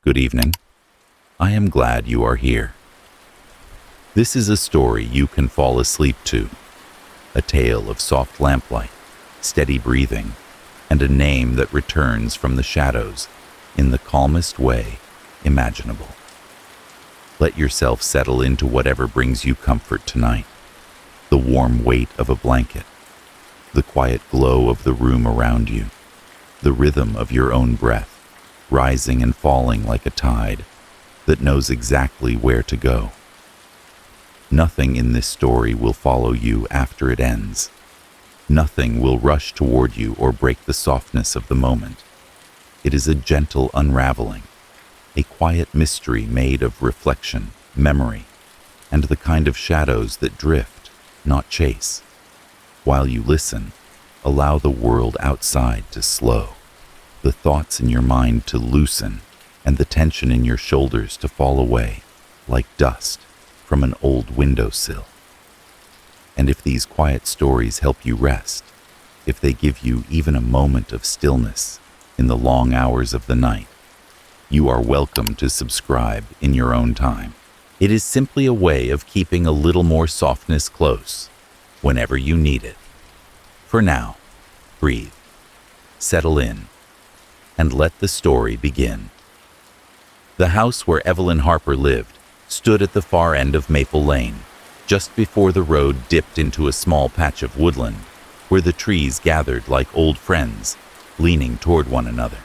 Good evening. I am glad you are here. This is a story you can fall asleep to, a tale of soft lamplight, steady breathing, and a name that returns from the shadows in the calmest way imaginable. Let yourself settle into whatever brings you comfort tonight. The warm weight of a blanket, the quiet glow of the room around you, the rhythm of your own breath, rising and falling like a tide that knows exactly where to go. Nothing in this story will follow you after it ends. Nothing will rush toward you or break the softness of the moment. It is a gentle unraveling, a quiet mystery made of reflection, memory, and the kind of shadows that drift, not chase. While you listen, allow the world outside to slow, the thoughts in your mind to loosen, and the tension in your shoulders to fall away, like dust from an old windowsill. And if these quiet stories help you rest, if they give you even a moment of stillness in the long hours of the night, you are welcome to subscribe in your own time. It is simply a way of keeping a little more softness close whenever you need it. For now, breathe, settle in, and let the story begin. The house where Evelyn Harper lived stood at the far end of Maple Lane, just before the road dipped into a small patch of woodland where the trees gathered like old friends, leaning toward one another.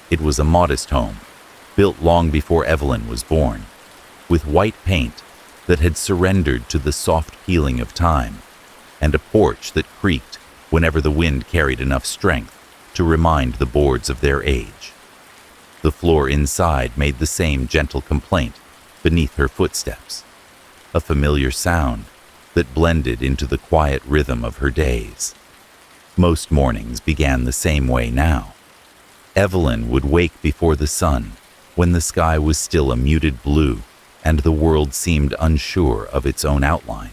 It was a modest home, built long before Evelyn was born, with white paint that had surrendered to the soft peeling of time, and a porch that creaked whenever the wind carried enough strength to remind the boards of their age. The floor inside made the same gentle complaint beneath her footsteps, a familiar sound that blended into the quiet rhythm of her days. Most mornings began the same way now. Evelyn would wake before the sun, when the sky was still a muted blue and the world seemed unsure of its own outline,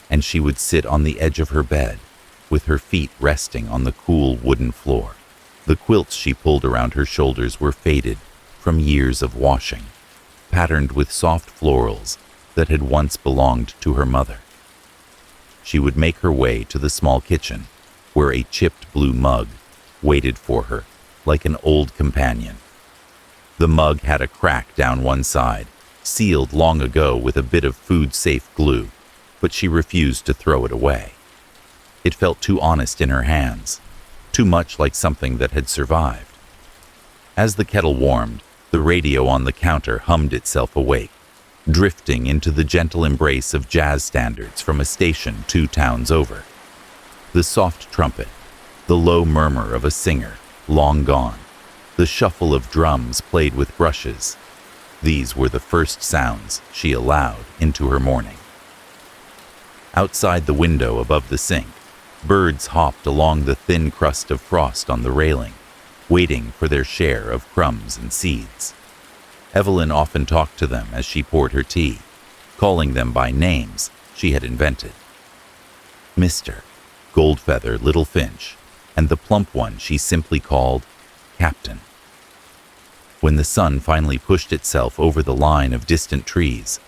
and she would sit on the edge of her bed, with her feet resting on the cool wooden floor. The quilts she pulled around her shoulders were faded from years of washing, patterned with soft florals that had once belonged to her mother. She would make her way to the small kitchen, where a chipped blue mug waited for her like an old companion. The mug had a crack down one side, sealed long ago with a bit of food-safe glue, but she refused to throw it away. It felt too honest in her hands, too much like something that had survived. As the kettle warmed, the radio on the counter hummed itself awake, drifting into the gentle embrace of jazz standards from a station 2 towns over. The soft trumpet, the low murmur of a singer, long gone, the shuffle of drums played with brushes. These were the first sounds she allowed into her morning. Outside the window above the sink, birds hopped along the thin crust of frost on the railing, waiting for their share of crumbs and seeds. Evelyn often talked to them as she poured her tea, calling them by names she had invented. Mr., Goldfeather, Little Finch, and the plump one she simply called Captain. When the sun finally pushed itself over the line of distant trees,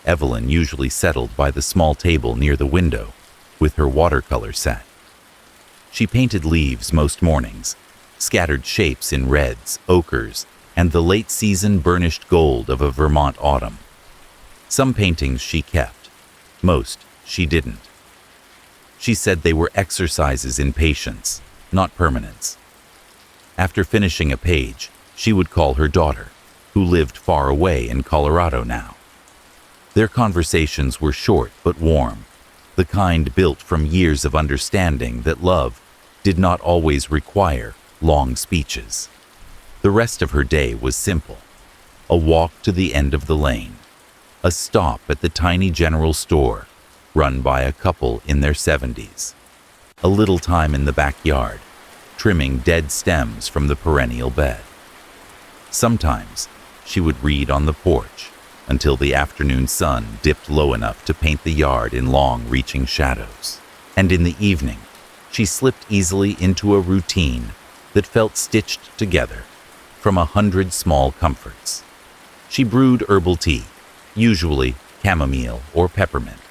Evelyn usually settled by the small table near the window with her watercolor set. She painted leaves most mornings, scattered shapes in reds, ochres, and the late-season burnished gold of a Vermont autumn. Some paintings she kept, most she didn't. She said they were exercises in patience, not permanence. After finishing a page, she would call her daughter, who lived far away in Colorado now. Their conversations were short but warm, the kind built from years of understanding that love did not always require long speeches. The rest of her day was simple: a walk to the end of the lane, a stop at the tiny general store run by a couple in their 70s, a little time in the backyard, trimming dead stems from the perennial bed. Sometimes she would read on the porch until the afternoon sun dipped low enough to paint the yard in long, reaching shadows. And in the evening, she slipped easily into a routine that felt stitched together, from 100 small comforts. She brewed herbal tea, usually chamomile or peppermint,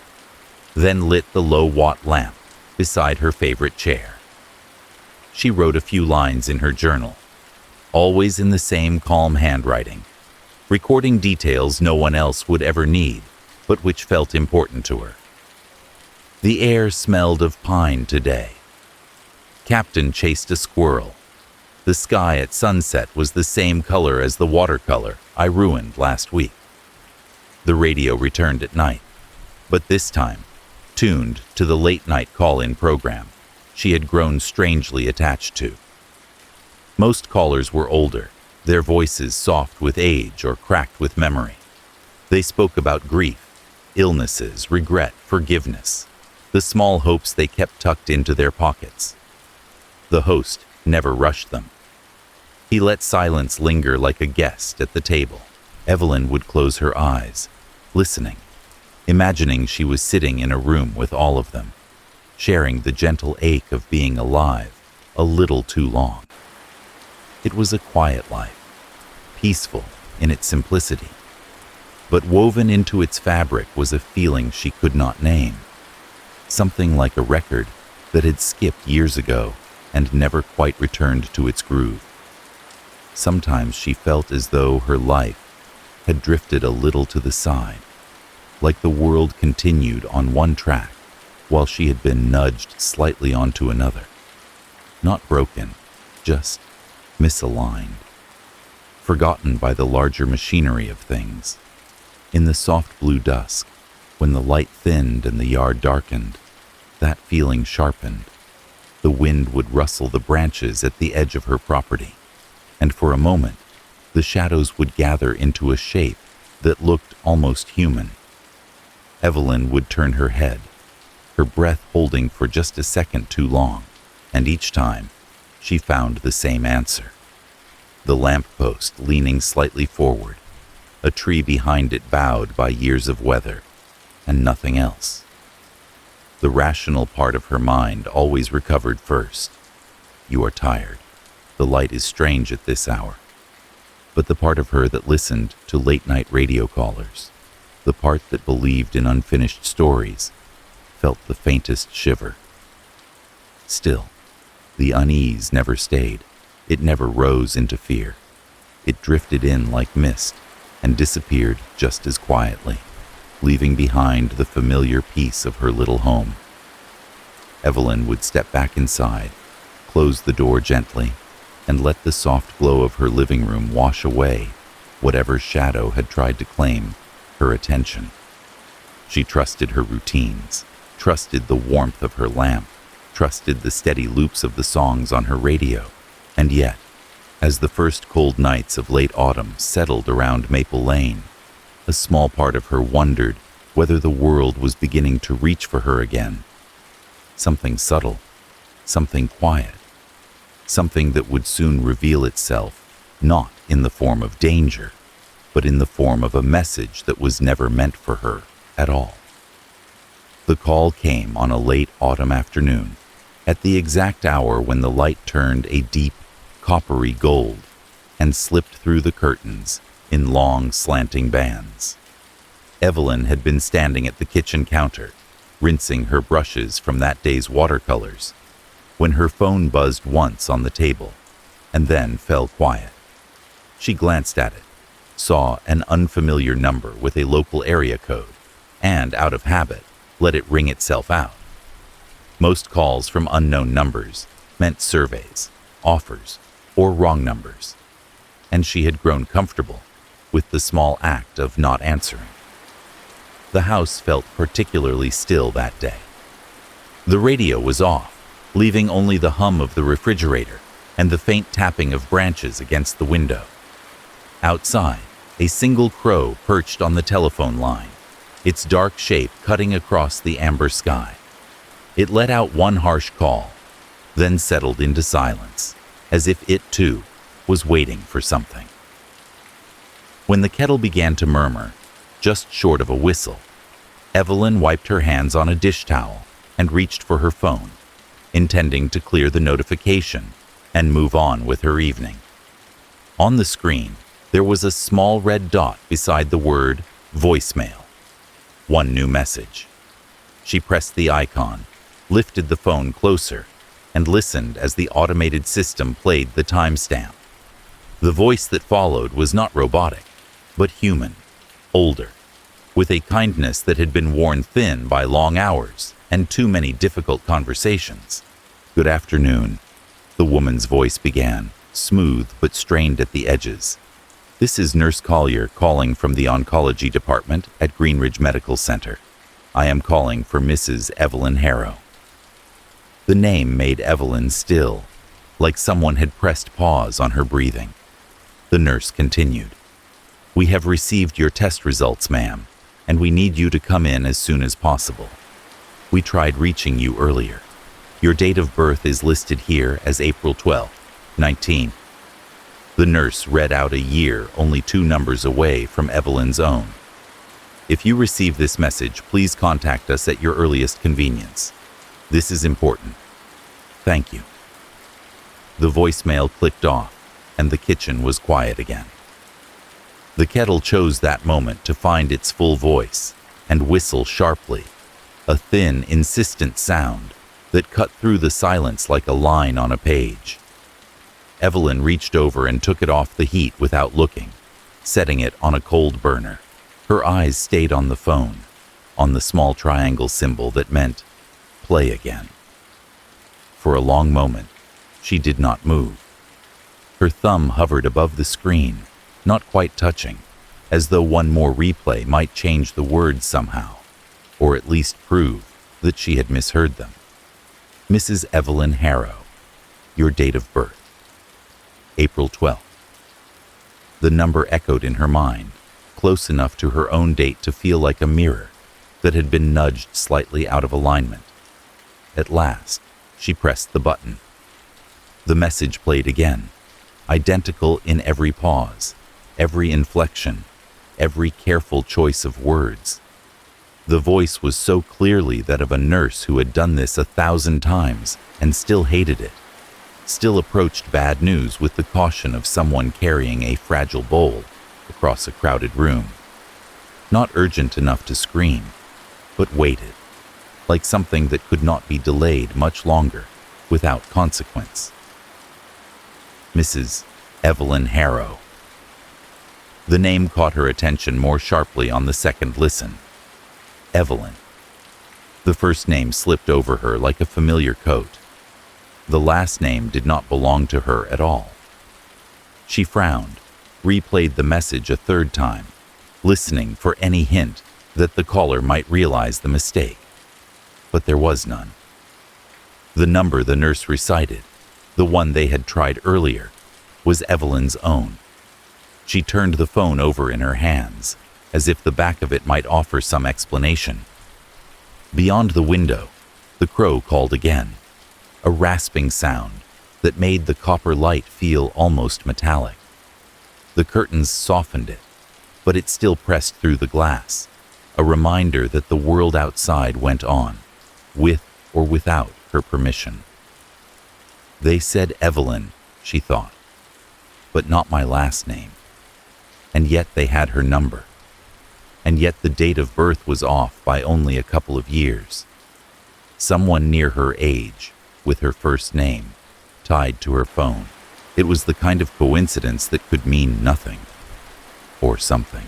then lit the low-watt lamp beside her favorite chair. She wrote a few lines in her journal, always in the same calm handwriting, recording details no one else would ever need, but which felt important to her. The air smelled of pine today. Captain chased a squirrel. The sky at sunset was the same color as the watercolor I ruined last week. The radio returned at night, but this time, tuned to the late-night call-in program she had grown strangely attached to. Most callers were older, their voices soft with age or cracked with memory. They spoke about grief, illnesses, regret, forgiveness, the small hopes they kept tucked into their pockets. The host never rushed them. He let silence linger like a guest at the table. Evelyn would close her eyes, listening, imagining she was sitting in a room with all of them, sharing the gentle ache of being alive a little too long. It was a quiet life, peaceful in its simplicity, but woven into its fabric was a feeling she could not name, something like a record that had skipped years ago and never quite returned to its groove. Sometimes she felt as though her life had drifted a little to the side, like the world continued on one track while she had been nudged slightly onto another. Not broken, just misaligned, forgotten by the larger machinery of things. In the soft blue dusk, when the light thinned and the yard darkened, that feeling sharpened. The wind would rustle the branches at the edge of her property, and for a moment, the shadows would gather into a shape that looked almost human. Evelyn would turn her head, her breath holding for just a second too long, and each time, she found the same answer. The lamppost leaning slightly forward, a tree behind it bowed by years of weather, and nothing else. The rational part of her mind always recovered first. You are tired. The light is strange at this hour. But the part of her that listened to late-night radio callers, the part that believed in unfinished stories, felt the faintest shiver. Still, the unease never stayed. It never rose into fear. It drifted in like mist and disappeared just as quietly, leaving behind the familiar peace of her little home. Evelyn would step back inside, close the door gently, and let the soft glow of her living room wash away whatever shadow had tried to claim her attention. She trusted her routines, trusted the warmth of her lamp, trusted the steady loops of the songs on her radio. And yet, as the first cold nights of late autumn settled around Maple Lane, a small part of her wondered whether the world was beginning to reach for her again. Something subtle, something quiet, something that would soon reveal itself not in the form of danger, but in the form of a message that was never meant for her at all. The call came on a late autumn afternoon, at the exact hour when the light turned a deep, coppery gold and slipped through the curtains in long, slanting bands. Evelyn had been standing at the kitchen counter, rinsing her brushes from that day's watercolors, when her phone buzzed once on the table and then fell quiet. She glanced at it, saw an unfamiliar number with a local area code, and, out of habit, let it ring itself out. Most calls from unknown numbers meant surveys, offers, or wrong numbers, and she had grown comfortable with the small act of not answering. The house felt particularly still that day. The radio was off, leaving only the hum of the refrigerator and the faint tapping of branches against the window. Outside, a single crow perched on the telephone line, its dark shape cutting across the amber sky. It let out one harsh call, then settled into silence, as if it, too, was waiting for something. When the kettle began to murmur, just short of a whistle, Evelyn wiped her hands on a dish towel and reached for her phone, intending to clear the notification and move on with her evening. On the screen, there was a small red dot beside the word voicemail. One new message. She pressed the icon, lifted the phone closer, and listened as the automated system played the timestamp. The voice that followed was not robotic, but human, older, with a kindness that had been worn thin by long hours and too many difficult conversations. "Good afternoon," the woman's voice began, smooth but strained at the edges. "This is Nurse Collier calling from the oncology department at Greenridge Medical Center. I am calling for Mrs. Evelyn Harrow." The name made Evelyn still, like someone had pressed pause on her breathing. The nurse continued. "We have received your test results, ma'am, and we need you to come in as soon as possible. We tried reaching you earlier. Your date of birth is listed here as April 12th, 19. The nurse read out a year only 2 numbers away from Evelyn's own. "If you receive this message, please contact us at your earliest convenience. This is important. Thank you." The voicemail clicked off, and the kitchen was quiet again. The kettle chose that moment to find its full voice and whistle sharply, a thin, insistent sound that cut through the silence like a line on a page. Evelyn reached over and took it off the heat without looking, setting it on a cold burner. Her eyes stayed on the phone, on the small triangle symbol that meant play again. For a long moment, she did not move. Her thumb hovered above the screen, not quite touching, as though one more replay might change the words somehow, or at least prove that she had misheard them. "Mrs. Evelyn Harrow, your date of birth, April 12th. The number echoed in her mind, close enough to her own date to feel like a mirror that had been nudged slightly out of alignment. At last, she pressed the button. The message played again, identical in every pause, every inflection, every careful choice of words. The voice was so clearly that of a nurse who had done this 1,000 times and still hated it, still approached bad news with the caution of someone carrying a fragile bowl across a crowded room. Not urgent enough to scream, but waited, like something that could not be delayed much longer without consequence. Mrs. Evelyn Harrow. The name caught her attention more sharply on the second listen. Evelyn. The first name slipped over her like a familiar coat. The last name did not belong to her at all. She frowned, replayed the message a third time, listening for any hint that the caller might realize the mistake. But there was none. The number the nurse recited, the one they had tried earlier, was Evelyn's own. She turned the phone over in her hands, as if the back of it might offer some explanation. Beyond the window, the crow called again, a rasping sound that made the copper light feel almost metallic. The curtains softened it, but it still pressed through the glass, a reminder that the world outside went on, with or without her permission. They said Evelyn, she thought, but not my last name. And yet they had her number. And yet the date of birth was off by only a couple of years. Someone near her age, with her first name, tied to her phone. It was the kind of coincidence that could mean nothing. Or something.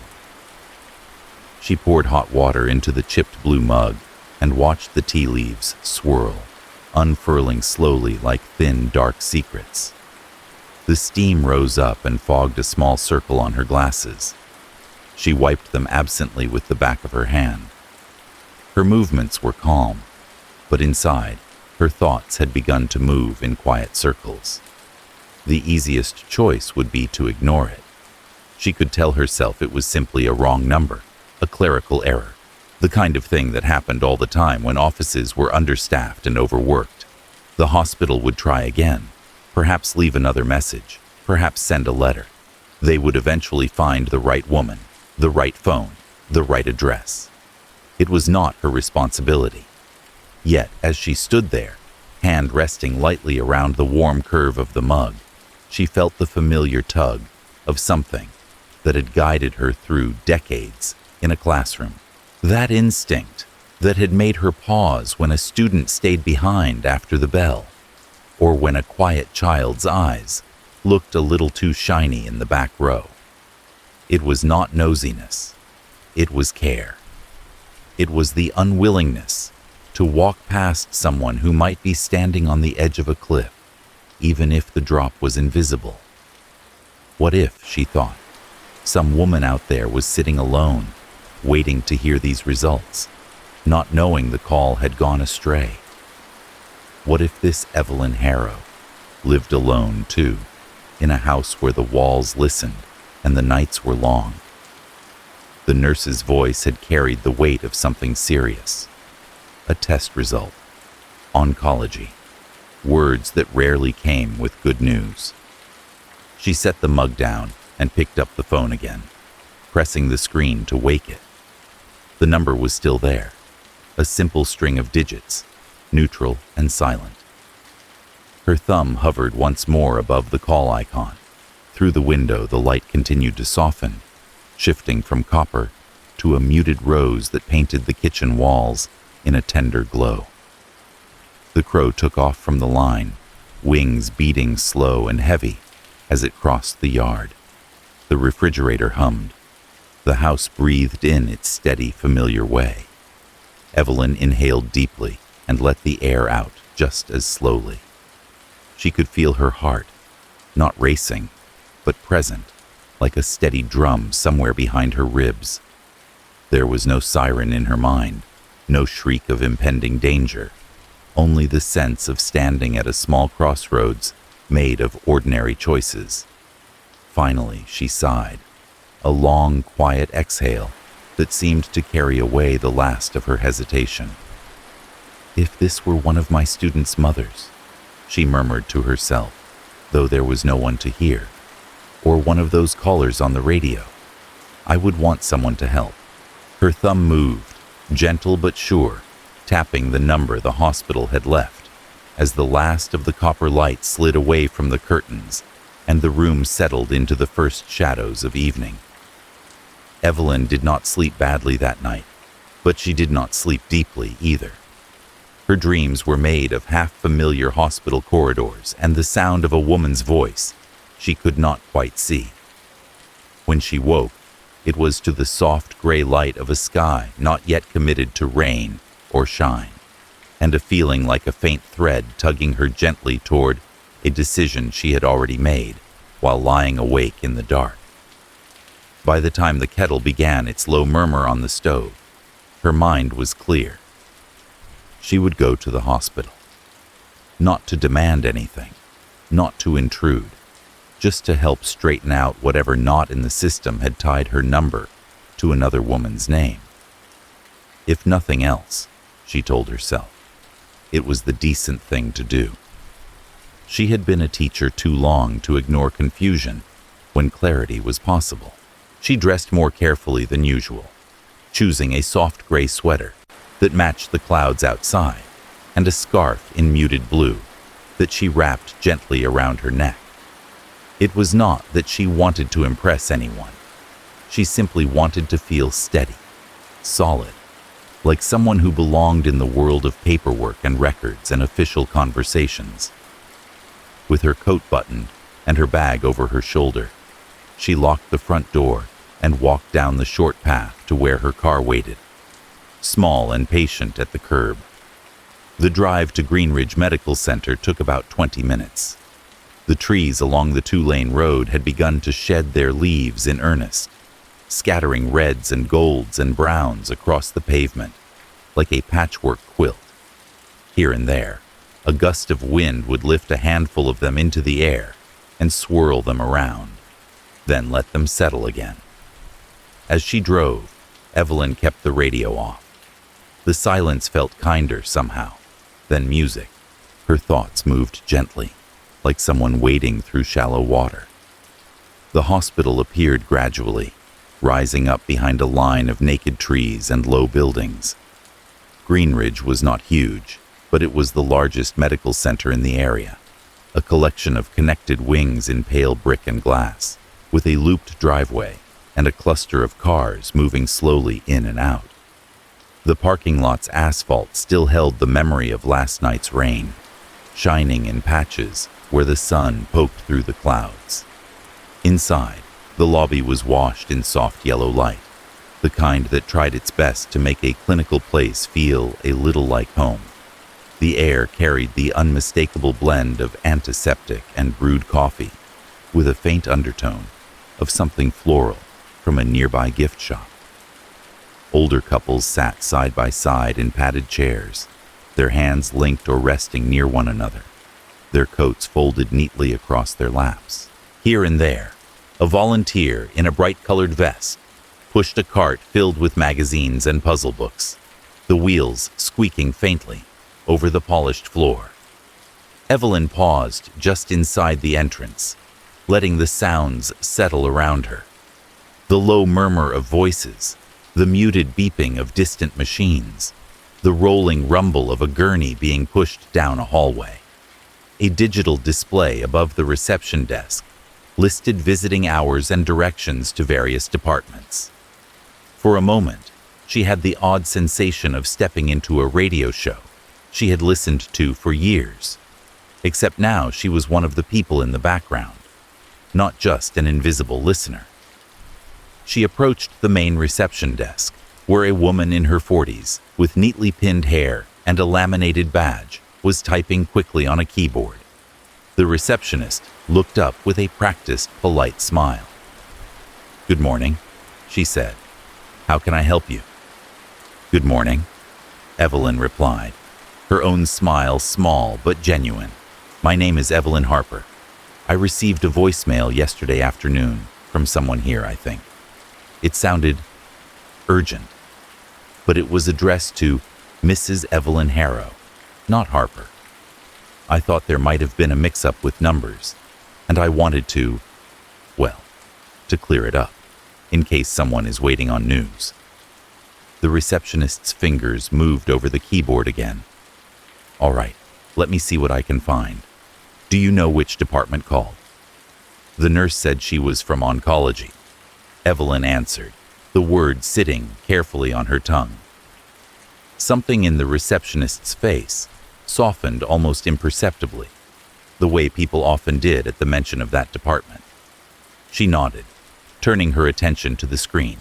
She poured hot water into the chipped blue mug and watched the tea leaves swirl, unfurling slowly like thin, dark secrets. The steam rose up and fogged a small circle on her glasses. She wiped them absently with the back of her hand. Her movements were calm, but inside, her thoughts had begun to move in quiet circles. The easiest choice would be to ignore it. She could tell herself it was simply a wrong number, a clerical error, the kind of thing that happened all the time when offices were understaffed and overworked. The hospital would try again, perhaps leave another message, perhaps send a letter. They would eventually find the right woman, the right phone, the right address. It was not her responsibility. Yet, as she stood there, hand resting lightly around the warm curve of the mug, she felt the familiar tug of something that had guided her through decades in a classroom. That instinct that had made her pause when a student stayed behind after the bell, or when a quiet child's eyes looked a little too shiny in the back row. It was not nosiness. It was care. It was the unwillingness to walk past someone who might be standing on the edge of a cliff, even if the drop was invisible. What if, she thought, some woman out there was sitting alone, waiting to hear these results, not knowing the call had gone astray? What if this Evelyn Harrow lived alone too, in a house where the walls listened and the nights were long? The nurse's voice had carried the weight of something serious. A test result. Oncology. Words that rarely came with good news. She set the mug down and picked up the phone again, pressing the screen to wake it. The number was still there, a simple string of digits, neutral and silent. Her thumb hovered once more above the call icon. Through the window, the light continued to soften, shifting from copper to a muted rose that painted the kitchen walls in a tender glow. The crow took off from the line, wings beating slow and heavy as it crossed the yard. The refrigerator hummed. The house breathed in its steady, familiar way. Evelyn inhaled deeply and let the air out just as slowly. She could feel her heart, not racing, but present, like a steady drum somewhere behind her ribs. There was no siren in her mind, no shriek of impending danger, only the sense of standing at a small crossroads made of ordinary choices. Finally, she sighed, a long, quiet exhale that seemed to carry away the last of her hesitation. If this were one of my students' mothers, she murmured to herself, though there was no one to hear, or one of those callers on the radio, I would want someone to help. Her thumb moved, gentle but sure, tapping the number the hospital had left, as the last of the copper light slid away from the curtains and the room settled into the first shadows of evening. Evelyn did not sleep badly that night, but she did not sleep deeply either. Her dreams were made of half-familiar hospital corridors and the sound of a woman's voice she could not quite see. When she woke, it was to the soft gray light of a sky not yet committed to rain or shine, and a feeling like a faint thread tugging her gently toward a decision she had already made while lying awake in the dark. By the time the kettle began its low murmur on the stove, her mind was clear. She would go to the hospital. Not to demand anything, not to intrude, just to help straighten out whatever knot in the system had tied her number to another woman's name. If nothing else, she told herself, it was the decent thing to do. She had been a teacher too long to ignore confusion when clarity was possible. She dressed more carefully than usual, choosing a soft gray sweater that matched the clouds outside and a scarf in muted blue that she wrapped gently around her neck. It was not that she wanted to impress anyone. She simply wanted to feel steady, solid, like someone who belonged in the world of paperwork and records and official conversations. With her coat buttoned and her bag over her shoulder, she locked the front door and walked down the short path to where her car waited, small and patient at the curb. The drive to Greenridge Medical Center took about 20 minutes. The trees along the two-lane road had begun to shed their leaves in earnest, scattering reds and golds and browns across the pavement, like a patchwork quilt. Here and there, a gust of wind would lift a handful of them into the air and swirl them around, then let them settle again. As she drove, Evelyn kept the radio off. The silence felt kinder somehow than music. Her thoughts moved gently, like someone wading through shallow water. The hospital appeared gradually, rising up behind a line of naked trees and low buildings. Greenridge was not huge, but it was the largest medical center in the area, a collection of connected wings in pale brick and glass. with a looped driveway and a cluster of cars moving slowly in and out. The parking lot's asphalt still held the memory of last night's rain, shining in patches where the sun poked through the clouds. Inside, the lobby was washed in soft yellow light, the kind that tried its best to make a clinical place feel a little like home. The air carried the unmistakable blend of antiseptic and brewed coffee, with a faint undertone of something floral from a nearby gift shop. Older couples sat side by side in padded chairs, their hands linked or resting near one another, their coats folded neatly across their laps. Here and there, a volunteer in a bright-colored vest pushed a cart filled with magazines and puzzle books, the wheels squeaking faintly over the polished floor. Evelyn paused just inside the entrance, letting the sounds settle around her. The low murmur of voices, the muted beeping of distant machines, the rolling rumble of a gurney being pushed down a hallway. A digital display above the reception desk listed visiting hours and directions to various departments. For a moment, she had the odd sensation of stepping into a radio show she had listened to for years, except now she was one of the people in the background, not just an invisible listener. She approached the main reception desk, where a woman in her 40s, with neatly pinned hair and a laminated badge, was typing quickly on a keyboard. The receptionist looked up with a practiced, polite smile. "Good morning," she said. "How can I help you?" "Good morning," Evelyn replied, her own smile small but genuine. "My name is Evelyn Harper. I received a voicemail yesterday afternoon from someone here, I think. It sounded urgent, but it was addressed to Mrs. Evelyn Harrow, not Harper. I thought there might have been a mix-up with numbers, and I wanted to clear it up, in case someone is waiting on news." The receptionist's fingers moved over the keyboard again. "All right, let me see what I can find. Do you know which department called?" The nurse said she was from oncology. Evelyn answered, the word sitting carefully on her tongue. Something in the receptionist's face softened almost imperceptibly, the way people often did at the mention of that department. She nodded, turning her attention to the screen.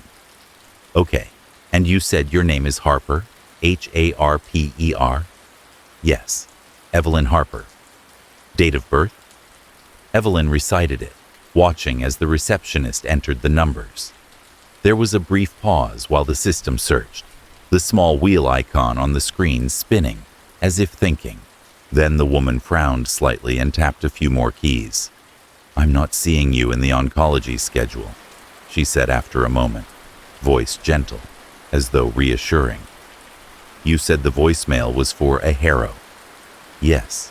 "Okay, and you said your name is Harper, Harper? "Yes, Evelyn Harper." "Date of birth?" Evelyn recited it, watching as the receptionist entered the numbers. There was a brief pause while the system searched, the small wheel icon on the screen spinning, as if thinking. Then the woman frowned slightly and tapped a few more keys. "I'm not seeing you in the oncology schedule," she said after a moment, voice gentle, as though reassuring. "You said the voicemail was for a Harrow." "Yes,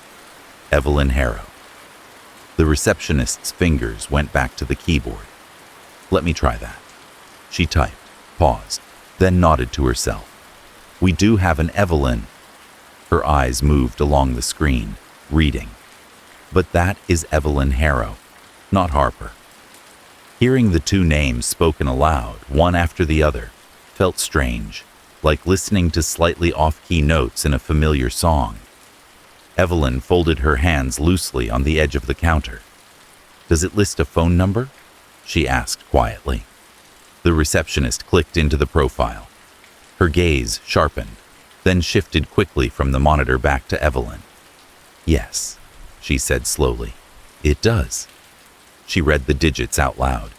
Evelyn Harrow." The receptionist's fingers went back to the keyboard. "Let me try that." She typed, paused, then nodded to herself. "We do have an Evelyn." Her eyes moved along the screen, reading. "But that is Evelyn Harrow, not Harper." Hearing the two names spoken aloud, one after the other, felt strange, like listening to slightly off-key notes in a familiar song. Evelyn folded her hands loosely on the edge of the counter. "Does it list a phone number?" she asked quietly. The receptionist clicked into the profile. Her gaze sharpened, then shifted quickly from the monitor back to Evelyn. "Yes," she said slowly. "It does." She read the digits out loud.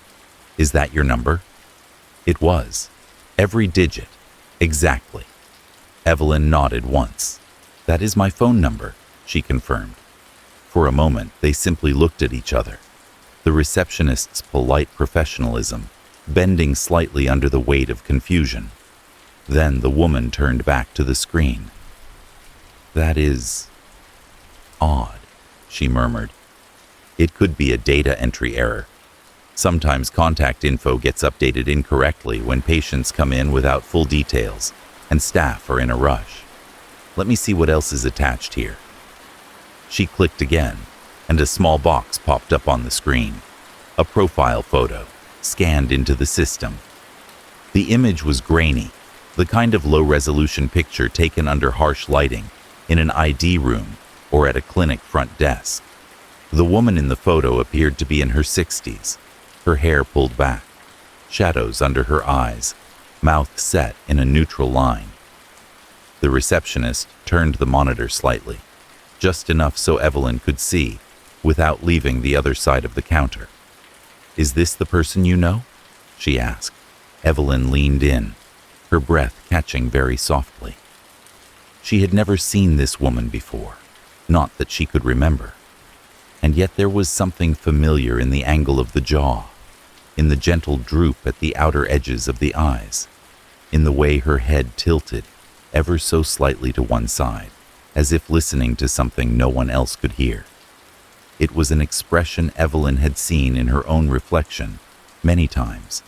"Is that your number?" It was. Every digit. Exactly. Evelyn nodded once. "That is my phone number," she confirmed. For a moment, they simply looked at each other, the receptionist's polite professionalism bending slightly under the weight of confusion. Then the woman turned back to the screen. "That is odd," she murmured. "It could be a data entry error. Sometimes contact info gets updated incorrectly when patients come in without full details and staff are in a rush. Let me see what else is attached here." She clicked again, and a small box popped up on the screen. A profile photo, scanned into the system. The image was grainy, the kind of low-resolution picture taken under harsh lighting in an ID room or at a clinic front desk. The woman in the photo appeared to be in her 60s, her hair pulled back, shadows under her eyes, mouth set in a neutral line. The receptionist turned the monitor slightly, just enough so Evelyn could see, without leaving the other side of the counter. "Is this the person you know?" she asked. Evelyn leaned in, her breath catching very softly. She had never seen this woman before, not that she could remember. And yet there was something familiar in the angle of the jaw, in the gentle droop at the outer edges of the eyes, in the way her head tilted ever so slightly to one side, as if listening to something no one else could hear. It was an expression Evelyn had seen in her own reflection many times,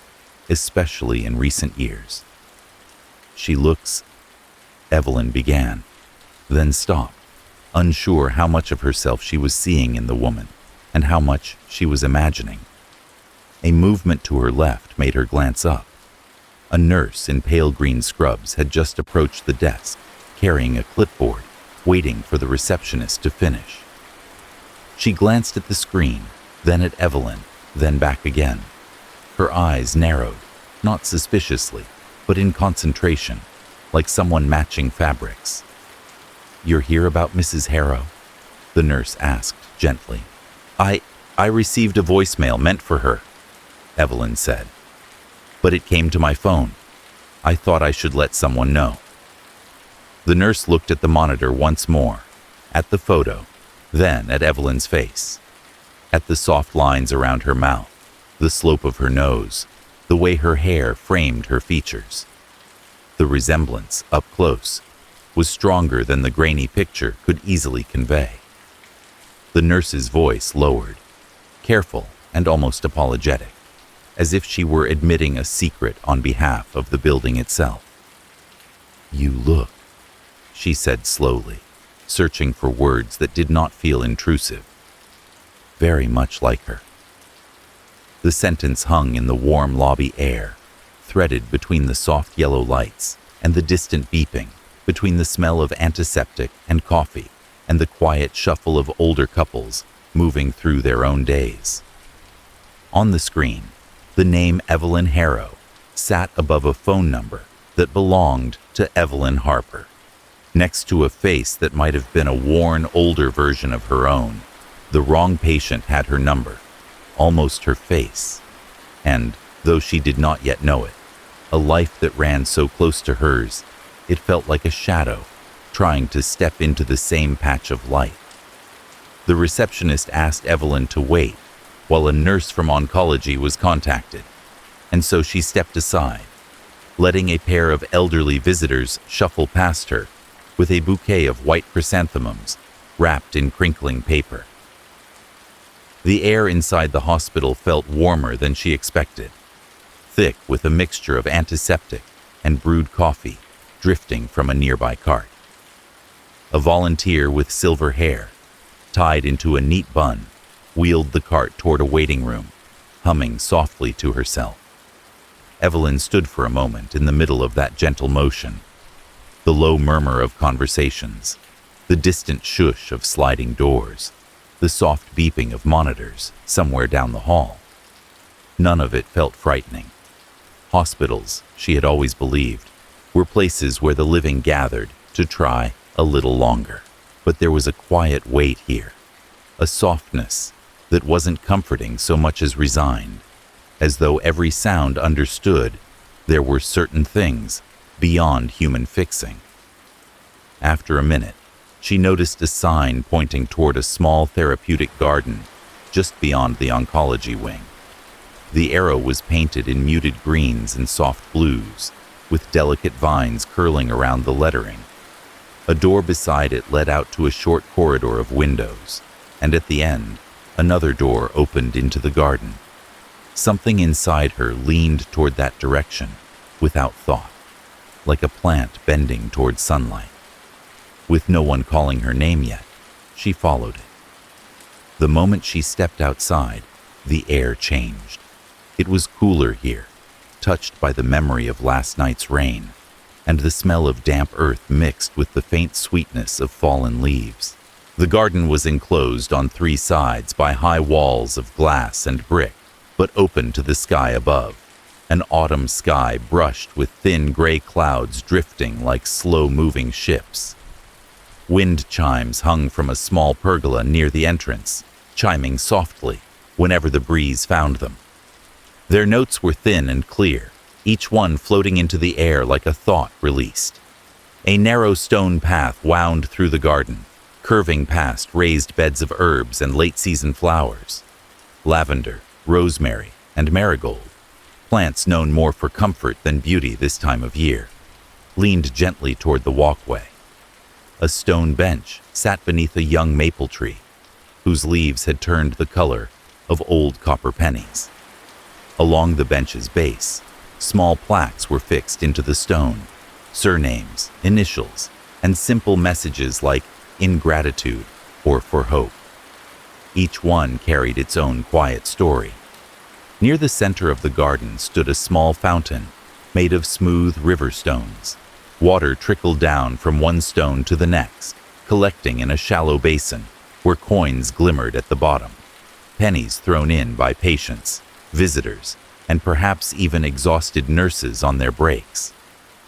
especially in recent years. "She looks," Evelyn began, then stopped, unsure how much of herself she was seeing in the woman and how much she was imagining. A movement to her left made her glance up. A nurse in pale green scrubs had just approached the desk, carrying a clipboard, waiting for the receptionist to finish. She glanced at the screen, then at Evelyn, then back again. Her eyes narrowed, not suspiciously, but in concentration, like someone matching fabrics. "You're here about Mrs. Harrow?" the nurse asked gently. I received a voicemail meant for her," Evelyn said. "But it came to my phone. I thought I should let someone know." The nurse looked at the monitor once more, at the photo, then at Evelyn's face, at the soft lines around her mouth, the slope of her nose, the way her hair framed her features. The resemblance, up close, was stronger than the grainy picture could easily convey. The nurse's voice lowered, careful and almost apologetic, as if she were admitting a secret on behalf of the building itself. "You look," she said slowly, searching for words that did not feel intrusive, "very much like her." The sentence hung in the warm lobby air, threaded between the soft yellow lights and the distant beeping, between the smell of antiseptic and coffee and the quiet shuffle of older couples moving through their own days. On the screen, the name Evelyn Harrow sat above a phone number that belonged to Evelyn Harper, next to a face that might have been a worn, older version of her own. The wrong patient had her number, almost her face, and, though she did not yet know it, a life that ran so close to hers, it felt like a shadow trying to step into the same patch of light. The receptionist asked Evelyn to wait while a nurse from oncology was contacted, and so she stepped aside, letting a pair of elderly visitors shuffle past her with a bouquet of white chrysanthemums wrapped in crinkling paper. The air inside the hospital felt warmer than she expected, thick with a mixture of antiseptic and brewed coffee drifting from a nearby cart. A volunteer with silver hair, tied into a neat bun, wheeled the cart toward a waiting room, humming softly to herself. Evelyn stood for a moment in the middle of that gentle motion, the low murmur of conversations, the distant shush of sliding doors, the soft beeping of monitors somewhere down the hall. None of it felt frightening. Hospitals, she had always believed, were places where the living gathered to try a little longer. But there was a quiet weight here, a softness that wasn't comforting so much as resigned, as though every sound understood there were certain things beyond human fixing. After a minute, she noticed a sign pointing toward a small therapeutic garden just beyond the oncology wing. The arrow was painted in muted greens and soft blues, with delicate vines curling around the lettering. A door beside it led out to a short corridor of windows, and at the end, another door opened into the garden. Something inside her leaned toward that direction, without thought, like a plant bending toward sunlight. With no one calling her name yet, she followed it. The moment she stepped outside, The air changed. It was cooler here, touched by the memory of last night's rain, and the smell of damp earth mixed with the faint sweetness of fallen leaves. The garden was enclosed on 3 sides by high walls of glass and brick, but open to the sky above. An autumn sky brushed with thin gray clouds drifting like slow-moving ships. Wind chimes hung from a small pergola near the entrance, chiming softly whenever the breeze found them. Their notes were thin and clear, each one floating into the air like a thought released. A narrow stone path wound through the garden, curving past raised beds of herbs and late-season flowers. Lavender, rosemary, and marigold, plants known more for comfort than beauty this time of year, leaned gently toward the walkway. A stone bench sat beneath a young maple tree, whose leaves had turned the color of old copper pennies. Along the bench's base, small plaques were fixed into the stone, surnames, initials, and simple messages like "in gratitude" or "for hope." Each one carried its own quiet story. Near the center of the garden stood a small fountain made of smooth river stones. Water trickled down from one stone to the next, collecting in a shallow basin where coins glimmered at the bottom, pennies thrown in by patients, visitors, and perhaps even exhausted nurses on their breaks.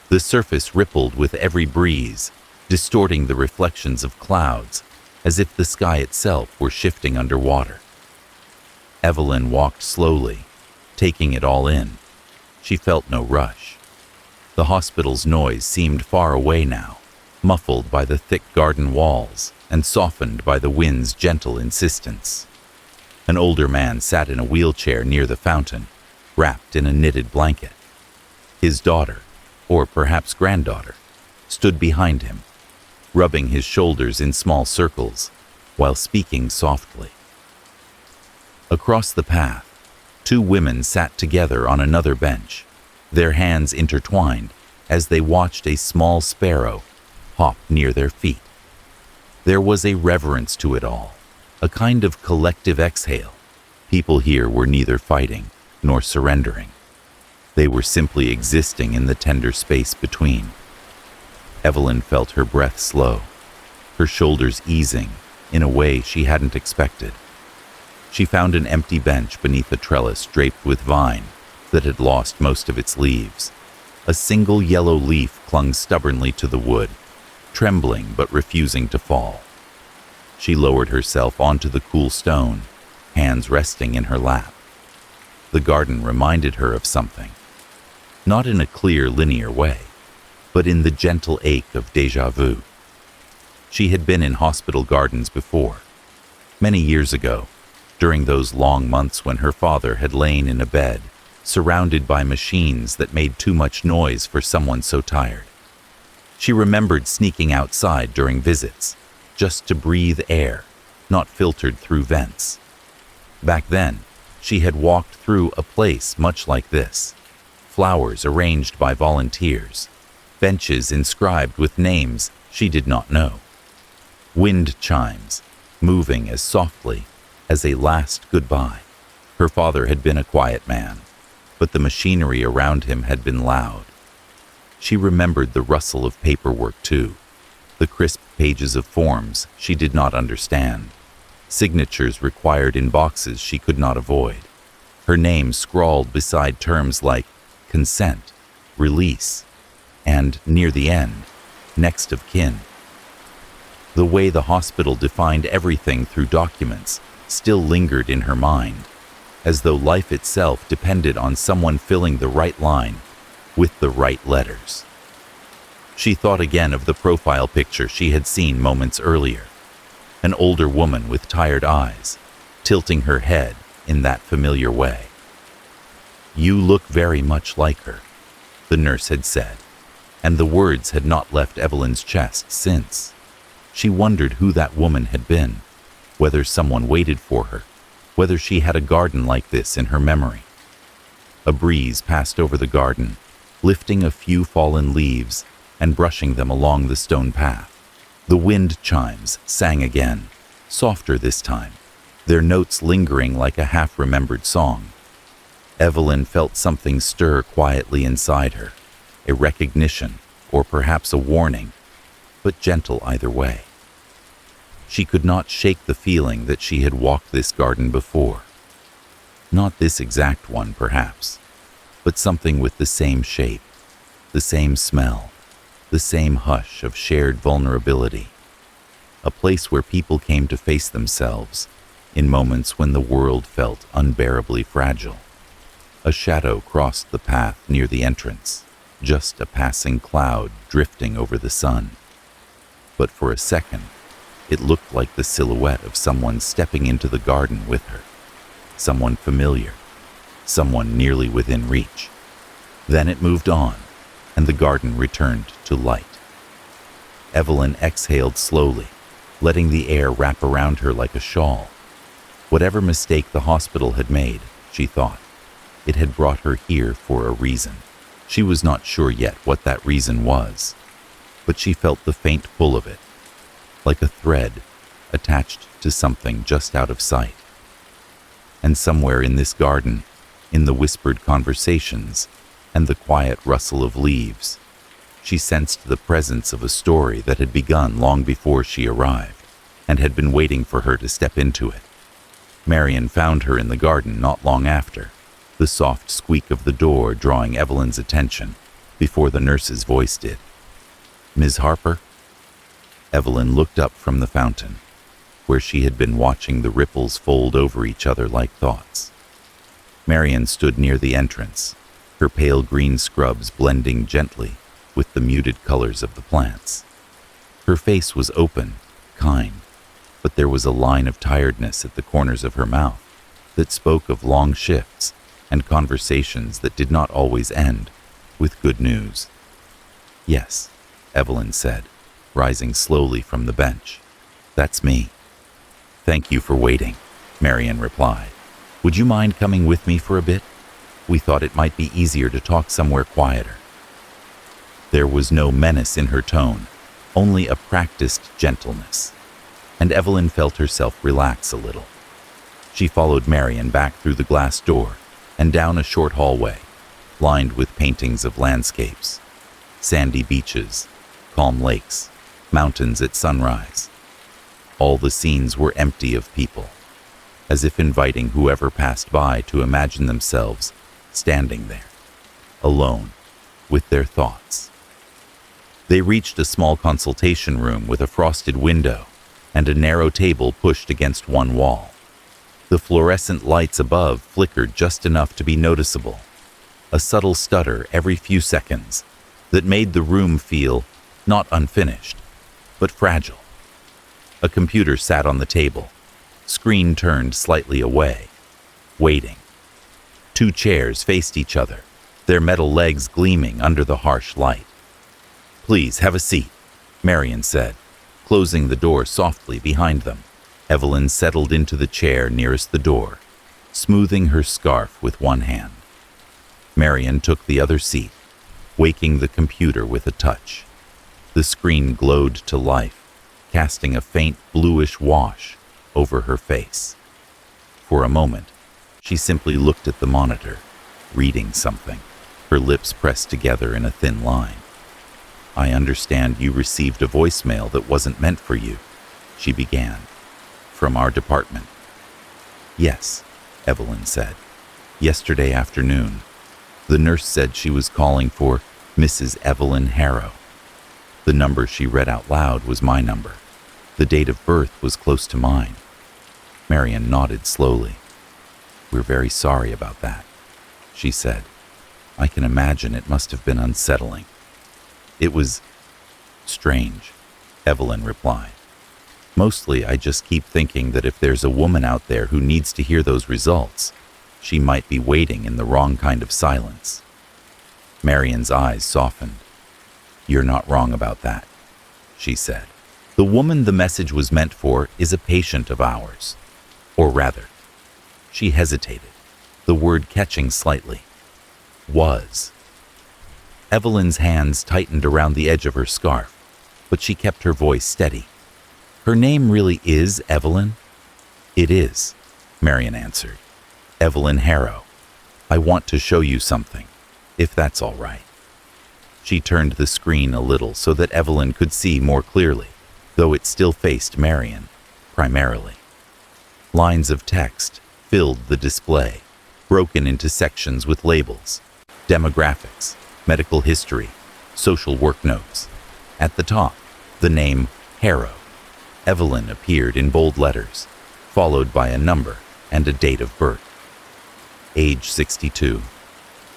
The surface rippled with every breeze, distorting the reflections of clouds as if the sky itself were shifting underwater. Evelyn walked slowly, taking it all in. She felt no rush. The hospital's noise seemed far away now, muffled by the thick garden walls and softened by the wind's gentle insistence. An older man sat in a wheelchair near the fountain, wrapped in a knitted blanket. His daughter, or perhaps granddaughter, stood behind him, rubbing his shoulders in small circles while speaking softly. Across the path, 2 women sat together on another bench, their hands intertwined as they watched a small sparrow hop near their feet. There was a reverence to it all, a kind of collective exhale. People here were neither fighting nor surrendering. They were simply existing in the tender space between. Evelyn felt her breath slow, her shoulders easing in a way she hadn't expected. She found an empty bench beneath a trellis draped with vine that had lost most of its leaves. A single yellow leaf clung stubbornly to the wood, trembling but refusing to fall. She lowered herself onto the cool stone, hands resting in her lap. The garden reminded her of something, not in a clear, linear way, but in the gentle ache of déjà vu. She had been in hospital gardens before, many years ago, during those long months when her father had lain in a bed, surrounded by machines that made too much noise for someone so tired. She remembered sneaking outside during visits, just to breathe air, not filtered through vents. Back then, she had walked through a place much like this, flowers arranged by volunteers, benches inscribed with names she did not know, wind chimes moving as softly as a last goodbye. Her father had been a quiet man, but the machinery around him had been loud. She remembered the rustle of paperwork too, the crisp pages of forms she did not understand, signatures required in boxes she could not avoid, her name scrawled beside terms like consent, release, and, near the end, next of kin. The way the hospital defined everything through documents still lingered in her mind, as though life itself depended on someone filling the right line with the right letters. She thought again of the profile picture she had seen moments earlier, an older woman with tired eyes, tilting her head in that familiar way. "You look very much like her," the nurse had said, and the words had not left Evelyn's chest since. She wondered who that woman had been, whether someone waited for her, whether she had a garden like this in her memory. A breeze passed over the garden, lifting a few fallen leaves and brushing them along the stone path. The wind chimes sang again, softer this time, their notes lingering like a half-remembered song. Evelyn felt something stir quietly inside her, a recognition or perhaps a warning, but gentle either way. She could not shake the feeling that she had walked this garden before. Not this exact one, perhaps, but something with the same shape, the same smell, the same hush of shared vulnerability. A place where people came to face themselves in moments when the world felt unbearably fragile. A shadow crossed the path near the entrance, just a passing cloud drifting over the sun. But for a second, it looked like the silhouette of someone stepping into the garden with her. Someone familiar, someone nearly within reach. Then it moved on, and the garden returned to light. Evelyn exhaled slowly, letting the air wrap around her like a shawl. Whatever mistake the hospital had made, she thought, it had brought her here for a reason. She was not sure yet what that reason was, but she felt the faint pull of it, like a thread attached to something just out of sight. And somewhere in this garden, in the whispered conversations and the quiet rustle of leaves, she sensed the presence of a story that had begun long before she arrived and had been waiting for her to step into it. Marian found her in the garden not long after, the soft squeak of the door drawing Evelyn's attention before the nurse's voice did. "Ms. Harper?" Evelyn looked up from the fountain, where she had been watching the ripples fold over each other like thoughts. Marian stood near the entrance, her pale green scrubs blending gently with the muted colors of the plants. Her face was open, kind, but there was a line of tiredness at the corners of her mouth that spoke of long shifts and conversations that did not always end with good news. "Yes," Evelyn said, rising slowly from the bench. "That's me." "Thank you for waiting," Marian replied. "Would you mind coming with me for a bit? We thought it might be easier to talk somewhere quieter." There was no menace in her tone, only a practiced gentleness, and Evelyn felt herself relax a little. She followed Marian back through the glass door and down a short hallway, lined with paintings of landscapes, sandy beaches, calm lakes, mountains at sunrise. All the scenes were empty of people, as if inviting whoever passed by to imagine themselves standing there, alone, with their thoughts. They reached a small consultation room with a frosted window and a narrow table pushed against one wall. The fluorescent lights above flickered just enough to be noticeable, a subtle stutter every few seconds that made the room feel not unfinished, but fragile. A computer sat on the table, screen turned slightly away, waiting. Two chairs faced each other, their metal legs gleaming under the harsh light. "Please have a seat," Marian said, closing the door softly behind them. Evelyn settled into the chair nearest the door, smoothing her scarf with one hand. Marian took the other seat, waking the computer with a touch. The screen glowed to life, casting a faint bluish wash over her face. For a moment, she simply looked at the monitor, reading something, her lips pressed together in a thin line. "I understand you received a voicemail that wasn't meant for you," she began. "From our department." "Yes," Evelyn said. "Yesterday afternoon, the nurse said she was calling for Mrs. Evelyn Harrow. The number she read out loud was my number. The date of birth was close to mine." Marian nodded slowly. "We're very sorry about that," she said. "I can imagine it must have been unsettling." "It was strange," Evelyn replied. "Mostly I just keep thinking that if there's a woman out there who needs to hear those results, she might be waiting in the wrong kind of silence." Marian's eyes softened. "You're not wrong about that," she said. "The woman the message was meant for is a patient of ours. Or rather," she hesitated, the word catching slightly. "Was." Evelyn's hands tightened around the edge of her scarf, but she kept her voice steady. "Her name really is Evelyn?" "It is," Marian answered. Evelyn Harrow. I want to show you something, if that's all right. She turned the screen a little so that Evelyn could see more clearly, though it still faced Marian, primarily. Lines of text filled the display, broken into sections with labels, demographics, medical history, social work notes. At the top, the name Harrow. Evelyn appeared in bold letters, followed by a number and a date of birth. Age 62.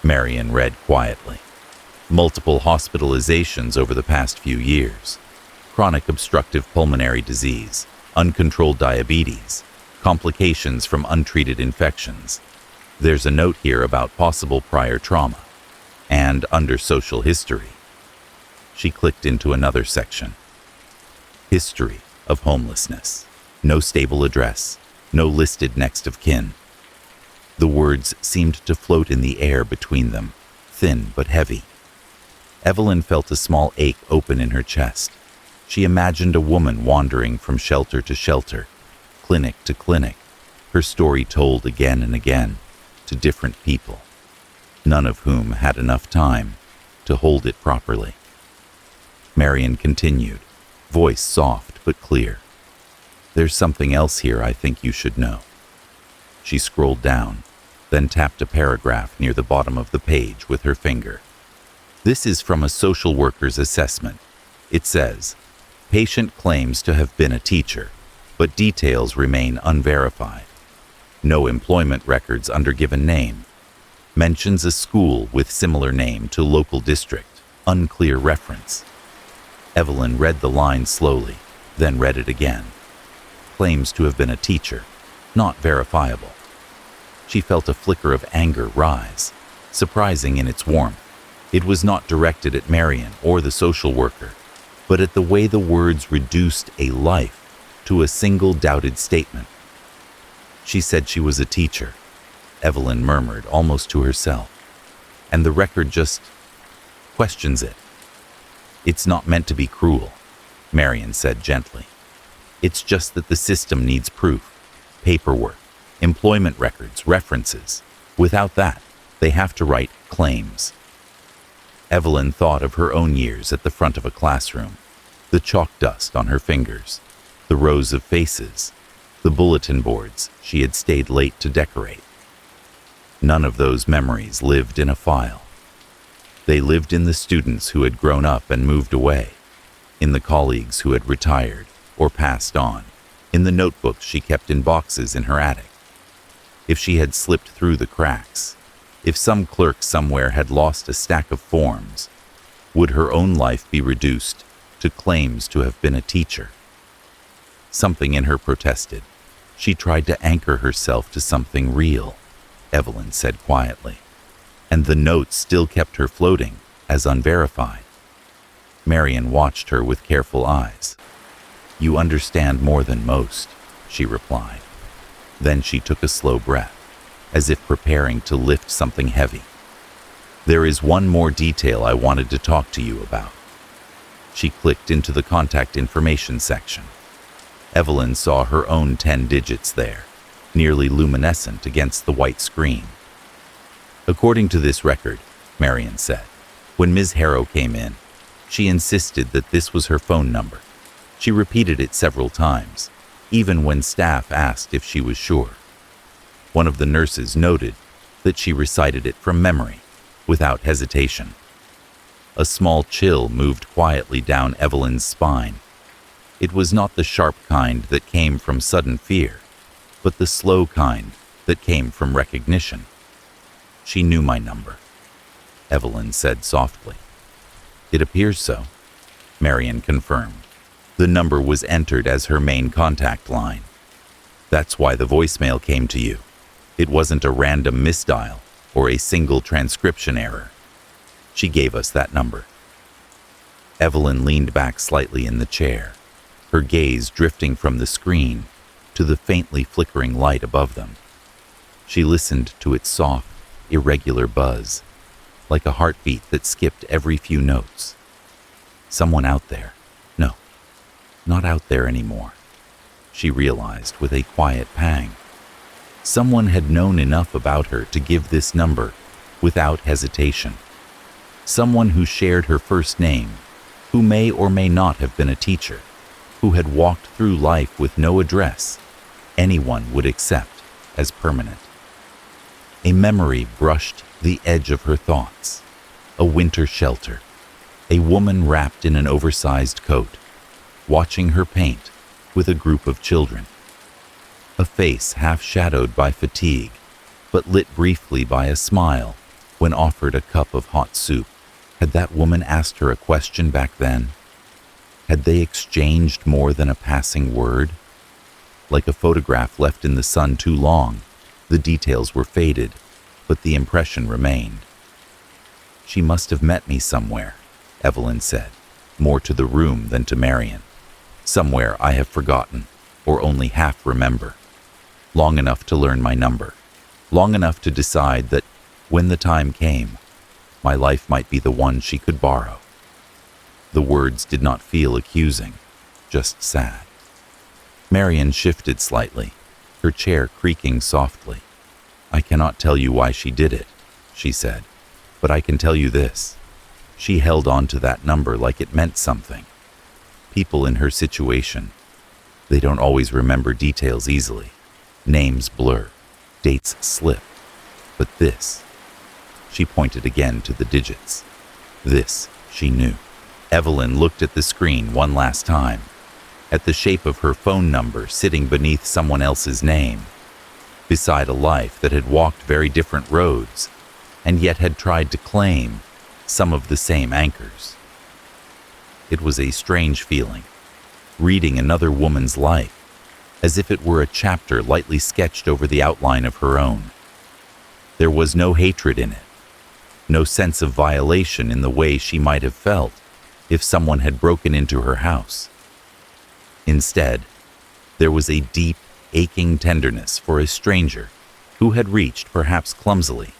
Marian read quietly. Multiple hospitalizations over the past few years. Chronic obstructive pulmonary disease, uncontrolled diabetes, complications from untreated infections. There's a note here about possible prior trauma. And under social history. She clicked into another section. History of homelessness. No stable address. No listed next of kin. The words seemed to float in the air between them, thin but heavy. Evelyn felt a small ache open in her chest. She imagined a woman wandering from shelter to shelter, clinic to clinic, her story told again and again to different people, none of whom had enough time to hold it properly. Marian continued, voice soft but clear. There's something else here I think you should know. She scrolled down, then tapped a paragraph near the bottom of the page with her finger. This is from a social worker's assessment. It says, patient claims to have been a teacher, but details remain unverified. No employment records under given name. Mentions a school with similar name to local district. Unclear reference. Evelyn read the line slowly, then read it again. Claims to have been a teacher, not verifiable. She felt a flicker of anger rise, surprising in its warmth. It was not directed at Marian or the social worker, but at the way the words reduced a life to a single doubted statement. She said she was a teacher, Evelyn murmured almost to herself, and the record just questions it. It's not meant to be cruel, Marian said gently. It's just that the system needs proof, paperwork, employment records, references. Without that, they have to write claims. Evelyn thought of her own years at the front of a classroom, the chalk dust on her fingers, the rows of faces, the bulletin boards she had stayed late to decorate. None of those memories lived in a file. They lived in the students who had grown up and moved away, in the colleagues who had retired or passed on, in the notebooks she kept in boxes in her attic. If she had slipped through the cracks, if some clerk somewhere had lost a stack of forms, would her own life be reduced to claims to have been a teacher? Something in her protested. She tried to anchor herself to something real, Evelyn said quietly, and the notes still kept her floating as unverified. Marian watched her with careful eyes. You understand more than most, she replied. Then she took a slow breath, as if preparing to lift something heavy. There is one more detail I wanted to talk to you about. She clicked into the contact information section. Evelyn saw her own 10 digits there, nearly luminescent against the white screen. According to this record, Marian said, when Ms. Harrow came in, she insisted that this was her phone number. She repeated it several times, even when staff asked if she was sure. One of the nurses noted that she recited it from memory, without hesitation. A small chill moved quietly down Evelyn's spine. It was not the sharp kind that came from sudden fear, but the slow kind that came from recognition. She knew my number, Evelyn said softly. It appears so, Marian confirmed. The number was entered as her main contact line. That's why the voicemail came to you. It wasn't a random misdial or a single transcription error. She gave us that number. Evelyn leaned back slightly in the chair, her gaze drifting from the screen to the faintly flickering light above them. She listened to its soft, irregular buzz, like a heartbeat that skipped every few notes. Someone out there. No, not out there anymore, she realized with a quiet pang. Someone had known enough about her to give this number without hesitation. Someone who shared her first name, who may or may not have been a teacher, who had walked through life with no address anyone would accept as permanent. A memory brushed the edge of her thoughts. A winter shelter. A woman wrapped in an oversized coat, watching her paint with a group of children. A face half shadowed by fatigue, but lit briefly by a smile when offered a cup of hot soup. Had that woman asked her a question back then? Had they exchanged more than a passing word? Like a photograph left in the sun too long, the details were faded, but the impression remained. She must have met me somewhere, Evelyn said, more to the room than to Marian. Somewhere I have forgotten, or only half remember. Long enough to learn my number. Long enough to decide that, when the time came, my life might be the one she could borrow. The words did not feel accusing, just sad. Marian shifted slightly, her chair creaking softly. I cannot tell you why she did it, she said, but I can tell you this. She held on to that number like it meant something. People in her situation, they don't always remember details easily. Names blur, dates slip. But this, she pointed again to the digits. This, she knew. Evelyn looked at the screen one last time, at the shape of her phone number sitting beneath someone else's name, beside a life that had walked very different roads, and yet had tried to claim some of the same anchors. It was a strange feeling, reading another woman's life, as if it were a chapter lightly sketched over the outline of her own. There was no hatred in it, no sense of violation in the way she might have felt if someone had broken into her house. Instead, there was a deep, aching tenderness for a stranger who had reached, perhaps clumsily,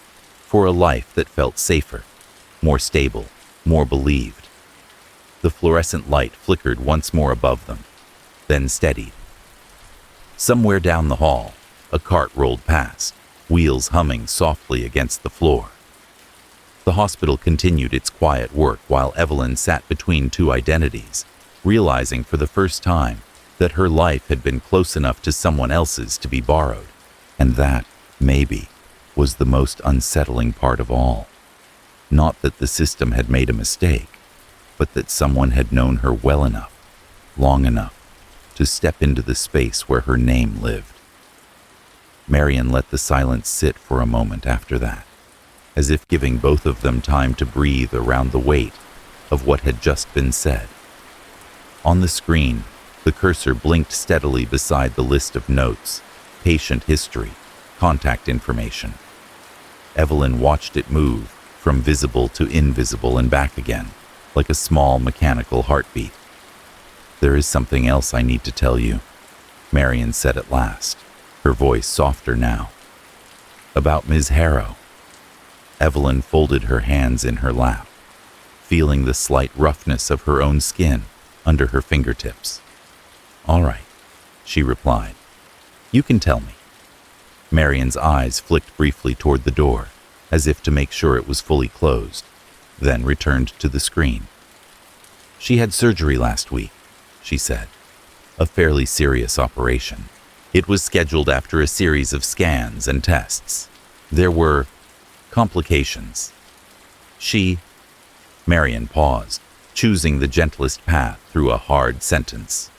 for a life that felt safer, more stable, more believed. The fluorescent light flickered once more above them, then steadied. Somewhere down the hall, a cart rolled past, wheels humming softly against the floor. The hospital continued its quiet work while Evelyn sat between two identities, realizing for the first time that her life had been close enough to someone else's to be borrowed, and that, maybe, was the most unsettling part of all. Not that the system had made a mistake, but that someone had known her well enough, long enough, to step into the space where her name lived. Marian let the silence sit for a moment after that, as if giving both of them time to breathe around the weight of what had just been said. On the screen, the cursor blinked steadily beside the list of notes, patient history, contact information. Evelyn watched it move from visible to invisible and back again, like a small mechanical heartbeat. There is something else I need to tell you, Marian said at last, her voice softer now. About Ms. Harrow. Evelyn folded her hands in her lap, feeling the slight roughness of her own skin under her fingertips. All right, she replied. You can tell me. Marian's eyes flicked briefly toward the door, as if to make sure it was fully closed, then returned to the screen. She had surgery last week, she said. A fairly serious operation. It was scheduled after a series of scans and tests. There were complications. Marian paused, choosing the gentlest path through a hard sentence.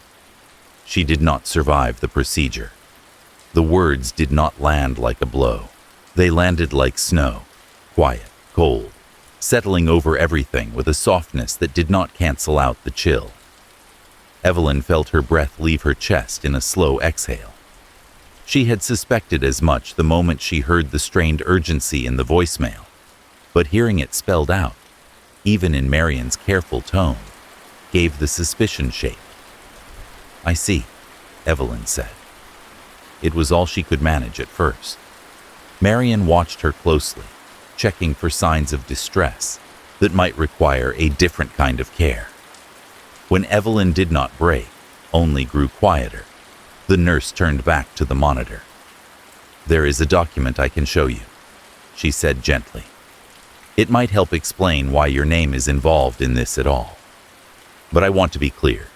She did not survive the procedure. The words did not land like a blow. They landed like snow, quiet, cold, settling over everything with a softness that did not cancel out the chill. Evelyn felt her breath leave her chest in a slow exhale. She had suspected as much the moment she heard the strained urgency in the voicemail, but hearing it spelled out, even in Marian's careful tone, gave the suspicion shape. I see, Evelyn said. It was all she could manage at first. Marian watched her closely, checking for signs of distress that might require a different kind of care. When Evelyn did not break, only grew quieter, the nurse turned back to the monitor. There is a document I can show you, she said gently. It might help explain why your name is involved in this at all. But I want to be clear.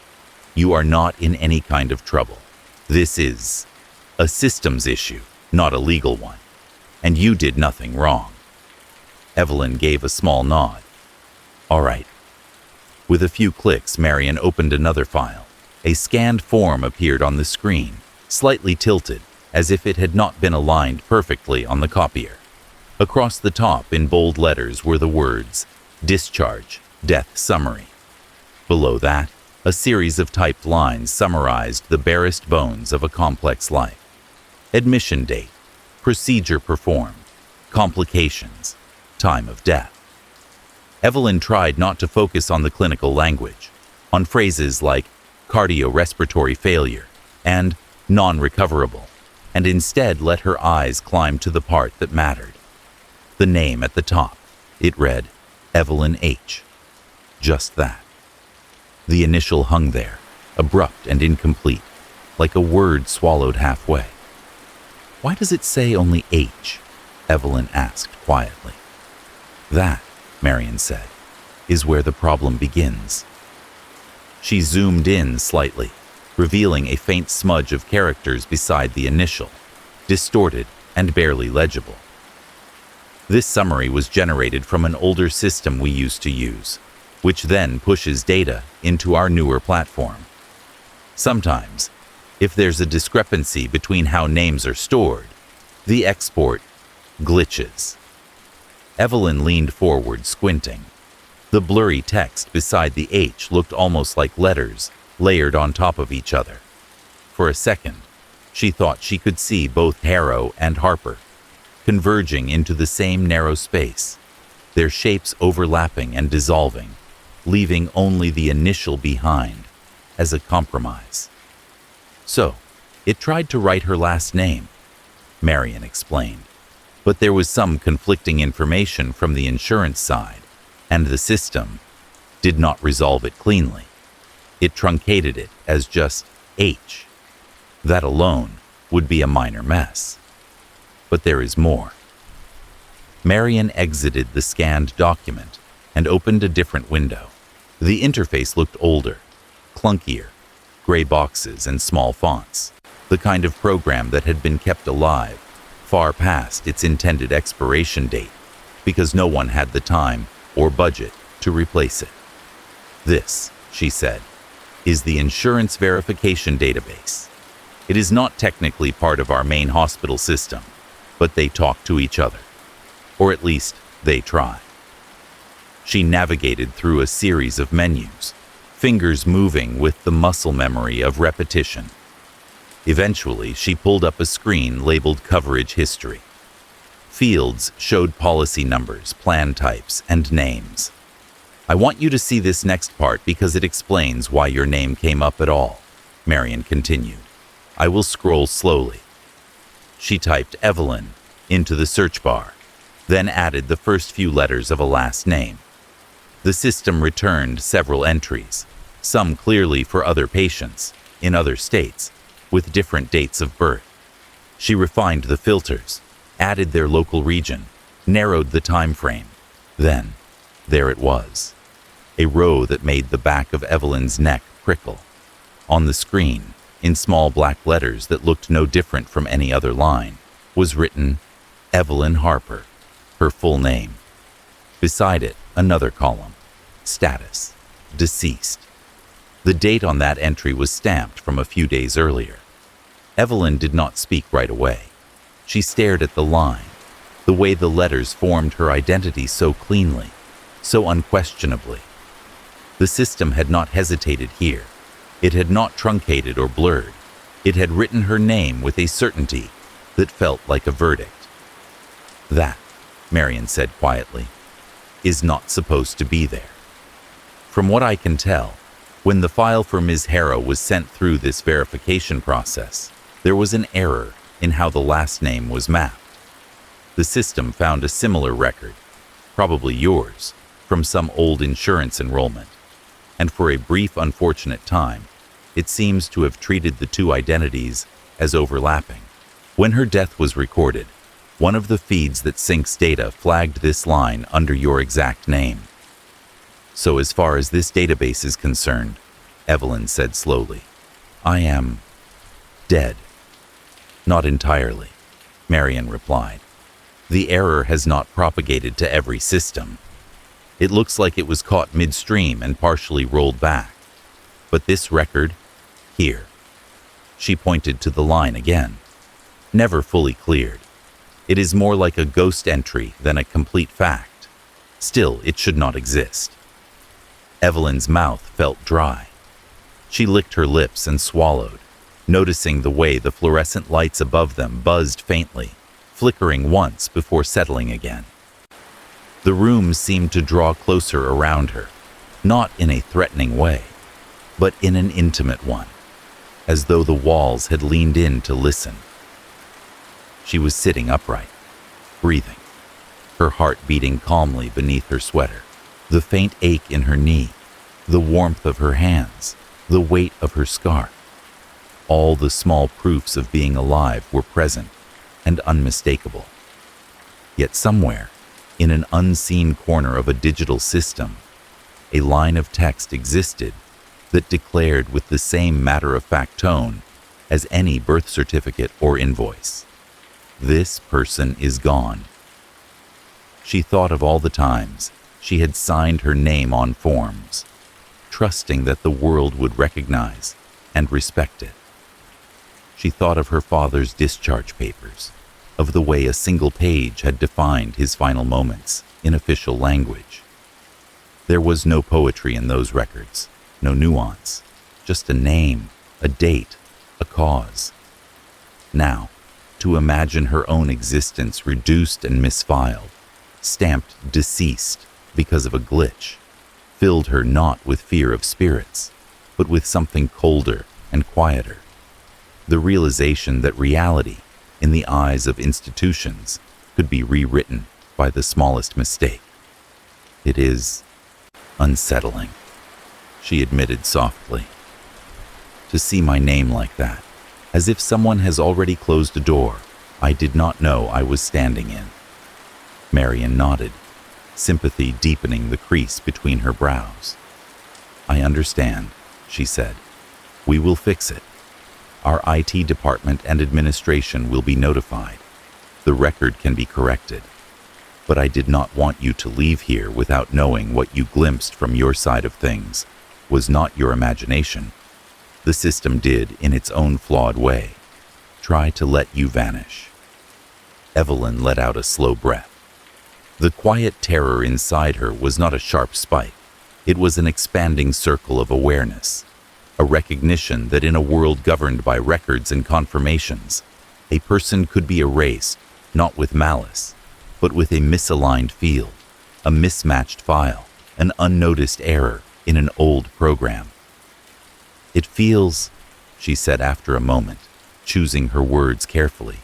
You are not in any kind of trouble. This is a systems issue, not a legal one. And you did nothing wrong. Evelyn gave a small nod. All right. With a few clicks, Marion opened another file. A scanned form appeared on the screen, slightly tilted, as if it had not been aligned perfectly on the copier. Across the top, in bold letters, were the words, "Discharge, Death Summary." Below that, a series of typed lines summarized the barest bones of a complex life. Admission date, procedure performed, complications, time of death. Evelyn tried not to focus on the clinical language, on phrases like cardiorespiratory failure and non-recoverable, and instead let her eyes climb to the part that mattered. The name at the top. It read, Evelyn H. Just that. The initial hung there, abrupt and incomplete, like a word swallowed halfway. Why does it say only H? Evelyn asked quietly. That, Marion said, is where the problem begins. She zoomed in slightly, revealing a faint smudge of characters beside the initial, distorted and barely legible. This summary was generated from an older system we used to use, which then pushes data into our newer platform. Sometimes, if there's a discrepancy between how names are stored, the export glitches. Evelyn leaned forward, squinting. The blurry text beside the H looked almost like letters layered on top of each other. For a second, she thought she could see both Harrow and Harper, converging into the same narrow space, their shapes overlapping and dissolving, leaving only the initial behind as a compromise. So, it tried to write her last name, Marion explained, but there was some conflicting information from the insurance side, and the system did not resolve it cleanly. It truncated it as just H. That alone would be a minor mess. But there is more. Marion exited the scanned document and opened a different window. The interface looked older, clunkier, gray boxes and small fonts, the kind of program that had been kept alive far past its intended expiration date because no one had the time or budget to replace it. This, she said, is the insurance verification database. It is not technically part of our main hospital system, but they talk to each other. Or at least, they try. She navigated through a series of menus, fingers moving with the muscle memory of repetition. Eventually, she pulled up a screen labeled Coverage History. Fields showed policy numbers, plan types, and names. I want you to see this next part because it explains why your name came up at all, Marion continued. I will scroll slowly. She typed Evelyn into the search bar, then added the first few letters of a last name. The system returned several entries, some clearly for other patients, in other states, with different dates of birth. She refined the filters, added their local region, narrowed the time frame. Then, there it was, a row that made the back of Evelyn's neck prickle. On the screen, in small black letters that looked no different from any other line, was written Evelyn Harper, her full name. Beside it, another column, status, deceased. The date on that entry was stamped from a few days earlier. Evelyn did not speak right away. She stared at the line, the way the letters formed her identity so cleanly, so unquestionably. The system had not hesitated here. It had not truncated or blurred. It had written her name with a certainty that felt like a verdict. That, Marion said quietly, is not supposed to be there. From what I can tell, when the file for Ms. Harrow was sent through this verification process, there was an error in how the last name was mapped. The system found a similar record, probably yours, from some old insurance enrollment, and for a brief unfortunate time, it seems to have treated the two identities as overlapping. When her death was recorded, one of the feeds that syncs data flagged this line under your exact name. So as far as this database is concerned, Evelyn said slowly, I am dead. Not entirely, Marion replied. The error has not propagated to every system. It looks like it was caught midstream and partially rolled back. But this record, here, she pointed to the line again, never fully cleared. It is more like a ghost entry than a complete fact. Still, it should not exist. Evelyn's mouth felt dry. She licked her lips and swallowed, noticing the way the fluorescent lights above them buzzed faintly, flickering once before settling again. The room seemed to draw closer around her, not in a threatening way, but in an intimate one, as though the walls had leaned in to listen. She was sitting upright, breathing, her heart beating calmly beneath her sweater, the faint ache in her knee, the warmth of her hands, the weight of her scarf. All the small proofs of being alive were present and unmistakable. Yet somewhere, in an unseen corner of a digital system, a line of text existed that declared with the same matter-of-fact tone as any birth certificate or invoice. This person is gone. She thought of all the times she had signed her name on forms, trusting that the world would recognize and respect it. She thought of her father's discharge papers, of the way a single page had defined his final moments in official language. There was no poetry in those records, no nuance, just a name, a date, a cause. Now, to imagine her own existence reduced and misfiled, stamped deceased because of a glitch, filled her not with fear of spirits, but with something colder and quieter. The realization that reality, in the eyes of institutions, could be rewritten by the smallest mistake. It is unsettling, she admitted softly. To see my name like that, as if someone has already closed a door I did not know I was standing in. Marion nodded, sympathy deepening the crease between her brows. I understand, she said. We will fix it. Our IT department and administration will be notified. The record can be corrected. But I did not want you to leave here without knowing what you glimpsed from your side of things was not your imagination. The system did, in its own flawed way, try to let you vanish. Evelyn let out a slow breath. The quiet terror inside her was not a sharp spike. It was an expanding circle of awareness, a recognition that in a world governed by records and confirmations, a person could be erased, not with malice, but with a misaligned field, a mismatched file, an unnoticed error in an old program. It feels, she said after a moment, choosing her words carefully,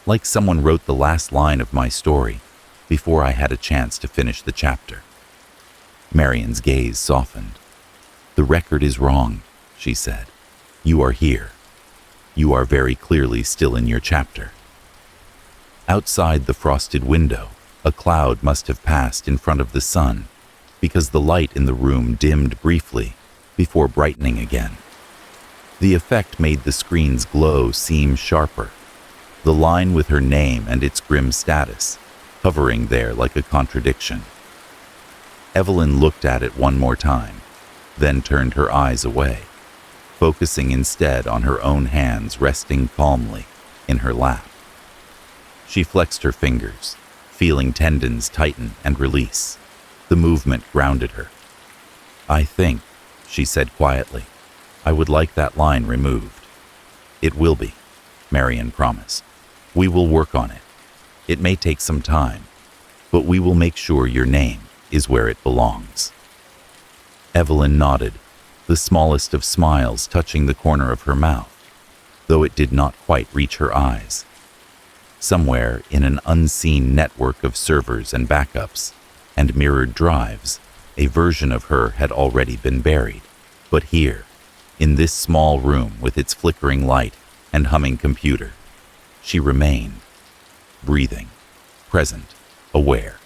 like someone wrote the last line of my story before I had a chance to finish the chapter. Marion's gaze softened. The record is wrong, she said. You are here. You are very clearly still in your chapter. Outside the frosted window, a cloud must have passed in front of the sun because the light in the room dimmed briefly before brightening again. The effect made the screen's glow seem sharper, the line with her name and its grim status hovering there like a contradiction. Evelyn looked at it one more time, then turned her eyes away, focusing instead on her own hands resting calmly in her lap. She flexed her fingers, feeling tendons tighten and release. The movement grounded her. I think, she said quietly, I would like that line removed. It will be, Marion promised. We will work on it. It may take some time, but we will make sure your name is where it belongs. Evelyn nodded, the smallest of smiles touching the corner of her mouth, though it did not quite reach her eyes. Somewhere in an unseen network of servers and backups and mirrored drives, a version of her had already been buried. But here, in this small room with its flickering light and humming computer, She remained, breathing, present, aware.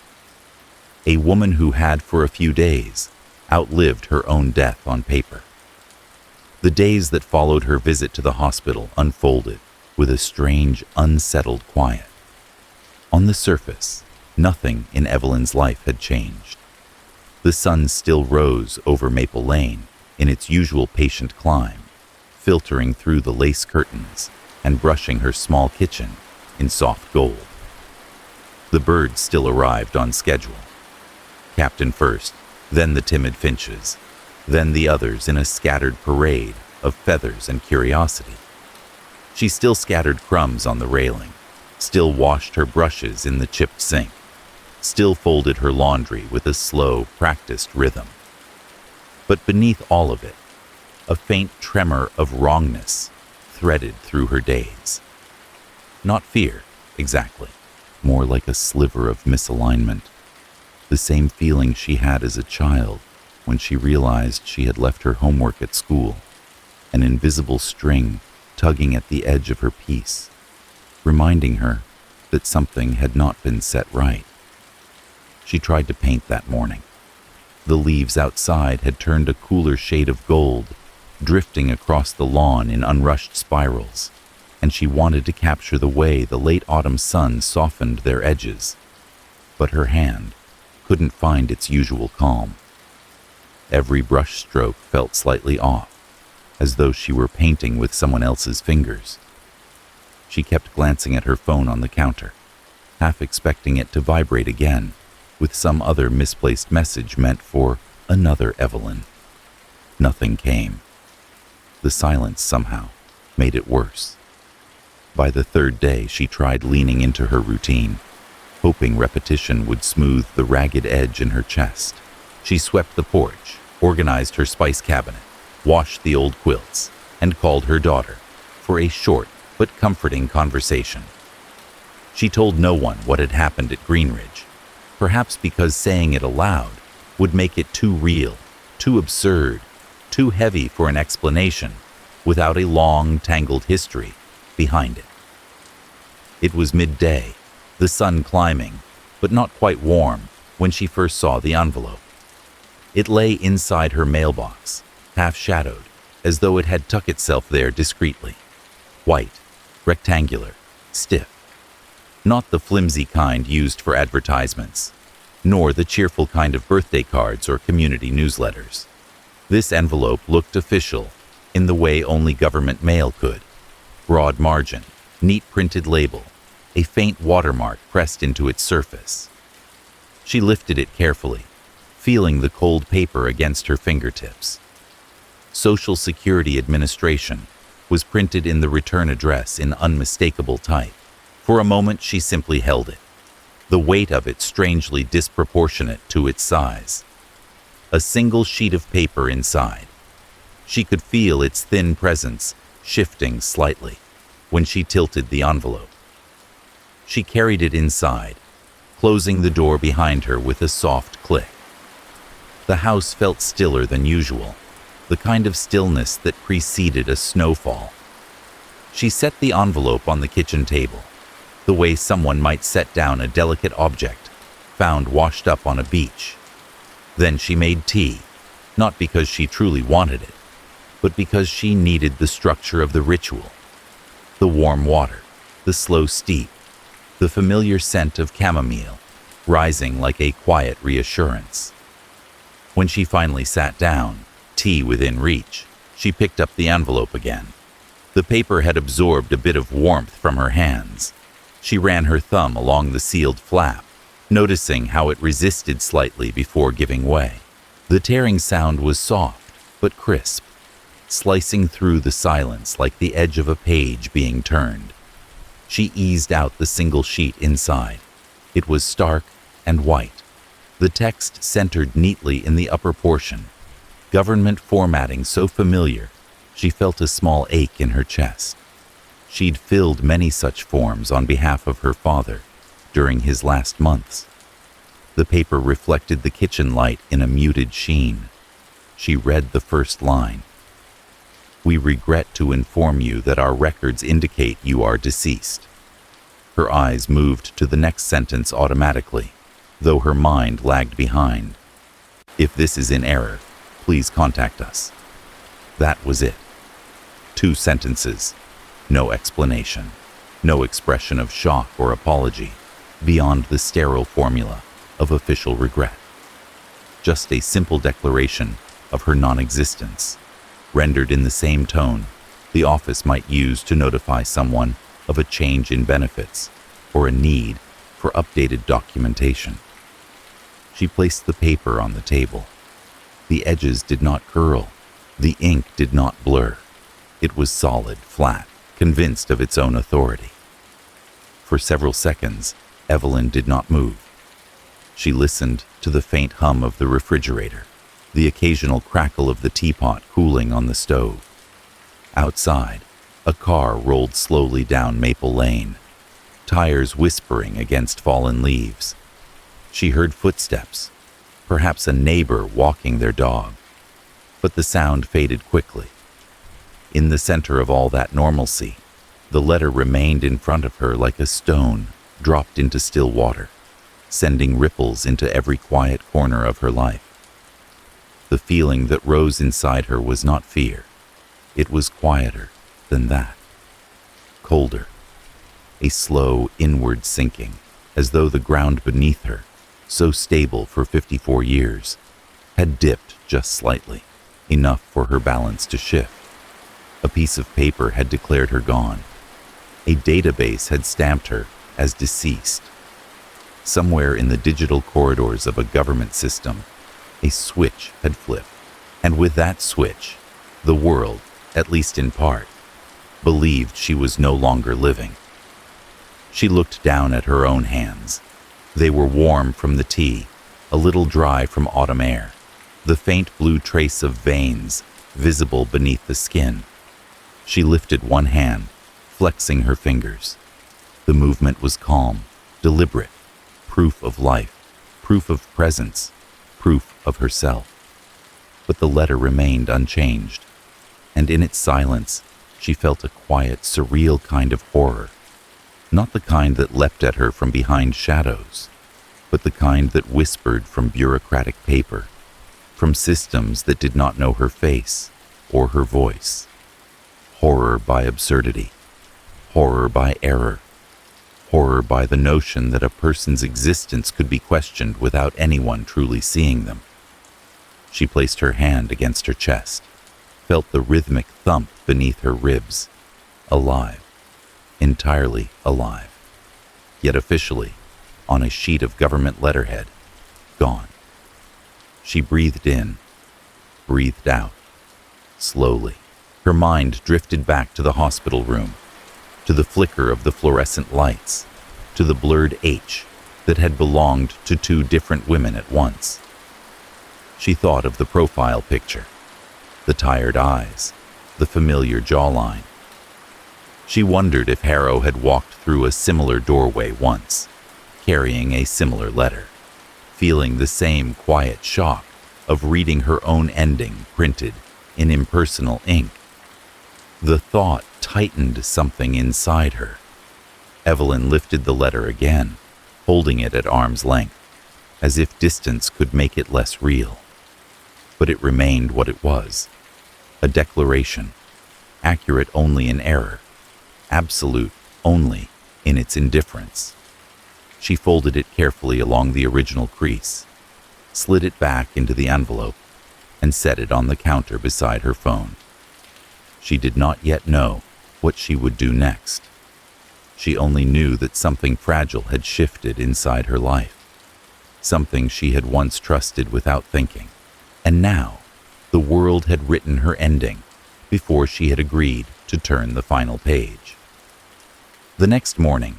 A woman who had for a few days outlived her own death on paper. The days that followed her visit to the hospital unfolded with a strange, unsettled quiet. On the surface, nothing in Evelyn's life had changed. The sun still rose over Maple Lane in its usual patient climb, filtering through the lace curtains and brushing her small kitchen in soft gold. The birds still arrived on schedule. Captain first, then the timid finches, then the others in a scattered parade of feathers and curiosity. She still scattered crumbs on the railing, still washed her brushes in the chipped sink, still folded her laundry with a slow, practiced rhythm. But beneath all of it, a faint tremor of wrongness threaded through her days. Not fear, exactly, more like a sliver of misalignment. The same feeling she had as a child when she realized she had left her homework at school, an invisible string tugging at the edge of her peace, reminding her that something had not been set right. She tried to paint that morning. The leaves outside had turned a cooler shade of gold, drifting across the lawn in unrushed spirals, and she wanted to capture the way the late autumn sun softened their edges. But her hand couldn't find its usual calm. Every brush stroke felt slightly off, as though she were painting with someone else's fingers. She kept glancing at her phone on the counter, half expecting it to vibrate again, with some other misplaced message meant for another Evelyn. Nothing came. The silence somehow made it worse. By the third day, she tried leaning into her routine, hoping repetition would smooth the ragged edge in her chest. She swept the porch, organized her spice cabinet, washed the old quilts, and called her daughter for a short but comforting conversation. She told no one what had happened at Greenridge, perhaps because saying it aloud would make it too real, too absurd, too heavy for an explanation without a long, tangled history behind it. It was midday, the sun climbing, but not quite warm, when she first saw the envelope. It lay inside her mailbox, half-shadowed, as though it had tucked itself there discreetly. White, rectangular, stiff. Not the flimsy kind used for advertisements, nor the cheerful kind of birthday cards or community newsletters. This envelope looked official in the way only government mail could. Broad margin, neat printed label, a faint watermark pressed into its surface. She lifted it carefully, feeling the cold paper against her fingertips. Social Security Administration was printed in the return address in unmistakable type. For a moment, she simply held it, the weight of it strangely disproportionate to its size. A single sheet of paper inside. She could feel its thin presence shifting slightly when she tilted the envelope. She carried it inside, closing the door behind her with a soft click. The house felt stiller than usual, the kind of stillness that preceded a snowfall. She set the envelope on the kitchen table, the way someone might set down a delicate object found washed up on a beach. Then she made tea, not because she truly wanted it, but because she needed the structure of the ritual. The warm water, the slow steep, the familiar scent of chamomile, rising like a quiet reassurance. When she finally sat down, tea within reach, she picked up the envelope again. The paper had absorbed a bit of warmth from her hands. She ran her thumb along the sealed flap, noticing how it resisted slightly before giving way. The tearing sound was soft but crisp, slicing through the silence like the edge of a page being turned. She eased out the single sheet inside. It was stark and white. The text centered neatly in the upper portion, government formatting so familiar she felt a small ache in her chest. She'd filled many such forms on behalf of her father during his last months. The paper reflected the kitchen light in a muted sheen. She read the first line. "We regret to inform you that our records indicate you are deceased. Her eyes moved to the next sentence automatically, though her mind lagged behind. If this is in error, please contact us. That was it. 2 sentences, no explanation, no expression of shock or apology, beyond the sterile formula of official regret. Just a simple declaration of her non-existence, rendered in the same tone the office might use to notify someone of a change in benefits or a need for updated documentation. She placed the paper on the table. The edges did not curl. The ink did not blur. It was solid, flat, convinced of its own authority. For several seconds, Evelyn did not move. She listened to the faint hum of the refrigerator, the occasional crackle of the teapot cooling on the stove. Outside, a car rolled slowly down Maple Lane, tires whispering against fallen leaves. She heard footsteps, perhaps a neighbor walking their dog, but the sound faded quickly. In the center of all that normalcy, the letter remained in front of her like a stone dropped into still water, sending ripples into every quiet corner of her life. The feeling that rose inside her was not fear. It was quieter than that. Colder. A slow inward sinking, as though the ground beneath her, so stable for 54 years, had dipped just slightly, enough for her balance to shift. A piece of paper had declared her gone. A database had stamped her as deceased. Somewhere in the digital corridors of a government system, a switch had flipped, and with that switch, the world, at least in part, believed she was no longer living. She looked down at her own hands. They were warm from the tea, a little dry from autumn air, the faint blue trace of veins visible beneath the skin. She lifted one hand, flexing her fingers. The movement was calm, deliberate, proof of life, proof of presence, proof of herself. But the letter remained unchanged, and in its silence, she felt a quiet, surreal kind of horror. Not the kind that leapt at her from behind shadows, but the kind that whispered from bureaucratic paper, from systems that did not know her face or her voice. Horror by absurdity, horror by error, horror by the notion that a person's existence could be questioned without anyone truly seeing them. She placed her hand against her chest, felt the rhythmic thump beneath her ribs. Alive, entirely alive, yet officially, on a sheet of government letterhead, gone. She breathed in, breathed out, slowly. Her mind drifted back to the hospital room, to the flicker of the fluorescent lights, to the blurred H that had belonged to 2 different women at once. She thought of the profile picture, the tired eyes, the familiar jawline. She wondered if Harrow had walked through a similar doorway once, carrying a similar letter, feeling the same quiet shock of reading her own ending printed in impersonal ink. The thought tightened something inside her. Evelyn lifted the letter again, holding it at arm's length, as if distance could make it less real. But it remained what it was, a declaration, accurate only in error, absolute only in its indifference. She folded it carefully along the original crease, slid it back into the envelope, and set it on the counter beside her phone. She did not yet know what she would do next. She only knew that something fragile had shifted inside her life, something she had once trusted without thinking, and now the world had written her ending before she had agreed to turn the final page. The next morning,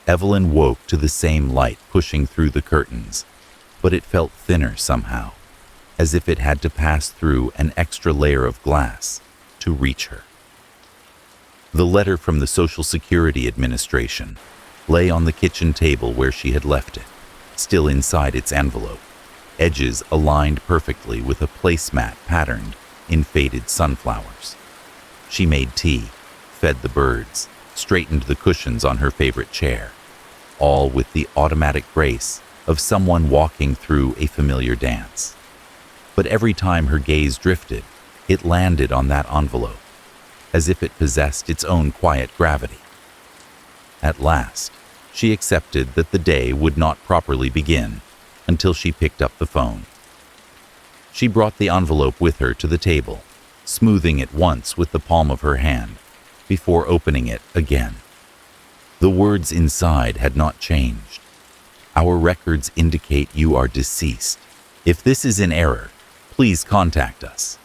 Evelyn woke to the same light pushing through the curtains, but it felt thinner somehow, as if it had to pass through an extra layer of glass to reach her. The letter from the Social Security Administration lay on the kitchen table where she had left it, still inside its envelope, edges aligned perfectly with a placemat patterned in faded sunflowers. She made tea, fed the birds, straightened the cushions on her favorite chair, all with the automatic grace of someone walking through a familiar dance. But every time her gaze drifted, it landed on that envelope, as if it possessed its own quiet gravity. At last, she accepted that the day would not properly begin until she picked up the phone. She brought the envelope with her to the table, smoothing it once with the palm of her hand, before opening it again. The words inside had not changed. Our records indicate you are deceased. If this is in error, please contact us.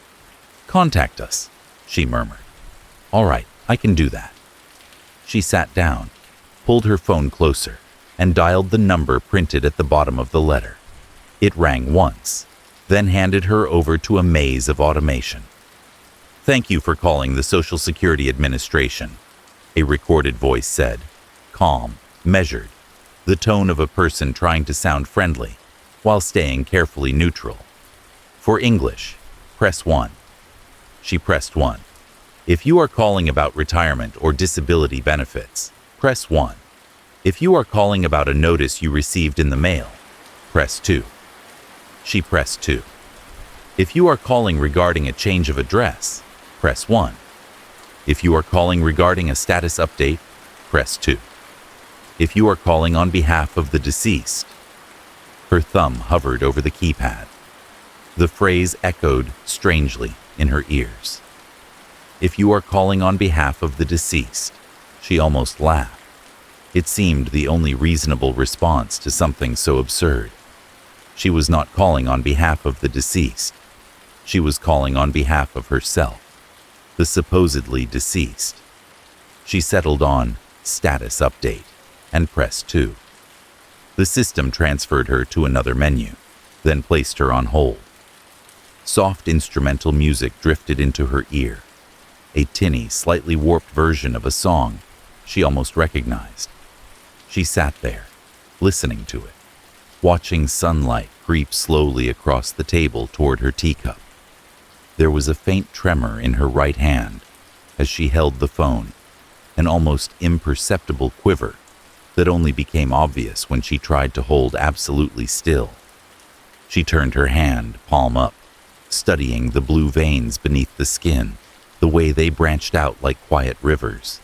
Contact us, she murmured. All right, I can do that. She sat down, pulled her phone closer, and dialed the number printed at the bottom of the letter. It rang once, then handed her over to a maze of automation. Thank you for calling the Social Security Administration, a recorded voice said, calm, measured, the tone of a person trying to sound friendly, while staying carefully neutral. For English, press 1. She pressed 1. If you are calling about retirement or disability benefits, press 1. If you are calling about a notice you received in the mail, press 2. She pressed 2. If you are calling regarding a change of address, press 1. If you are calling regarding a status update, press 2. If you are calling on behalf of the deceased, her thumb hovered over the keypad. The phrase echoed strangely in her ears. If you are calling on behalf of the deceased, she almost laughed. It seemed the only reasonable response to something so absurd. She was not calling on behalf of the deceased. She was calling on behalf of herself, the supposedly deceased. She settled on status update and pressed 2. The system transferred her to another menu, then placed her on hold. Soft instrumental music drifted into her ear, a tinny, slightly warped version of a song she almost recognized. She sat there, listening to it, watching sunlight creep slowly across the table toward her teacup. There was a faint tremor in her right hand as she held the phone, an almost imperceptible quiver that only became obvious when she tried to hold absolutely still. She turned her hand, palm up, studying the blue veins beneath the skin, the way they branched out like quiet rivers.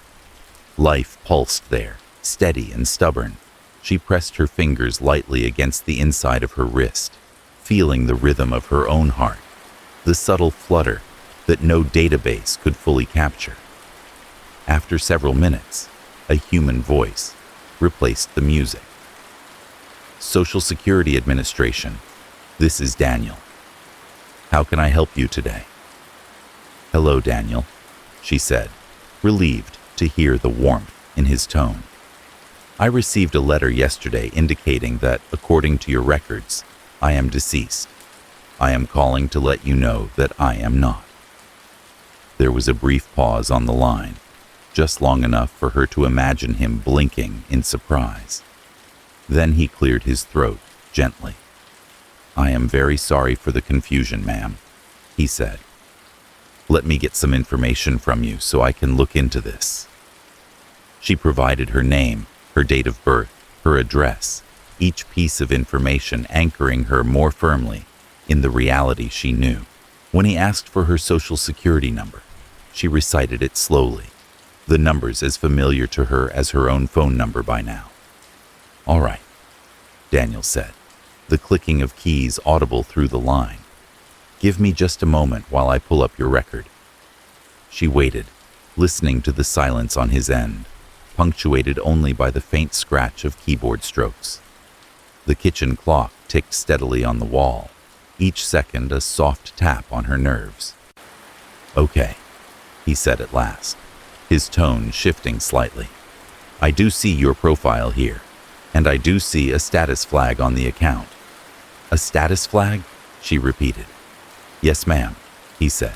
Life pulsed there, steady and stubborn. She pressed her fingers lightly against the inside of her wrist, feeling the rhythm of her own heart, the subtle flutter that no database could fully capture. After several minutes, a human voice replaced the music. Social Security Administration, this is Daniel. How can I help you today? Hello, Daniel, she said, relieved to hear the warmth in his tone. I received a letter yesterday indicating that, according to your records, I am deceased. I am calling to let you know that I am not. There was a brief pause on the line, just long enough for her to imagine him blinking in surprise. Then he cleared his throat gently. I am very sorry for the confusion, ma'am, he said. Let me get some information from you so I can look into this. She provided her name, her date of birth, her address, each piece of information anchoring her more firmly in the reality she knew. When he asked for her social security number, she recited it slowly, the numbers as familiar to her as her own phone number by now. All right, Daniel said, the clicking of keys audible through the line. Give me just a moment while I pull up your record. She waited, listening to the silence on his end, punctuated only by the faint scratch of keyboard strokes. The kitchen clock ticked steadily on the wall, each second a soft tap on her nerves. Okay, he said at last, his tone shifting slightly. I do see your profile here, and I do see a status flag on the account. A status flag? She repeated. Yes, ma'am, he said.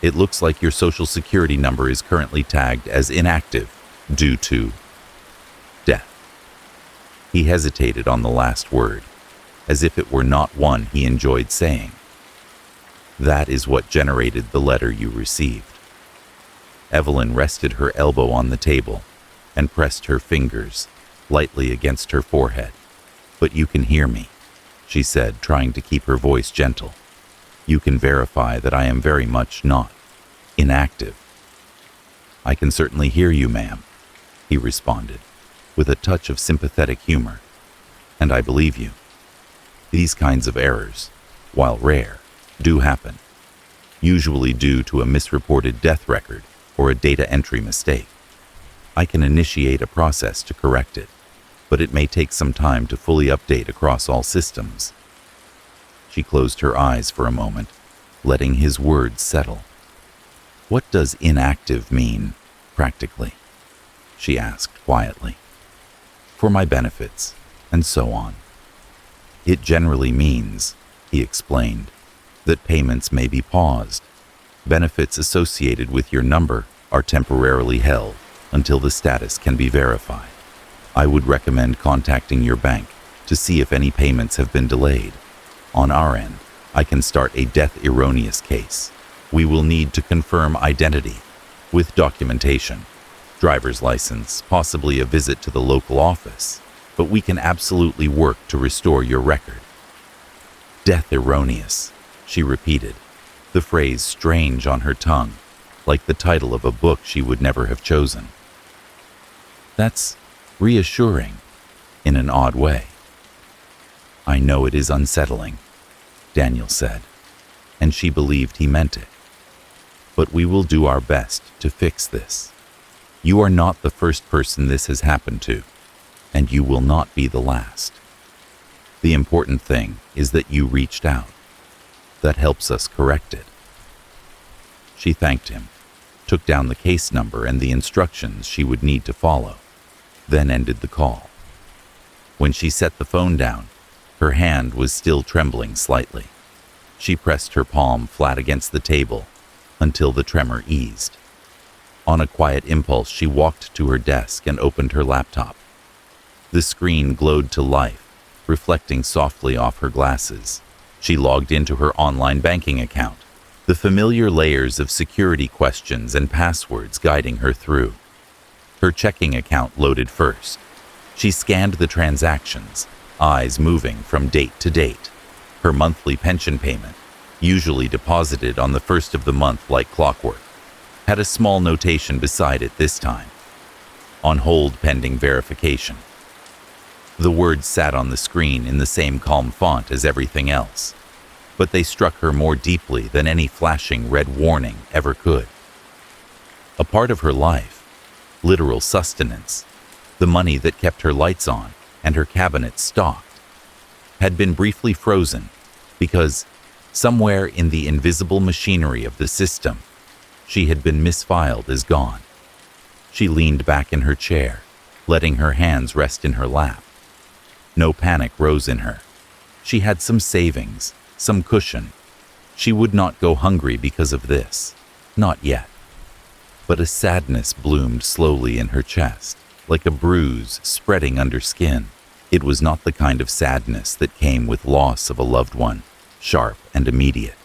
It looks like your social security number is currently tagged as inactive due to death. He hesitated on the last word, as if it were not one he enjoyed saying. That is what generated the letter you received. Evelyn rested her elbow on the table and pressed her fingers lightly against her forehead. "But you can hear me," she said, trying to keep her voice gentle. "You can verify that I am very much not inactive." "I can certainly hear you, ma'am," he responded, with a touch of sympathetic humor. "And I believe you. These kinds of errors, while rare, do happen, usually due to a misreported death record or a data entry mistake. I can initiate a process to correct it, but it may take some time to fully update across all systems." She closed her eyes for a moment, letting his words settle. "What does inactive mean, practically?" she asked quietly. "For my benefits, and so on." "It generally means," he explained, "that payments may be paused. Benefits associated with your number are temporarily held until the status can be verified. I would recommend contacting your bank to see if any payments have been delayed. On our end, I can start a death erroneous case. We will need to confirm identity with documentation, driver's license, possibly a visit to the local office, but we can absolutely work to restore your record." "Death erroneous," she repeated, the phrase strange on her tongue, like the title of a book she would never have chosen. "That's reassuring, in an odd way." "I know it is unsettling," Daniel said, and she believed he meant it. "But we will do our best to fix this. You are not the first person this has happened to, and you will not be the last. The important thing is that you reached out. That helps us correct it." She thanked him, took down the case number and the instructions she would need to follow, then ended the call. When she set the phone down, her hand was still trembling slightly. She pressed her palm flat against the table until the tremor eased. On a quiet impulse, she walked to her desk and opened her laptop. The screen glowed to life, reflecting softly off her glasses. She logged into her online banking account, the familiar layers of security questions and passwords guiding her through. Her checking account loaded first. She scanned the transactions, eyes moving from date to date. Her monthly pension payment, usually deposited on the first of the month like clockwork, had a small notation beside it this time: "On hold pending verification." The words sat on the screen in the same calm font as everything else, but they struck her more deeply than any flashing red warning ever could. A part of her life, literal sustenance, the money that kept her lights on and her cabinet stocked, had been briefly frozen because, somewhere in the invisible machinery of the system, she had been misfiled as gone. She leaned back in her chair, letting her hands rest in her lap. No panic rose in her. She had some savings, some cushion. She would not go hungry because of this, not yet. But a sadness bloomed slowly in her chest, like a bruise spreading under skin. It was not the kind of sadness that came with loss of a loved one, sharp and immediate.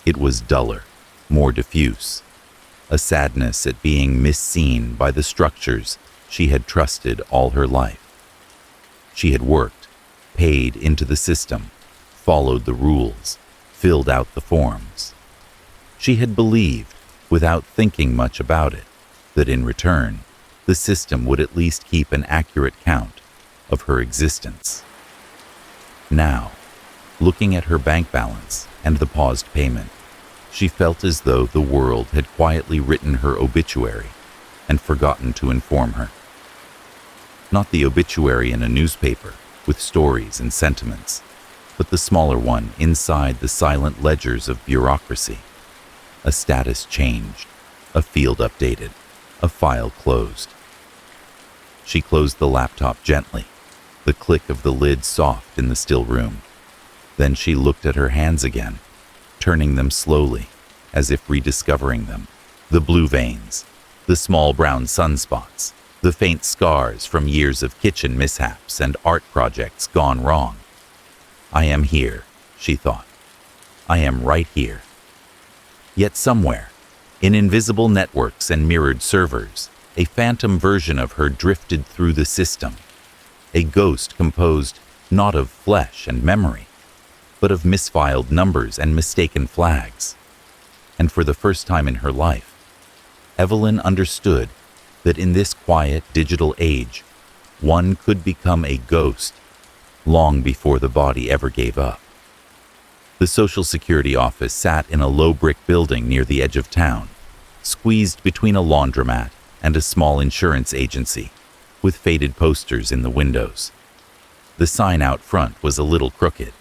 It was duller, more diffuse, a sadness at being misseen by the structures she had trusted all her life. She had worked, paid into the system, followed the rules, filled out the forms. She had believed, without thinking much about it, that in return, the system would at least keep an accurate count of her existence. Now, looking at her bank balance and the paused payment, she felt as though the world had quietly written her obituary and forgotten to inform her. Not the obituary in a newspaper with stories and sentiments, but the smaller one inside the silent ledgers of bureaucracy. A status changed, a field updated, a file closed. She closed the laptop gently, the click of the lid soft in the still room. Then she looked at her hands again, turning them slowly, as if rediscovering them. The blue veins, the small brown sunspots, the faint scars from years of kitchen mishaps and art projects gone wrong. I am here, she thought. I am right here. Yet somewhere, in invisible networks and mirrored servers, a phantom version of her drifted through the system, A ghost composed not of flesh and memory, but of misfiled numbers and mistaken flags. And for the first time in her life, Evelyn understood that in this quiet digital age, one could become a ghost long before the body ever gave up. The Social Security office sat in a low brick building near the edge of town, squeezed between a laundromat and a small insurance agency, with faded posters in the windows. The sign out front was a little crooked,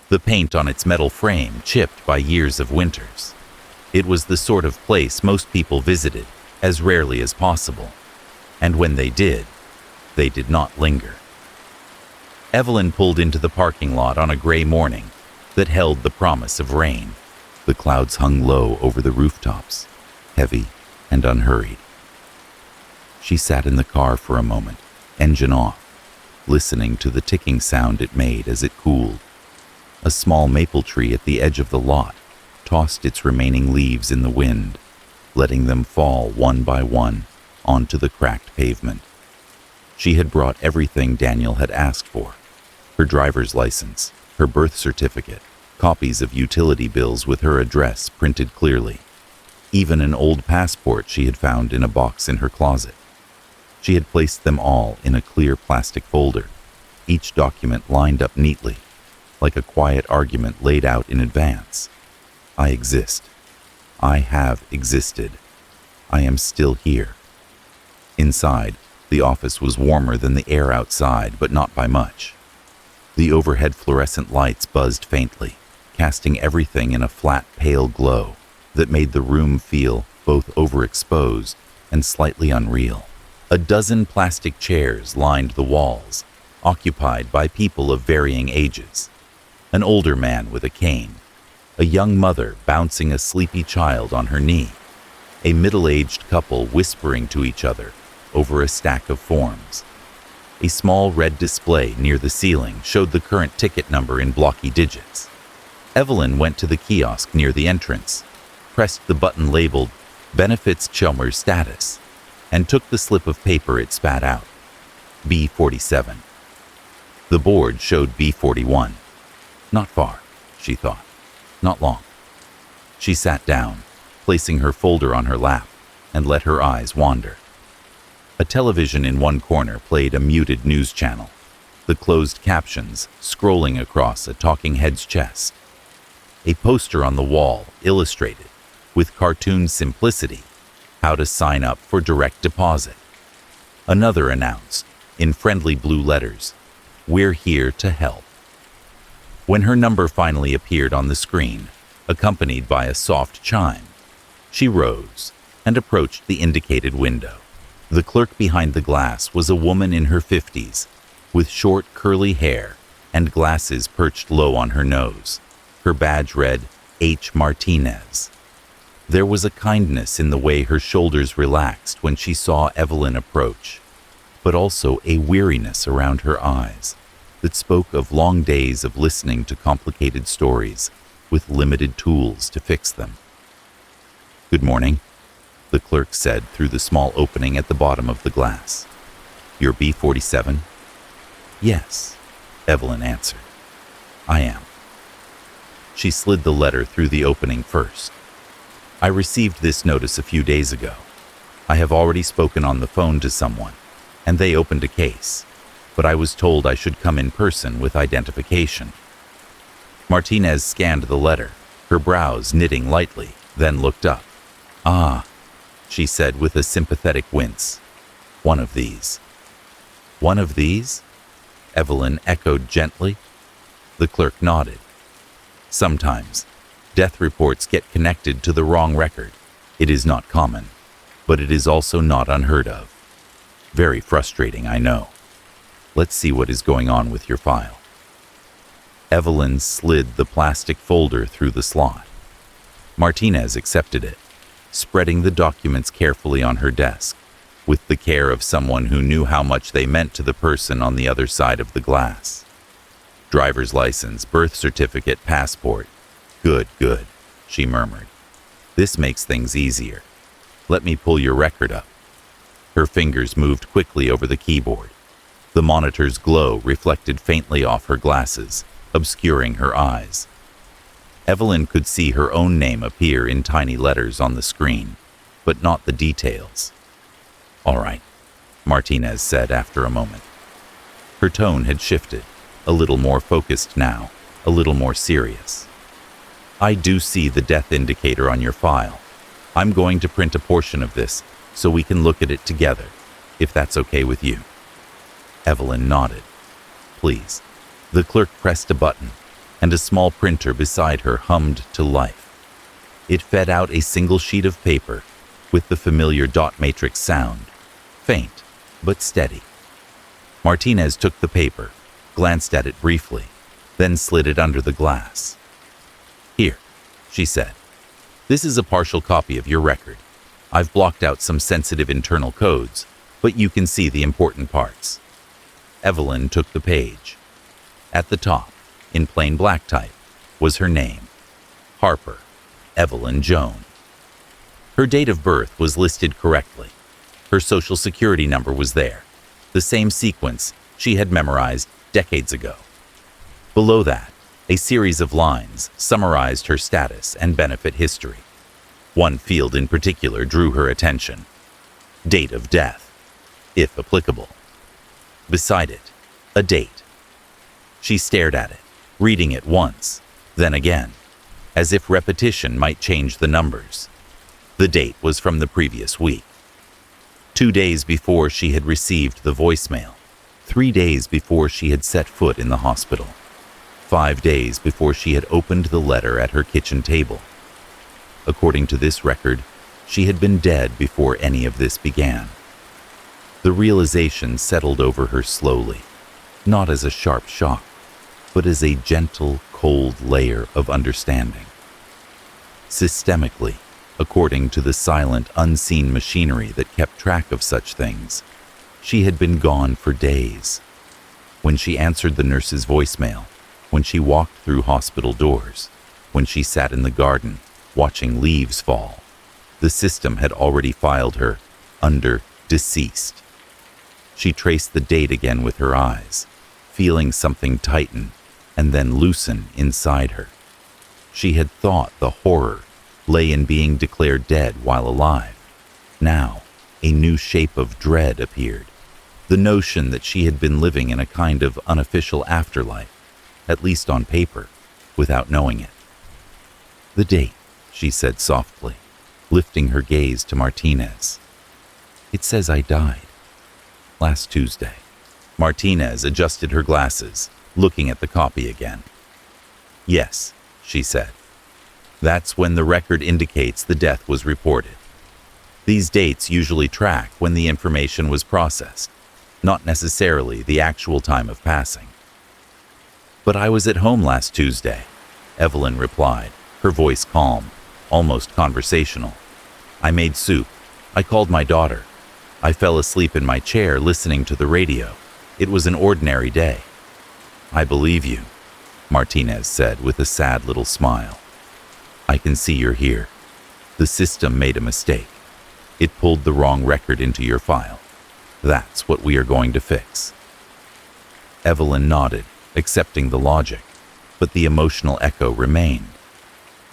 the paint on its metal frame chipped by years of winters. It was the sort of place most people visited as rarely as possible, and when they did not linger. Evelyn pulled into the parking lot on a gray morning that held the promise of rain. The clouds hung low over the rooftops, heavy and unhurried. She sat in the car for a moment, engine off, listening to the ticking sound it made as it cooled. A small maple tree at the edge of the lot tossed its remaining leaves in the wind, letting them fall one by one onto the cracked pavement. She had brought everything Daniel had asked for: her driver's license, her birth certificate, copies of utility bills with her address printed clearly, even an old passport she had found in a box in her closet. She had placed them all in a clear plastic folder, each document lined up neatly, like a quiet argument laid out in advance. I exist. I have existed. I am still here. Inside, the office was warmer than the air outside, but not by much. The overhead fluorescent lights buzzed faintly, casting everything in a flat, pale glow that made the room feel both overexposed and slightly unreal. A dozen plastic chairs lined the walls, occupied by people of varying ages. An older man with a cane, a young mother bouncing a sleepy child on her knee, a middle-aged couple whispering to each other over a stack of forms. A small red display near the ceiling showed the current ticket number in blocky digits. Evelyn went to the kiosk near the entrance, pressed the button labeled Benefits Chelmer Status, and took the slip of paper it spat out. B47. The board showed B41. Not far, she thought. Not long. She sat down, placing her folder on her lap, and let her eyes wander. A television in one corner played a muted news channel, the closed captions scrolling across a talking head's chest. A poster on the wall illustrated, with cartoon simplicity, how to sign up for direct deposit. Another announced, in friendly blue letters, "We're here to help." When her number finally appeared on the screen, accompanied by a soft chime, she rose and approached the indicated window. The clerk behind the glass was a woman in her 50s, with short, curly hair and glasses perched low on her nose. Her badge read, H. Martinez. There was a kindness in the way her shoulders relaxed when she saw Evelyn approach, but also a weariness around her eyes that spoke of long days of listening to complicated stories with limited tools to fix them. "Good morning," the clerk said through the small opening at the bottom of the glass. "You're B47? "Yes," Evelyn answered. "I am." She slid the letter through the opening first. "I received this notice a few days ago. I have already spoken on the phone to someone, and they opened a case, but I was told I should come in person with identification." Martinez scanned the letter, her brows knitting lightly, then looked up. "Ah," she said with a sympathetic wince. "One of these." "One of these?" Evelyn echoed gently. The clerk nodded. "Sometimes death reports get connected to the wrong record. It is not common, but it is also not unheard of. Very frustrating, I know. Let's see what is going on with your file." Evelyn slid the plastic folder through the slot. Martinez accepted it, spreading the documents carefully on her desk, with the care of someone who knew how much they meant to the person on the other side of the glass. "Driver's license, birth certificate, passport. Good, she murmured. "This makes things easier. Let me pull your record up." Her fingers moved quickly over the keyboard. The monitor's glow reflected faintly off her glasses, obscuring her eyes. Evelyn could see her own name appear in tiny letters on the screen, but not the details. "All right," Martinez said after a moment. Her tone had shifted, a little more focused now, a little more serious. "I do see the death indicator on your file. I'm going to print a portion of this so we can look at it together, if that's okay with you." Evelyn nodded. "Please." The clerk pressed a button, and a small printer beside her hummed to life. It fed out a single sheet of paper with the familiar dot matrix sound, faint but steady. Martinez took the paper, glanced at it briefly, then slid it under the glass. "Here," she said. "This is a partial copy of your record. I've blocked out some sensitive internal codes, but you can see the important parts." Evelyn took the page. At the top, in plain black type, was her name, Harper Evelyn Joan. Her date of birth was listed correctly. Her social security number was there, the same sequence she had memorized decades ago. Below that, a series of lines summarized her status and benefit history. One field in particular drew her attention: date of death, if applicable. Beside it, a date. She stared at it, reading it once, then again, as if repetition might change the numbers. The date was from the previous week. 2 days before she had received the voicemail, 3 days before she had set foot in the hospital, 5 days before she had opened the letter at her kitchen table. According to this record, she had been dead before any of this began. The realization settled over her slowly, not as a sharp shock, but as a gentle, cold layer of understanding. Systemically, according to the silent, unseen machinery that kept track of such things, she had been gone for days. When she answered the nurse's voicemail, when she walked through hospital doors, when she sat in the garden, watching leaves fall, the system had already filed her under deceased. She traced the date again with her eyes, feeling something tighten and then loosen inside her. She had thought the horror lay in being declared dead while alive. Now, a new shape of dread appeared, the notion that she had been living in a kind of unofficial afterlife, at least on paper, without knowing it. "The date," she said softly, lifting her gaze to Martinez. "It says I died. Last Tuesday." Martinez adjusted her glasses, looking at the copy again. "Yes," she said. "That's when the record indicates the death was reported. These dates usually track when the information was processed, not necessarily the actual time of passing." "But I was at home last Tuesday," Evelyn replied, her voice calm, almost conversational. "I made soup. I called my daughter. I fell asleep in my chair listening to the radio. It was an ordinary day." "I believe you," Martinez said with a sad little smile. "I can see you're here. The system made a mistake. It pulled the wrong record into your file. That's what we are going to fix." Evelyn nodded, accepting the logic, but the emotional echo remained.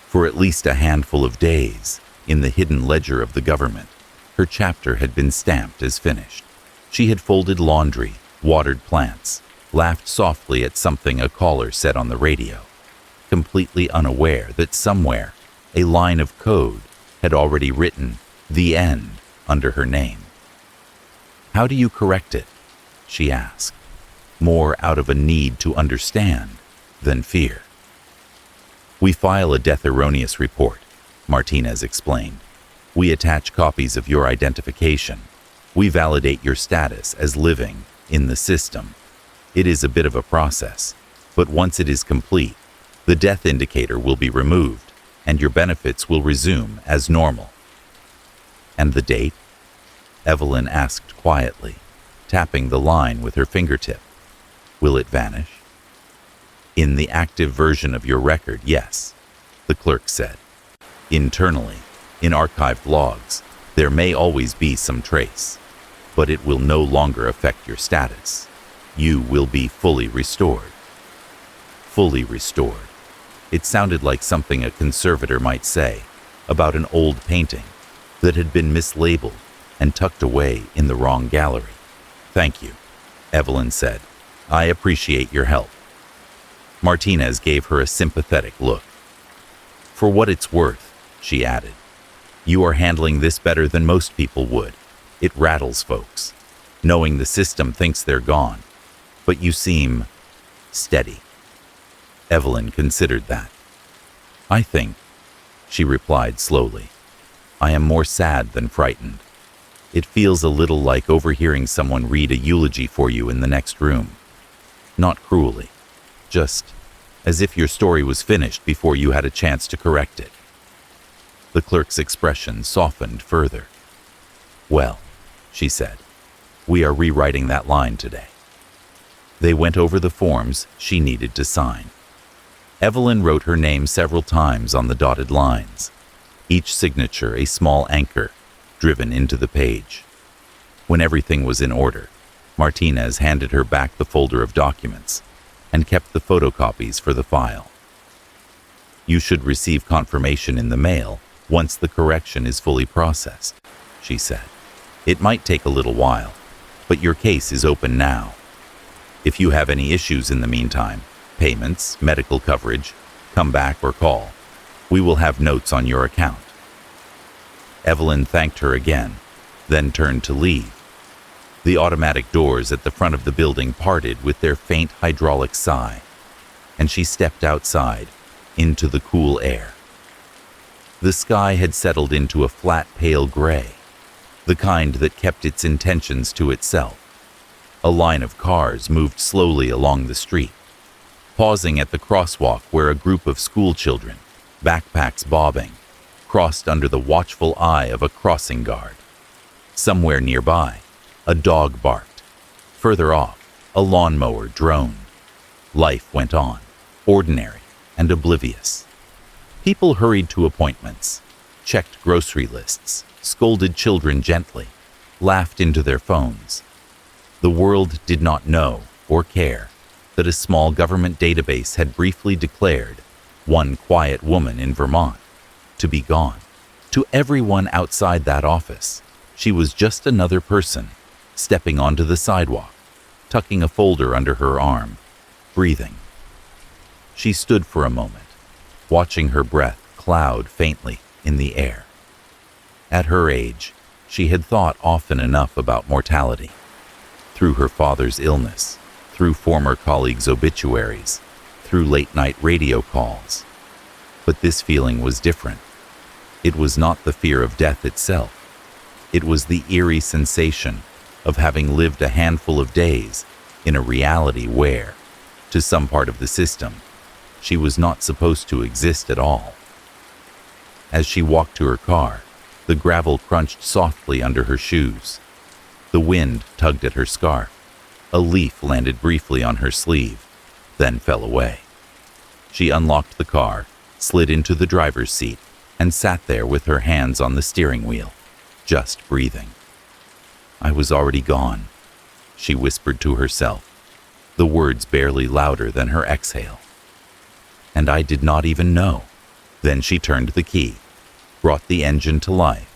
For at least a handful of days, in the hidden ledger of the government, her chapter had been stamped as finished. She had folded laundry, watered plants, laughed softly at something a caller said on the radio, completely unaware that somewhere a line of code had already written "The End" under her name. "How do you correct it?" she asked, more out of a need to understand than fear. "We file a death erroneous report," Martinez explained. "We attach copies of your identification. We validate your status as living in the system. It is a bit of a process, but once it is complete, the death indicator will be removed and your benefits will resume as normal." "And the date?" Evelyn asked quietly, tapping the line with her fingertip. "Will it vanish?" "In the active version of your record, yes," the clerk said. "Internally, in archived logs, there may always be some trace, but it will no longer affect your status. You will be fully restored. Fully restored. It sounded like something a conservator might say about an old painting that had been mislabeled and tucked away in the wrong gallery. Thank you, Evelyn said. I appreciate your help. Martinez gave her a sympathetic look. For what it's worth, she added, you are handling this better than most people would. It rattles folks, knowing the system thinks they're gone. But you seem steady. Evelyn considered that. I think, she replied slowly, I am more sad than frightened. It feels a little like overhearing someone read a eulogy for you in the next room. Not cruelly, just as if your story was finished before you had a chance to correct it. The clerk's expression softened further. Well, she said, we are rewriting that line today. They went over the forms she needed to sign. Evelyn wrote her name several times on the dotted lines, each signature a small anchor driven into the page. When everything was in order, Martinez handed her back the folder of documents and kept the photocopies for the file. You should receive confirmation in the mail once the correction is fully processed, she said. It might take a little while, but your case is open now. If you have any issues in the meantime, payments, medical coverage, come back or call. We will have notes on your account. Evelyn thanked her again, then turned to leave. The automatic doors at the front of the building parted with their faint hydraulic sigh, and she stepped outside into the cool air. The sky had settled into a flat pale gray, the kind that kept its intentions to itself. A line of cars moved slowly along the street, pausing at the crosswalk where a group of school children, backpacks bobbing, crossed under the watchful eye of a crossing guard. Somewhere nearby, a dog barked. Further off, a lawnmower droned. Life went on, ordinary and oblivious. People hurried to appointments, checked grocery lists, scolded children gently, laughed into their phones. The world did not know or care that a small government database had briefly declared one quiet woman in Vermont to be gone. To everyone outside that office, she was just another person, stepping onto the sidewalk, tucking a folder under her arm, breathing. She stood for a moment, watching her breath cloud faintly in the air. At her age, she had thought often enough about mortality. Through her father's illness, through former colleagues' obituaries, through late-night radio calls. But this feeling was different. It was not the fear of death itself. It was the eerie sensation of having lived a handful of days in a reality where, to some part of the system, she was not supposed to exist at all. As she walked to her car, the gravel crunched softly under her shoes. The wind tugged at her scarf. A leaf landed briefly on her sleeve, then fell away. She unlocked the car, slid into the driver's seat, and sat there with her hands on the steering wheel, just breathing. I was already gone, she whispered to herself, the words barely louder than her exhale. And I did not even know. Then she turned the key, brought the engine to life,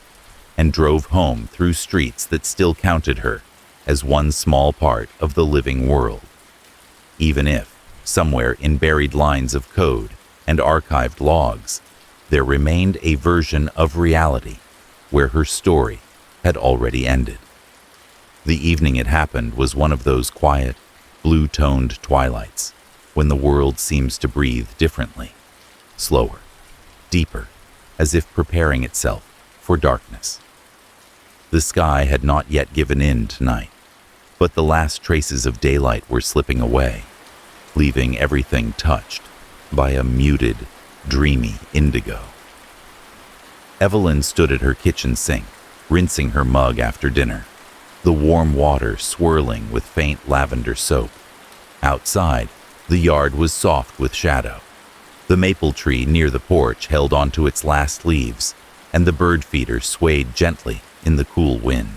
and drove home through streets that still counted her as one small part of the living world. Even if, somewhere in buried lines of code and archived logs, there remained a version of reality where her story had already ended. The evening it happened was one of those quiet, blue-toned twilights when the world seems to breathe differently, slower, deeper, as if preparing itself for darkness. The sky had not yet given in tonight, but the last traces of daylight were slipping away, leaving everything touched by a muted, dreamy indigo. Evelyn stood at her kitchen sink, rinsing her mug after dinner, the warm water swirling with faint lavender soap. Outside, the yard was soft with shadow. The maple tree near the porch held onto its last leaves, and the bird feeder swayed gently in the cool wind.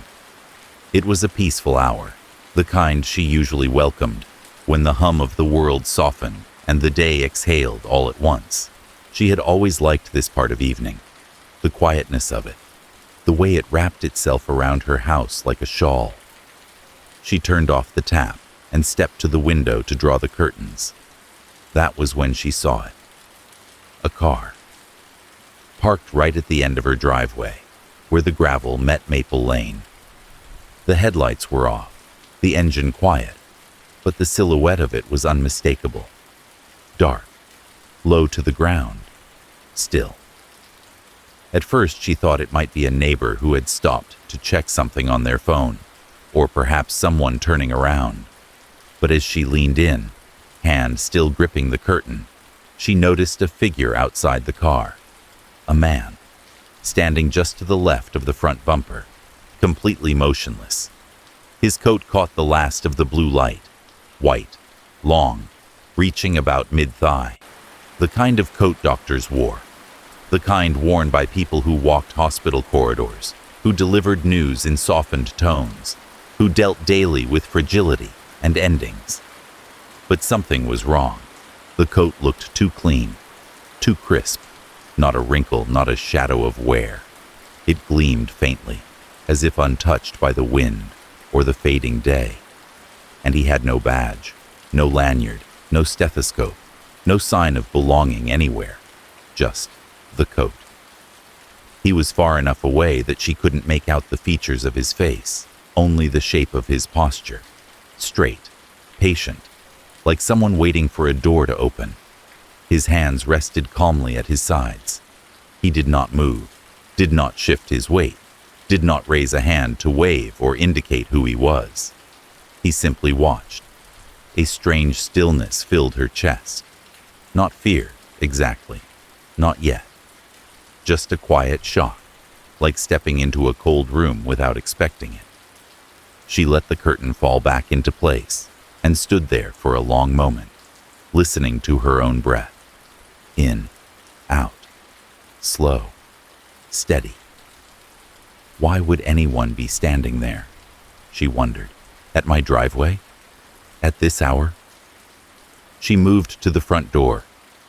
It was a peaceful hour, the kind she usually welcomed when the hum of the world softened and the day exhaled all at once. She had always liked this part of evening, the quietness of it, the way it wrapped itself around her house like a shawl. She turned off the tap and stepped to the window to draw the curtains. That was when she saw it. A car, parked right at the end of her driveway, where the gravel met Maple Lane. The headlights were off, the engine quiet, but the silhouette of it was unmistakable. Dark, low to the ground, still. At first she thought it might be a neighbor who had stopped to check something on their phone, or perhaps someone turning around. But as she leaned in, hand still gripping the curtain, she noticed a figure outside the car. A man, standing just to the left of the front bumper, completely motionless. His coat caught the last of the blue light, white, long, reaching about mid-thigh. The kind of coat doctors wore. The kind worn by people who walked hospital corridors, who delivered news in softened tones, who dealt daily with fragility and endings. But something was wrong. The coat looked too clean, too crisp, not a wrinkle, not a shadow of wear. It gleamed faintly, as if untouched by the wind or the fading day. And he had no badge, no lanyard, no stethoscope, no sign of belonging anywhere, just the coat. He was far enough away that she couldn't make out the features of his face, only the shape of his posture, straight, patient, like someone waiting for a door to open. His hands rested calmly at his sides. He did not move, did not shift his weight, did not raise a hand to wave or indicate who he was. He simply watched. A strange stillness filled her chest. Not fear, exactly. Not yet. Just a quiet shock, like stepping into a cold room without expecting it. She let the curtain fall back into place and stood there for a long moment, listening to her own breath. In, out, slow, steady. Why would anyone be standing there? She wondered. At my driveway? At this hour? She moved to the front door,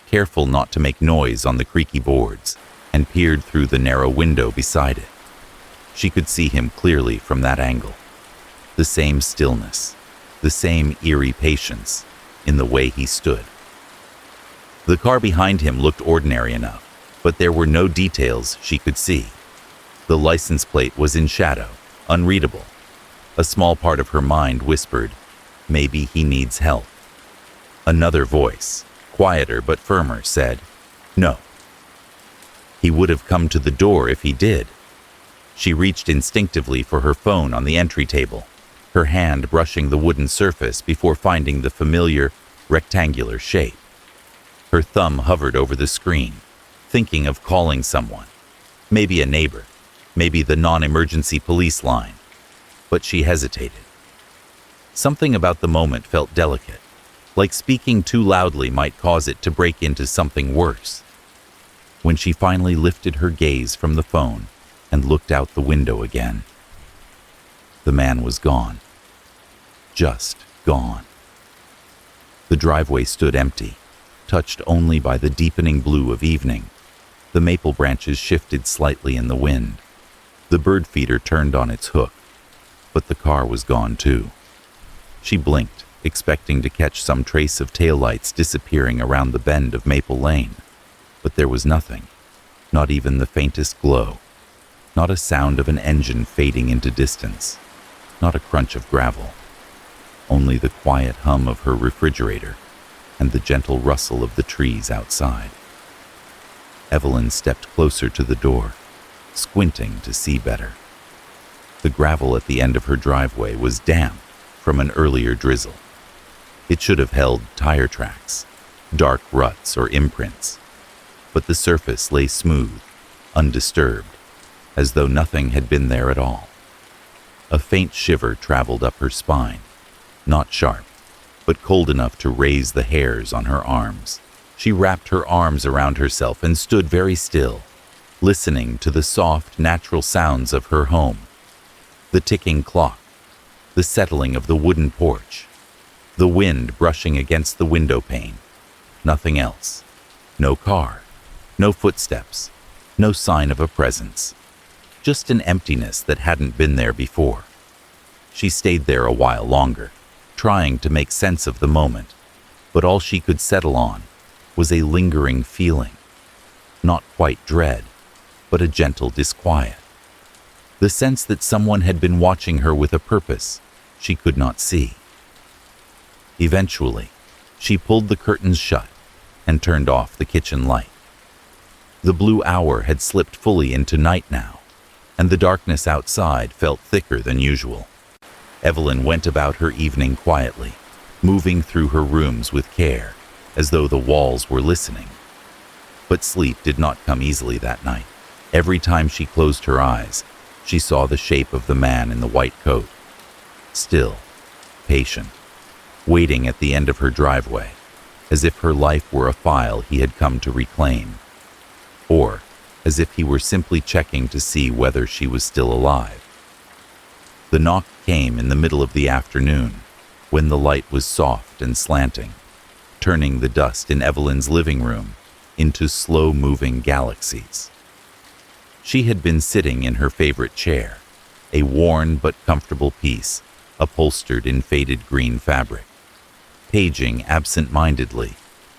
careful not to make noise on the creaky boards, and peered through the narrow window beside it. She could see him clearly from that angle. The same stillness, the same eerie patience in the way he stood. The car behind him looked ordinary enough, but there were no details she could see. The license plate was in shadow, unreadable. A small part of her mind whispered, maybe he needs help. Another voice, quieter but firmer, said, no. He would have come to the door if he did. She reached instinctively for her phone on the entry table, her hand brushing the wooden surface before finding the familiar, rectangular shape. Her thumb hovered over the screen, thinking of calling someone. Maybe a neighbor, maybe the non-emergency police line. But she hesitated. Something about the moment felt delicate, like speaking too loudly might cause it to break into something worse. When she finally lifted her gaze from the phone and looked out the window again, the man was gone. Just gone. The driveway stood empty, touched only by the deepening blue of evening. The maple branches shifted slightly in the wind. The bird feeder turned on its hook, but the car was gone too. She blinked, expecting to catch some trace of taillights disappearing around the bend of Maple Lane. But there was nothing, not even the faintest glow, not a sound of an engine fading into distance, not a crunch of gravel, only the quiet hum of her refrigerator and the gentle rustle of the trees outside. Evelyn stepped closer to the door, squinting to see better. The gravel at the end of her driveway was damp from an earlier drizzle. It should have held tire tracks, dark ruts or imprints, but the surface lay smooth, undisturbed, as though nothing had been there at all. A faint shiver traveled up her spine, not sharp, but cold enough to raise the hairs on her arms. She wrapped her arms around herself and stood very still, listening to the soft, natural sounds of her home. The ticking clock, the settling of the wooden porch, the wind brushing against the window pane. Nothing else. No car, no footsteps, no sign of a presence. Just an emptiness that hadn't been there before. She stayed there a while longer, trying to make sense of the moment, but all she could settle on was a lingering feeling. Not quite dread, but a gentle disquiet. The sense that someone had been watching her with a purpose she could not see. Eventually, she pulled the curtains shut and turned off the kitchen light. The blue hour had slipped fully into night now, and the darkness outside felt thicker than usual. Evelyn went about her evening quietly, moving through her rooms with care, as though the walls were listening. But sleep did not come easily that night. Every time she closed her eyes, she saw the shape of the man in the white coat. Still, patient, waiting at the end of her driveway, as if her life were a file he had come to reclaim, or as if he were simply checking to see whether she was still alive. The knock came in the middle of the afternoon, when the light was soft and slanting, turning the dust in Evelyn's living room into slow-moving galaxies. She had been sitting in her favorite chair, a worn but comfortable piece, upholstered in faded green fabric, paging absent-mindedly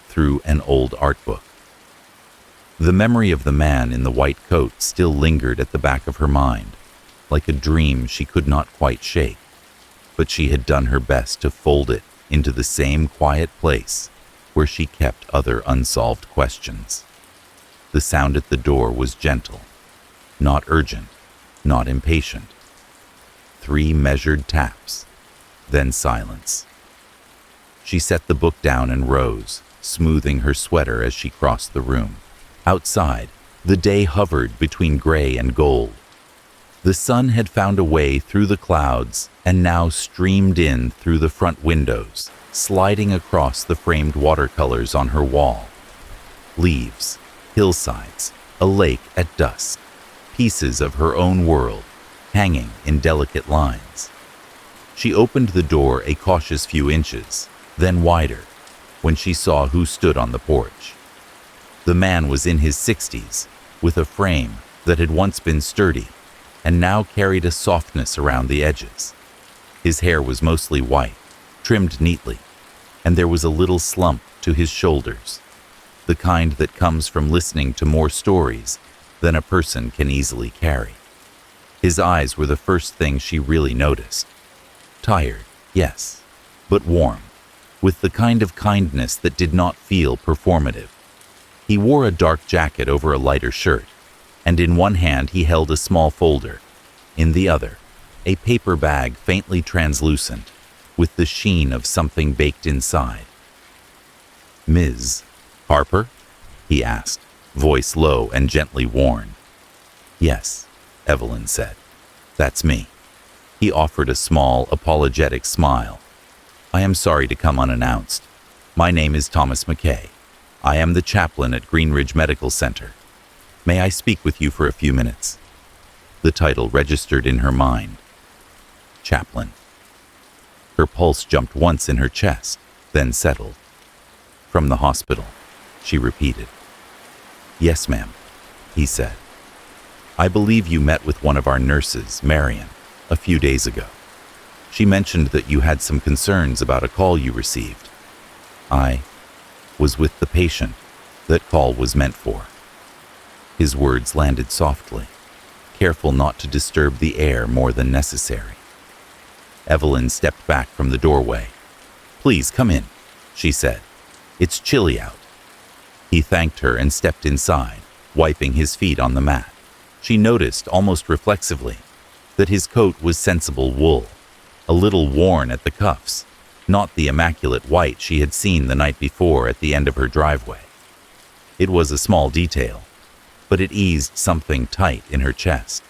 through an old art book. The memory of the man in the white coat still lingered at the back of her mind, like a dream she could not quite shake, but she had done her best to fold it into the same quiet place where she kept other unsolved questions. The sound at the door was gentle, not urgent, not impatient. 3 measured taps, then silence. She set the book down and rose, smoothing her sweater as she crossed the room. Outside, the day hovered between gray and gold. The sun had found a way through the clouds and now streamed in through the front windows, sliding across the framed watercolors on her wall. Leaves, hillsides, a lake at dusk, pieces of her own world, hanging in delicate lines. She opened the door a cautious few inches, then wider, when she saw who stood on the porch. The man was in his 60s, with a frame that had once been sturdy and now carried a softness around the edges. His hair was mostly white, trimmed neatly, and there was a little slump to his shoulders, the kind that comes from listening to more stories than a person can easily carry. His eyes were the first thing she really noticed. Tired, yes, but warm, with the kind of kindness that did not feel performative. He wore a dark jacket over a lighter shirt, and in one hand he held a small folder, in the other, a paper bag faintly translucent, with the sheen of something baked inside. "Ms. Harper?" he asked, voice low and gently worn. "Yes," Evelyn said. "That's me." He offered a small, apologetic smile. "I am sorry to come unannounced. My name is Thomas McKay. I am the chaplain at Greenridge Medical Center. May I speak with you for a few minutes?" The title registered in her mind. Chaplain. Her pulse jumped once in her chest, then settled. "From the hospital," she repeated. "Yes, ma'am," he said. "I believe you met with one of our nurses, Marion, a few days ago. She mentioned that you had some concerns about a call you received. I was with the patient that call was meant for." His words landed softly, careful not to disturb the air more than necessary. Evelyn stepped back from the doorway. "Please come in," she said. "It's chilly out." He thanked her and stepped inside, wiping his feet on the mat. She noticed, almost reflexively, that his coat was sensible wool, a little worn at the cuffs, not the immaculate white she had seen the night before at the end of her driveway. It was a small detail, but it eased something tight in her chest.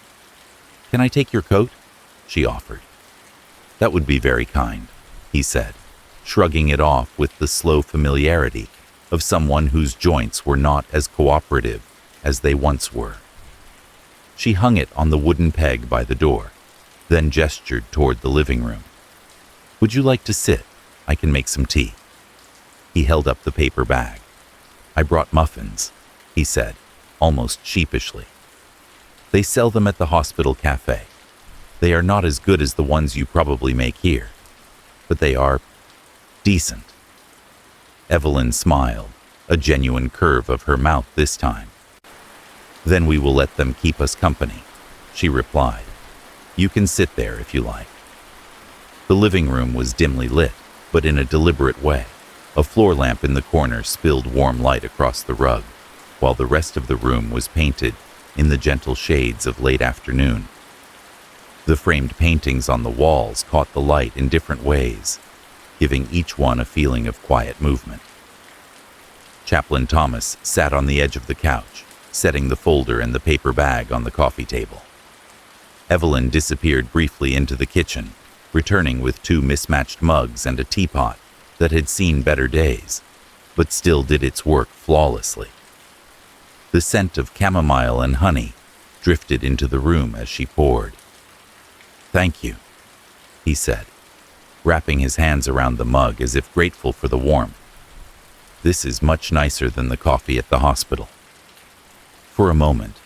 "Can I take your coat?" she offered. "That would be very kind," he said, shrugging it off with the slow familiarity of someone whose joints were not as cooperative as they once were. She hung it on the wooden peg by the door, then gestured toward the living room. Would you like to sit? I can make some tea." He held up the paper bag. "I brought muffins," he said, almost sheepishly. "They sell them at the hospital cafe. They are not as good as the ones you probably make here, but they are decent." Evelyn smiled, a genuine curve of her mouth this time. "Then we will let them keep us company," she replied. "You can sit there if you like." The living room was dimly lit, but in a deliberate way. A floor lamp in the corner spilled warm light across the rug, while the rest of the room was painted in the gentle shades of late afternoon. The framed paintings on the walls caught the light in different ways, giving each one a feeling of quiet movement. Chaplain Thomas sat on the edge of the couch, setting the folder and the paper bag on the coffee table. Evelyn disappeared briefly into the kitchen, returning with 2 mismatched mugs and a teapot that had seen better days, but still did its work flawlessly. The scent of chamomile and honey drifted into the room as she poured. "Thank you," he said, wrapping his hands around the mug as if grateful for the warmth. "This is much nicer than the coffee at the hospital." For a moment,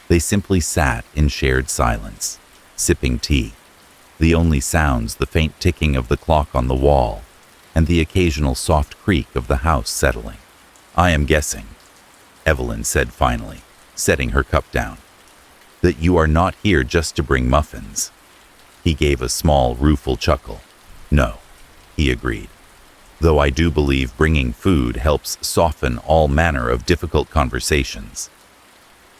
they simply sat in shared silence, sipping tea, the only sounds the faint ticking of the clock on the wall and the occasional soft creak of the house settling. "I am guessing," Evelyn said finally, setting her cup down, "that you are not here just to bring muffins." He gave a small, rueful chuckle. "No," he agreed, "though I do believe bringing food helps soften all manner of difficult conversations."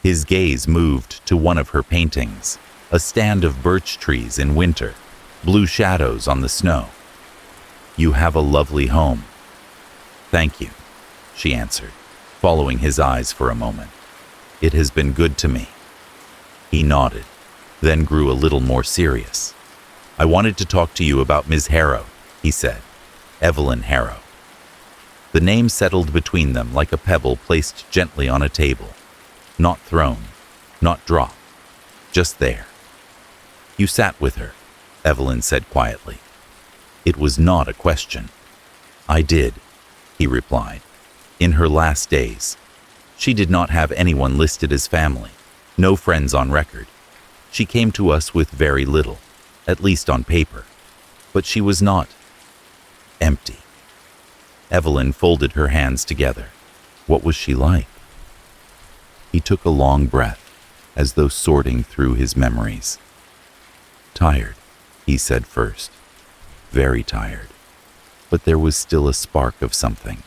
His gaze moved to one of her paintings, a stand of birch trees in winter, blue shadows on the snow. "You have a lovely home." "Thank you," she answered, following his eyes for a moment. "It has been good to me." He nodded, then grew a little more serious. "I wanted to talk to you about Ms. Harrow," he said. "Evelyn Harrow." The name settled between them like a pebble placed gently on a table. Not thrown, not dropped, just there. "You sat with her," Evelyn said quietly. It was not a question. "I did," he replied. "In her last days. She did not have anyone listed as family, no friends on record. She came to us with very little, at least on paper, but she was not empty." Evelyn folded her hands together. What was she like? He took a long breath, as though sorting through his memories. "Tired," he said first. "Very tired. But there was still a spark of something.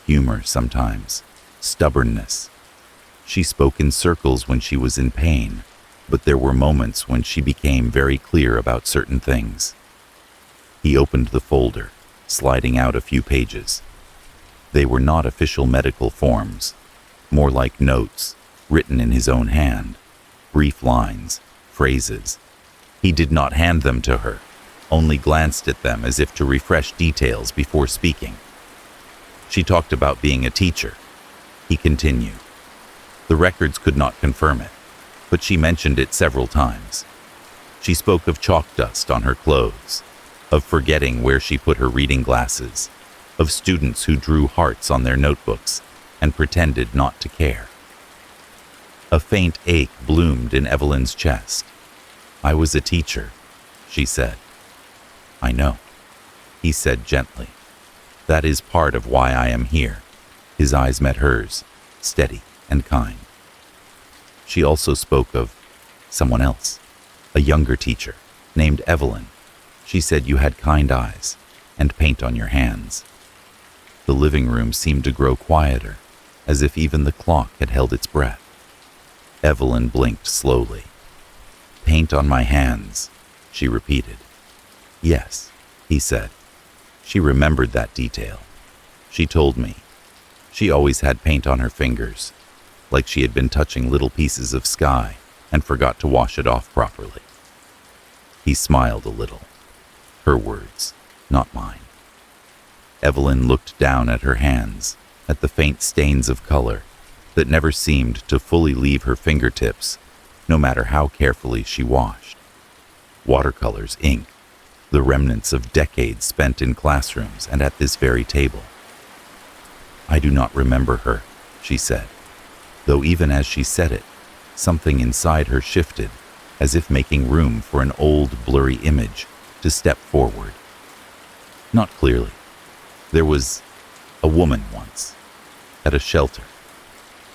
Humor sometimes, stubbornness. She spoke in circles when she was in pain, but there were moments when she became very clear about certain things." He opened the folder, sliding out a few pages. They were not official medical forms, more like notes, written in his own hand, brief lines, phrases. He did not hand them to her, only glanced at them as if to refresh details before speaking. "She talked about being a teacher," he continued. "The records could not confirm it, but she mentioned it several times. She spoke of chalk dust on her clothes, of forgetting where she put her reading glasses, of students who drew hearts on their notebooks and pretended not to care." A faint ache bloomed in Evelyn's chest. "I was a teacher," she said. "I know," he said gently. "That is part of why I am here." His eyes met hers, steady and kind. She also spoke of someone else, a younger teacher named Evelyn. She said you had kind eyes and paint on your hands. The living room seemed to grow quieter, as if even the clock had held its breath. Evelyn blinked slowly. "Paint on my hands," she repeated. "Yes," he said. She remembered that detail. She told me. She always had paint on her fingers, like she had been touching little pieces of sky and forgot to wash it off properly. He smiled a little. Her words, not mine. Evelyn looked down at her hands, at the faint stains of color that never seemed to fully leave her fingertips, no matter how carefully she washed. Watercolors, ink, the remnants of decades spent in classrooms and at this very table. I do not remember her, she said, though even as she said it, something inside her shifted, as if making room for an old, blurry image to step forward. Not clearly. There was a woman once, at a shelter.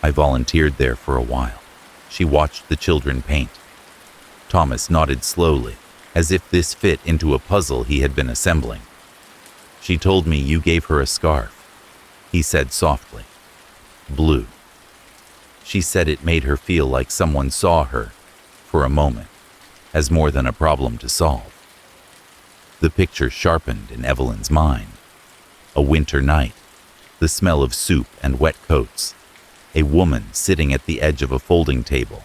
I volunteered there for a while. She watched the children paint. Thomas nodded slowly, as if this fit into a puzzle he had been assembling. She told me you gave her a scarf, he said softly. Blue. She said it made her feel like someone saw her, for a moment, as more than a problem to solve. The picture sharpened in Evelyn's mind. A winter night, the smell of soup and wet coats, a woman sitting at the edge of a folding table,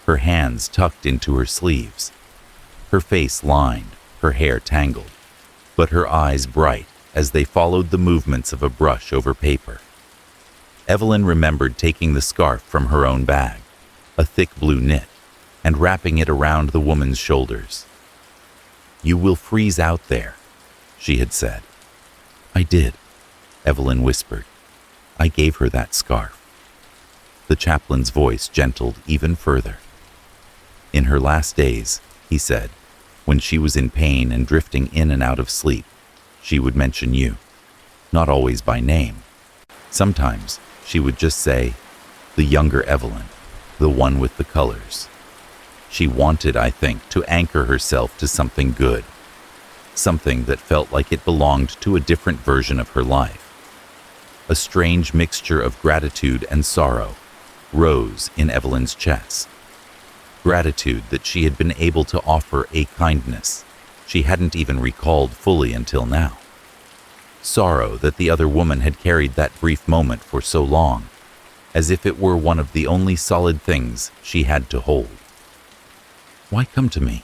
her hands tucked into her sleeves, her face lined, her hair tangled, but her eyes bright as they followed the movements of a brush over paper. Evelyn remembered taking the scarf from her own bag, a thick blue knit, and wrapping it around the woman's shoulders. "You will freeze out there," she had said. "I did," Evelyn whispered. "I gave her that scarf." The chaplain's voice gentled even further. "In her last days," he said, "when she was in pain and drifting in and out of sleep, she would mention you, not always by name. Sometimes she would just say, 'The younger Evelyn, the one with the colors.' She wanted, I think, to anchor herself to something good, something that felt like it belonged to a different version of her life. A strange mixture of gratitude and sorrow rose in Evelyn's chest. Gratitude that she had been able to offer a kindness she hadn't even recalled fully until now. Sorrow that the other woman had carried that brief moment for so long, as if it were one of the only solid things she had to hold. "Why come to me?"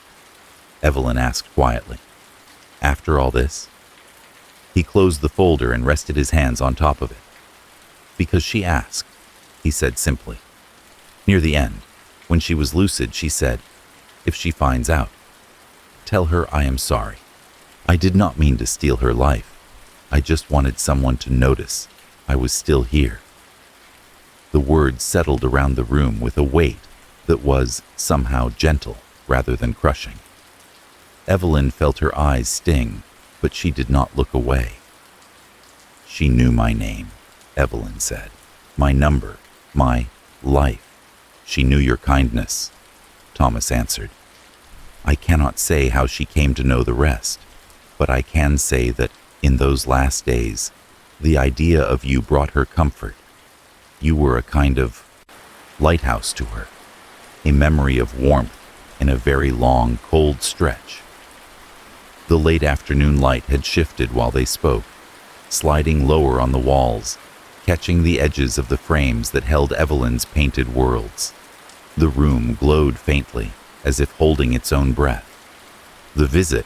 Evelyn asked quietly. "After all this?" He closed the folder and rested his hands on top of it. "Because she asked," he said simply. Near the end, when she was lucid, she said, "If she finds out, tell her I am sorry. I did not mean to steal her life. I just wanted someone to notice I was still here." The words settled around the room with a weight that was somehow gentle rather than crushing. Evelyn felt her eyes sting, but she did not look away. "She knew my name," Evelyn said. "My number, my life. She knew your kindness," Thomas answered. "I cannot say how she came to know the rest, but I can say that in those last days, the idea of you brought her comfort. You were a kind of lighthouse to her, a memory of warmth in a very long, cold stretch." The late afternoon light had shifted while they spoke, sliding lower on the walls, catching the edges of the frames that held Evelyn's painted worlds. The room glowed faintly, as if holding its own breath. The visit,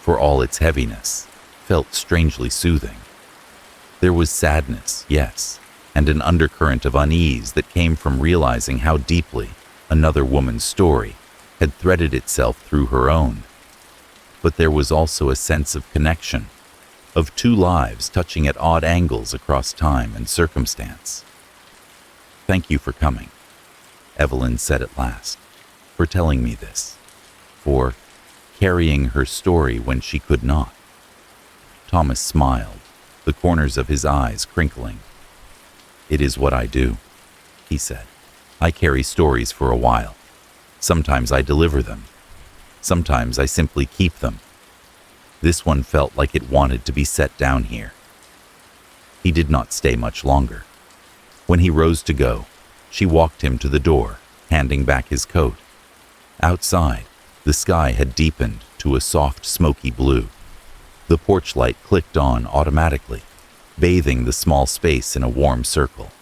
for all its heaviness, felt strangely soothing. There was sadness, yes, and an undercurrent of unease that came from realizing how deeply another woman's story had threaded itself through her own. But there was also a sense of connection, of two lives touching at odd angles across time and circumstance. "Thank you for coming," Evelyn said at last, "for telling me this, for carrying her story when she could not." Thomas smiled, the corners of his eyes crinkling. "It is what I do," he said. "I carry stories for a while. Sometimes I deliver them. Sometimes I simply keep them. This one felt like it wanted to be set down here." He did not stay much longer. When he rose to go, she walked him to the door, handing back his coat. Outside, the sky had deepened to a soft, smoky blue. The porch light clicked on automatically, bathing the small space in a warm circle.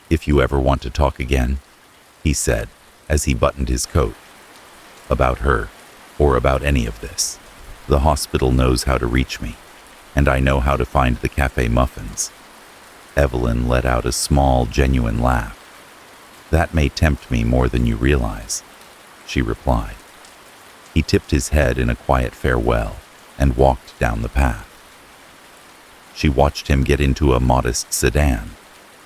"If you ever want to talk again," he said as he buttoned his coat, "about her, or about any of this, the hospital knows how to reach me, and I know how to find the cafe muffins." Evelyn let out a small, genuine laugh. "That may tempt me more than you realize," she replied. He tipped his head in a quiet farewell, and walked down the path. She watched him get into a modest sedan,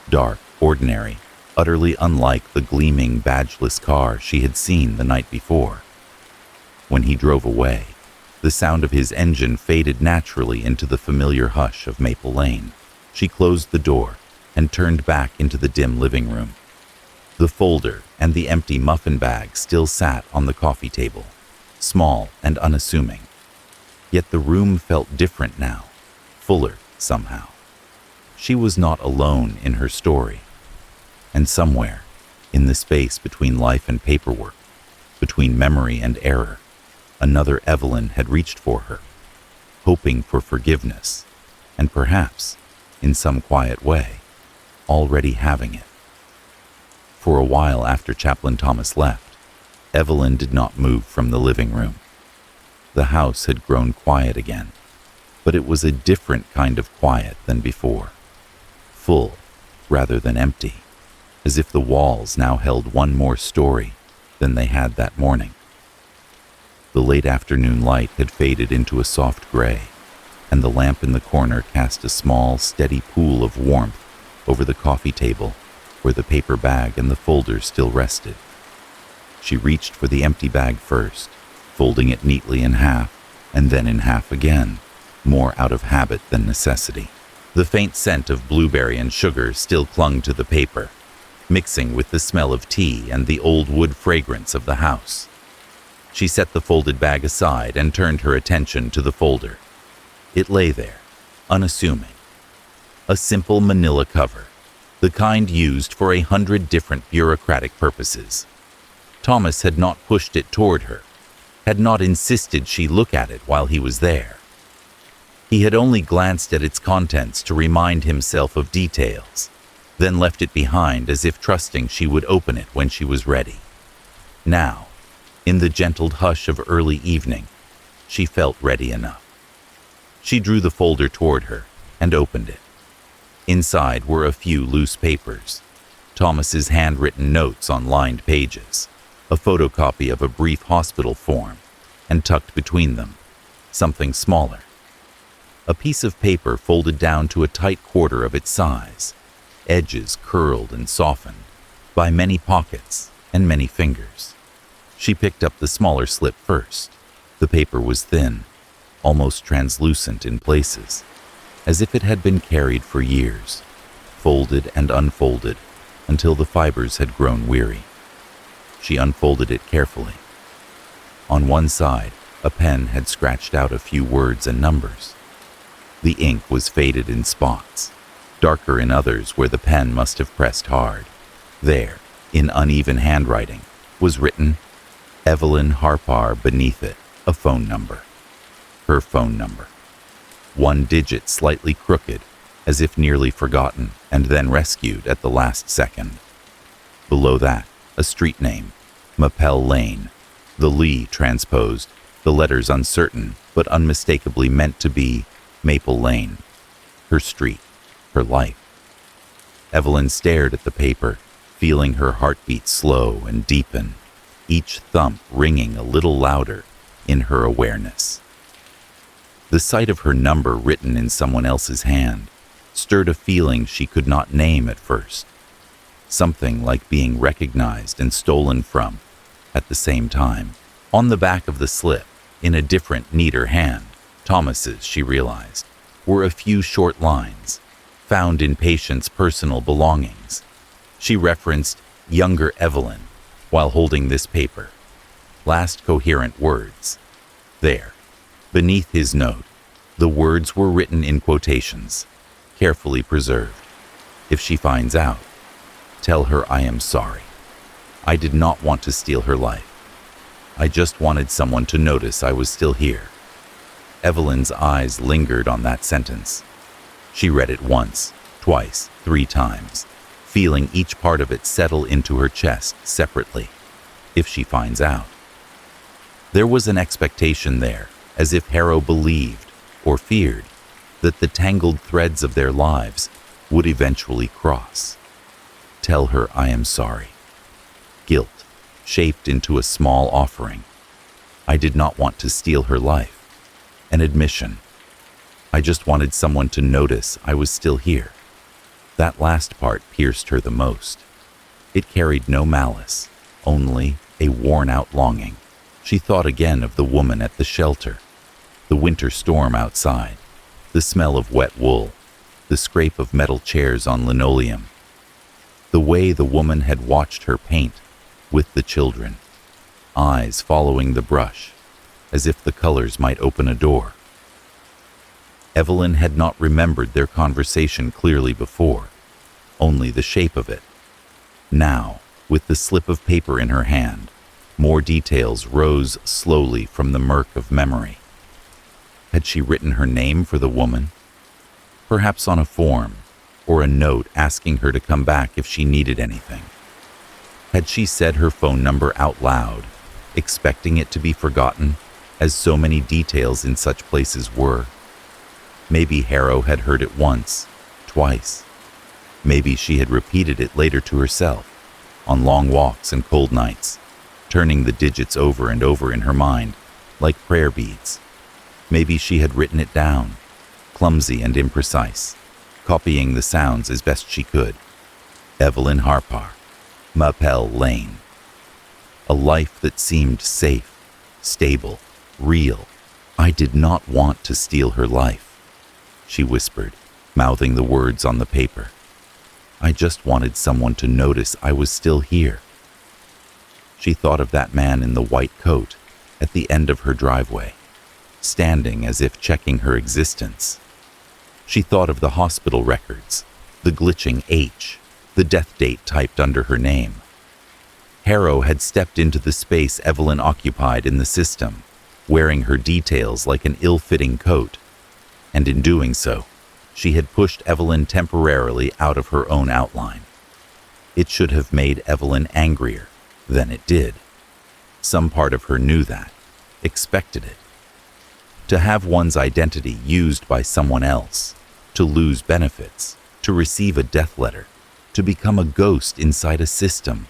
dark, ordinary, utterly unlike the gleaming, badgeless car she had seen the night before. When he drove away, the sound of his engine faded naturally into the familiar hush of Maple Lane. She closed the door and turned back into the dim living room. The folder and the empty muffin bag still sat on the coffee table, small and unassuming. Yet the room felt different now, fuller somehow. She was not alone in her story. And somewhere, in the space between life and paperwork, between memory and error, another Evelyn had reached for her, hoping for forgiveness, and perhaps, in some quiet way, already having it. For a while after Chaplain Thomas left, Evelyn did not move from the living room. The house had grown quiet again, but it was a different kind of quiet than before. Full, rather than empty, as if the walls now held one more story than they had that morning. The late afternoon light had faded into a soft gray, and the lamp in the corner cast a small, steady pool of warmth over the coffee table where the paper bag and the folder still rested. She reached for the empty bag first, folding it neatly in half, and then in half again, more out of habit than necessity. The faint scent of blueberry and sugar still clung to the paper, mixing with the smell of tea and the old wood fragrance of the house. She set the folded bag aside and turned her attention to the folder. It lay there, unassuming. A simple manila cover, the kind used for 100 different bureaucratic purposes. Thomas had not pushed it toward her, had not insisted she look at it while he was there. He had only glanced at its contents to remind himself of details, then left it behind as if trusting she would open it when she was ready. Now, in the gentled hush of early evening, she felt ready enough. She drew the folder toward her and opened it. Inside were a few loose papers, Thomas's handwritten notes on lined pages, a photocopy of a brief hospital form, and tucked between them, something smaller. A piece of paper folded down to a tight quarter of its size, edges curled and softened by many pockets and many fingers. She picked up the smaller slip first. The paper was thin, almost translucent in places, as if it had been carried for years, folded and unfolded until the fibers had grown weary. She unfolded it carefully. On one side, a pen had scratched out a few words and numbers. The ink was faded in spots, darker in others where the pen must have pressed hard. There, in uneven handwriting, was written Evelyn Harpar beneath it, a phone number. Her phone number. One digit slightly crooked, as if nearly forgotten and then rescued at the last second. Below that, a street name, Maple Lane, the Lee transposed, the letters uncertain but unmistakably meant to be Maple Lane. Her street, her life. Evelyn stared at the paper, feeling her heartbeat slow and deepen, each thump ringing a little louder in her awareness. The sight of her number written in someone else's hand stirred a feeling she could not name at first, something like being recognized and stolen from at the same time. On the back of the slip, in a different, neater hand, Thomas's, she realized, were a few short lines, found in patients' personal belongings. She referenced younger Evelyn while holding this paper. Last coherent words. There, beneath his note, the words were written in quotations, carefully preserved. If she finds out, tell her I am sorry. I did not want to steal her life. I just wanted someone to notice I was still here. Evelyn's eyes lingered on that sentence. She read it once, twice, 3 times, feeling each part of it settle into her chest separately. If she finds out. There was an expectation there, as if Harrow believed, or feared, that the tangled threads of their lives would eventually cross. Tell her I am sorry. Guilt, shaped into a small offering. I did not want to steal her life. An admission. I just wanted someone to notice I was still here. That last part pierced her the most. It carried no malice, only a worn-out longing. She thought again of the woman at the shelter, the winter storm outside, the smell of wet wool, the scrape of metal chairs on linoleum, the way the woman had watched her paint with the children, eyes following the brush, as if the colors might open a door. Evelyn had not remembered their conversation clearly before, only the shape of it. Now, with the slip of paper in her hand, more details rose slowly from the murk of memory. Had she written her name for the woman? Perhaps on a form, or a note asking her to come back if she needed anything. Had she said her phone number out loud, expecting it to be forgotten, as so many details in such places were? Maybe Harrow had heard it once, twice. Maybe she had repeated it later to herself, on long walks and cold nights, turning the digits over and over in her mind, like prayer beads. Maybe she had written it down, clumsy and imprecise, copying the sounds as best she could. Evelyn Harpar, Mappel Lane. A life that seemed safe, stable, real. I did not want to steal her life, she whispered, mouthing the words on the paper. I just wanted someone to notice I was still here. She thought of that man in the white coat at the end of her driveway, standing as if checking her existence. She thought of the hospital records, the glitching H, the death date typed under her name. Harrow had stepped into the space Evelyn occupied in the system, wearing her details like an ill-fitting coat, and in doing so, she had pushed Evelyn temporarily out of her own outline. It should have made Evelyn angrier than it did. Some part of her knew that, expected it. To have one's identity used by someone else, to lose benefits, to receive a death letter, to become a ghost inside a system.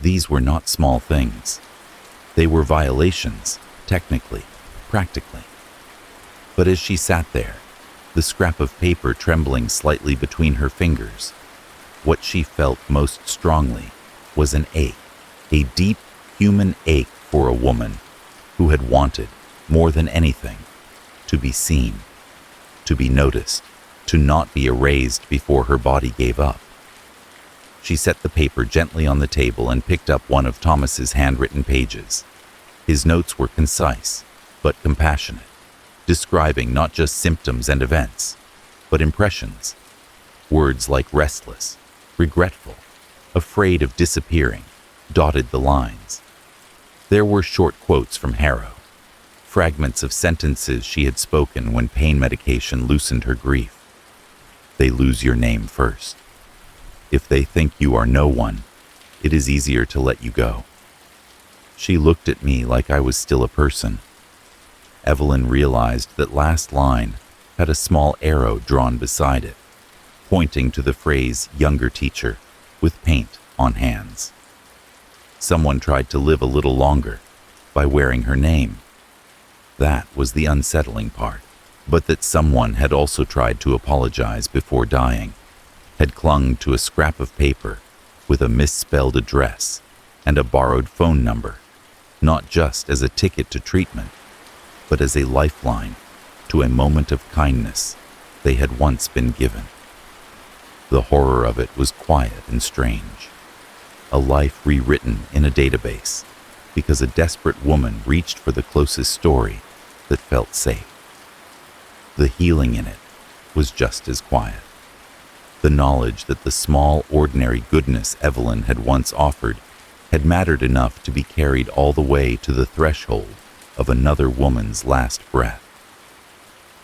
These were not small things. They were violations, technically, practically. But as she sat there, the scrap of paper trembling slightly between her fingers, what she felt most strongly was an ache, a deep human ache for a woman who had wanted, more than anything, to be seen, to be noticed, to not be erased before her body gave up. She set the paper gently on the table and picked up one of Thomas's handwritten pages. His notes were concise, but compassionate, describing not just symptoms and events, but impressions. Words like restless, regretful, afraid of disappearing, dotted the lines. There were short quotes from Harrow, fragments of sentences she had spoken when pain medication loosened her grief. They lose your name first. If they think you are no one, it is easier to let you go. She looked at me like I was still a person. Evelyn realized that last line had a small arrow drawn beside it, pointing to the phrase younger teacher with paint on hands. Someone tried to live a little longer by wearing her name. That was the unsettling part, but that someone had also tried to apologize before dying, had clung to a scrap of paper with a misspelled address and a borrowed phone number, not just as a ticket to treatment, but as a lifeline to a moment of kindness they had once been given. The horror of it was quiet and strange. A life rewritten in a database because a desperate woman reached for the closest story that felt safe. The healing in it was just as quiet. The knowledge that the small, ordinary goodness Evelyn had once offered had mattered enough to be carried all the way to the threshold of another woman's last breath.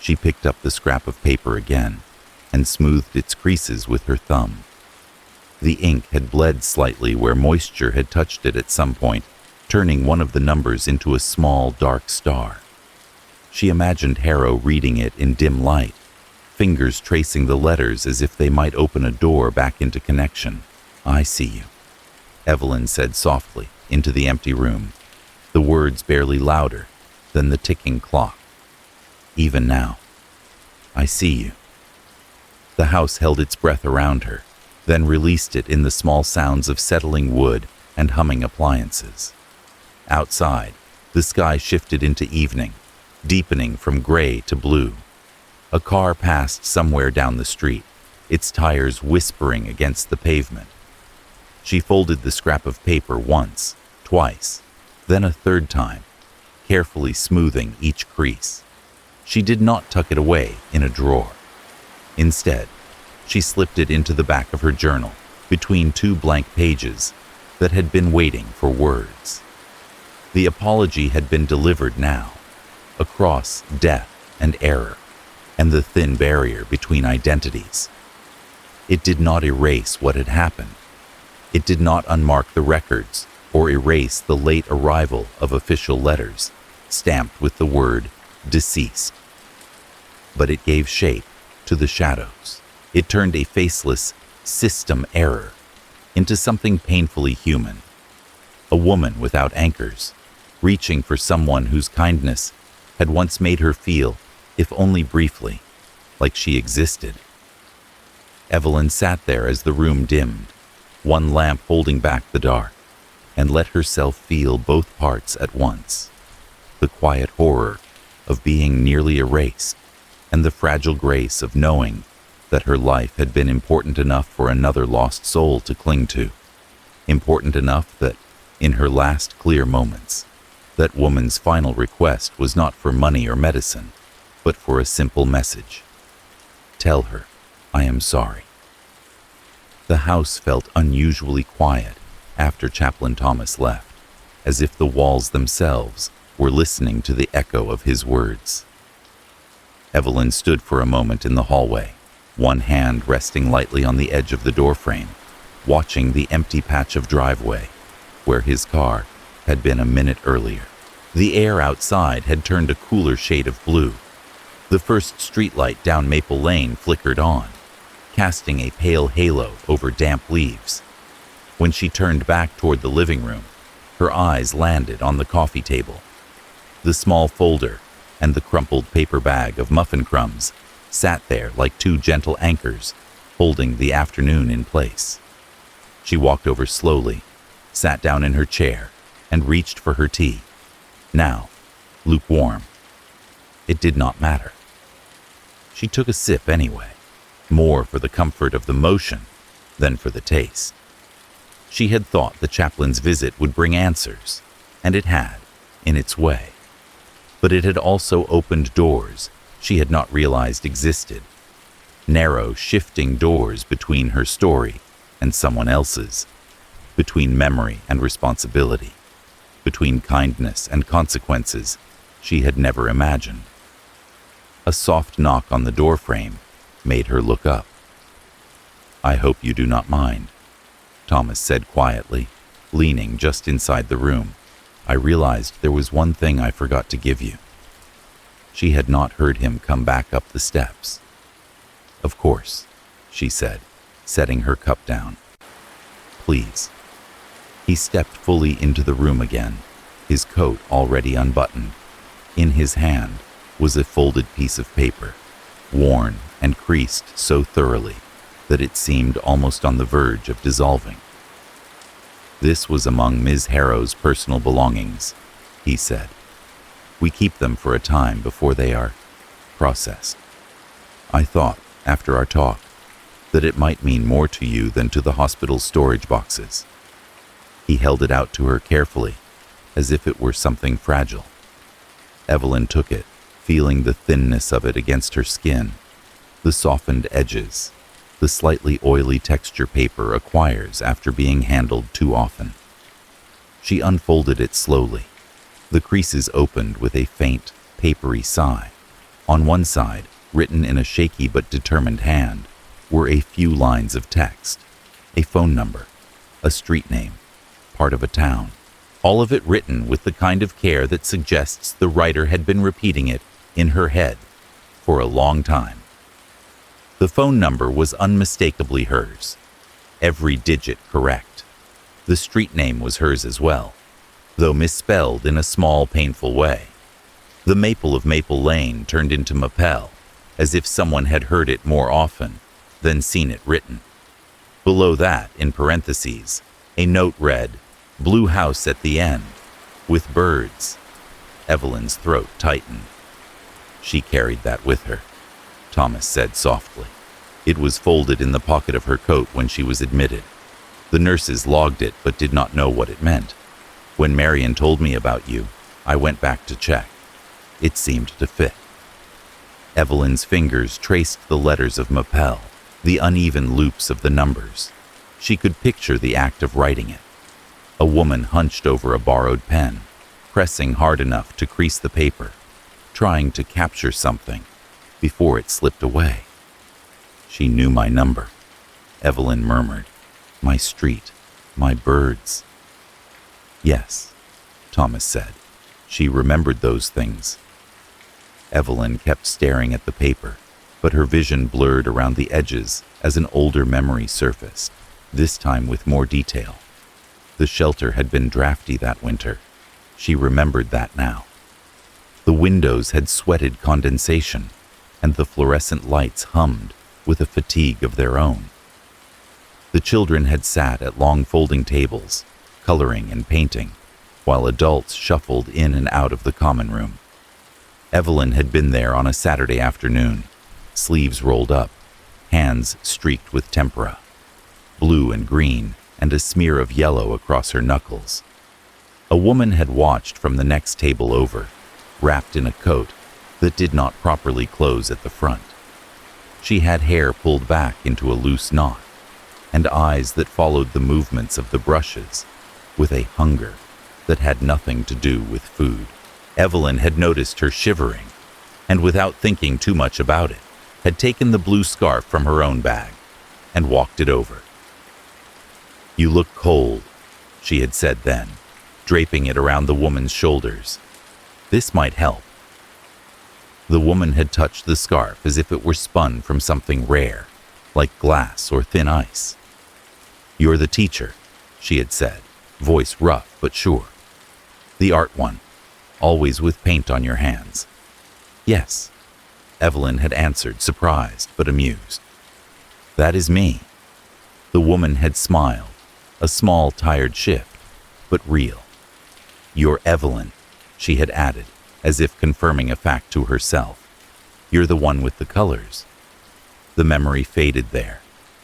She picked up the scrap of paper again and smoothed its creases with her thumb. The ink had bled slightly where moisture had touched it at some point, turning one of the numbers into a small, dark star. She imagined Harrow reading it in dim light, fingers tracing the letters as if they might open a door back into connection. "I see you," Evelyn said softly into the empty room, the words barely louder than the ticking clock. even now. I see you. The house held its breath around her, then released it in the small sounds of settling wood and humming appliances. Outside, the sky shifted into evening, deepening from gray to blue. A car passed somewhere down the street, its tires whispering against the pavement. She folded the scrap of paper once, twice, then a third time, carefully smoothing each crease. She did not tuck it away in a drawer. Instead, she slipped it into the back of her journal, between two blank pages that had been waiting for words. The apology had been delivered now, across death and error, and the thin barrier between identities. It did not erase what had happened. It did not unmark the records or erase the late arrival of official letters stamped with the word deceased. But it gave shape to the shadows. It turned a faceless system error into something painfully human. A woman without anchors, reaching for someone whose kindness had once made her feel, if only briefly, like she existed. Evelyn sat there as the room dimmed, one lamp holding back the dark, and let herself feel both parts at once. The quiet horror of being nearly erased, and the fragile grace of knowing that her life had been important enough for another lost soul to cling to. Important enough that, in her last clear moments, that woman's final request was not for money or medicine, but for a simple message. Tell her, I am sorry. The house felt unusually quiet after Chaplain Thomas left, as if the walls themselves were listening to the echo of his words. Evelyn stood for a moment in the hallway, one hand resting lightly on the edge of the doorframe, watching the empty patch of driveway where his car had been a minute earlier. The air outside had turned a cooler shade of blue. The first streetlight down Maple Lane flickered on, casting a pale halo over damp leaves. When she turned back toward the living room, her eyes landed on the coffee table. The small folder and the crumpled paper bag of muffin crumbs sat there like two gentle anchors, holding the afternoon in place. She walked over slowly, sat down in her chair, and reached for her tea. Now, lukewarm. It did not matter. She took a sip anyway, more for the comfort of the motion than for the taste. She had thought the chaplain's visit would bring answers, and it had, in its way. But it had also opened doors she had not realized existed, narrow, shifting doors between her story and someone else's, between memory and responsibility, between kindness and consequences she had never imagined. A soft knock on the doorframe made her look up. I hope you do not mind, Thomas said quietly, leaning just inside the room. I realized there was one thing I forgot to give you. She had not heard him come back up the steps. Of course, she said, setting her cup down. Please. He stepped fully into the room again, his coat already unbuttoned. In his hand was a folded piece of paper, worn and creased so thoroughly that it seemed almost on the verge of dissolving. This was among Ms. Harrow's personal belongings, he said. We keep them for a time before they are processed. I thought, after our talk, that it might mean more to you than to the hospital's storage boxes. He held it out to her carefully, as if it were something fragile. Evelyn took it, feeling the thinness of it against her skin, the softened edges, the slightly oily texture paper acquires after being handled too often. She unfolded it slowly. The creases opened with a faint, papery sigh. On one side, written in a shaky but determined hand, were a few lines of text, a phone number, a street name, part of a town, all of it written with the kind of care that suggests the writer had been repeating it in her head for a long time. The phone number was unmistakably hers, every digit correct. The street name was hers as well, though misspelled in a small, painful way. The maple of Maple Lane turned into Mapel, as if someone had heard it more often than seen it written. Below that, in parentheses, a note read, "Blue house at the end, with birds." Evelyn's throat tightened. She carried that with her, Thomas said softly. It was folded in the pocket of her coat when she was admitted. The nurses logged it but did not know what it meant. When Marion told me about you, I went back to check. It seemed to fit. Evelyn's fingers traced the letters of Mapel, the uneven loops of the numbers. She could picture the act of writing it. A woman hunched over a borrowed pen, pressing hard enough to crease the paper, trying to capture something before it slipped away. She knew my number, Evelyn murmured. My street, my birds. Yes, Thomas said. She remembered those things. Evelyn kept staring at the paper, but her vision blurred around the edges as an older memory surfaced, this time with more detail. The shelter had been drafty that winter. She remembered that now. The windows had sweated condensation, and the fluorescent lights hummed with a fatigue of their own. The children had sat at long folding tables, coloring and painting, while adults shuffled in and out of the common room. Evelyn had been there on a Saturday afternoon, sleeves rolled up, hands streaked with tempera, blue and green, and a smear of yellow across her knuckles. A woman had watched from the next table over, wrapped in a coat that did not properly close at the front. She had hair pulled back into a loose knot, and eyes that followed the movements of the brushes with a hunger that had nothing to do with food. Evelyn had noticed her shivering, and without thinking too much about it, had taken the blue scarf from her own bag and walked it over. "You look cold," she had said then, draping it around the woman's shoulders. "This might help." The woman had touched the scarf as if it were spun from something rare, like glass or thin ice. "You're the teacher," she had said, voice rough but sure. "The art one, always with paint on your hands." "Yes," Evelyn had answered, surprised but amused. "That is me." The woman had smiled, a small, tired shift, but real. "You're Evelyn," she had added, as if confirming a fact to herself. "You're the one with the colors." The memory faded there,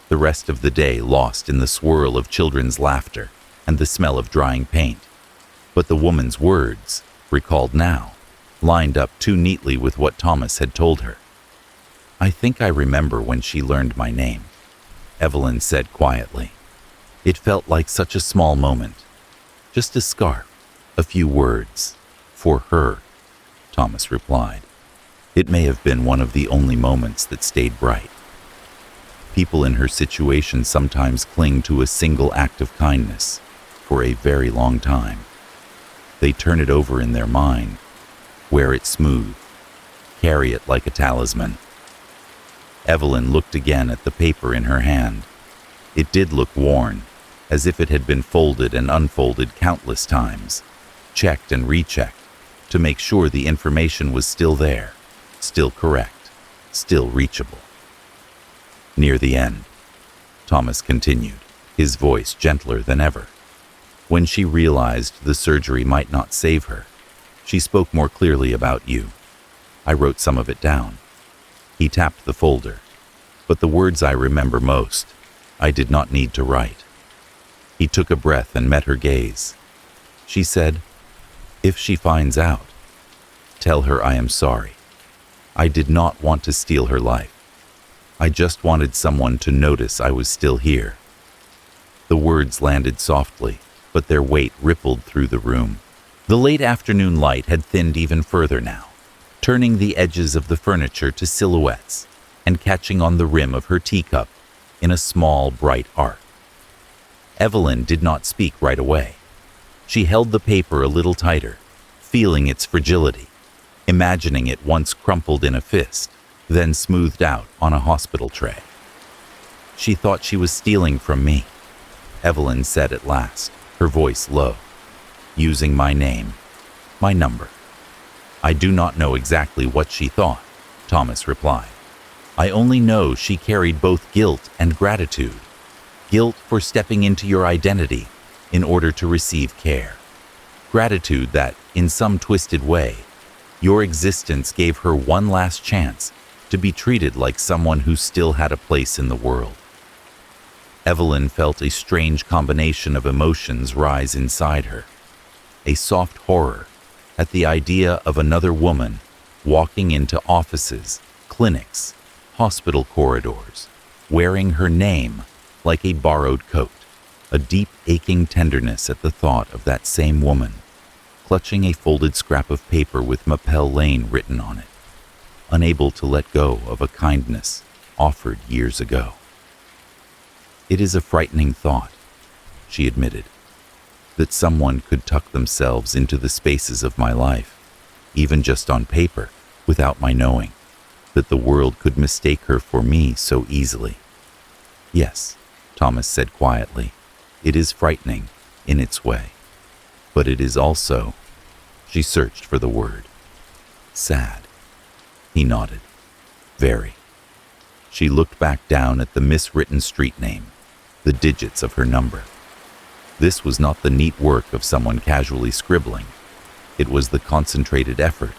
the rest of the day lost in the swirl of children's laughter and the smell of drying paint. But the woman's words, recalled now, lined up too neatly with what Thomas had told her. "I think I remember when she learned my name," Evelyn said quietly. "It felt like such a small moment. Just a scarf, a few words. For her," Thomas replied. "It may have been one of the only moments that stayed bright." People in her situation sometimes cling to a single act of kindness for a very long time. They turn it over in their mind, wear it smooth, carry it like a talisman. Evelyn looked again at the paper in her hand. It did look worn, as if it had been folded and unfolded countless times, checked and rechecked to make sure the information was still there, still correct, still reachable. Near the end, Thomas continued, his voice gentler than ever. When she realized the surgery might not save her, she spoke more clearly about you. I wrote some of it down. He tapped the folder, but the words I remember most, I did not need to write. He took a breath and met her gaze. She said, "If she finds out, tell her I am sorry. I did not want to steal her life. I just wanted someone to notice I was still here." The words landed softly, but their weight rippled through the room. The late afternoon light had thinned even further now, turning the edges of the furniture to silhouettes and catching on the rim of her teacup in a small, bright arc. Evelyn did not speak right away. She held the paper a little tighter, feeling its fragility, imagining it once crumpled in a fist, then smoothed out on a hospital tray. "She thought she was stealing from me," Evelyn said at last, her voice low, "using my name, my number. I do not know exactly what she thought, Thomas replied. I only know she carried both guilt and gratitude. Guilt for stepping into your identity in order to receive care. Gratitude that, in some twisted way, your existence gave her one last chance to be treated like someone who still had a place in the world. Evelyn felt a strange combination of emotions rise inside her. A soft horror at the idea of another woman walking into offices, clinics, hospital corridors, wearing her name like a borrowed coat. A deep aching tenderness at the thought of that same woman, clutching a folded scrap of paper with Mappel Lane written on it, unable to let go of a kindness offered years ago. It is a frightening thought, she admitted, that someone could tuck themselves into the spaces of my life, even just on paper, without my knowing, that the world could mistake her for me so easily. Yes, Thomas said quietly, it is frightening in its way, but it is also, she searched for the word, sad. He nodded, very. She looked back down at the miswritten street name, the digits of her number. This was not the neat work of someone casually scribbling. It was the concentrated effort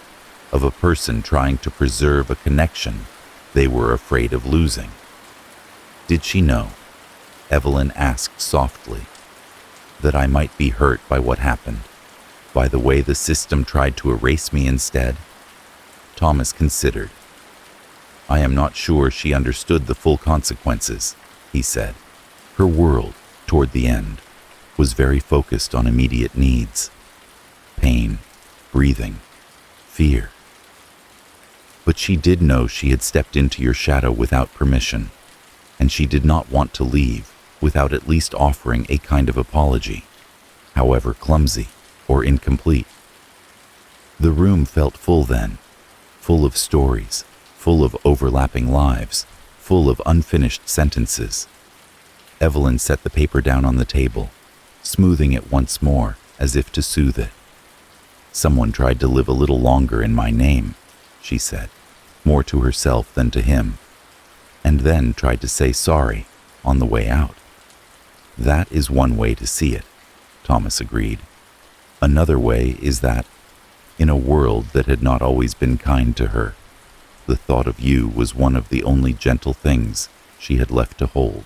of a person trying to preserve a connection they were afraid of losing. Did she know, Evelyn asked softly, that I might be hurt by what happened, by the way the system tried to erase me instead? Thomas considered. I am not sure she understood the full consequences, he said. Her world, toward the end, was very focused on immediate needs. Pain, breathing, fear. But she did know she had stepped into your shadow without permission, and she did not want to leave without at least offering a kind of apology, however clumsy or incomplete. The room felt full then, full of stories, full of overlapping lives, full of unfinished sentences. Evelyn set the paper down on the table, smoothing it once more as if to soothe it. Someone tried to live a little longer in my name, she said, more to herself than to him, and then tried to say sorry on the way out. That is one way to see it, Thomas agreed. Another way is that, in a world that had not always been kind to her, the thought of you was one of the only gentle things she had left to hold.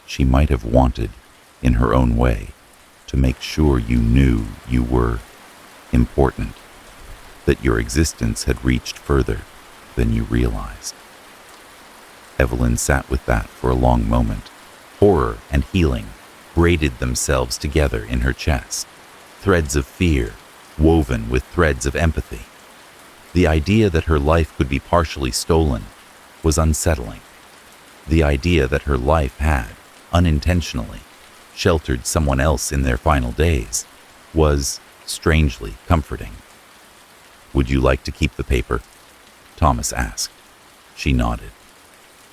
She might have wanted, in her own way, to make sure you knew you were important, that your existence had reached further than you realized. Evelyn sat with that for a long moment. Horror and healing braided themselves together in her chest, threads of fear woven with threads of empathy. The idea that her life could be partially stolen was unsettling. The idea that her life had, unintentionally, sheltered someone else in their final days was strangely comforting. Would you like to keep the paper? Thomas asked. She nodded.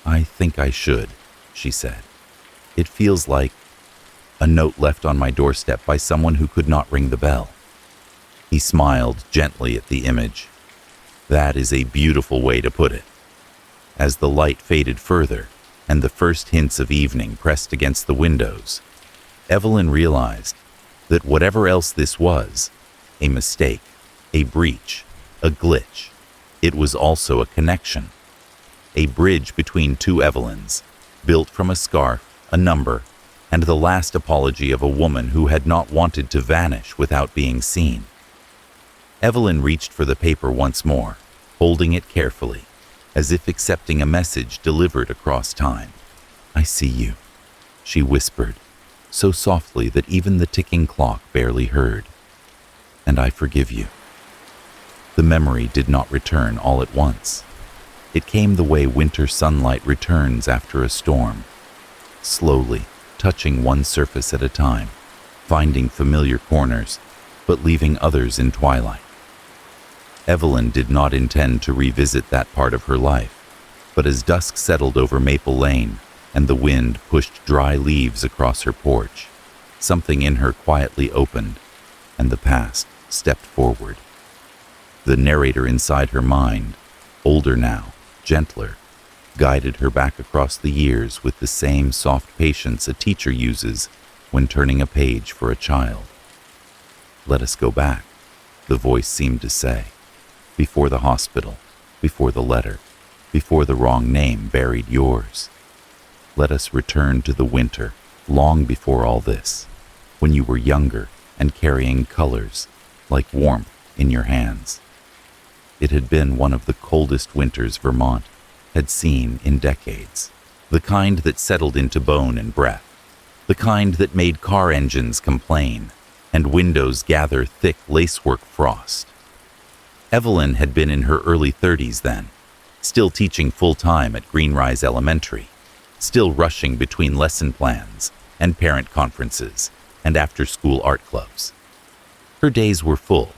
I think I should, she said. It feels like a note left on my doorstep by someone who could not ring the bell. He smiled gently at the image. That is a beautiful way to put it. As the light faded further and the first hints of evening pressed against the windows, Evelyn realized that whatever else this was, a mistake, a breach, a glitch, it was also a connection. A bridge between two Evelyns, built from a scarf, a number, and the last apology of a woman who had not wanted to vanish without being seen. Evelyn reached for the paper once more, holding it carefully, as if accepting a message delivered across time. I see you, she whispered, so softly that even the ticking clock barely heard. And I forgive you. The memory did not return all at once. It came the way winter sunlight returns after a storm, slowly, touching one surface at a time, finding familiar corners, but leaving others in twilight. Evelyn did not intend to revisit that part of her life, but as dusk settled over Maple Lane and the wind pushed dry leaves across her porch, something in her quietly opened, and the past stepped forward. The narrator inside her mind, older now, gentler, guided her back across the years with the same soft patience a teacher uses when turning a page for a child. "Let us go back," the voice seemed to say, "before the hospital, before the letter, before the wrong name buried yours. Let us return to the winter, long before all this, when you were younger and carrying colors like warmth in your hands." It had been one of the coldest winters Vermont had seen in decades, the kind that settled into bone and breath, the kind that made car engines complain and windows gather thick lacework frost. Evelyn had been in her early 30s then, still teaching full-time at Greenrise Elementary, still rushing between lesson plans and parent conferences and after-school art clubs. Her days were full,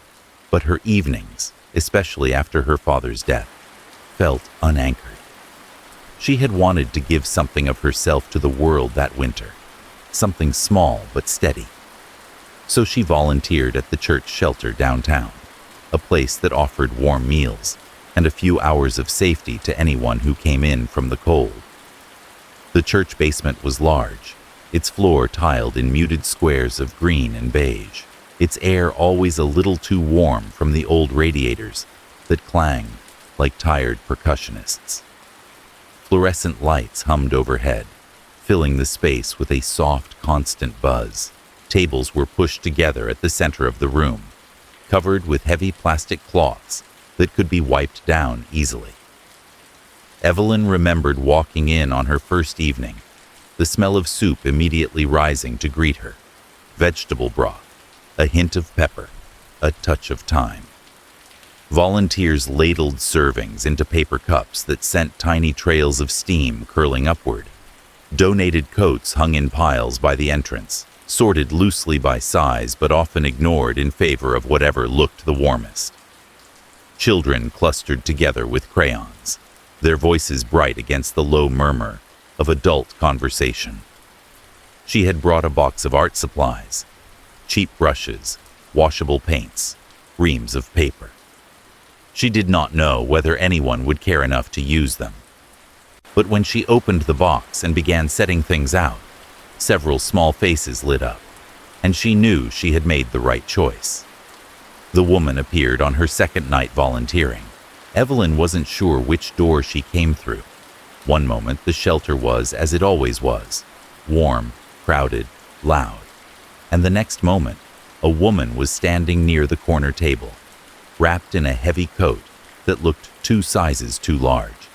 but her evenings, especially after her father's death, felt unanchored. She had wanted to give something of herself to the world that winter, something small but steady. So she volunteered at the church shelter downtown, a place that offered warm meals and a few hours of safety to anyone who came in from the cold. The church basement was large, its floor tiled in muted squares of green and beige, its air always a little too warm from the old radiators that clanged like tired percussionists. Fluorescent lights hummed overhead, filling the space with a soft, constant buzz. Tables were pushed together at the center of the room, covered with heavy plastic cloths that could be wiped down easily. Evelyn remembered walking in on her first evening, the smell of soup immediately rising to greet her, vegetable broth, a hint of pepper, a touch of thyme. Volunteers ladled servings into paper cups that sent tiny trails of steam curling upward. Donated coats hung in piles by the entrance, sorted loosely by size but often ignored in favor of whatever looked the warmest. Children clustered together with crayons, their voices bright against the low murmur of adult conversation. She had brought a box of art supplies, cheap brushes, washable paints, reams of paper. She did not know whether anyone would care enough to use them. But when she opened the box and began setting things out, several small faces lit up, and she knew she had made the right choice. The woman appeared on her second night volunteering. Evelyn wasn't sure which door she came through. One moment the shelter was as it always was, warm, crowded, loud. And the next moment, a woman was standing near the corner table, wrapped in a heavy coat that looked 2 sizes too large.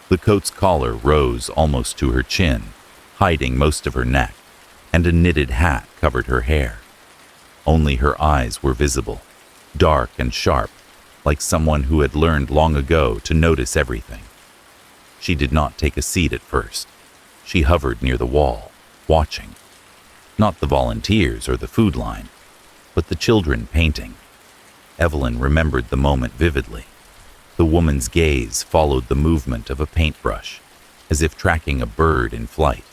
The coat's collar rose almost to her chin, hiding most of her neck, and a knitted hat covered her hair. Only her eyes were visible, dark and sharp, like someone who had learned long ago to notice everything. She did not take a seat at first. She hovered near the wall, watching. Not the volunteers or the food line, but the children painting. Evelyn remembered the moment vividly. The woman's gaze followed the movement of a paintbrush, as if tracking a bird in flight.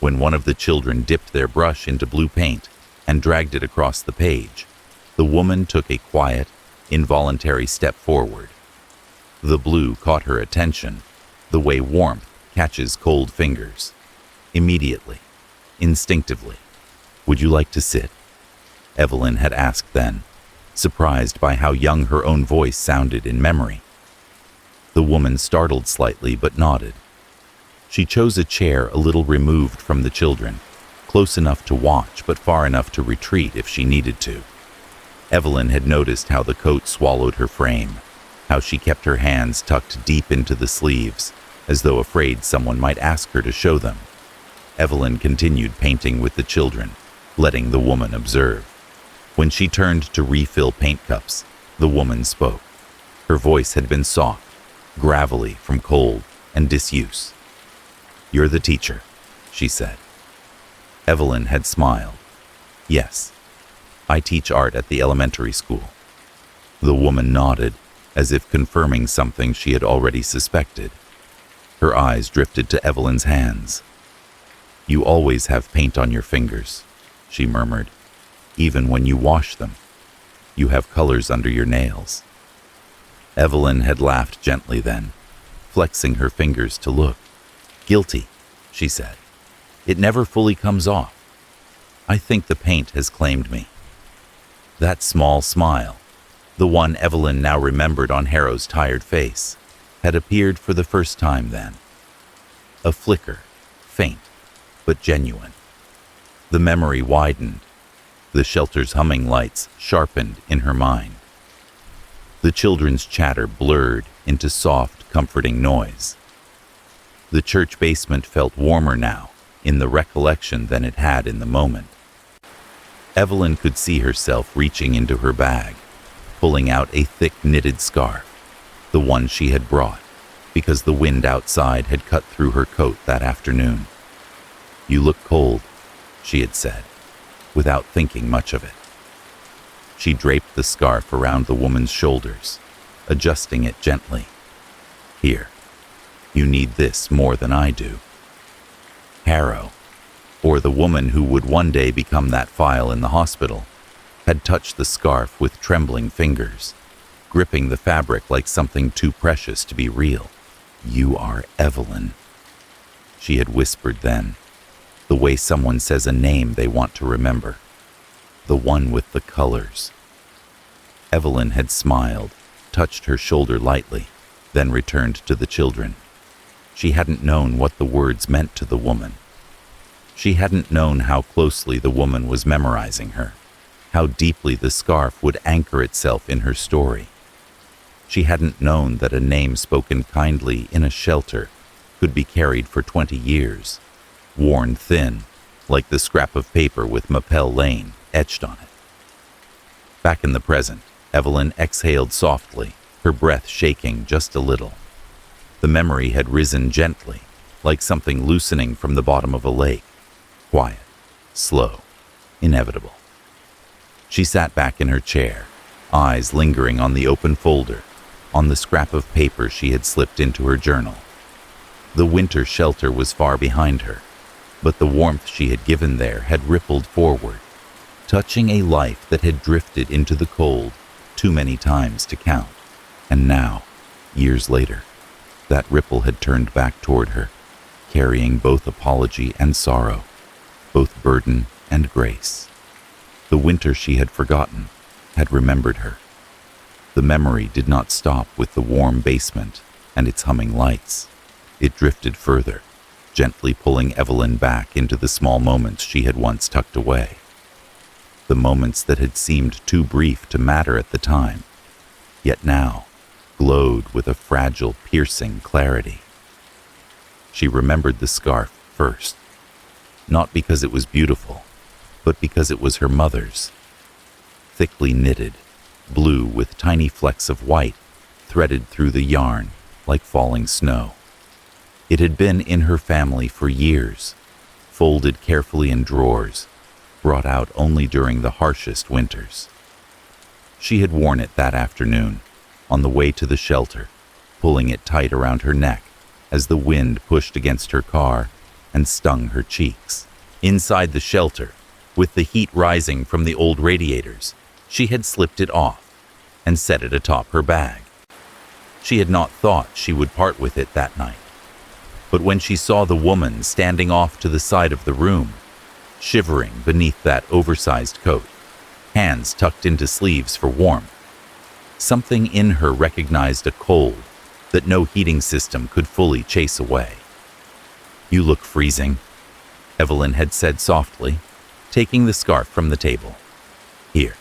When one of the children dipped their brush into blue paint and dragged it across the page, the woman took a quiet, involuntary step forward. The blue caught her attention, the way warmth catches cold fingers. Immediately, instinctively. "Would you like to sit?" Evelyn had asked then, surprised by how young her own voice sounded in memory. The woman startled slightly but nodded. She chose a chair a little removed from the children, close enough to watch but far enough to retreat if she needed to. Evelyn had noticed how the coat swallowed her frame, how she kept her hands tucked deep into the sleeves, as though afraid someone might ask her to show them. Evelyn continued painting with the children, letting the woman observe. When she turned to refill paint cups, the woman spoke. Her voice had been soft, gravelly from cold and disuse. "You're the teacher," she said. Evelyn had smiled. "Yes, I teach art at the elementary school." The woman nodded, as if confirming something she had already suspected. Her eyes drifted to Evelyn's hands. "You always have paint on your fingers," she murmured, "even when you wash them." You have colors under your nails." Evelyn had laughed gently then, flexing her fingers to look. "Guilty," she said. "It never fully comes off. I think the paint has claimed me." That small smile, the one Evelyn now remembered on Harrow's tired face, had appeared for the first time then. A flicker, faint, but genuine. The memory widened. The shelter's humming lights sharpened in her mind. The children's chatter blurred into soft, comforting noise. The church basement felt warmer now in the recollection than it had in the moment. Evelyn could see herself reaching into her bag, pulling out a thick knitted scarf, the one she had brought, because the wind outside had cut through her coat that afternoon. "You look cold," she had said, without thinking much of it. She draped the scarf around the woman's shoulders, adjusting it gently. "Here, you need this more than I do." Harrow, or the woman who would one day become that file in the hospital, had touched the scarf with trembling fingers, gripping the fabric like something too precious to be real. "You are Evelyn," she had whispered then, the way someone says a name they want to remember. "The one with the colors." Evelyn had smiled, touched her shoulder lightly, then returned to the children. She hadn't known what the words meant to the woman. She hadn't known how closely the woman was memorizing her, how deeply the scarf would anchor itself in her story. She hadn't known that a name spoken kindly in a shelter could be carried for 20 years, worn thin, like the scrap of paper with Mappel Lane etched on it. Back in the present, Evelyn exhaled softly, her breath shaking just a little. The memory had risen gently, like something loosening from the bottom of a lake. Quiet, slow, inevitable. She sat back in her chair, eyes lingering on the open folder, on the scrap of paper she had slipped into her journal. The winter shelter was far behind her, but the warmth she had given there had rippled forward, touching a life that had drifted into the cold too many times to count. And now, years later, that ripple had turned back toward her, carrying both apology and sorrow, both burden and grace. The winter she had forgotten had remembered her. The memory did not stop with the warm basement and its humming lights. It drifted further, gently pulling Evelyn back into the small moments she had once tucked away. The moments that had seemed too brief to matter at the time, yet now glowed with a fragile, piercing clarity. She remembered the scarf first, not because it was beautiful, but because it was her mother's. Thickly knitted, blue with tiny flecks of white threaded through the yarn like falling snow. It had been in her family for years, folded carefully in drawers, brought out only during the harshest winters. She had worn it that afternoon, on the way to the shelter, pulling it tight around her neck as the wind pushed against her car and stung her cheeks. Inside the shelter, with the heat rising from the old radiators, she had slipped it off and set it atop her bag. She had not thought she would part with it that night. But when she saw the woman standing off to the side of the room, shivering beneath that oversized coat, hands tucked into sleeves for warmth, something in her recognized a cold that no heating system could fully chase away. "You look freezing," Evelyn had said softly, taking the scarf from the table. "Here,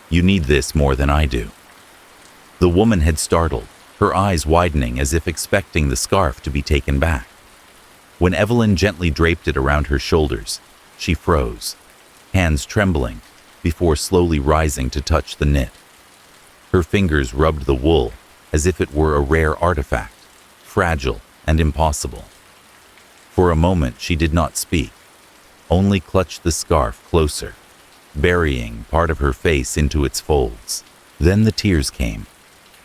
you need this more than I do." The woman had startled, her eyes widening as if expecting the scarf to be taken back. When Evelyn gently draped it around her shoulders, she froze, hands trembling, before slowly rising to touch the knit. Her fingers rubbed the wool as if it were a rare artifact, fragile and impossible. For a moment she did not speak, only clutched the scarf closer, burying part of her face into its folds. Then the tears came,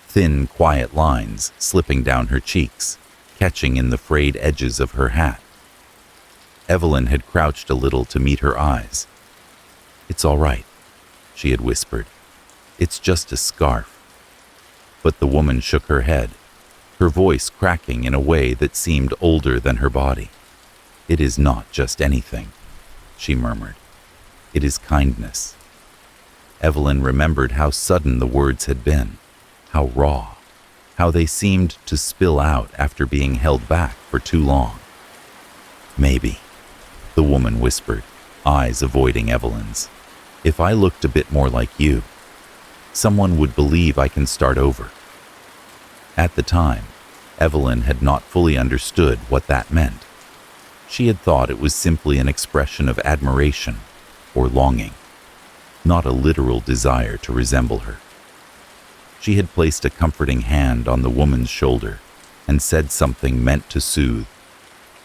thin, quiet lines slipping down her cheeks, catching in the frayed edges of her hat. Evelyn had crouched a little to meet her eyes. "It's all right," she had whispered. It's just a scarf." But the woman shook her head, her voice cracking in a way that seemed older than her body. "It is not just anything," she murmured. "It is kindness." Evelyn remembered how sudden the words had been, how raw, how they seemed to spill out after being held back for too long. "Maybe," the woman whispered, eyes avoiding Evelyn's. "If I looked a bit more like you, someone would believe I can start over." At the time, Evelyn had not fully understood what that meant. She had thought it was simply an expression of admiration or longing, not a literal desire to resemble her. She had placed a comforting hand on the woman's shoulder and said something meant to soothe.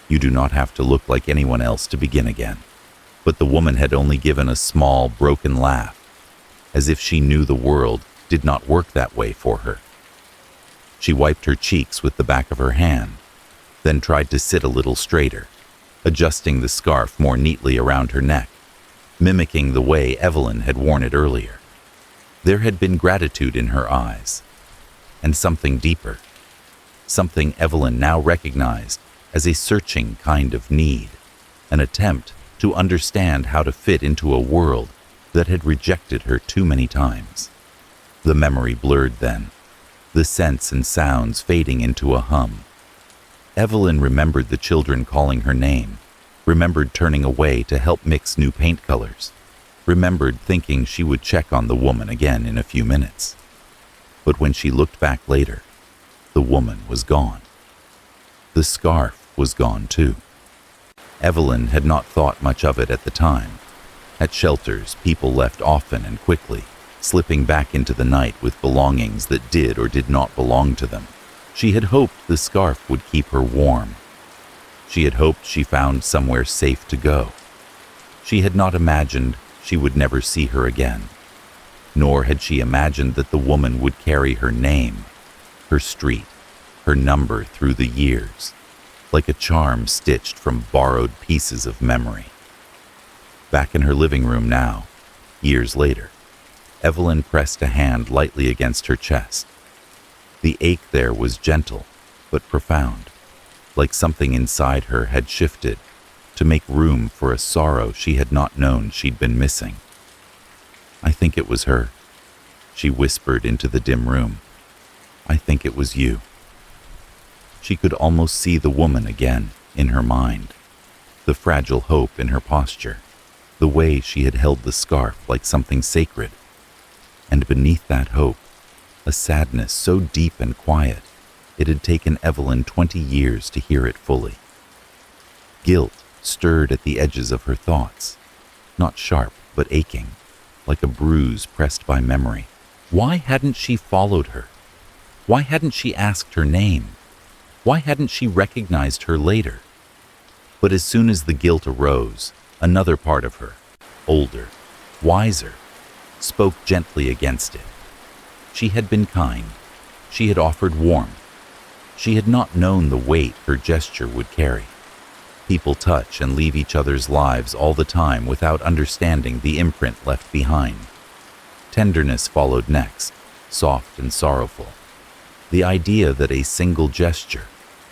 "You do not have to look like anyone else to begin again." But the woman had only given a small, broken laugh, as if she knew the world did not work that way for her. She wiped her cheeks with the back of her hand, then tried to sit a little straighter, adjusting the scarf more neatly around her neck, mimicking the way Evelyn had worn it earlier. There had been gratitude in her eyes, and something deeper, something Evelyn now recognized as a searching kind of need, an attempt to understand how to fit into a world that had rejected her too many times. The memory blurred then, the scents and sounds fading into a hum. Evelyn remembered the children calling her name, remembered turning away to help mix new paint colors, remembered thinking she would check on the woman again in a few minutes. But when she looked back later, the woman was gone. The scarf was gone too. Evelyn had not thought much of it at the time. At shelters, people left often and quickly, slipping back into the night with belongings that did or did not belong to them. She had hoped the scarf would keep her warm. She had hoped she found somewhere safe to go. She had not imagined she would never see her again, nor had she imagined that the woman would carry her name, her street, her number through the years, like a charm stitched from borrowed pieces of memory. Back in her living room now, years later, Evelyn pressed a hand lightly against her chest. The ache there was gentle, but profound, like something inside her had shifted to make room for a sorrow she had not known she'd been missing. "I think it was her," she whispered into the dim room. "I think it was you." She could almost see the woman again in her mind, the fragile hope in her posture, the way she had held the scarf like something sacred. And beneath that hope, a sadness so deep and quiet, it had taken Evelyn 20 years to hear it fully. Guilt stirred at the edges of her thoughts, not sharp but aching, like a bruise pressed by memory. Why hadn't she followed her? Why hadn't she asked her name? Why hadn't she recognized her later? But as soon as the guilt arose, another part of her, older, wiser, spoke gently against it. She had been kind. She had offered warmth. She had not known the weight her gesture would carry. People touch and leave each other's lives all the time without understanding the imprint left behind. Tenderness followed next, soft and sorrowful. The idea that a single gesture,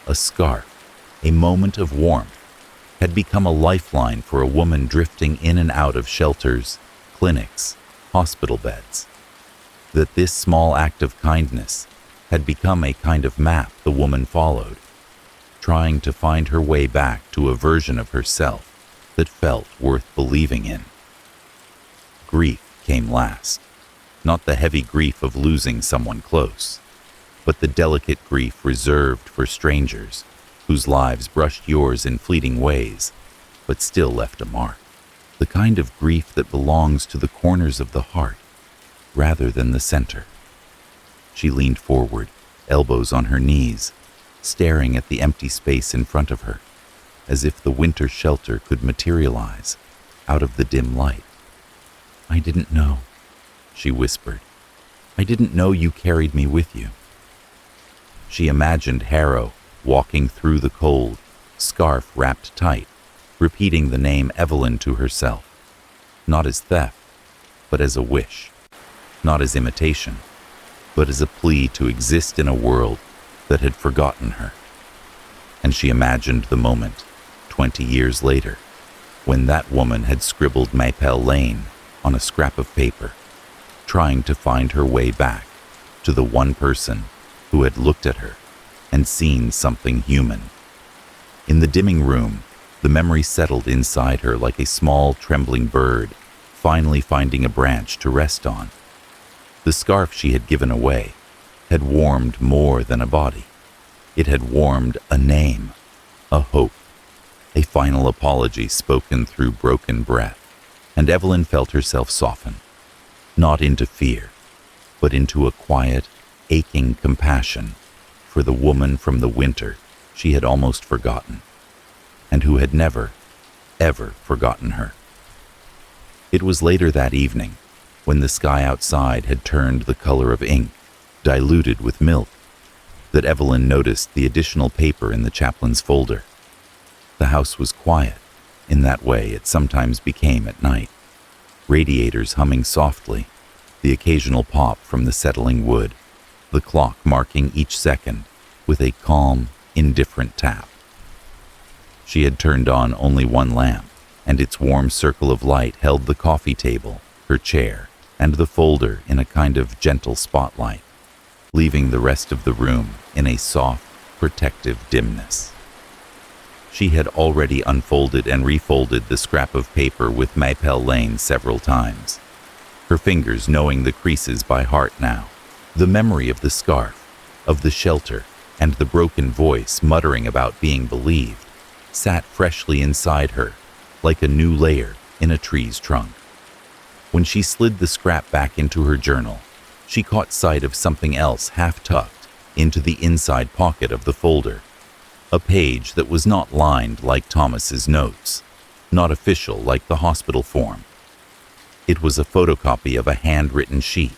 a scarf, a moment of warmth, had become a lifeline for a woman drifting in and out of shelters, clinics, hospital beds. That this small act of kindness had become a kind of map the woman followed, trying to find her way back to a version of herself that felt worth believing in. Grief came last, not the heavy grief of losing someone close, but the delicate grief reserved for strangers whose lives brushed yours in fleeting ways, but still left a mark. The kind of grief that belongs to the corners of the heart rather than the center. She leaned forward, elbows on her knees, staring at the empty space in front of her, as if the winter shelter could materialize out of the dim light. "I didn't know," she whispered. "I didn't know you carried me with you." She imagined Harrow walking through the cold, scarf wrapped tight, repeating the name Evelyn to herself, not as theft, but as a wish. not as imitation, but as a plea to exist in a world that had forgotten her. And she imagined the moment, 20 years later, when that woman had scribbled Maple Lane on a scrap of paper, trying to find her way back to the one person who had looked at her and seen something human. In the dimming room, the memory settled inside her like a small, trembling bird, finally finding a branch to rest on. The scarf she had given away had warmed more than a body. It had warmed a name, a hope, a final apology spoken through broken breath, and Evelyn felt herself soften, not into fear, but into a quiet, aching compassion for the woman from the winter she had almost forgotten, and who had never, ever forgotten her. It was later that evening, when the sky outside had turned the color of ink, diluted with milk, that Evelyn noticed the additional paper in the chaplain's folder. The house was quiet, in that way it sometimes became at night. Radiators humming softly, the occasional pop from the settling wood, the clock marking each second with a calm, indifferent tap. She had turned on only one lamp, and its warm circle of light held the coffee table, her chair, and the folder in a kind of gentle spotlight, leaving the rest of the room in a soft, protective dimness. She had already unfolded and refolded the scrap of paper with Maple Lane several times, her fingers knowing the creases by heart now. The memory of the scarf, of the shelter, and the broken voice muttering about being believed sat freshly inside her, like a new layer in a tree's trunk. When she slid the scrap back into her journal, she caught sight of something else half tucked into the inside pocket of the folder, a page that was not lined like Thomas's notes, not official like the hospital form. It was a photocopy of a handwritten sheet.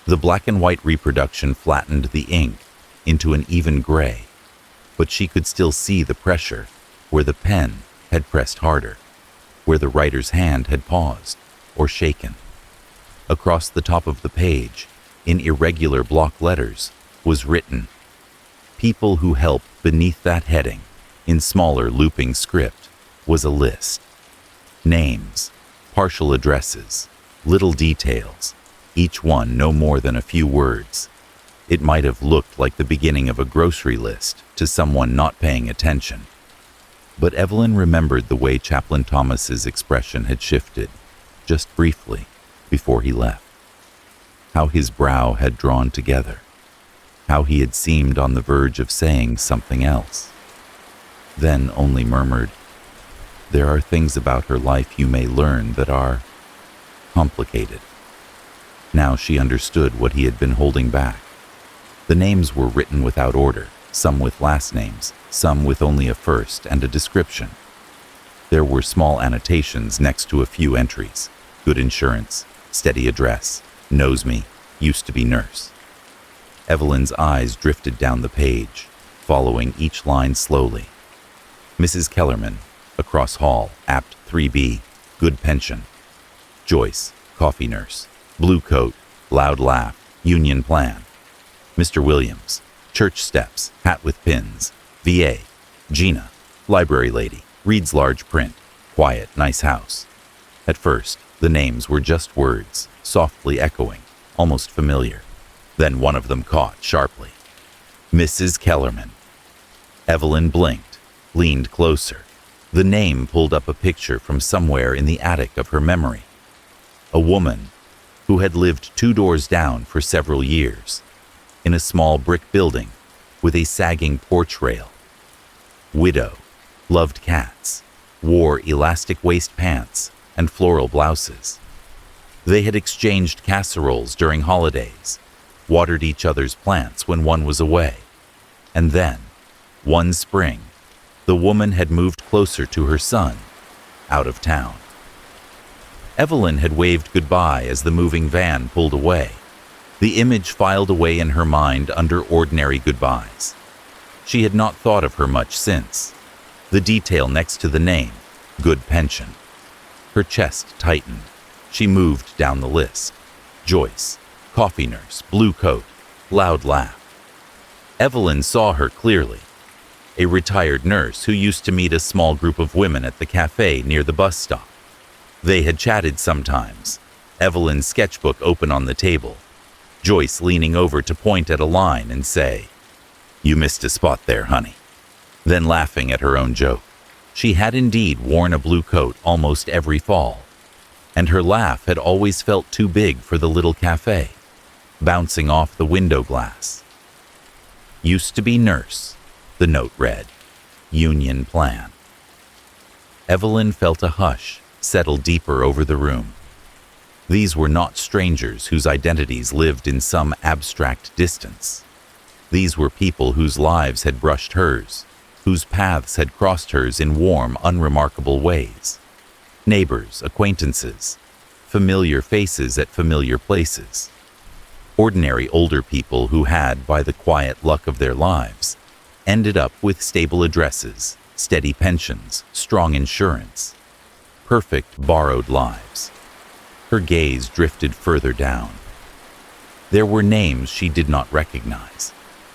The black and white reproduction flattened the ink into an even gray, but she could still see the pressure where the pen had pressed harder, where the writer's hand had paused or shaken. Across the top of the page, in irregular block letters, was written, "People who help." Beneath that heading, in smaller looping script, was a list. Names, partial addresses, little details, each one no more than a few words. It might have looked like the beginning of a grocery list to someone not paying attention. But Evelyn remembered the way Chaplain Thomas's expression had shifted, just briefly, before he left. How his brow had drawn together. How he had seemed on the verge of saying something else. Then only murmured, "There are things about her life you may learn that are complicated." Now she understood what he had been holding back. The names were written without order, some with last names, some with only a first and a description. There were small annotations next to a few entries: good insurance, steady address, knows me, used to be nurse. Evelyn's eyes drifted down the page, following each line slowly. Mrs. Kellerman, across hall, apt 3B, good pension. Joyce, coffee nurse, blue coat, loud laugh, union plan. Mr. Williams, church steps, hat with pins. VA, Gina, library lady, reads large print, quiet, nice house. At first, the names were just words, softly echoing, almost familiar. Then one of them caught sharply. Mrs. Kellerman. Evelyn blinked, leaned closer. The name pulled up a picture from somewhere in the attic of her memory. A woman who had lived 2 doors down for several years, in a small brick building with a sagging porch rail. Widow, loved cats, wore elastic waist pants and floral blouses. They had exchanged casseroles during holidays, watered each other's plants when one was away. And then, one spring, the woman had moved closer to her son, out of town. Evelyn had waved goodbye as the moving van pulled away. The image filed away in her mind under ordinary goodbyes. She had not thought of her much since. The detail next to the name, good pension. Her chest tightened. She moved down the list. Joyce, coffee nurse, blue coat, loud laugh. Evelyn saw her clearly. A retired nurse who used to meet a small group of women at the cafe near the bus stop. They had chatted sometimes, Evelyn's sketchbook open on the table, Joyce leaning over to point at a line and say, "You missed a spot there, honey." Then laughing at her own joke. She had indeed worn a blue coat almost every fall, and her laugh had always felt too big for the little cafe, bouncing off the window glass. Used to be nurse, the note read. Union plan. Evelyn felt a hush settle deeper over the room. These were not strangers whose identities lived in some abstract distance. These were people whose lives had brushed hers, whose paths had crossed hers in warm, unremarkable ways. Neighbors, acquaintances, familiar faces at familiar places. Ordinary older people who had, by the quiet luck of their lives, ended up with stable addresses, steady pensions, strong insurance. Perfect borrowed lives. Her gaze drifted further down. There were names she did not recognize,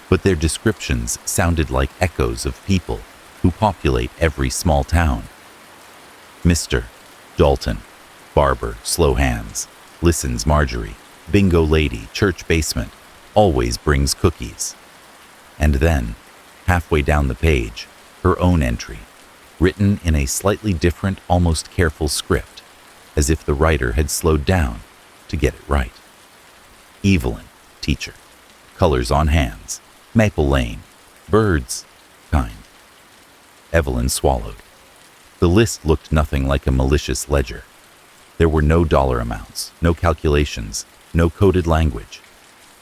but their descriptions sounded like echoes of people who populate every small town. Mr. Dalton, barber, slow hands, listens Marjorie, bingo lady, church basement, always brings cookies. And then, halfway down the page, her own entry, written in a slightly different, almost careful script, as if the writer had slowed down to get it right. Evelyn, teacher, colors on hands, Maple Lane, birds, kind. Evelyn swallowed. The list looked nothing like a malicious ledger. There were no dollar amounts, no calculations, no coded language.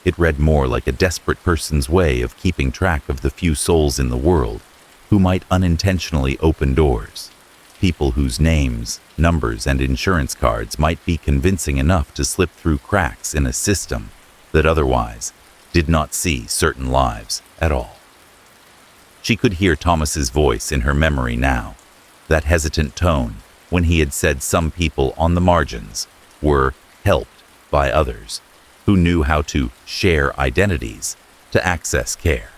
It read more like a desperate person's way of keeping track of the few souls in the world who might unintentionally open doors, people whose names, numbers, and insurance cards might be convincing enough to slip through cracks in a system that otherwise did not see certain lives at all. She could hear Thomas's voice in her memory now, that hesitant tone when he had said some people on the margins were helped by others who knew how to share identities to access care.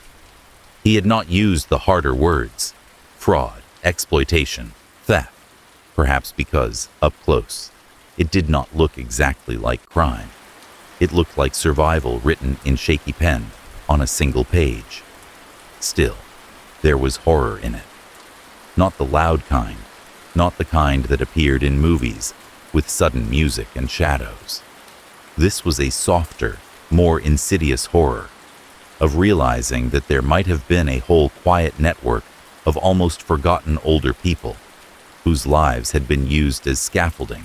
He had not used the harder words, fraud, exploitation, theft, perhaps because, up close, it did not look exactly like crime. It looked like survival written in shaky pen on a single page. Still, there was horror in it. Not the loud kind, not the kind that appeared in movies with sudden music and shadows. This was a softer, more insidious horror of realizing that there might have been a whole quiet network of almost forgotten older people whose lives had been used as scaffolding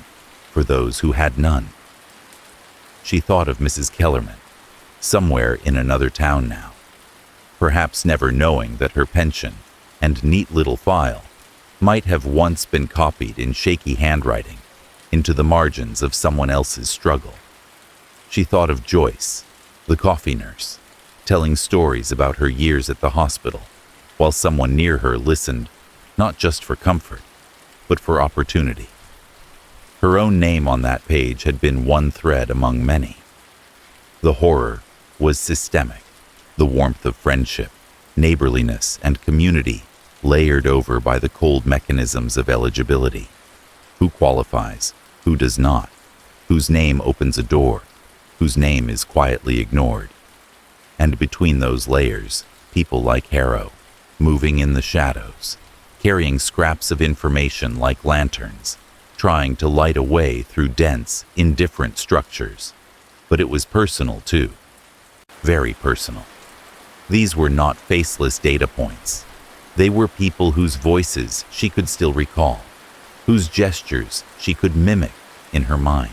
for those who had none. She thought of Mrs. Kellerman, somewhere in another town now, perhaps never knowing that her pension and neat little file might have once been copied in shaky handwriting into the margins of someone else's struggle. She thought of Joyce, the coffee nurse, telling stories about her years at the hospital, while someone near her listened, not just for comfort, but for opportunity. Her own name on that page had been one thread among many. The horror was systemic, the warmth of friendship, neighborliness, and community layered over by the cold mechanisms of eligibility. Who qualifies, who does not, whose name opens a door, whose name is quietly ignored. And between those layers, people like Harrow, moving in the shadows, carrying scraps of information like lanterns, trying to light a way through dense, indifferent structures. But it was personal too. Very personal. These were not faceless data points. They were people whose voices she could still recall, whose gestures she could mimic in her mind.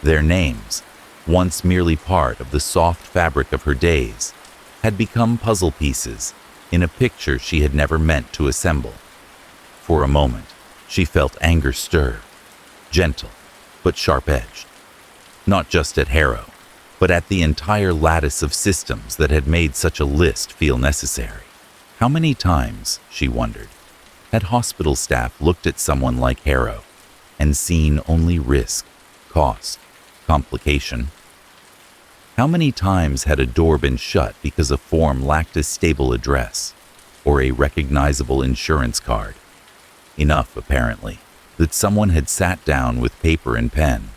Their names, once merely part of the soft fabric of her days, had become puzzle pieces in a picture she had never meant to assemble. For a moment, she felt anger stir, gentle but sharp-edged, not just at Harrow, but at the entire lattice of systems that had made such a list feel necessary. How many times, she wondered, had hospital staff looked at someone like Harrow and seen only risk, cost, complication. How many times had a door been shut because a form lacked a stable address or a recognizable insurance card? Enough, apparently, that someone had sat down with paper and pen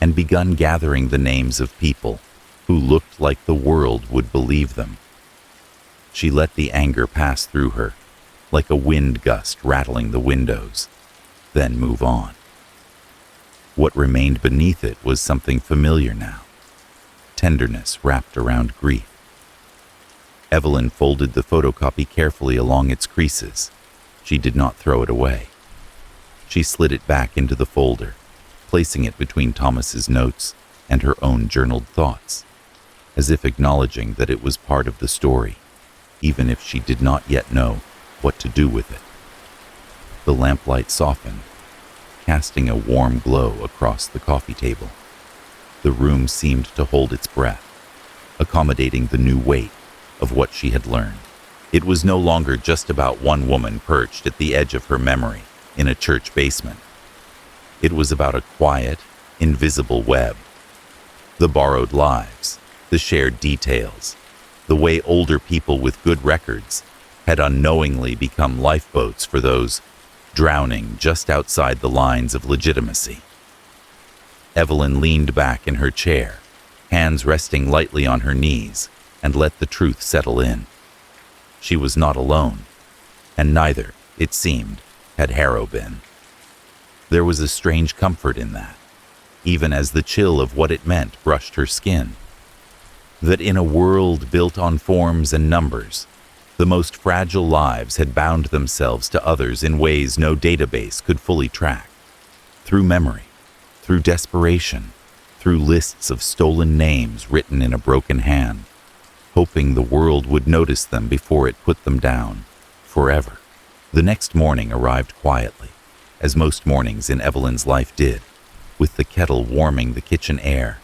and begun gathering the names of people who looked like the world would believe them. She let the anger pass through her, like a wind gust rattling the windows, then move on. What remained beneath it was something familiar now, tenderness wrapped around grief. Evelyn folded the photocopy carefully along its creases. She did not throw it away. She slid it back into the folder, placing it between Thomas's notes and her own journaled thoughts, as if acknowledging that it was part of the story, even if she did not yet know what to do with it. The lamplight softened, casting a warm glow across the coffee table. The room seemed to hold its breath, accommodating the new weight of what she had learned. It was no longer just about one woman perched at the edge of her memory in a church basement. It was about a quiet, invisible web. The borrowed lives, the shared details, the way older people with good records had unknowingly become lifeboats for those drowning just outside the lines of legitimacy. Evelyn leaned back in her chair, hands resting lightly on her knees, and let the truth settle in. She was not alone, and neither, it seemed, had Harrow been. There was a strange comfort in that, even as the chill of what it meant brushed her skin. That in a world built on forms and numbers, the most fragile lives had bound themselves to others in ways no database could fully track. Through memory, through desperation, through lists of stolen names written in a broken hand, hoping the world would notice them before it put them down, forever. The next morning arrived quietly, as most mornings in Evelyn's life did, with the kettle warming the kitchen air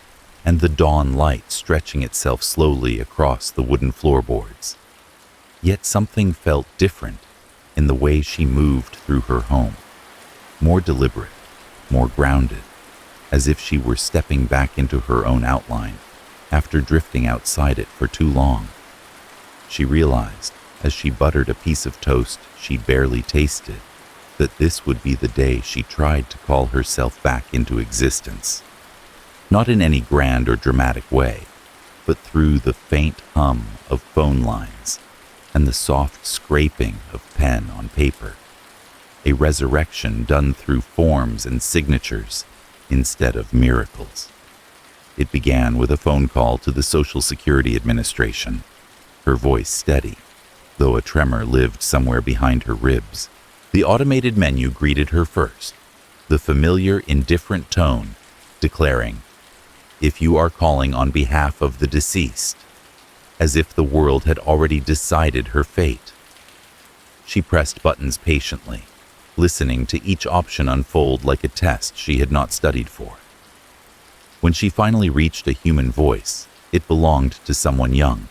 and the dawn light stretching itself slowly across the wooden floorboards. Yet something felt different in the way she moved through her home, more deliberate, more grounded, as if she were stepping back into her own outline after drifting outside it for too long. She realized, as she buttered a piece of toast she barely tasted, that this would be the day she tried to call herself back into existence. Not in any grand or dramatic way, but through the faint hum of phone lines and the soft scraping of pen on paper. A resurrection done through forms and signatures instead of miracles. It began with a phone call to the Social Security Administration, her voice steady, though a tremor lived somewhere behind her ribs. The automated menu greeted her first, the familiar, indifferent tone declaring, "If you are calling on behalf of the deceased," as if the world had already decided her fate. She pressed buttons patiently, listening to each option unfold like a test she had not studied for. When she finally reached a human voice, it belonged to someone young,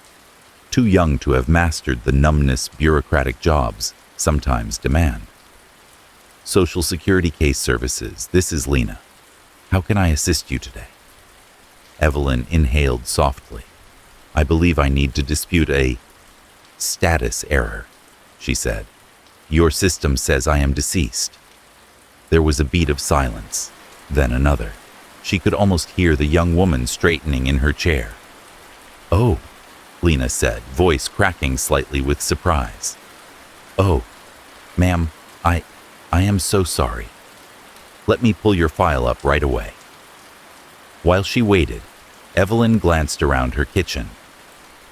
too young to have mastered the numbness bureaucratic jobs sometimes demand. Social Security Case Services, this is Lena. How can I assist you today? Evelyn inhaled softly. I believe I need to dispute a status error, she said. Your system says I am deceased. There was a beat of silence, then another. She could almost hear the young woman straightening in her chair. Oh, Lena said, voice cracking slightly with surprise. Oh, ma'am, I am so sorry. Let me pull your file up right away. While she waited, Evelyn glanced around her kitchen.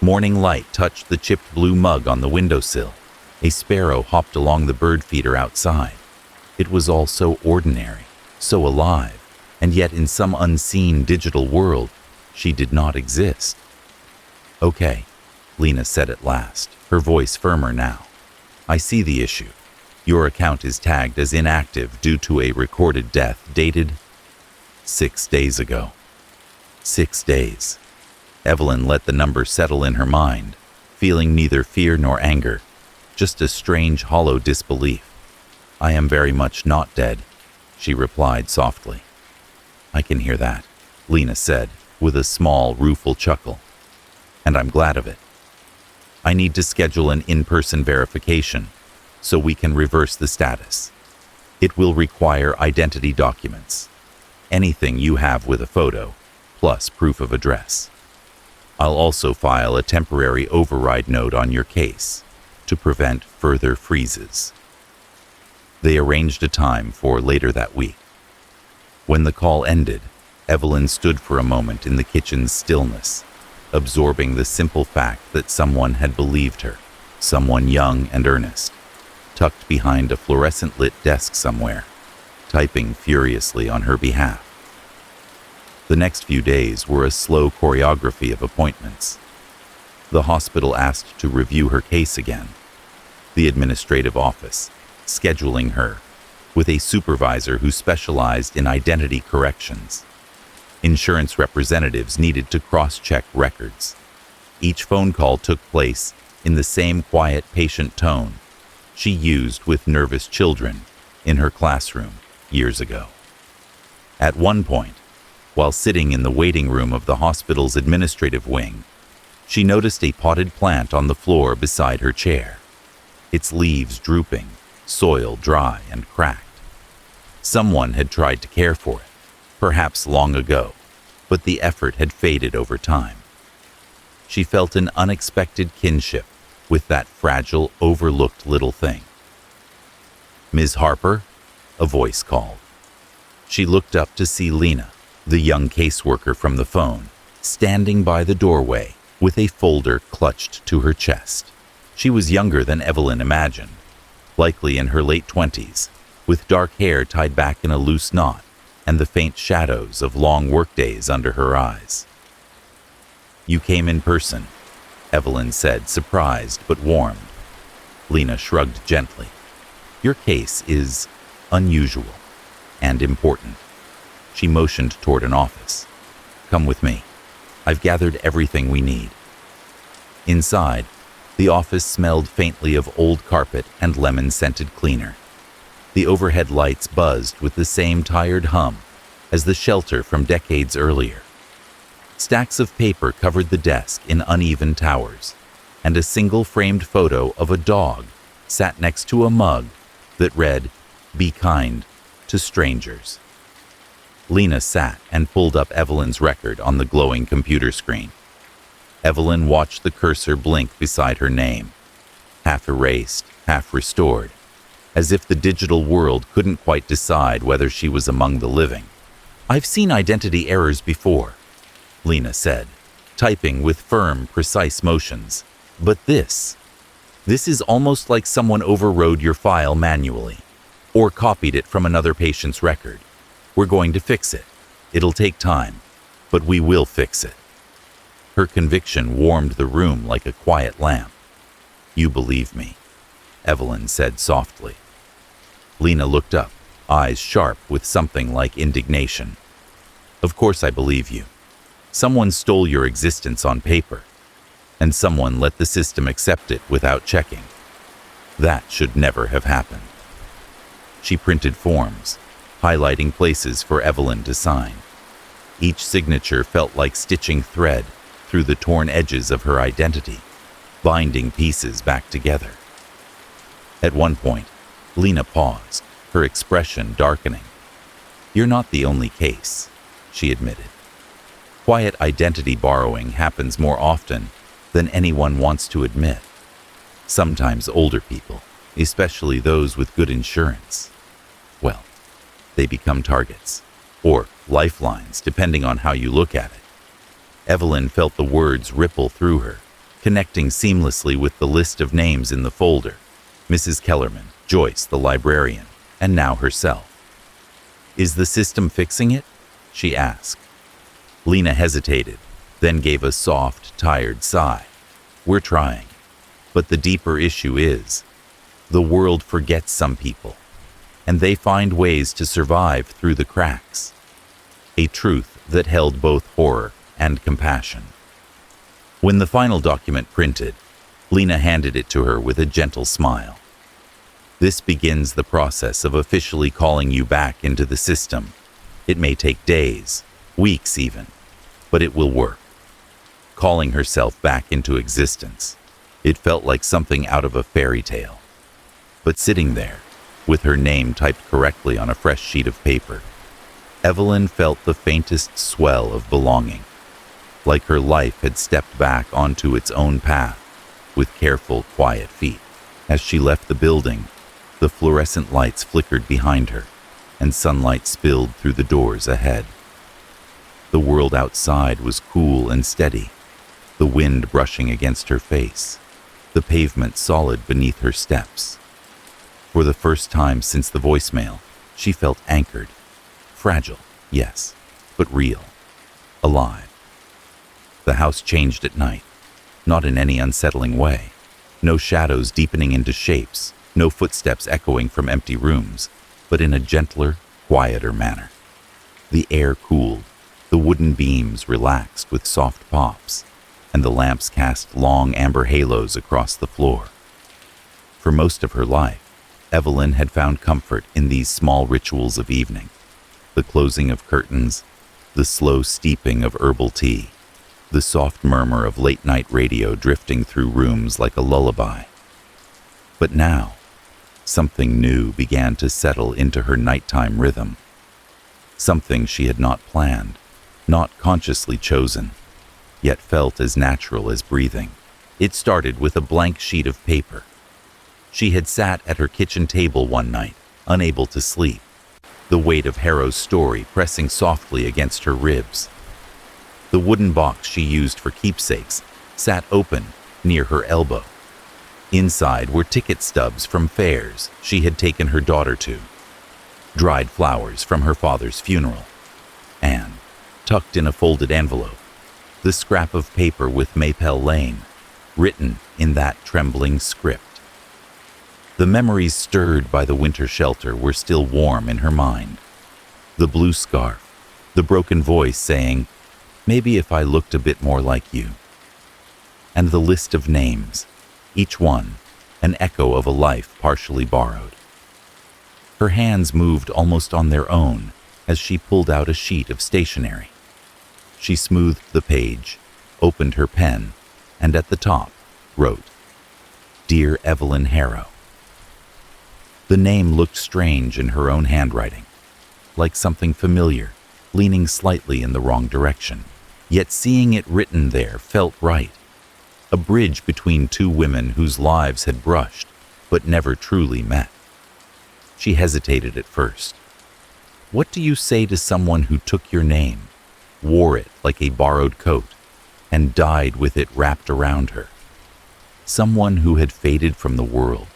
Morning light touched the chipped blue mug on the windowsill. A sparrow hopped along the bird feeder outside. It was all so ordinary, so alive, and yet in some unseen digital world, she did not exist. Okay, Lena said at last, her voice firmer now. I see the issue. Your account is tagged as inactive due to a recorded death dated 6 days ago. 6 days. Evelyn let the number settle in her mind, feeling neither fear nor anger, just a strange hollow disbelief. I am very much not dead, she replied softly. I can hear that. Lena said, with a small, rueful chuckle. And I'm glad of it. I need to schedule an in-person verification so we can reverse the status. It will require identity documents, anything you have with a photo, plus proof of address. I'll also file a temporary override note on your case to prevent further freezes. They arranged a time for later that week. When the call ended, Evelyn stood for a moment in the kitchen's stillness, absorbing the simple fact that someone had believed her, someone young and earnest, tucked behind a fluorescent-lit desk somewhere, typing furiously on her behalf. The next few days were a slow choreography of appointments. The hospital asked to review her case again. The administrative office, scheduling her, with a supervisor who specialized in identity corrections. Insurance representatives needed to cross-check records. Each phone call took place in the same quiet, patient tone she used with nervous children in her classroom years ago. At one point, while sitting in the waiting room of the hospital's administrative wing, she noticed a potted plant on the floor beside her chair, its leaves drooping, soil dry and cracked. Someone had tried to care for it, perhaps long ago, but the effort had faded over time. She felt an unexpected kinship with that fragile, overlooked little thing. "Ms. Harper?" a voice called. She looked up to see Lena, the young caseworker from the phone, standing by the doorway with a folder clutched to her chest. She was younger than Evelyn imagined, likely in her late 20s, with dark hair tied back in a loose knot and the faint shadows of long workdays under her eyes. "You came in person," Evelyn said, surprised but warmed. Lena shrugged gently. "Your case is unusual and important." She motioned toward an office. "Come with me. I've gathered everything we need." Inside, the office smelled faintly of old carpet and lemon-scented cleaner. The overhead lights buzzed with the same tired hum as the shelter from decades earlier. Stacks of paper covered the desk in uneven towers, and a single framed photo of a dog sat next to a mug that read, "Be kind to strangers." Lena sat and pulled up Evelyn's record on the glowing computer screen. Evelyn watched the cursor blink beside her name, half erased, half restored, as if the digital world couldn't quite decide whether she was among the living. "I've seen identity errors before," Lena said, typing with firm, precise motions. "But this is almost like someone overrode your file manually, or copied it from another patient's record. We're going to fix it. It'll take time, but we will fix it." Her conviction warmed the room like a quiet lamp. "You believe me," Evelyn said softly. Lena looked up, eyes sharp with something like indignation. "Of course I believe you. Someone stole your existence on paper, and someone let the system accept it without checking. That should never have happened." She printed forms, highlighting places for Evelyn to sign. Each signature felt like stitching thread through the torn edges of her identity, binding pieces back together. At one point, Lena paused, her expression darkening. "You're not the only case," she admitted. "Quiet identity borrowing happens more often than anyone wants to admit. Sometimes older people, especially those with good insurance, well, they become targets, or lifelines, depending on how you look at it." Evelyn felt the words ripple through her, connecting seamlessly with the list of names in the folder: Mrs. Kellerman, Joyce, the librarian, and now herself. "Is the system fixing it?" she asked. Lena hesitated, then gave a soft, tired sigh. "We're trying. But the deeper issue is, the world forgets some people, and they find ways to survive through the cracks." A truth that held both horror and compassion. When the final document printed, Lena handed it to her with a gentle smile. "This begins the process of officially calling you back into the system. It may take days, weeks even, but it will work. Calling herself back into existence, it felt like something out of a fairy tale. But sitting there, with her name typed correctly on a fresh sheet of paper, Evelyn felt the faintest swell of belonging, like her life had stepped back onto its own path with careful, quiet feet. As she left the building, the fluorescent lights flickered behind her, and sunlight spilled through the doors ahead. The world outside was cool and steady, the wind brushing against her face, the pavement solid beneath her steps. For the first time since the voicemail, she felt anchored. Fragile, yes, but real. Alive. The house changed at night, not in any unsettling way. No shadows deepening into shapes, no footsteps echoing from empty rooms, but in a gentler, quieter manner. The air cooled, the wooden beams relaxed with soft pops, and the lamps cast long amber halos across the floor. For most of her life, Evelyn had found comfort in these small rituals of evening, the closing of curtains, the slow steeping of herbal tea, the soft murmur of late-night radio drifting through rooms like a lullaby. But now, something new began to settle into her nighttime rhythm. Something she had not planned, not consciously chosen, yet felt as natural as breathing. It started with a blank sheet of paper. She had sat at her kitchen table one night, unable to sleep, the weight of Harrow's story pressing softly against her ribs. The wooden box she used for keepsakes sat open near her elbow. Inside were ticket stubs from fairs she had taken her daughter to, dried flowers from her father's funeral, and, tucked in a folded envelope, the scrap of paper with Maypel Lane, written in that trembling script. The memories stirred by the winter shelter were still warm in her mind. The blue scarf, the broken voice saying, "Maybe if I looked a bit more like you." And the list of names, each one an echo of a life partially borrowed. Her hands moved almost on their own as she pulled out a sheet of stationery. She smoothed the page, opened her pen, and at the top wrote, "Dear Evelyn Harrow." The name looked strange in her own handwriting, like something familiar, leaning slightly in the wrong direction. Yet seeing it written there felt right. A bridge between two women whose lives had brushed, but never truly met. She hesitated at first. What do you say to someone who took your name, wore it like a borrowed coat, and died with it wrapped around her? Someone who had faded from the world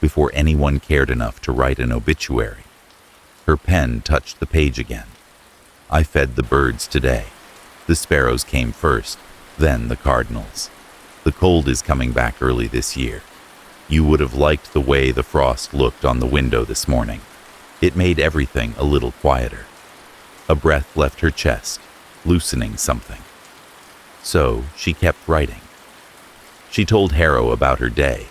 before anyone cared enough to write an obituary. Her pen touched the page again. I fed the birds today. The sparrows came first, then the cardinals. The cold is coming back early this year. You would have liked the way the frost looked on the window this morning. It made everything a little quieter. A breath left her chest, loosening something. So she kept writing. She told Harrow about her day,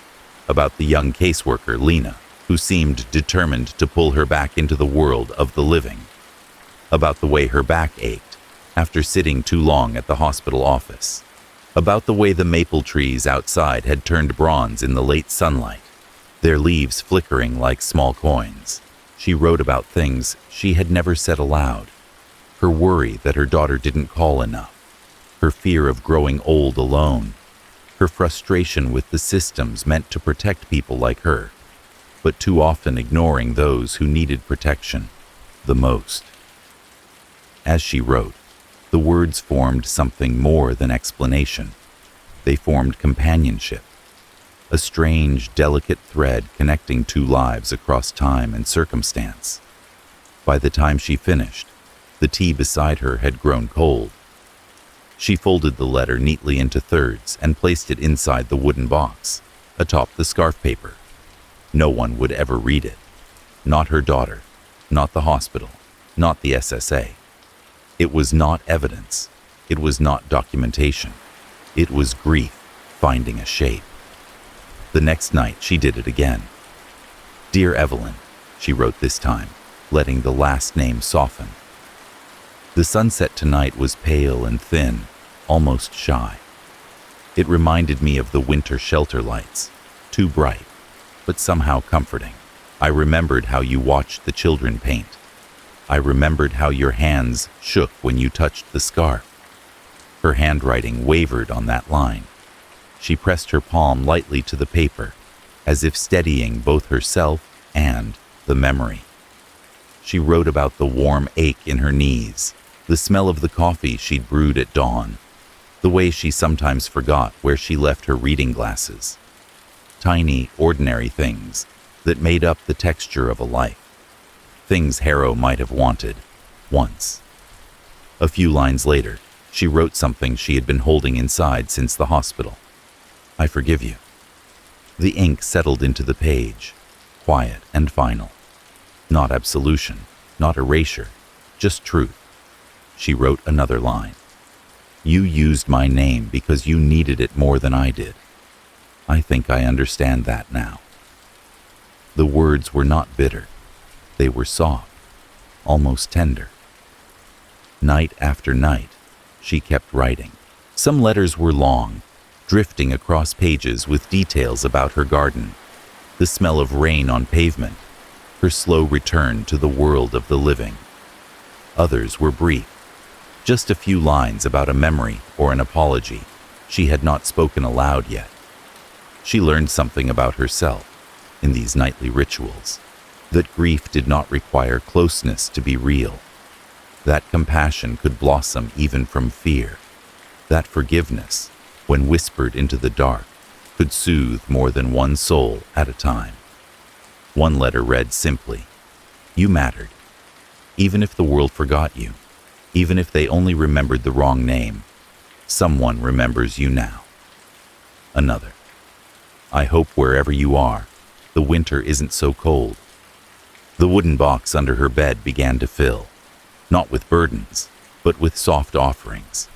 about the young caseworker, Lena, who seemed determined to pull her back into the world of the living, about the way her back ached after sitting too long at the hospital office, about the way the maple trees outside had turned bronze in the late sunlight, their leaves flickering like small coins. She wrote about things she had never said aloud, her worry that her daughter didn't call enough, her fear of growing old alone, her frustration with the systems meant to protect people like her, but too often ignoring those who needed protection the most. As she wrote, the words formed something more than explanation. They formed companionship, a strange, delicate thread connecting two lives across time and circumstance. By the time she finished, the tea beside her had grown cold. She folded the letter neatly into thirds and placed it inside the wooden box, atop the scarf paper. No one would ever read it. Not her daughter, not the hospital, not the SSA. It was not evidence. It was not documentation. It was grief finding a shape. The next night she did it again. "Dear Evelyn," she wrote this time, letting the last name soften. The sunset tonight was pale and thin, almost shy. It reminded me of the winter shelter lights, too bright, but somehow comforting. I remembered how you watched the children paint. I remembered how your hands shook when you touched the scarf. Her handwriting wavered on that line. She pressed her palm lightly to the paper, as if steadying both herself and the memory. She wrote about the warm ache in her knees, the smell of the coffee she'd brewed at dawn, the way she sometimes forgot where she left her reading glasses. Tiny, ordinary things that made up the texture of a life. Things Harrow might have wanted, once. A few lines later, she wrote something she had been holding inside since the hospital. I forgive you. The ink settled into the page, quiet and final. Not absolution, not erasure, just truth. She wrote another line. You used my name because you needed it more than I did. I think I understand that now. The words were not bitter. They were soft, almost tender. Night after night, she kept writing. Some letters were long, drifting across pages with details about her garden, the smell of rain on pavement, her slow return to the world of the living. Others were brief, just a few lines about a memory or an apology she had not spoken aloud yet. She learned something about herself in these nightly rituals, that grief did not require closeness to be real, that compassion could blossom even from fear, that forgiveness, when whispered into the dark, could soothe more than one soul at a time. One letter read simply, "You mattered. Even if the world forgot you, even if they only remembered the wrong name, someone remembers you now." Another, "I hope wherever you are, the winter isn't so cold." The wooden box under her bed began to fill, not with burdens, but with soft offerings.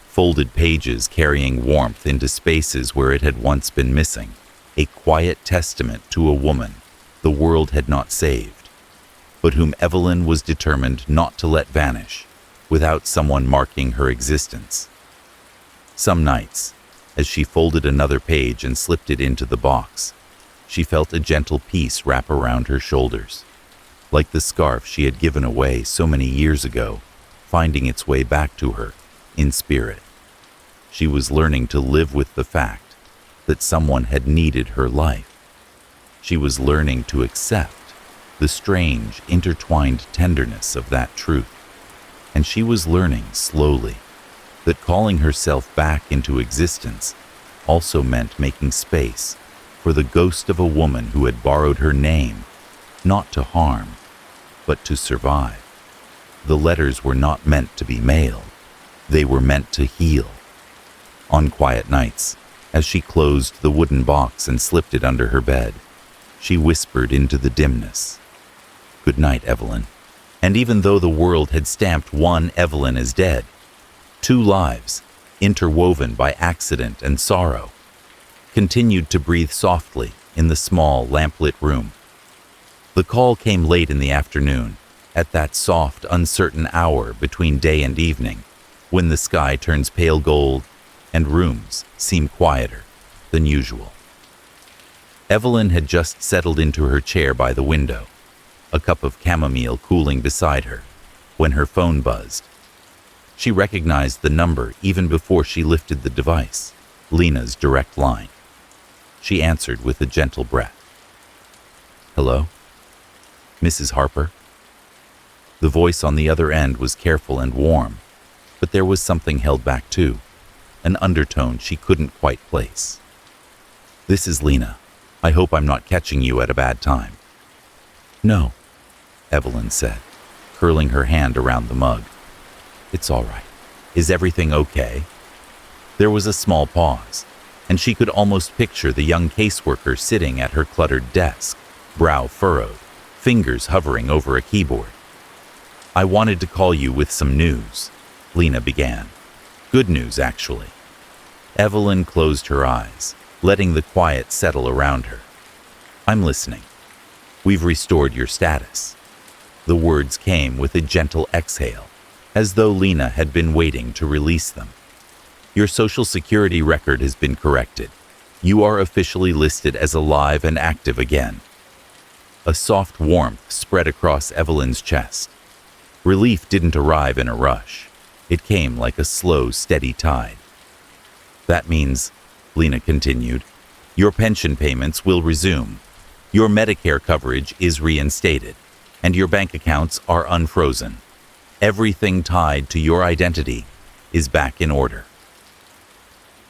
Folded pages carrying warmth into spaces where it had once been missing, a quiet testament to a woman the world had not saved, but whom Evelyn was determined not to let vanish without someone marking her existence. Some nights, as she folded another page and slipped it into the box, she felt a gentle peace wrap around her shoulders, like the scarf she had given away so many years ago, finding its way back to her in spirit. She was learning to live with the fact that someone had needed her life. She was learning to accept the strange, intertwined tenderness of that truth. And she was learning slowly that calling herself back into existence also meant making space for the ghost of a woman who had borrowed her name, not to harm, but to survive. The letters were not meant to be mailed. They were meant to heal. On quiet nights, as she closed the wooden box and slipped it under her bed, she whispered into the dimness, "Good night, Evelyn." And even though the world had stamped one Evelyn as dead, two lives, interwoven by accident and sorrow, continued to breathe softly in the small, lamplit room. The call came late in the afternoon, at that soft, uncertain hour between day and evening, when the sky turns pale gold and rooms seem quieter than usual. Evelyn had just settled into her chair by the window, a cup of chamomile cooling beside her, when her phone buzzed. She recognized the number even before she lifted the device, Lena's direct line. She answered with a gentle breath. "Hello? Mrs. Harper?" The voice on the other end was careful and warm, but there was something held back too, an undertone she couldn't quite place. "This is Lena. I hope I'm not catching you at a bad time." "No," Evelyn said, curling her hand around the mug. "It's all right. Is everything okay?" There was a small pause, and she could almost picture the young caseworker sitting at her cluttered desk, brow furrowed, fingers hovering over a keyboard. "I wanted to call you with some news," Lena began. "Good news, actually." Evelyn closed her eyes, letting the quiet settle around her. "I'm listening. We've restored your status." The words came with a gentle exhale, as though Lena had been waiting to release them. Your social security record has been corrected. You are officially listed as alive and active again. A soft warmth spread across Evelyn's chest. Relief didn't arrive in a rush. It came like a slow, steady tide. That means, Lena continued, your pension payments will resume. Your Medicare coverage is reinstated, and your bank accounts are unfrozen. Everything tied to your identity is back in order.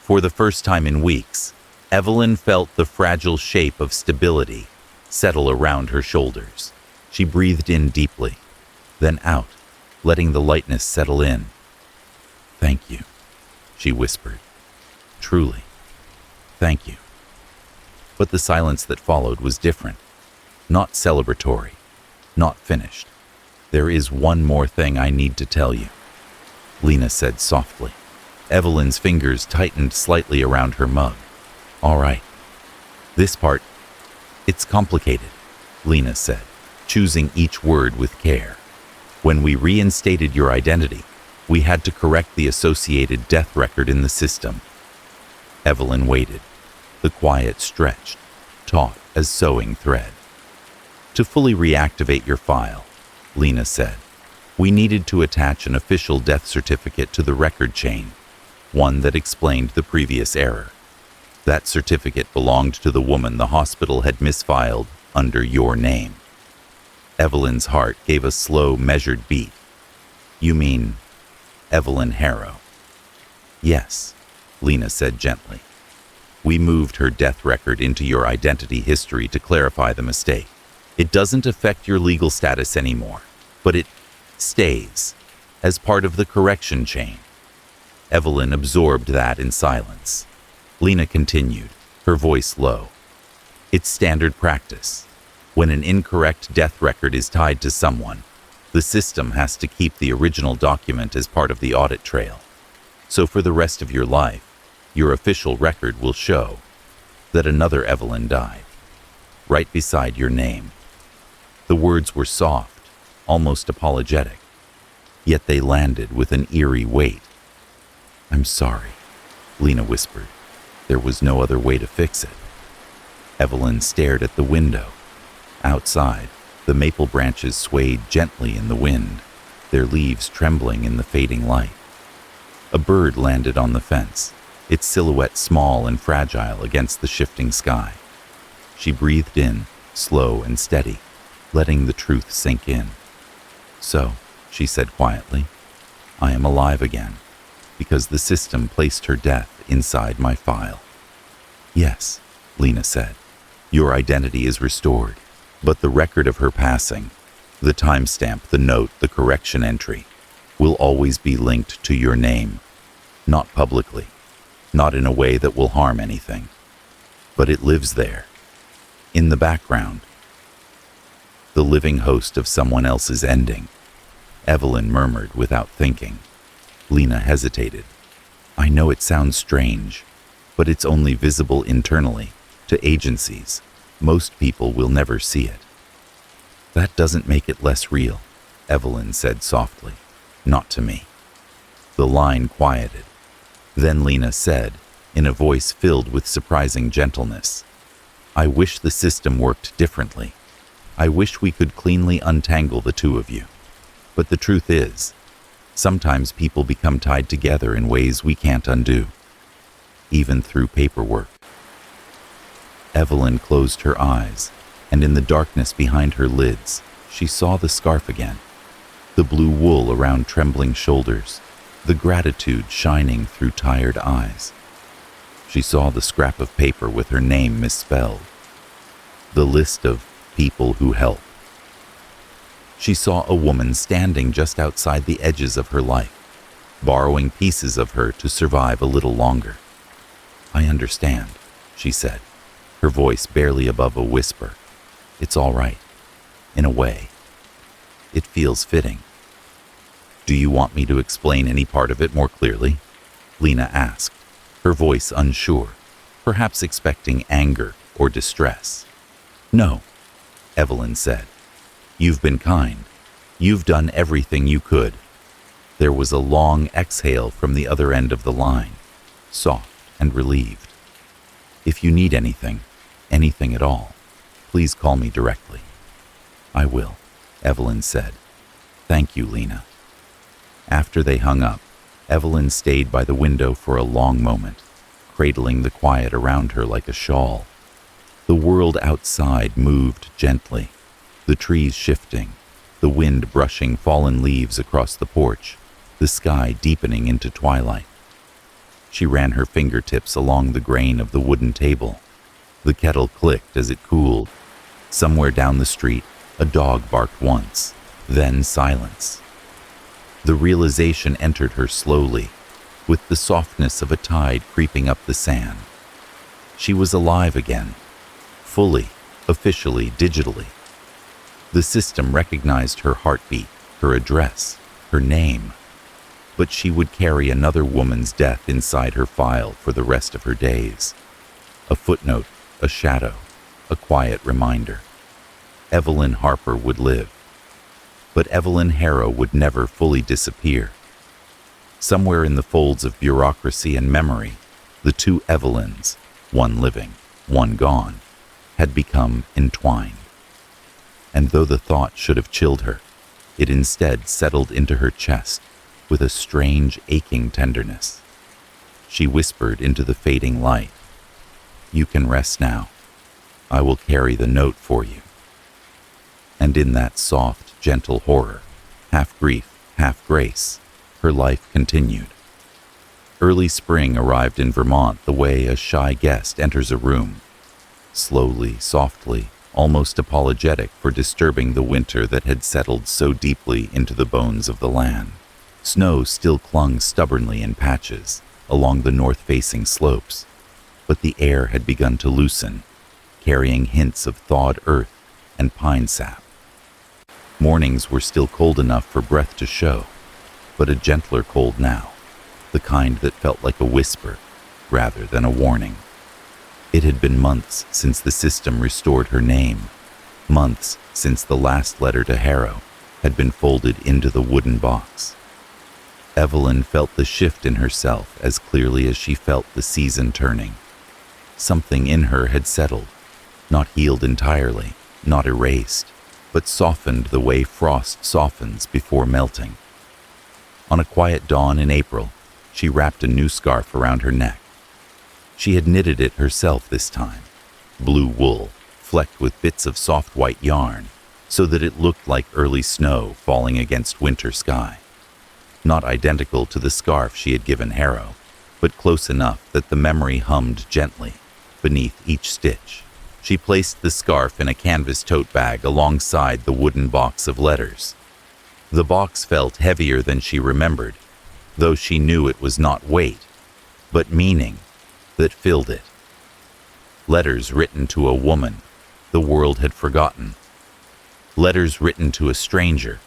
For the first time in weeks, Evelyn felt the fragile shape of stability settle around her shoulders. She breathed in deeply, then out, letting the lightness settle in. "Thank you," she whispered. "Truly, thank you." But the silence that followed was different. Not celebratory, not finished. "There is one more thing I need to tell you," Lena said softly. Evelyn's fingers tightened slightly around her mug. "All right. This part, it's complicated," Lena said, choosing each word with care. "When we reinstated your identity, we had to correct the associated death record in the system." Evelyn waited. The quiet stretched, taut as sewing thread. "To fully reactivate your file," Lena said, "we needed to attach an official death certificate to the record chain, one that explained the previous error. That certificate belonged to the woman the hospital had misfiled under your name." Evelyn's heart gave a slow, measured beat. "You mean Evelyn Harrow?" "Yes," Lena said gently. "We moved her death record into your identity history to clarify the mistake. It doesn't affect your legal status anymore, but it stays as part of the correction chain." Evelyn absorbed that in silence. Lena continued, her voice low. "It's standard practice. When an incorrect death record is tied to someone, the system has to keep the original document as part of the audit trail. So for the rest of your life, your official record will show that another Evelyn died, right beside your name." The words were soft, almost apologetic, yet they landed with an eerie weight. "I'm sorry," Lena whispered. "There was no other way to fix it." Evelyn stared at the window. Outside, the maple branches swayed gently in the wind, their leaves trembling in the fading light. A bird landed on the fence, its silhouette small and fragile against the shifting sky. She breathed in, slow and steady, letting the truth sink in. "So," she said quietly, "I am alive again, because the system placed her death inside my file." "Yes," Lena said, "your identity is restored, but the record of her passing, the timestamp, the note, the correction entry, will always be linked to your name. Not publicly, not in a way that will harm anything, but it lives there, in the background. The living host of someone else's ending," Evelyn murmured without thinking. Lena hesitated. "I know it sounds strange, but it's only visible internally, to agencies. Most people will never see it." "That doesn't make it less real," Evelyn said softly. "Not to me." The line quieted. Then Lena said, in a voice filled with surprising gentleness, "I wish the system worked differently. I wish we could cleanly untangle the two of you. But the truth is, sometimes people become tied together in ways we can't undo, even through paperwork." Evelyn closed her eyes, and in the darkness behind her lids, she saw the scarf again, the blue wool around trembling shoulders, the gratitude shining through tired eyes. She saw the scrap of paper with her name misspelled, the list of people who help. She saw a woman standing just outside the edges of her life, borrowing pieces of her to survive a little longer. "I understand," she said, her voice barely above a whisper. "It's all right, in a way. It feels fitting." "Do you want me to explain any part of it more clearly?" Lena asked, her voice unsure, perhaps expecting anger or distress. "No," Evelyn said. "You've been kind. You've done everything you could. There was a long exhale from the other end of the line, soft and relieved. "If you need anything, anything at all, please call me directly." "I will," Evelyn said. "Thank you, Lena." After they hung up, Evelyn stayed by the window for a long moment, cradling the quiet around her like a shawl. The world outside moved gently, the trees shifting, the wind brushing fallen leaves across the porch, the sky deepening into twilight. She ran her fingertips along the grain of the wooden table. The kettle clicked as it cooled. Somewhere down the street, a dog barked once, then silence. The realization entered her slowly, with the softness of a tide creeping up the sand. She was alive again, fully, officially, digitally. The system recognized her heartbeat, her address, her name, but she would carry another woman's death inside her file for the rest of her days. A footnote, a shadow, a quiet reminder. Evelyn Harper would live, but Evelyn Harrow would never fully disappear. Somewhere in the folds of bureaucracy and memory, the two Evelyns, one living, one gone, had become entwined. And though the thought should have chilled her, it instead settled into her chest with a strange, aching tenderness. She whispered into the fading light, "You can rest now. I will carry the note for you." And in that soft, gentle horror, half grief, half grace, her life continued. Early spring arrived in Vermont the way a shy guest enters a room, slowly, softly, almost apologetic for disturbing the winter that had settled so deeply into the bones of the land. Snow still clung stubbornly in patches along the north-facing slopes, but the air had begun to loosen, carrying hints of thawed earth and pine sap. Mornings were still cold enough for breath to show, but a gentler cold now, the kind that felt like a whisper rather than a warning. It had been months since the system restored her name, months since the last letter to Harrow had been folded into the wooden box. Evelyn felt the shift in herself as clearly as she felt the season turning. Something in her had settled, not healed entirely, not erased, but softened the way frost softens before melting. On a quiet dawn in April, she wrapped a new scarf around her neck. She had knitted it herself this time, blue wool, flecked with bits of soft white yarn, so that it looked like early snow falling against winter sky. Not identical to the scarf she had given Harrow, but close enough that the memory hummed gently beneath each stitch. She placed the scarf in a canvas tote bag alongside the wooden box of letters. The box felt heavier than she remembered, though she knew it was not weight, but meaning that filled it. Letters written to a woman the world had forgotten. Letters written to a stranger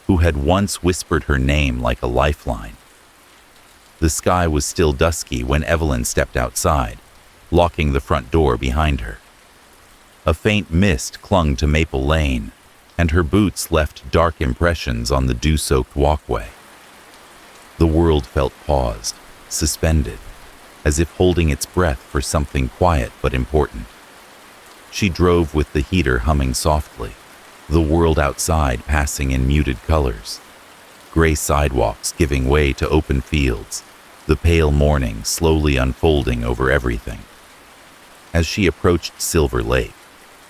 who had once whispered her name like a lifeline. The sky was still dusky when Evelyn stepped outside, locking the front door behind her. A faint mist clung to Maple Lane, and her boots left dark impressions on the dew-soaked walkway. The world felt paused, suspended, as if holding its breath for something quiet but important. She drove with the heater humming softly, the world outside passing in muted colors. Gray sidewalks giving way to open fields, the pale morning slowly unfolding over everything. As she approached Silver Lake,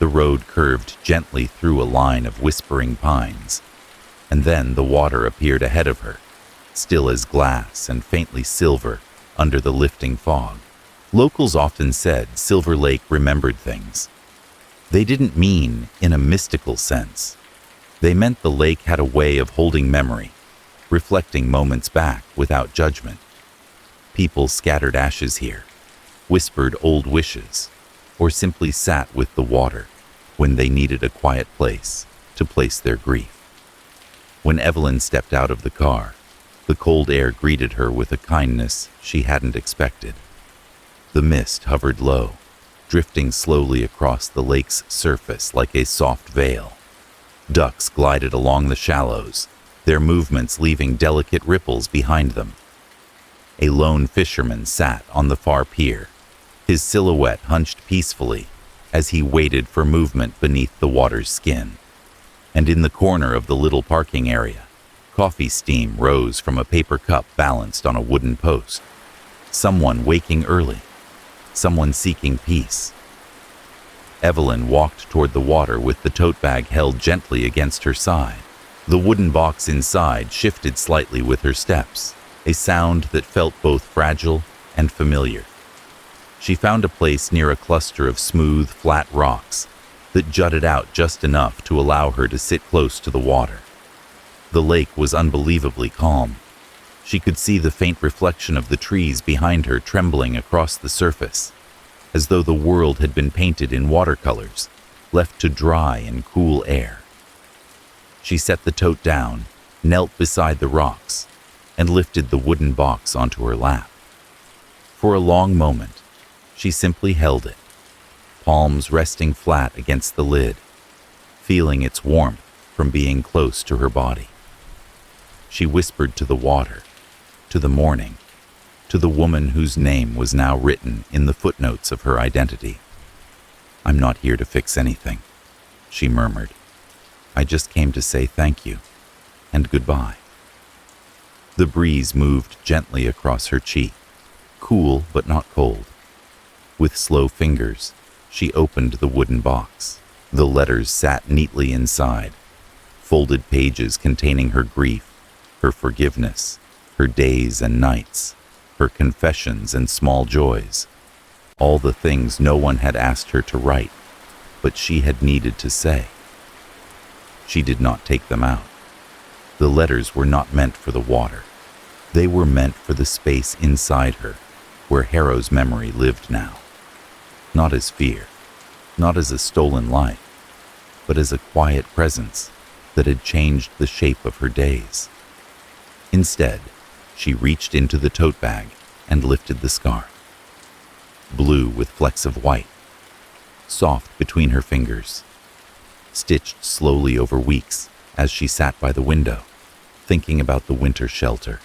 the road curved gently through a line of whispering pines, and then the water appeared ahead of her, still as glass and faintly silver under the lifting fog. Locals often said Silver Lake remembered things. They didn't mean in a mystical sense. They meant the lake had a way of holding memory, reflecting moments back without judgment. People scattered ashes here, whispered old wishes, or simply sat with the water when they needed a quiet place to place their grief. When Evelyn stepped out of the car, the cold air greeted her with a kindness she hadn't expected. The mist hovered low, drifting slowly across the lake's surface like a soft veil. Ducks glided along the shallows, their movements leaving delicate ripples behind them. A lone fisherman sat on the far pier, his silhouette hunched peacefully as he waited for movement beneath the water's skin. And in the corner of the little parking area, coffee steam rose from a paper cup balanced on a wooden post. Someone waking early, someone seeking peace. Evelyn walked toward the water with the tote bag held gently against her side. The wooden box inside shifted slightly with her steps, a sound that felt both fragile and familiar. She found a place near a cluster of smooth, flat rocks that jutted out just enough to allow her to sit close to the water. The lake was unbelievably calm. She could see the faint reflection of the trees behind her trembling across the surface, as though the world had been painted in watercolors, left to dry in cool air. She set the tote down, knelt beside the rocks, and lifted the wooden box onto her lap. For a long moment, she simply held it, palms resting flat against the lid, feeling its warmth from being close to her body. She whispered to the water, to the morning, to the woman whose name was now written in the footnotes of her identity. "I'm not here to fix anything," she murmured. "I just came to say thank you and goodbye." The breeze moved gently across her cheek, cool but not cold. With slow fingers, she opened the wooden box. The letters sat neatly inside, folded pages containing her grief, her forgiveness, her days and nights, her confessions and small joys, all the things no one had asked her to write, but she had needed to say. She did not take them out. The letters were not meant for the water. They were meant for the space inside her, where Harrow's memory lived now. Not as fear, not as a stolen life, but as a quiet presence that had changed the shape of her days. Instead, she reached into the tote bag and lifted the scarf. Blue with flecks of white, soft between her fingers, stitched slowly over weeks as she sat by the window, thinking about the winter shelter,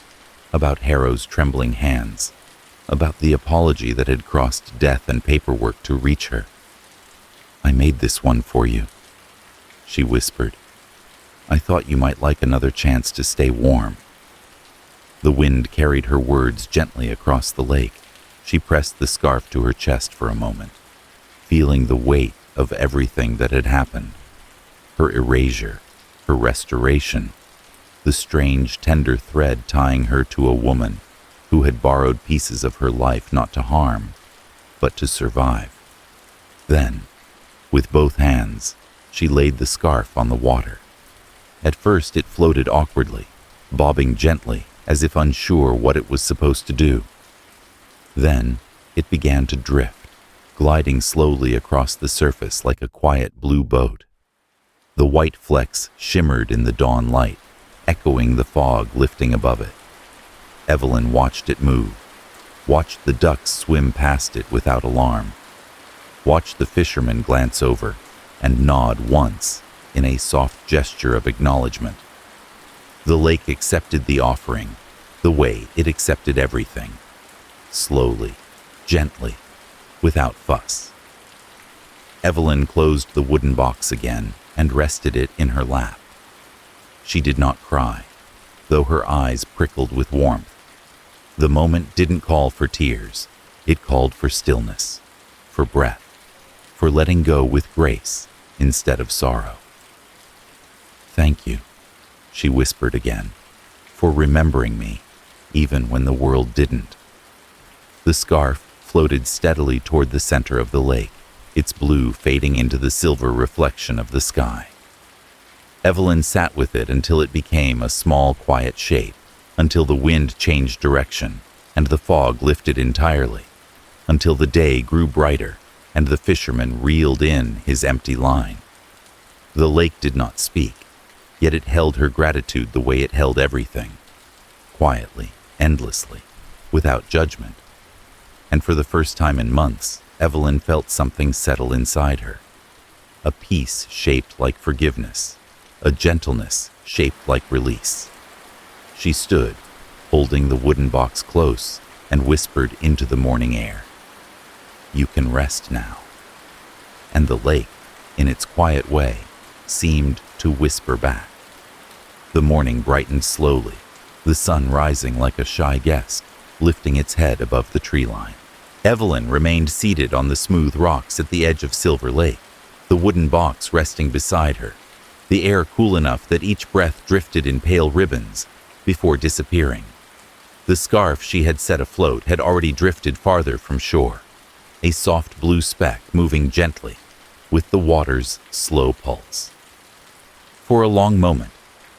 about Harrow's trembling hands, about the apology that had crossed death and paperwork to reach her. "I made this one for you," she whispered. "I thought you might like another chance to stay warm." The wind carried her words gently across the lake. She pressed the scarf to her chest for a moment, feeling the weight of everything that had happened. Her erasure, her restoration, the strange, tender thread tying her to a woman who had borrowed pieces of her life not to harm, but to survive. Then, with both hands, she laid the scarf on the water. At first it floated awkwardly, bobbing gently as if unsure what it was supposed to do. Then it began to drift, gliding slowly across the surface like a quiet blue boat. The white flecks shimmered in the dawn light, echoing the fog lifting above it. Evelyn watched it move, watched the ducks swim past it without alarm, watched the fisherman glance over and nod once in a soft gesture of acknowledgement. The lake accepted the offering the way it accepted everything, slowly, gently, without fuss. Evelyn closed the wooden box again and rested it in her lap. She did not cry, though her eyes prickled with warmth. The moment didn't call for tears. It called for stillness, for breath, for letting go with grace instead of sorrow. "Thank you," she whispered again, "for remembering me, even when the world didn't." The scarf floated steadily toward the center of the lake, its blue fading into the silver reflection of the sky. Evelyn sat with it until it became a small, quiet shape, until the wind changed direction and the fog lifted entirely, until the day grew brighter and the fisherman reeled in his empty line. The lake did not speak, yet it held her gratitude the way it held everything, quietly, endlessly, without judgment. And for the first time in months, Evelyn felt something settle inside her. A peace shaped like forgiveness, a gentleness shaped like release. She stood, holding the wooden box close, and whispered into the morning air, "You can rest now." And the lake, in its quiet way, seemed to whisper back. The morning brightened slowly, the sun rising like a shy guest, lifting its head above the tree line. Evelyn remained seated on the smooth rocks at the edge of Silver Lake, the wooden box resting beside her, the air cool enough that each breath drifted in pale ribbons before disappearing. The scarf she had set afloat had already drifted farther from shore, a soft blue speck moving gently with the water's slow pulse. For a long moment,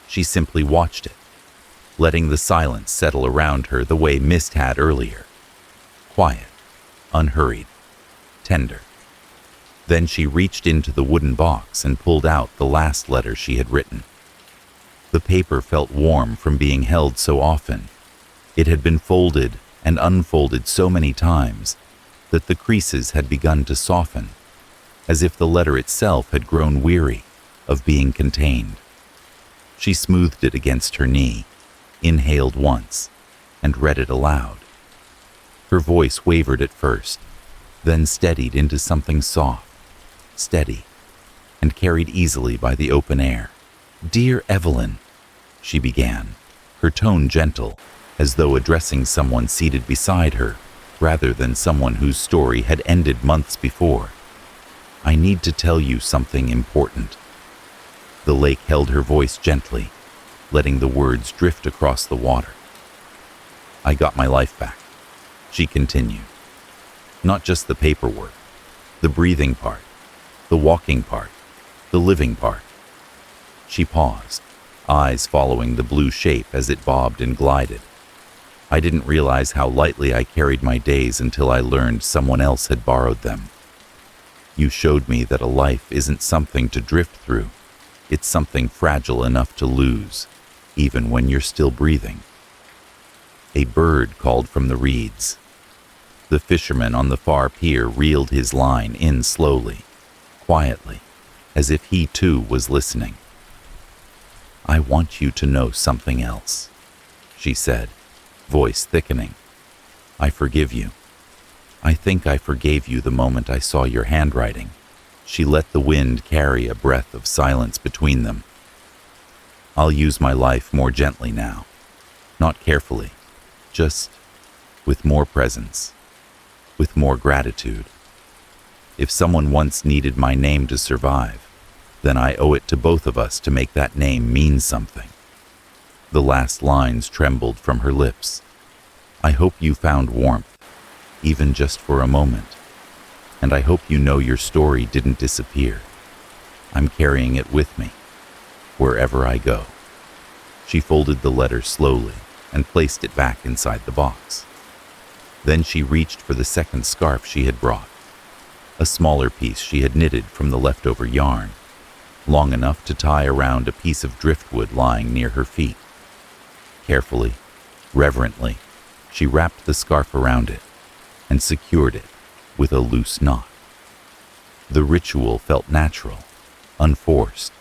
she simply watched it, letting the silence settle around her the way mist had earlier. Quiet, unhurried, tender. Then she reached into the wooden box and pulled out the last letter she had written. The paper felt warm from being held so often. It had been folded and unfolded so many times that the creases had begun to soften, as if the letter itself had grown weary of being contained. She smoothed it against her knee, inhaled once, and read it aloud. Her voice wavered at first, then steadied into something soft, steady, and carried easily by the open air. "Dear Evelyn," she began, her tone gentle, as though addressing someone seated beside her, rather than someone whose story had ended months before. "I need to tell you something important." The lake held her voice gently, letting the words drift across the water. "I got my life back," she continued. "Not just the paperwork, the breathing part, the walking part, the living part." She paused, eyes following the blue shape as it bobbed and glided. "I didn't realize how lightly I carried my days until I learned someone else had borrowed them. You showed me that a life isn't something to drift through. It's something fragile enough to lose, even when you're still breathing." A bird called from the reeds. The fisherman on the far pier reeled his line in slowly, quietly, as if he too was listening. "I want you to know something else," she said, voice thickening. "I forgive you. I think I forgave you the moment I saw your handwriting." She let the wind carry a breath of silence between them. "I'll use my life more gently now, not carefully, just with more presence, with more gratitude. If someone once needed my name to survive, then I owe it to both of us to make that name mean something." The last lines trembled from her lips. "I hope you found warmth, even just for a moment. And I hope you know your story didn't disappear. I'm carrying it with me, wherever I go." She folded the letter slowly and placed it back inside the box. Then she reached for the second scarf she had brought, a smaller piece she had knitted from the leftover yarn, long enough to tie around a piece of driftwood lying near her feet. Carefully, reverently, she wrapped the scarf around it and secured it with a loose knot. The ritual felt natural, unforced,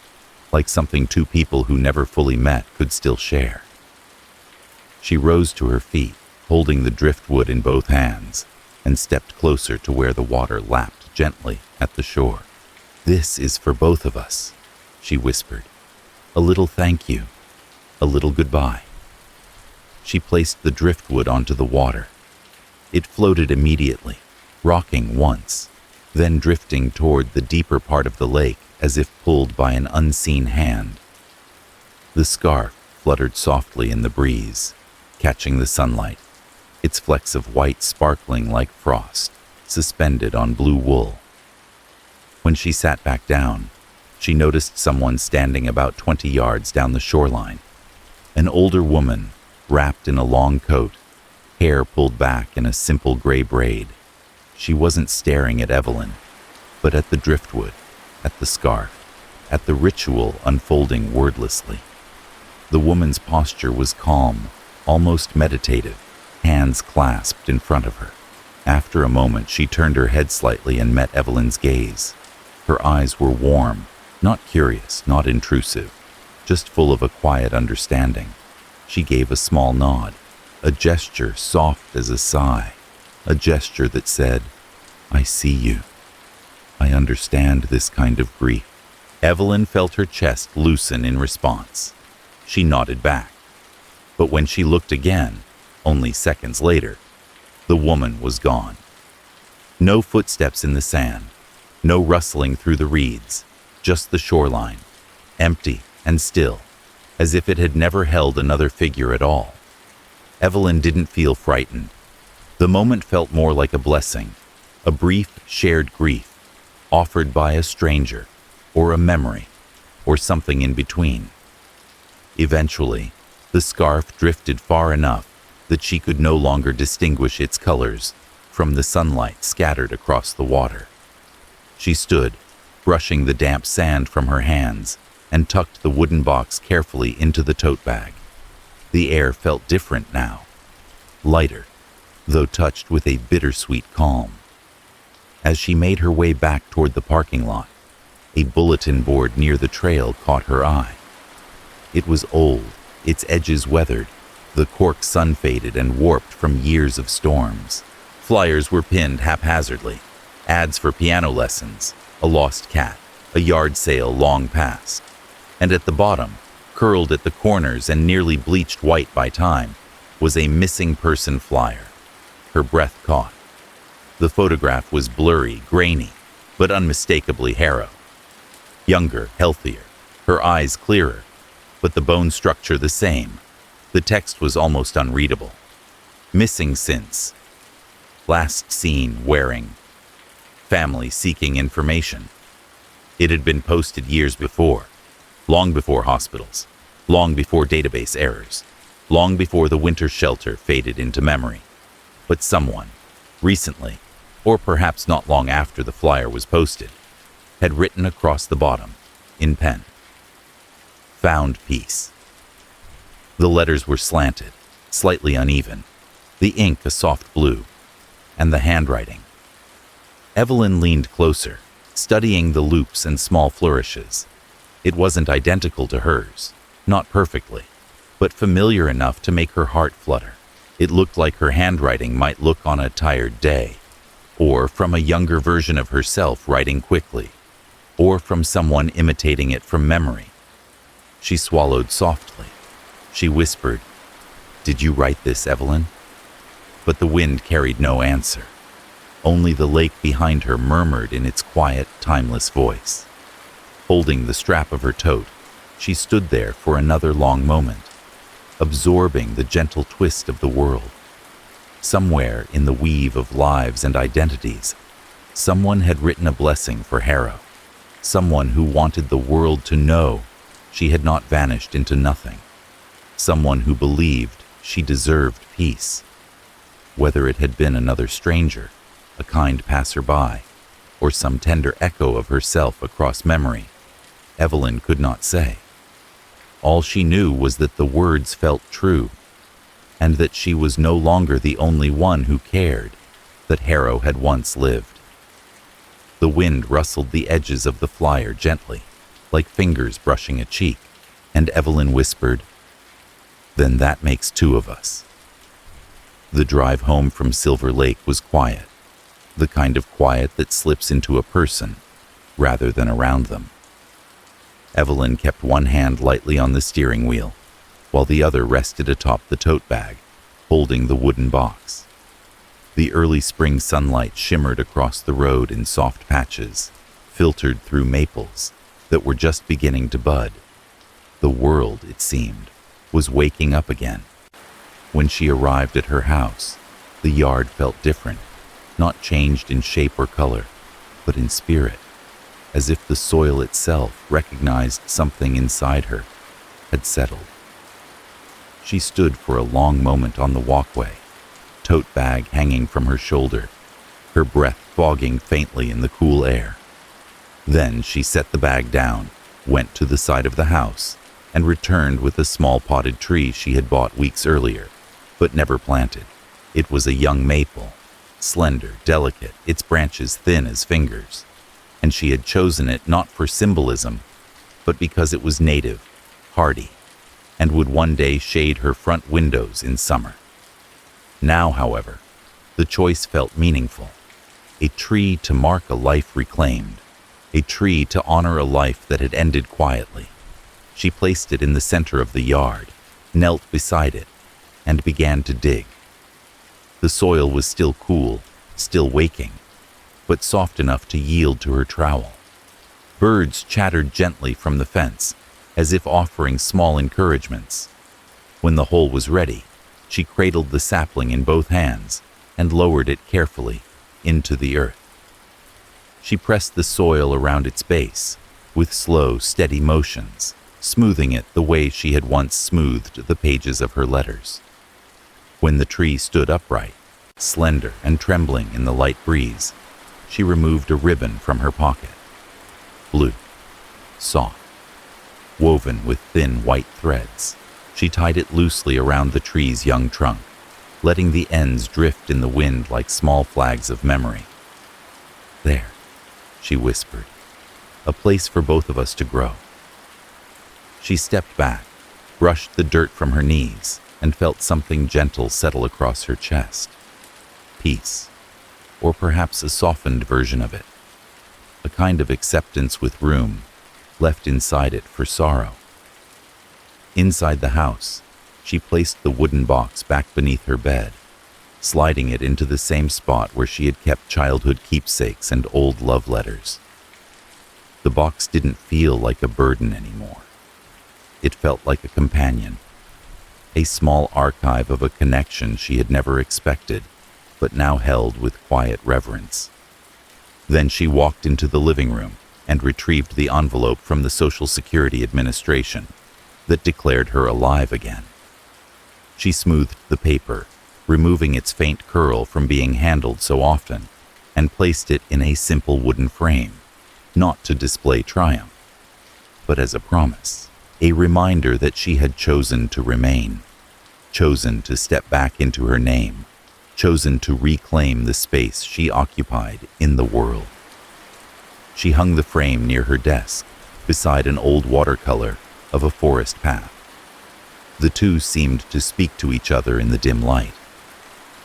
like something two people who never fully met could still share. She rose to her feet, holding the driftwood in both hands, and stepped closer to where the water lapped gently at the shore. "This is for both of us," she whispered. "A little thank you, a little goodbye." She placed the driftwood onto the water. It floated immediately, rocking once, then drifting toward the deeper part of the lake as if pulled by an unseen hand. The scarf fluttered softly in the breeze, catching the sunlight, its flecks of white sparkling like frost, suspended on blue wool. When she sat back down, she noticed someone standing about 20 yards down the shoreline. An older woman, wrapped in a long coat, hair pulled back in a simple gray braid. She wasn't staring at Evelyn, but at the driftwood, at the scarf, at the ritual unfolding wordlessly. The woman's posture was calm, almost meditative, hands clasped in front of her. After a moment, she turned her head slightly and met Evelyn's gaze. Her eyes were warm, not curious, not intrusive, just full of a quiet understanding. She gave a small nod, a gesture soft as a sigh, a gesture that said, "I see you. I understand this kind of grief." Evelyn felt her chest loosen in response. She nodded back. But when she looked again, only seconds later, the woman was gone. No footsteps in the sand, no rustling through the reeds, just the shoreline, empty and still, as if it had never held another figure at all. Evelyn didn't feel frightened. The moment felt more like a blessing, a brief shared grief, offered by a stranger, or a memory, or something in between. Eventually, the scarf drifted far enough that she could no longer distinguish its colors from the sunlight scattered across the water. She stood, brushing the damp sand from her hands, and tucked the wooden box carefully into the tote bag. The air felt different now, lighter, though touched with a bittersweet calm. As she made her way back toward the parking lot, a bulletin board near the trail caught her eye. It was old, its edges weathered, the cork sun-faded and warped from years of storms. Flyers were pinned haphazardly, ads for piano lessons, a lost cat, a yard sale long past. And at the bottom, curled at the corners and nearly bleached white by time, was a missing person flyer. Her breath caught. The photograph was blurry, grainy, but unmistakably Harrow. Younger, healthier, her eyes clearer, but the bone structure the same. The text was almost unreadable. Missing since. Last seen wearing. Family seeking information. It had been posted years before, long before hospitals, long before database errors, long before the winter shelter faded into memory. But someone, recently, or perhaps not long after the flyer was posted, had written across the bottom, in pen, "Found peace." The letters were slanted, slightly uneven, the ink a soft blue, and the handwriting. Evelyn leaned closer, studying the loops and small flourishes. It wasn't identical to hers, not perfectly, but familiar enough to make her heart flutter. It looked like her handwriting might look on a tired day, or from a younger version of herself writing quickly, or from someone imitating it from memory. She swallowed softly. She whispered, "Did you write this, Evelyn?" But the wind carried no answer. Only the lake behind her murmured in its quiet, timeless voice. Holding the strap of her tote, she stood there for another long moment, absorbing the gentle twist of the world. Somewhere in the weave of lives and identities, someone had written a blessing for Harrow, someone who wanted the world to know she had not vanished into nothing, someone who believed she deserved peace. Whether it had been another stranger, a kind passerby, or some tender echo of herself across memory, Evelyn could not say. All she knew was that the words felt true, and that she was no longer the only one who cared, that Harrow had once lived. The wind rustled the edges of the flyer gently, like fingers brushing a cheek, and Evelyn whispered, "Then that makes two of us." The drive home from Silver Lake was quiet, the kind of quiet that slips into a person rather than around them. Evelyn kept one hand lightly on the steering wheel, while the other rested atop the tote bag, holding the wooden box. The early spring sunlight shimmered across the road in soft patches, filtered through maples that were just beginning to bud. The world, it seemed, was waking up again. When she arrived at her house, the yard felt different, not changed in shape or color, but in spirit, as if the soil itself recognized something inside her, had settled. She stood for a long moment on the walkway, tote bag hanging from her shoulder, her breath fogging faintly in the cool air. Then she set the bag down, went to the side of the house, and returned with a small potted tree she had bought weeks earlier, but never planted. It was a young maple, slender, delicate, its branches thin as fingers, and she had chosen it not for symbolism, but because it was native, hardy and would one day shade her front windows in summer. Now, however, the choice felt meaningful. A tree to mark a life reclaimed, a tree to honor a life that had ended quietly. She placed it in the center of the yard, knelt beside it, and began to dig. The soil was still cool, still waking, but soft enough to yield to her trowel. Birds chattered gently from the fence, as if offering small encouragements. When the hole was ready, she cradled the sapling in both hands and lowered it carefully into the earth. She pressed the soil around its base with slow, steady motions, smoothing it the way she had once smoothed the pages of her letters. When the tree stood upright, slender and trembling in the light breeze, she removed a ribbon from her pocket. Blue, soft, woven with thin white threads. She tied it loosely around the tree's young trunk, letting the ends drift in the wind like small flags of memory. There, she whispered, a place for both of us to grow. She stepped back, brushed the dirt from her knees, and felt something gentle settle across her chest. Peace, or perhaps a softened version of it. A kind of acceptance with room left inside it for sorrow. Inside the house, she placed the wooden box back beneath her bed, sliding it into the same spot where she had kept childhood keepsakes and old love letters. The box didn't feel like a burden anymore. It felt like a companion, a small archive of a connection she had never expected, but now held with quiet reverence. Then she walked into the living room and retrieved the envelope from the Social Security Administration that declared her alive again. She smoothed the paper, removing its faint curl from being handled so often, and placed it in a simple wooden frame, not to display triumph, but as a promise, a reminder that she had chosen to remain, chosen to step back into her name, chosen to reclaim the space she occupied in the world. She hung the frame near her desk, beside an old watercolor of a forest path. The two seemed to speak to each other in the dim light,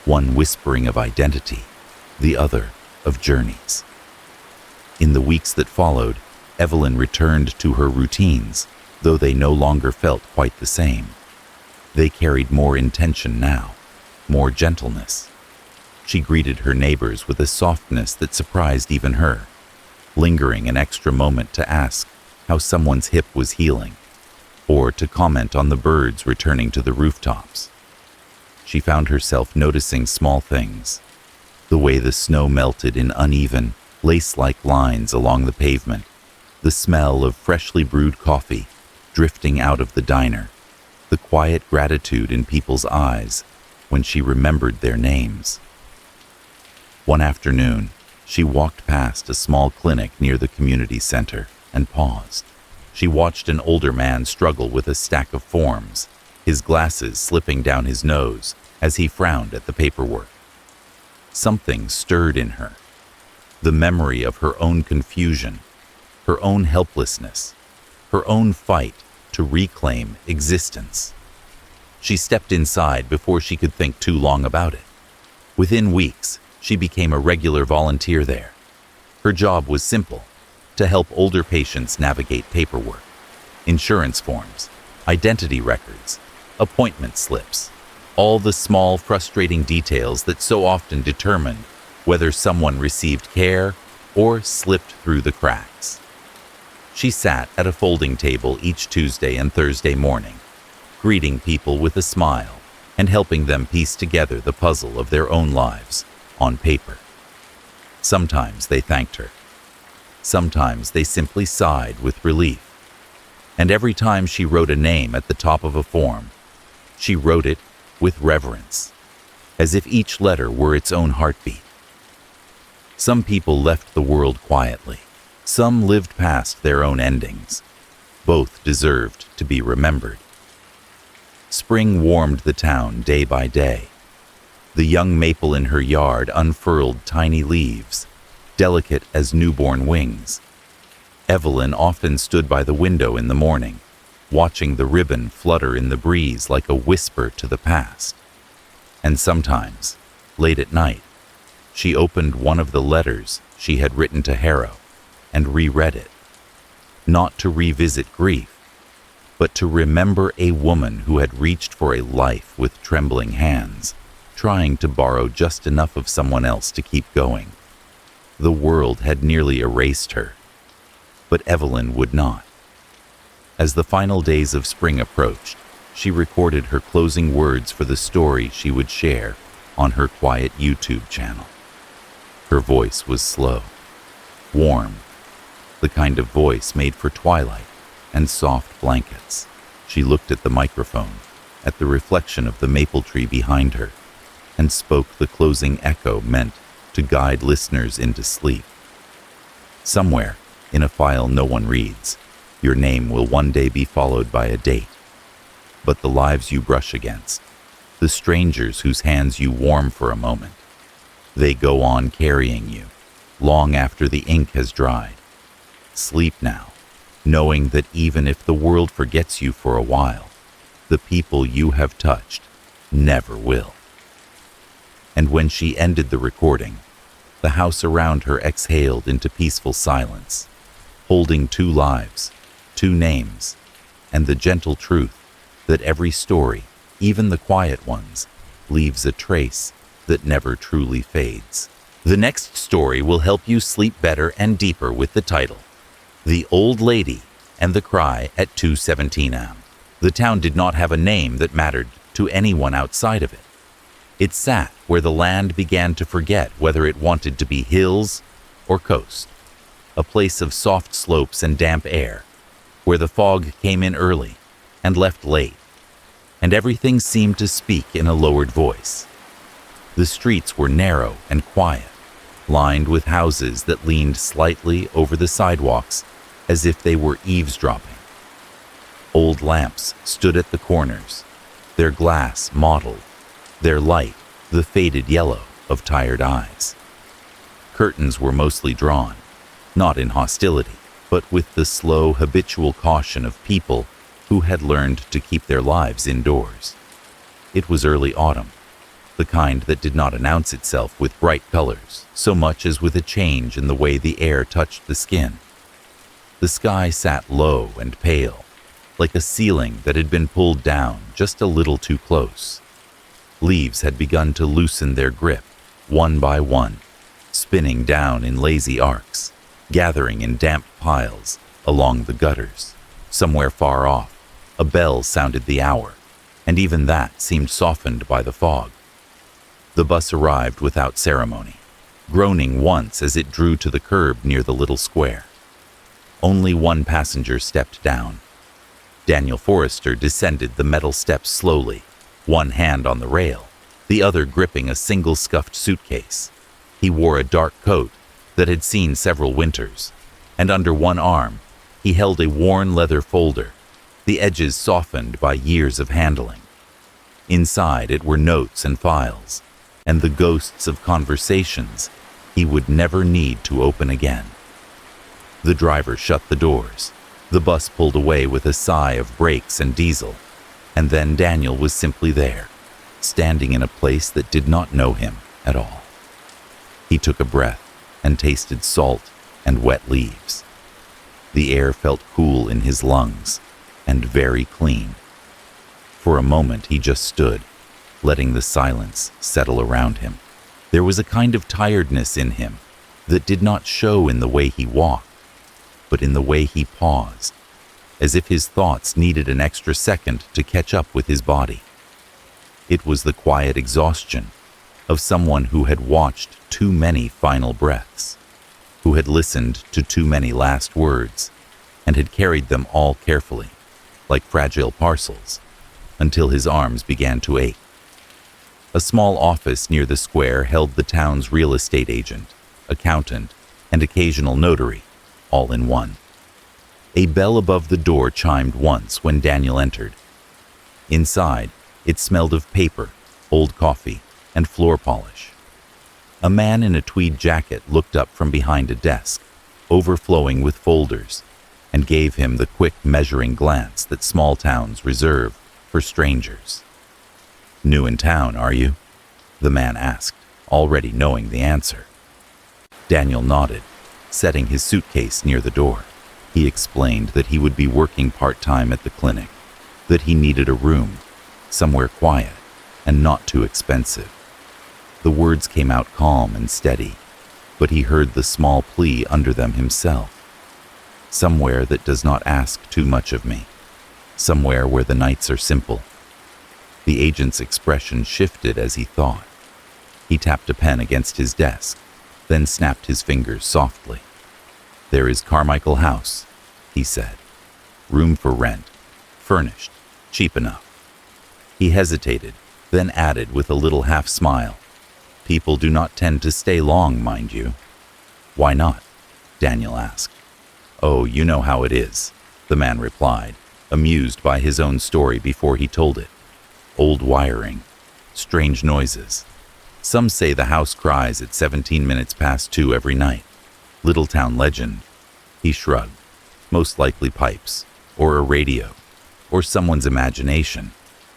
one whispering of identity, the other of journeys. In the weeks that followed, Evelyn returned to her routines, though they no longer felt quite the same. They carried more intention now, more gentleness. She greeted her neighbors with a softness that surprised even her, lingering an extra moment to ask how someone's hip was healing, or to comment on the birds returning to the rooftops. She found herself noticing small things, the way the snow melted in uneven, lace-like lines along the pavement, the smell of freshly brewed coffee drifting out of the diner, the quiet gratitude in people's eyes when she remembered their names. One afternoon, she walked past a small clinic near the community center and paused. She watched an older man struggle with a stack of forms, his glasses slipping down his nose as he frowned at the paperwork. Something stirred in her, the memory of her own confusion, her own helplessness, her own fight to reclaim existence. She stepped inside before she could think too long about it. Within weeks, she became a regular volunteer there. Her job was simple: to help older patients navigate paperwork, insurance forms, identity records, appointment slips, all the small, frustrating details that so often determined whether someone received care or slipped through the cracks. She sat at a folding table each Tuesday and Thursday morning, greeting people with a smile and helping them piece together the puzzle of their own lives on paper. Sometimes they thanked her. Sometimes they simply sighed with relief. And every time she wrote a name at the top of a form, she wrote it with reverence, as if each letter were its own heartbeat. Some people left the world quietly. Some lived past their own endings. Both deserved to be remembered. Spring warmed the town day by day. The young maple in her yard unfurled tiny leaves, delicate as newborn wings. Evelyn often stood by the window in the morning, watching the ribbon flutter in the breeze like a whisper to the past. And sometimes, late at night, she opened one of the letters she had written to Harrow and reread it, not to revisit grief, but to remember a woman who had reached for a life with trembling hands, trying to borrow just enough of someone else to keep going. The world had nearly erased her, but Evelyn would not. As the final days of spring approached, she recorded her closing words for the story she would share on her quiet YouTube channel. Her voice was slow, warm, the kind of voice made for twilight and soft blankets. She looked at the microphone, at the reflection of the maple tree behind her, and spoke the closing echo meant to guide listeners into sleep. Somewhere, in a file no one reads, your name will one day be followed by a date. But the lives you brush against, the strangers whose hands you warm for a moment, they go on carrying you, long after the ink has dried. Sleep now, knowing that even if the world forgets you for a while, the people you have touched never will. And when she ended the recording, the house around her exhaled into peaceful silence, holding 2 lives, 2 names, and the gentle truth that every story, even the quiet ones, leaves a trace that never truly fades. The next story will help you sleep better and deeper with the title, The Old Lady and the Cry at 2:17 a.m. The town did not have a name that mattered to anyone outside of it. It sat where the land began to forget whether it wanted to be hills or coast, a place of soft slopes and damp air, where the fog came in early and left late, and everything seemed to speak in a lowered voice. The streets were narrow and quiet, lined with houses that leaned slightly over the sidewalks as if they were eavesdropping. Old lamps stood at the corners, their glass mottled, their light the faded yellow of tired eyes. Curtains were mostly drawn, not in hostility, but with the slow, habitual caution of people who had learned to keep their lives indoors. It was early autumn, the kind that did not announce itself with bright colors so much as with a change in the way the air touched the skin. The sky sat low and pale, like a ceiling that had been pulled down just a little too close. Leaves had begun to loosen their grip, one by one, spinning down in lazy arcs, gathering in damp piles along the gutters. Somewhere far off, a bell sounded the hour, and even that seemed softened by the fog. The bus arrived without ceremony, groaning once as it drew to the curb near the little square. Only one passenger stepped down. Daniel Forrester descended the metal steps slowly, one hand on the rail, the other gripping a single scuffed suitcase. He wore a dark coat that had seen several winters, and under one arm, he held a worn leather folder, the edges softened by years of handling. Inside it were notes and files, and the ghosts of conversations he would never need to open again. The driver shut the doors. The bus pulled away with a sigh of brakes and diesel, and then Daniel was simply there, standing in a place that did not know him at all. He took a breath and tasted salt and wet leaves. The air felt cool in his lungs and very clean. For a moment he just stood, letting the silence settle around him. There was a kind of tiredness in him that did not show in the way he walked, but in the way he paused, as if his thoughts needed an extra second to catch up with his body. It was the quiet exhaustion of someone who had watched too many final breaths, who had listened to too many last words, and had carried them all carefully, like fragile parcels, until his arms began to ache. A small office near the square held the town's real estate agent, accountant, and occasional notary, all in one. A bell above the door chimed once when Daniel entered. Inside, it smelled of paper, old coffee, and floor polish. A man in a tweed jacket looked up from behind a desk, overflowing with folders, and gave him the quick measuring glance that small towns reserve for strangers. "New in town, are you?" the man asked, already knowing the answer. Daniel nodded, setting his suitcase near the door. He explained that he would be working part-time at the clinic, that he needed a room, somewhere quiet and not too expensive. The words came out calm and steady, but he heard the small plea under them himself. Somewhere that does not ask too much of me. Somewhere where the nights are simple. The agent's expression shifted as he thought. He tapped a pen against his desk, then snapped his fingers softly. "There is Carmichael House," he said. "Room for rent, furnished, cheap enough." He hesitated, then added with a little half-smile, "People do not tend to stay long, mind you." "Why not?" Daniel asked. "Oh, you know how it is," the man replied, amused by his own story before he told it. "Old wiring, strange noises. Some say the house cries at 17 minutes past 2 every night. Little town legend." He shrugged. "Most likely pipes, or a radio, or someone's imagination."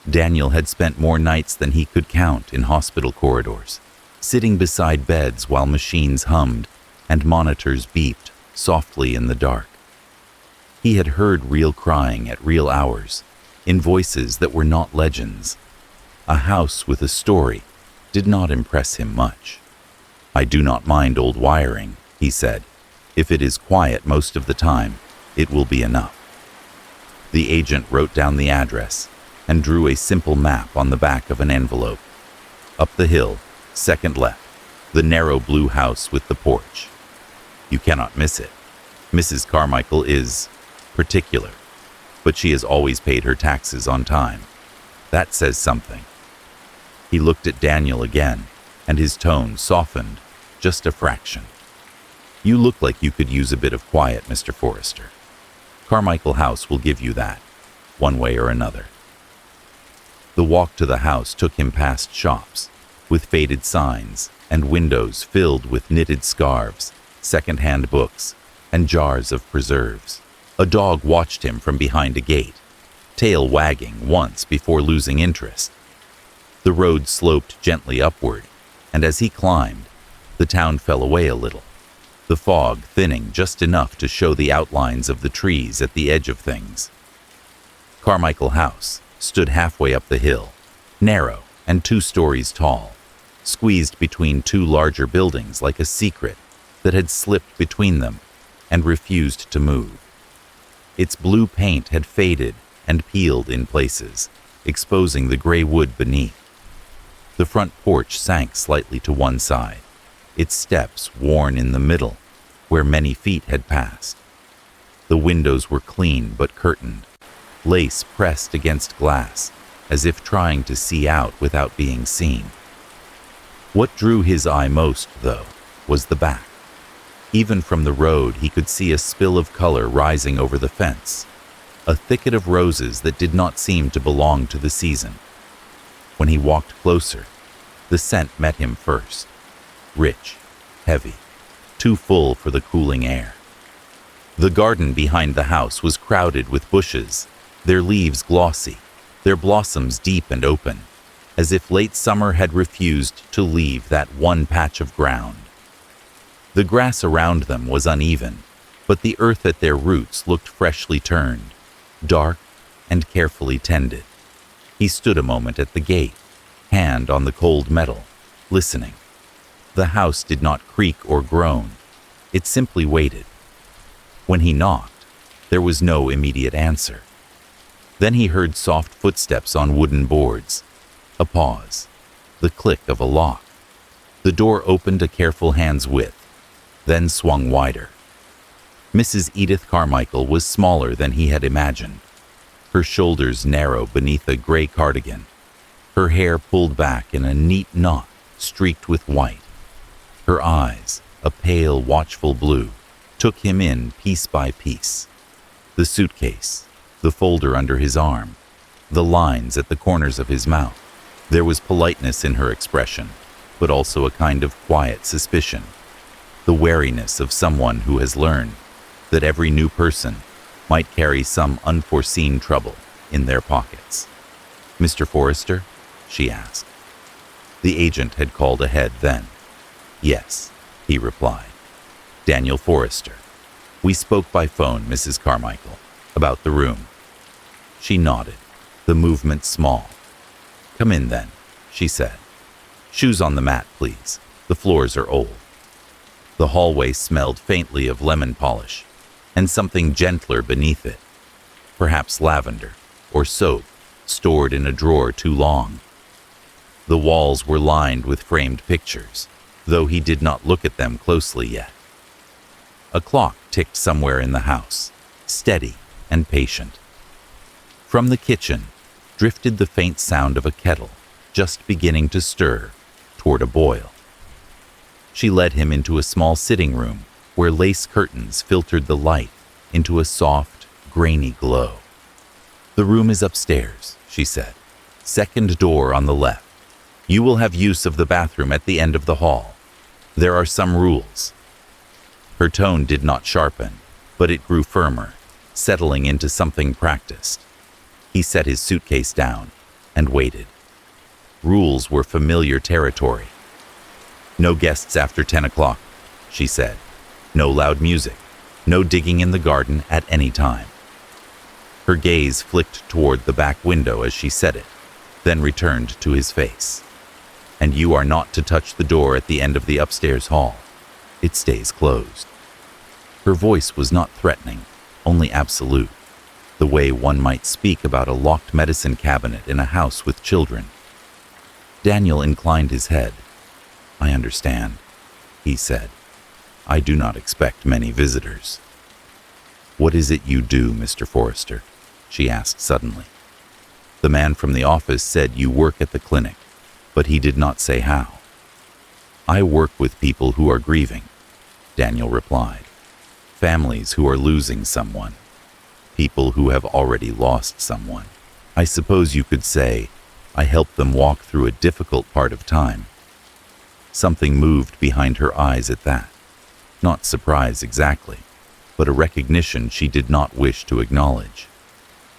Daniel had spent more nights than he could count in hospital corridors, sitting beside beds while machines hummed and monitors beeped softly in the dark. He had heard real crying at real hours, in voices that were not legends. A house with a story did not impress him much. "I do not mind old wiring," he said. "If it is quiet most of the time, it will be enough." The agent wrote down the address and drew a simple map on the back of an envelope. Up the hill, second left, the narrow blue house with the porch. "You cannot miss it. Mrs. Carmichael is particular, but she has always paid her taxes on time. That says something." He looked at Daniel again, and his tone softened just a fraction. "You look like you could use a bit of quiet, Mr. Forrester. Carmichael House will give you that, one way or another." The walk to the house took him past shops, with faded signs and windows filled with knitted scarves, second-hand books, and jars of preserves. A dog watched him from behind a gate, tail wagging once before losing interest. The road sloped gently upward, and as he climbed, the town fell away a little, the fog thinning just enough to show the outlines of the trees at the edge of things. Carmichael House stood halfway up the hill, narrow and 2 stories tall, squeezed between 2 larger buildings like a secret that had slipped between them and refused to move. Its blue paint had faded and peeled in places, exposing the gray wood beneath. The front porch sank slightly to one side, its steps worn in the middle, where many feet had passed. The windows were clean but curtained, lace pressed against glass, as if trying to see out without being seen. What drew his eye most, though, was the back. Even from the road, he could see a spill of color rising over the fence, a thicket of roses that did not seem to belong to the season. When he walked closer, the scent met him first. Rich, heavy, too full for the cooling air. The garden behind the house was crowded with bushes, their leaves glossy, their blossoms deep and open, as if late summer had refused to leave that one patch of ground. The grass around them was uneven, but the earth at their roots looked freshly turned, dark and carefully tended. He stood a moment at the gate, hand on the cold metal, listening. The house did not creak or groan. It simply waited. When he knocked, there was no immediate answer. Then he heard soft footsteps on wooden boards. A pause. The click of a lock. The door opened a careful hand's width, then swung wider. Mrs. Edith Carmichael was smaller than he had imagined, her shoulders narrow beneath a gray cardigan, her hair pulled back in a neat knot streaked with white. Her eyes, a pale, watchful blue, took him in piece by piece. The suitcase, the folder under his arm, the lines at the corners of his mouth. There was politeness in her expression, but also a kind of quiet suspicion, the wariness of someone who has learned that every new person might carry some unforeseen trouble in their pockets. "Mr. Forrester?" she asked. The agent had called ahead then. "Yes," he replied. "Daniel Forrester. We spoke by phone, Mrs. Carmichael, about the room." She nodded, the movement small. "Come in then," she said. "Shoes on the mat, please. The floors are old." The hallway smelled faintly of lemon polish, and something gentler beneath it. Perhaps lavender or soap stored in a drawer too long. The walls were lined with framed pictures, though he did not look at them closely yet. A clock ticked somewhere in the house, steady and patient. From the kitchen drifted the faint sound of a kettle just beginning to stir toward a boil. She led him into a small sitting room where lace curtains filtered the light into a soft, grainy glow. "The room is upstairs," she said. "Second door on the left. You will have use of the bathroom at the end of the hall. There are some rules." Her tone did not sharpen, but it grew firmer, settling into something practiced. He set his suitcase down and waited. Rules were familiar territory. "No guests after 10 o'clock, she said. "No loud music. No digging in the garden at any time." Her gaze flicked toward the back window as she said it, then returned to his face. "And you are not to touch the door at the end of the upstairs hall. It stays closed." Her voice was not threatening, only absolute, the way one might speak about a locked medicine cabinet in a house with children. Daniel inclined his head. "I understand," he said. "I do not expect many visitors." "What is it you do, Mr. Forrester?" she asked suddenly. "The man from the office said you work at the clinic, but he did not say how." "I work with people who are grieving," Daniel replied. "Families who are losing someone. People who have already lost someone. I suppose you could say I help them walk through a difficult part of time." Something moved behind her eyes at that. Not surprise exactly, but a recognition she did not wish to acknowledge.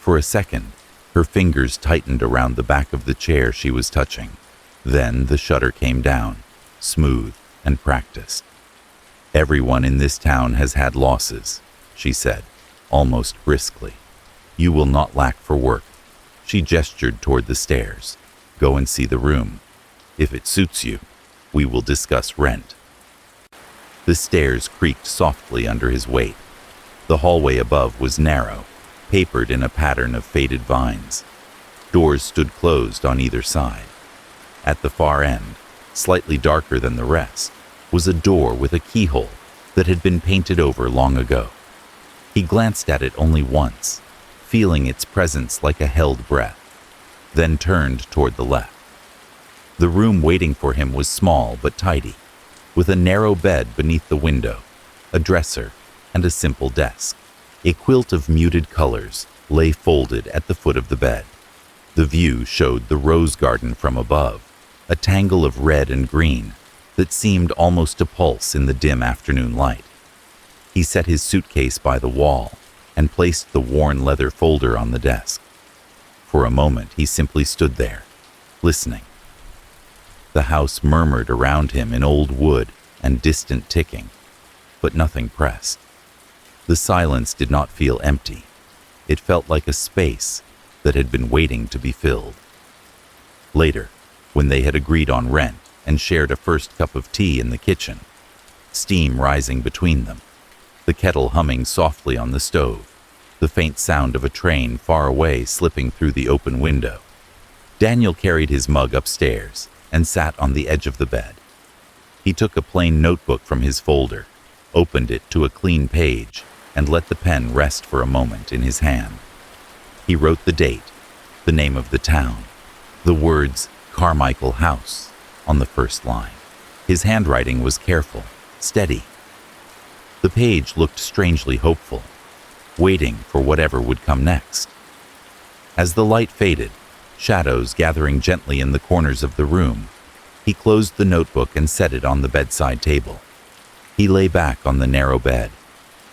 For a second, her fingers tightened around the back of the chair she was touching. Then the shutter came down, smooth and practiced. "Everyone in this town has had losses," she said, almost briskly. "You will not lack for work." She gestured toward the stairs. "Go and see the room. If it suits you, we will discuss rent." The stairs creaked softly under his weight. The hallway above was narrow, papered in a pattern of faded vines. Doors stood closed on either side. At the far end, slightly darker than the rest, was a door with a keyhole that had been painted over long ago. He glanced at it only once, feeling its presence like a held breath, then turned toward the left. The room waiting for him was small but tidy, with a narrow bed beneath the window, a dresser, and a simple desk. A quilt of muted colors lay folded at the foot of the bed. The view showed the rose garden from above, a tangle of red and green that seemed almost to pulse in the dim afternoon light. He set his suitcase by the wall and placed the worn leather folder on the desk. For a moment, he simply stood there, listening. The house murmured around him in old wood and distant ticking, but nothing pressed. The silence did not feel empty. It felt like a space that had been waiting to be filled. Later, when they had agreed on rent and shared a first cup of tea in the kitchen, steam rising between them, the kettle humming softly on the stove, the faint sound of a train far away slipping through the open window, Daniel carried his mug upstairs and sat on the edge of the bed. He took a plain notebook from his folder, opened it to a clean page, and let the pen rest for a moment in his hand. He wrote the date, the name of the town, the words Carmichael House on the first line. His handwriting was careful, steady. The page looked strangely hopeful, waiting for whatever would come next. As the light faded, shadows gathering gently in the corners of the room, he closed the notebook and set it on the bedside table. He lay back on the narrow bed,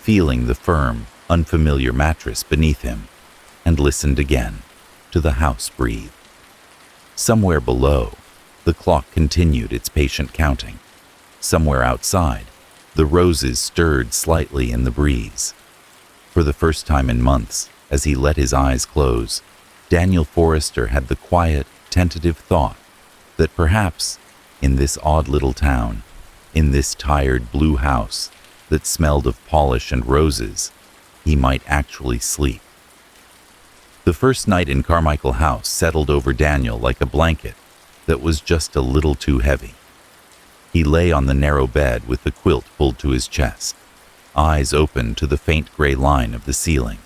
feeling the firm, unfamiliar mattress beneath him, and listened again to the house breathe. Somewhere below, the clock continued its patient counting. Somewhere outside, the roses stirred slightly in the breeze. For the first time in months, as he let his eyes close, Daniel Forrester had the quiet, tentative thought that perhaps, in this odd little town, in this tired blue house that smelled of polish and roses, he might actually sleep. The first night in Carmichael House settled over Daniel like a blanket that was just a little too heavy. He lay on the narrow bed with the quilt pulled to his chest, eyes open to the faint gray line of the ceiling.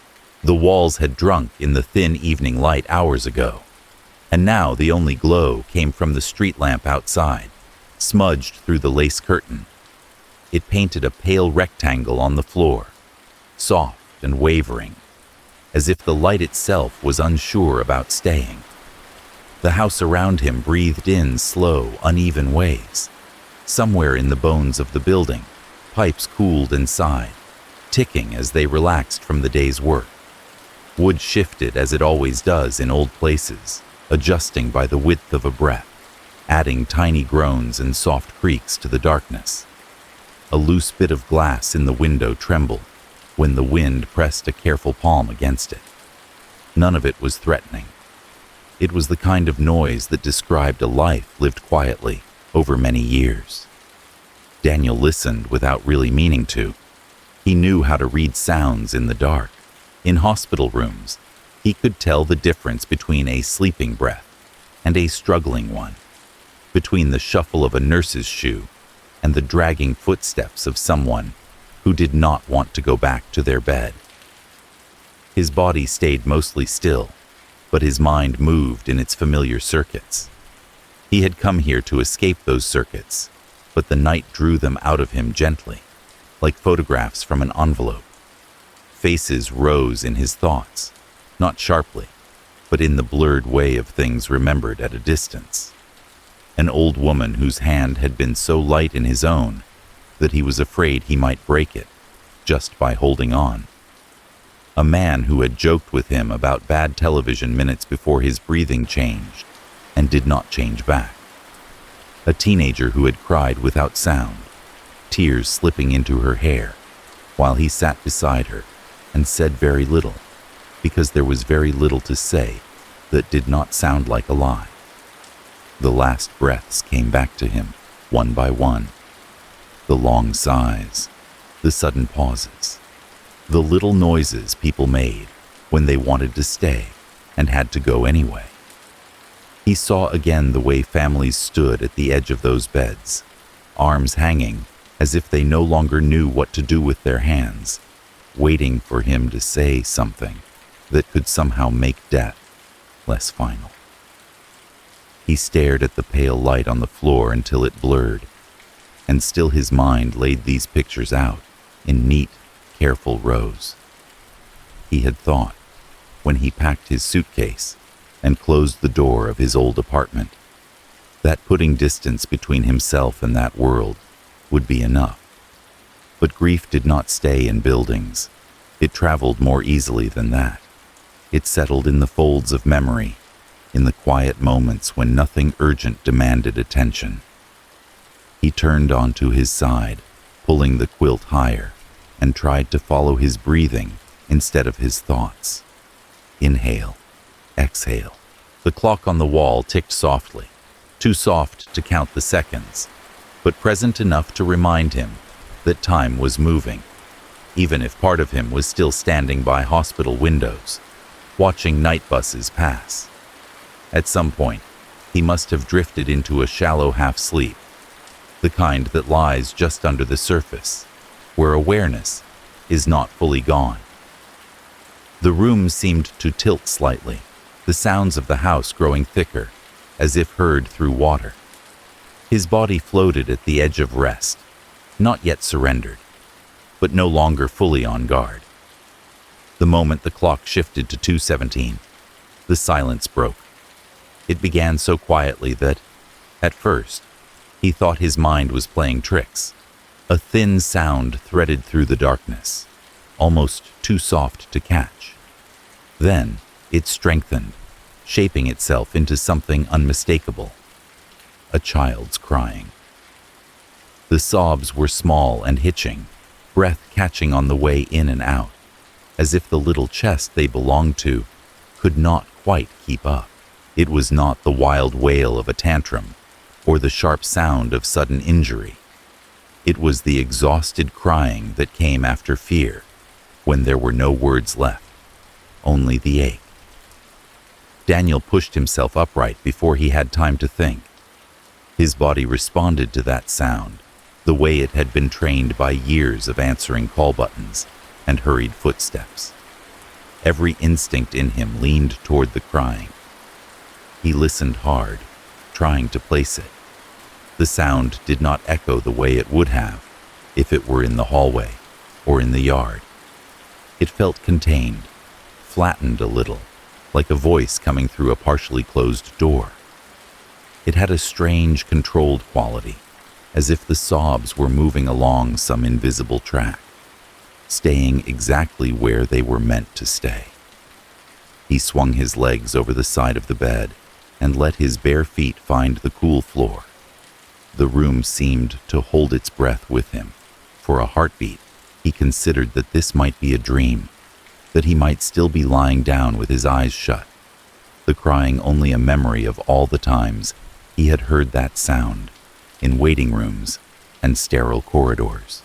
The walls had drunk in the thin evening light hours ago, and now the only glow came from the street lamp outside, smudged through the lace curtain. It painted a pale rectangle on the floor, soft and wavering, as if the light itself was unsure about staying. The house around him breathed in slow, uneven ways. Somewhere in the bones of the building, pipes cooled and sighed, ticking as they relaxed from the day's work. Wood shifted as it always does in old places, adjusting by the width of a breath, adding tiny groans and soft creaks to the darkness. A loose bit of glass in the window trembled when the wind pressed a careful palm against it. None of it was threatening. It was the kind of noise that described a life lived quietly over many years. Daniel listened without really meaning to. He knew how to read sounds in the dark. In hospital rooms, he could tell the difference between a sleeping breath and a struggling one, between the shuffle of a nurse's shoe and the dragging footsteps of someone who did not want to go back to their bed. His body stayed mostly still, but his mind moved in its familiar circuits. He had come here to escape those circuits, but the night drew them out of him gently, like photographs from an envelope. Faces rose in his thoughts, not sharply, but in the blurred way of things remembered at a distance. An old woman whose hand had been so light in his own that he was afraid he might break it just by holding on. A man who had joked with him about bad television minutes before his breathing changed and did not change back. A teenager who had cried without sound, tears slipping into her hair, while he sat beside her and said very little, because there was very little to say that did not sound like a lie. The last breaths came back to him, one by one. The long sighs, the sudden pauses, the little noises people made when they wanted to stay and had to go anyway. He saw again the way families stood at the edge of those beds, arms hanging as if they no longer knew what to do with their hands, waiting for him to say something that could somehow make death less final. He stared at the pale light on the floor until it blurred, and still his mind laid these pictures out in neat, careful rows. He had thought, when he packed his suitcase and closed the door of his old apartment, that putting distance between himself and that world would be enough. But grief did not stay in buildings. It traveled more easily than that. It settled in the folds of memory, in the quiet moments when nothing urgent demanded attention. He turned onto his side, pulling the quilt higher, and tried to follow his breathing instead of his thoughts. Inhale, exhale. The clock on the wall ticked softly, too soft to count the seconds, but present enough to remind him that time was moving, even if part of him was still standing by hospital windows, watching night buses pass. At some point, he must have drifted into a shallow half-sleep, the kind that lies just under the surface, where awareness is not fully gone. The room seemed to tilt slightly, the sounds of the house growing thicker, as if heard through water. His body floated at the edge of rest, not yet surrendered, but no longer fully on guard. The moment the clock shifted to 2:17, the silence broke. It began so quietly that, at first, he thought his mind was playing tricks. A thin sound threaded through the darkness, almost too soft to catch. Then it strengthened, shaping itself into something unmistakable. A child's crying. The sobs were small and hitching, breath catching on the way in and out, as if the little chest they belonged to could not quite keep up. It was not the wild wail of a tantrum or the sharp sound of sudden injury. It was the exhausted crying that came after fear, when there were no words left, only the ache. Daniel pushed himself upright before he had time to think. His body responded to that sound, the way it had been trained by years of answering call buttons and hurried footsteps. Every instinct in him leaned toward the crying. He listened hard, trying to place it. The sound did not echo the way it would have if it were in the hallway or in the yard. It felt contained, flattened a little, like a voice coming through a partially closed door. It had a strange, controlled quality, as if the sobs were moving along some invisible track, staying exactly where they were meant to stay. He swung his legs over the side of the bed and let his bare feet find the cool floor. The room seemed to hold its breath with him. For a heartbeat, he considered that this might be a dream, that he might still be lying down with his eyes shut, the crying only a memory of all the times he had heard that sound in waiting rooms and sterile corridors.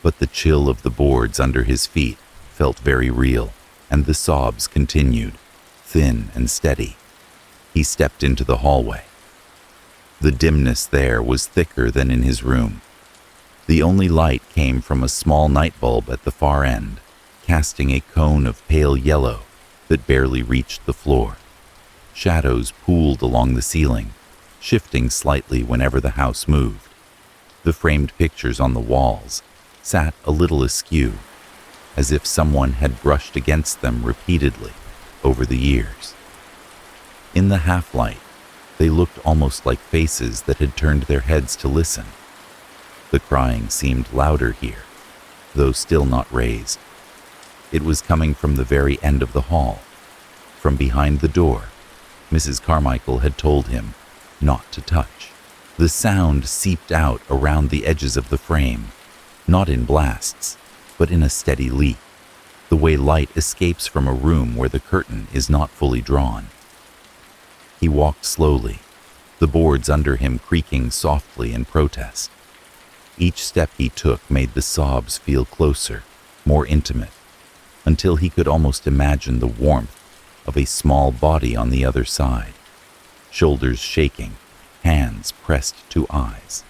But the chill of the boards under his feet felt very real, and the sobs continued, thin and steady. He stepped into the hallway. The dimness there was thicker than in his room. The only light came from a small night bulb at the far end, casting a cone of pale yellow that barely reached the floor. Shadows pooled along the ceiling, shifting slightly whenever the house moved. The framed pictures on the walls sat a little askew, as if someone had brushed against them repeatedly over the years. In the half-light, they looked almost like faces that had turned their heads to listen. The crying seemed louder here, though still not raised. It was coming from the very end of the hall, from behind the door Mrs. Carmichael had told him not to touch. The sound seeped out around the edges of the frame, not in blasts, but in a steady leak, the way light escapes from a room where the curtain is not fully drawn. He walked slowly, the boards under him creaking softly in protest. Each step he took made the sobs feel closer, more intimate, until he could almost imagine the warmth of a small body on the other side, shoulders shaking, hands pressed to eyes.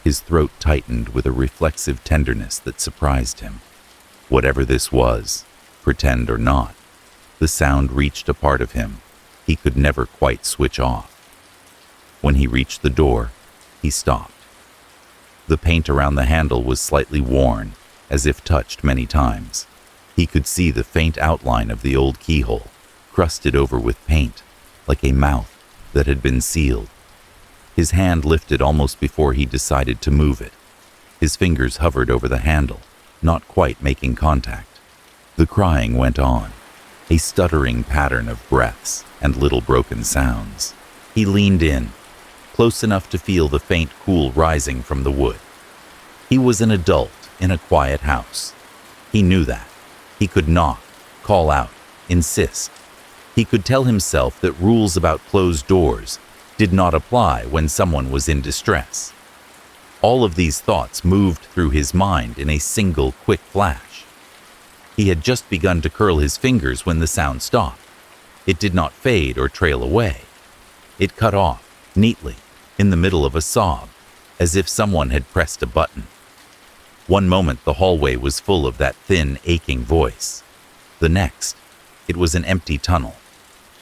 His throat tightened with a reflexive tenderness that surprised him. Whatever this was, pretend or not, the sound reached a part of him he could never quite switch off. When he reached the door, he stopped. The paint around the handle was slightly worn, as if touched many times. He could see the faint outline of the old keyhole, crusted over with paint, like a mouth that had been sealed. His hand lifted almost before he decided to move it. His fingers hovered over the handle, not quite making contact. The crying went on, a stuttering pattern of breaths and little broken sounds. He leaned in, close enough to feel the faint cool rising from the wood. He was an adult in a quiet house. He knew that. He could knock, call out, insist. He could tell himself that rules about closed doors did not apply when someone was in distress. All of these thoughts moved through his mind in a single quick flash. He had just begun to curl his fingers when the sound stopped. It did not fade or trail away. It cut off, neatly, in the middle of a sob, as if someone had pressed a button. One moment the hallway was full of that thin, aching voice. The next, it was an empty tunnel,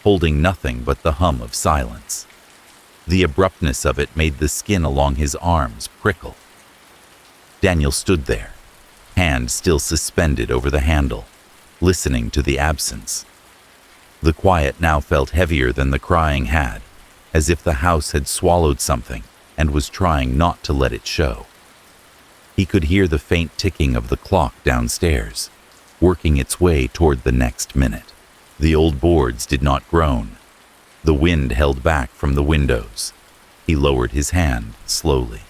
holding nothing but the hum of silence. The abruptness of it made the skin along his arms prickle. Daniel stood there, hand still suspended over the handle, listening to the absence. The quiet now felt heavier than the crying had, as if the house had swallowed something and was trying not to let it show. He could hear the faint ticking of the clock downstairs, working its way toward the next minute. The old boards did not groan. The wind held back from the windows. He lowered his hand slowly.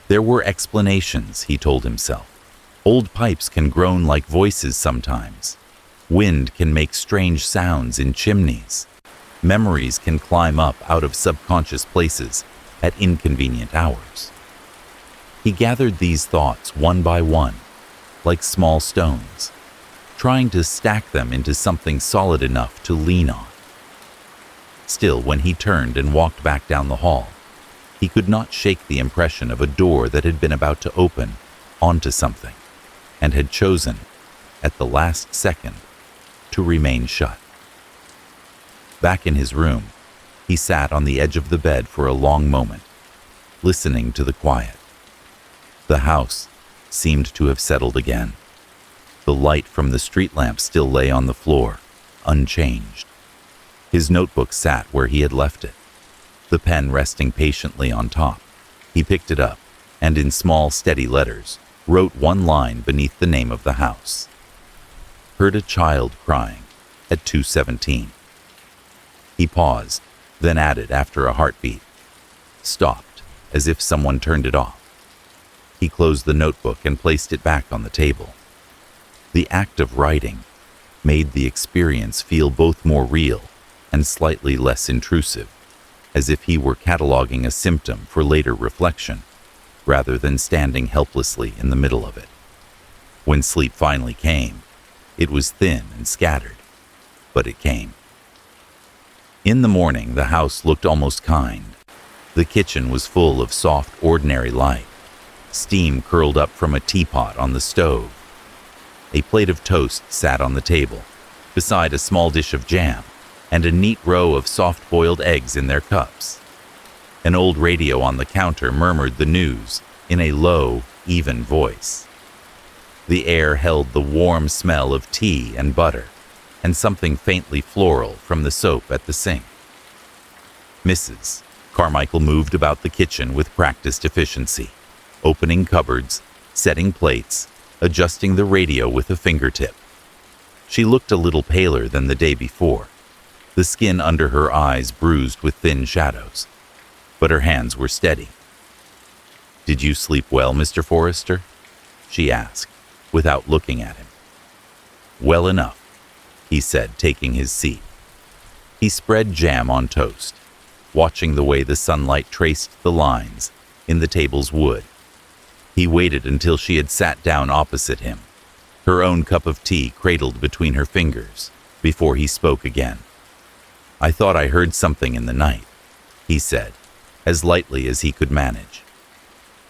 There were explanations, he told himself. Old pipes can groan like voices sometimes. Wind can make strange sounds in chimneys. Memories can climb up out of subconscious places at inconvenient hours. He gathered these thoughts one by one, like small stones, trying to stack them into something solid enough to lean on. Still, when he turned and walked back down the hall, he could not shake the impression of a door that had been about to open onto something and had chosen, at the last second, to remain shut. Back in his room, he sat on the edge of the bed for a long moment, listening to the quiet. The house seemed to have settled again. The light from the street lamp still lay on the floor, unchanged. His notebook sat where he had left it, the pen resting patiently on top. He picked it up and, in small, steady letters, wrote one line beneath the name of the house. Heard a child crying at 2:17. He paused, then added after a heartbeat. Stopped, as if someone turned it off. He closed the notebook and placed it back on the table. The act of writing made the experience feel both more real and slightly less intrusive, as if he were cataloging a symptom for later reflection, rather than standing helplessly in the middle of it. When sleep finally came, it was thin and scattered, but it came. In the morning, the house looked almost kind. The kitchen was full of soft, ordinary light. Steam curled up from a teapot on the stove. A plate of toast sat on the table, beside a small dish of jam and a neat row of soft-boiled eggs in their cups. An old radio on the counter murmured the news in a low, even voice. The air held the warm smell of tea and butter, and something faintly floral from the soap at the sink. Mrs. Carmichael moved about the kitchen with practiced efficiency, opening cupboards, setting plates, adjusting the radio with a fingertip. She looked a little paler than the day before, the skin under her eyes bruised with thin shadows, but her hands were steady. "Did you sleep well, Mr. Forrester?" she asked, without looking at him. "Well enough," he said, taking his seat. He spread jam on toast, watching the way the sunlight traced the lines in the table's wood. He waited until she had sat down opposite him, her own cup of tea cradled between her fingers, before he spoke again. "I thought I heard something in the night," he said, as lightly as he could manage.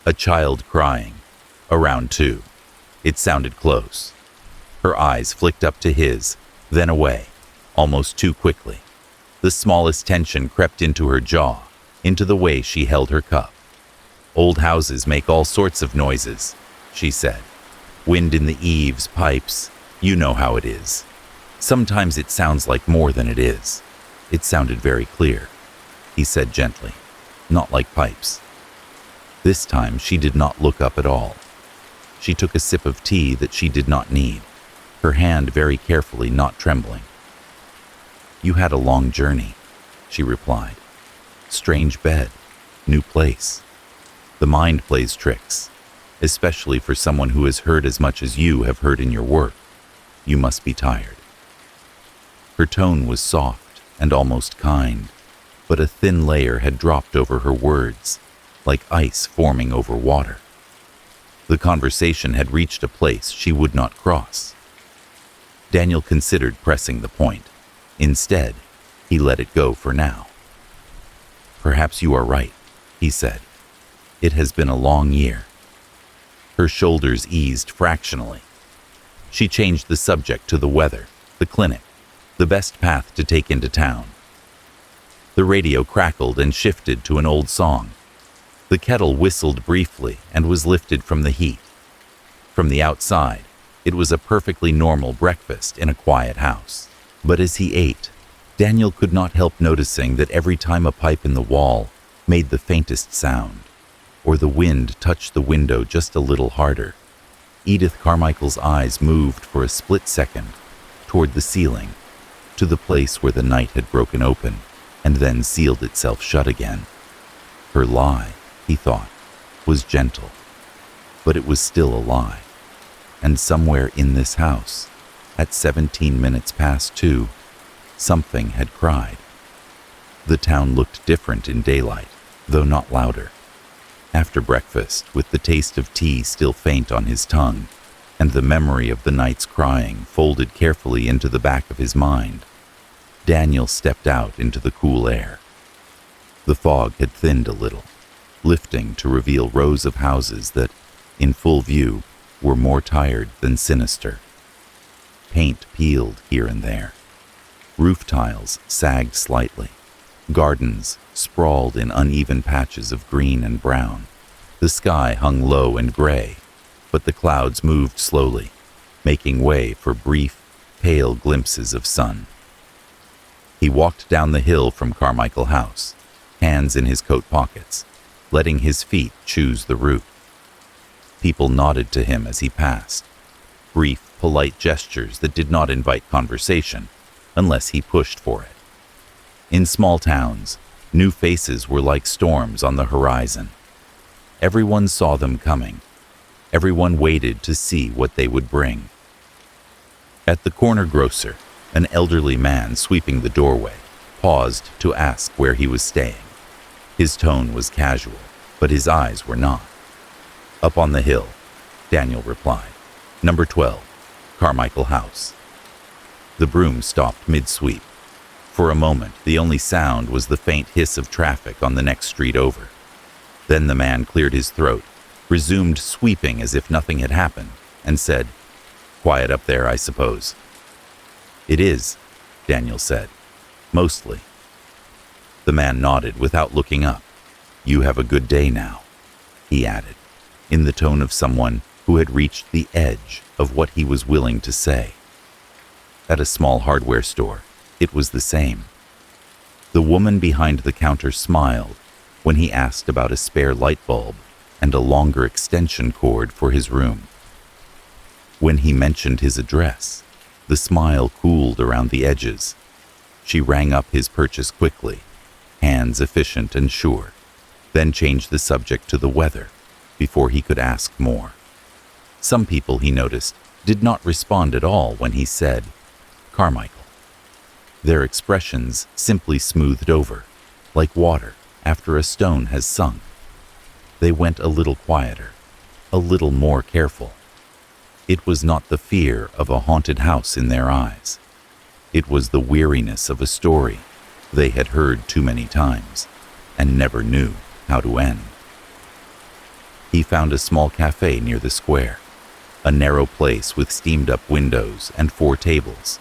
"A child crying, around 2. It sounded close." Her eyes flicked up to his, then away, almost too quickly. The smallest tension crept into her jaw, into the way she held her cup. "Old houses make all sorts of noises," she said. "Wind in the eaves, pipes, you know how it is. Sometimes it sounds like more than it is." It sounded very clear, he said gently, "not like pipes." This time she did not look up at all. She took a sip of tea that she did not need, her hand very carefully not trembling. "You had a long journey," she replied. "Strange bed, new place. The mind plays tricks, especially for someone who has heard as much as you have heard in your work. You must be tired." Her tone was soft and almost kind, but a thin layer had dropped over her words, like ice forming over water. The conversation had reached a place she would not cross. Daniel considered pressing the point. Instead, he let it go for now. "Perhaps you are right," he said. "It has been a long year." Her shoulders eased fractionally. She changed the subject to the weather, the clinic, the best path to take into town. The radio crackled and shifted to an old song. The kettle whistled briefly and was lifted from the heat. From the outside, it was a perfectly normal breakfast in a quiet house. But as he ate, Daniel could not help noticing that every time a pipe in the wall made the faintest sound, or the wind touched the window just a little harder, Edith Carmichael's eyes moved for a split second toward the ceiling, to the place where the night had broken open and then sealed itself shut again. Her lie, he thought, was gentle, but it was still a lie. And somewhere in this house, at 17 minutes past 2, something had cried. The town looked different in daylight, though not louder. After breakfast, with the taste of tea still faint on his tongue, and the memory of the night's crying folded carefully into the back of his mind, Daniel stepped out into the cool air. The fog had thinned a little, lifting to reveal rows of houses that, in full view, were more tired than sinister. Paint peeled here and there. Roof tiles sagged slightly. Gardens sprawled in uneven patches of green and brown. The sky hung low and gray, but the clouds moved slowly, making way for brief, pale glimpses of sun. He walked down the hill from Carmichael House, hands in his coat pockets, letting his feet choose the route. People nodded to him as he passed, brief, polite gestures that did not invite conversation unless he pushed for it. In small towns, new faces were like storms on the horizon. Everyone saw them coming. Everyone waited to see what they would bring. At the corner grocer, an elderly man sweeping the doorway paused to ask where he was staying. His tone was casual, but his eyes were not. "Up on the hill," Daniel replied. "Number 12, Carmichael House." The broom stopped mid-sweep. For a moment, the only sound was the faint hiss of traffic on the next street over. Then the man cleared his throat, resumed sweeping as if nothing had happened, and said, "Quiet up there, I suppose." "It is," Daniel said. "Mostly." The man nodded without looking up. "You have a good day now," he added, in the tone of someone who had reached the edge of what he was willing to say. At a small hardware store, it was the same. The woman behind the counter smiled when he asked about a spare light bulb and a longer extension cord for his room. When he mentioned his address, the smile cooled around the edges. She rang up his purchase quickly, hands efficient and sure, then changed the subject to the weather before he could ask more. Some people, he noticed, did not respond at all when he said, "Carmichael." Their expressions simply smoothed over, like water after a stone has sunk. They went a little quieter, a little more careful. It was not the fear of a haunted house in their eyes. It was the weariness of a story they had heard too many times and never knew how to end. He found a small cafe near the square, a narrow place with steamed-up windows and 4 tables.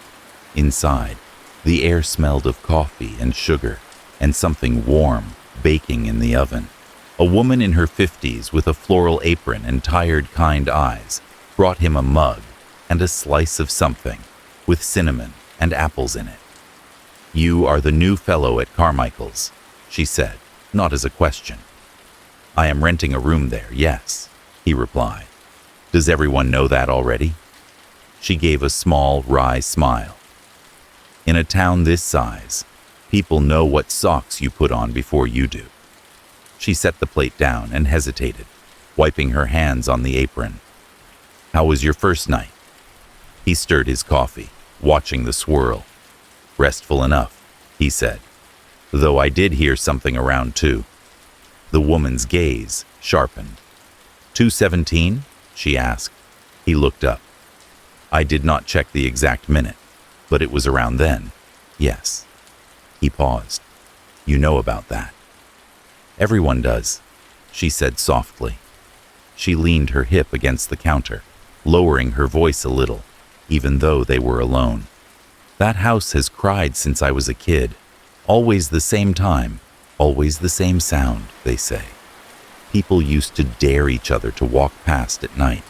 Inside, the air smelled of coffee and sugar and something warm baking in the oven. A woman in her 50s with a floral apron and tired, kind eyes brought him a mug and a slice of something with cinnamon and apples in it. "You are the new fellow at Carmichael's," she said, not as a question. "I am renting a room there, yes," he replied. "Does everyone know that already?" She gave a small, wry smile. "In a town this size, people know what socks you put on before you do." She set the plate down and hesitated, wiping her hands on the apron. "How was your first night?" He stirred his coffee, watching the swirl. "Restful enough," he said, "though I did hear something around 2. The woman's gaze sharpened. 2:17? She asked. He looked up. "I did not check the exact minute, but it was around then, yes." He paused. "You know about that." "Everyone does," she said softly. She leaned her hip against the counter, lowering her voice a little, even though they were alone. "That house has cried since I was a kid. Always the same time, always the same sound, they say. People used to dare each other to walk past at night.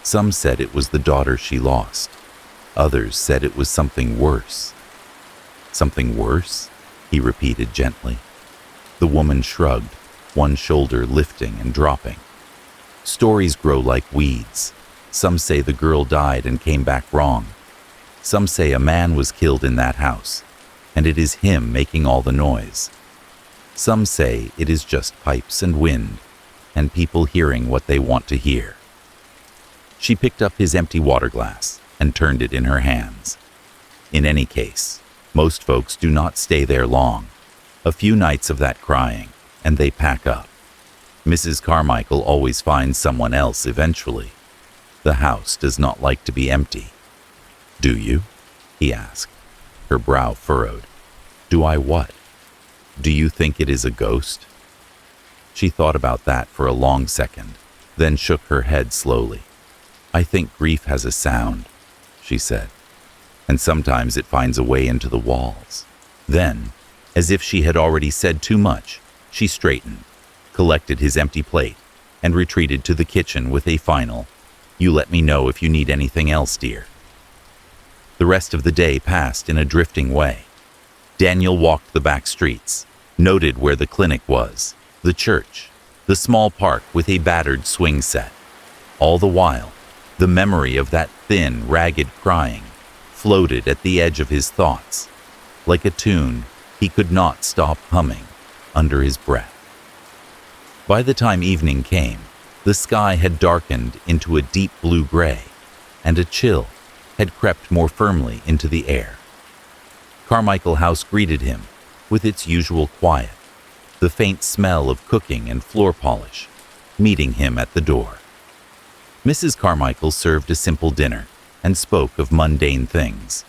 Some said it was the daughter she lost. Others said it was something worse." "Something worse?" he repeated gently. The woman shrugged, one shoulder lifting and dropping. Stories grow like weeds. Some say the girl died and came back wrong. Some say a man was killed in that house, and it is him making all the noise. Some say it is just pipes and wind, and people hearing what they want to hear. She picked up his empty water glass and turned it in her hands. In any case, most folks do not stay there long. A few nights of that crying, and they pack up. Mrs. Carmichael always finds someone else eventually. The house does not like to be empty. "Do you?" he asked, her brow furrowed. "Do I what? Do you think it is a ghost?" She thought about that for a long second, then shook her head slowly. "I think grief has a sound," she said, "and sometimes it finds a way into the walls." Then, as if she had already said too much, she straightened, collected his empty plate, and retreated to the kitchen with a final, "You let me know if you need anything else, dear." The rest of the day passed in a drifting way. Daniel walked the back streets, noted where the clinic was, the church, the small park with a battered swing set. All the while, the memory of that thin, ragged crying floated at the edge of his thoughts, like a tune he could not stop humming under his breath. By the time evening came, the sky had darkened into a deep blue-gray, and a chill had crept more firmly into the air. Carmichael House greeted him with its usual quiet, the faint smell of cooking and floor polish, meeting him at the door. Mrs. Carmichael served a simple dinner and spoke of mundane things: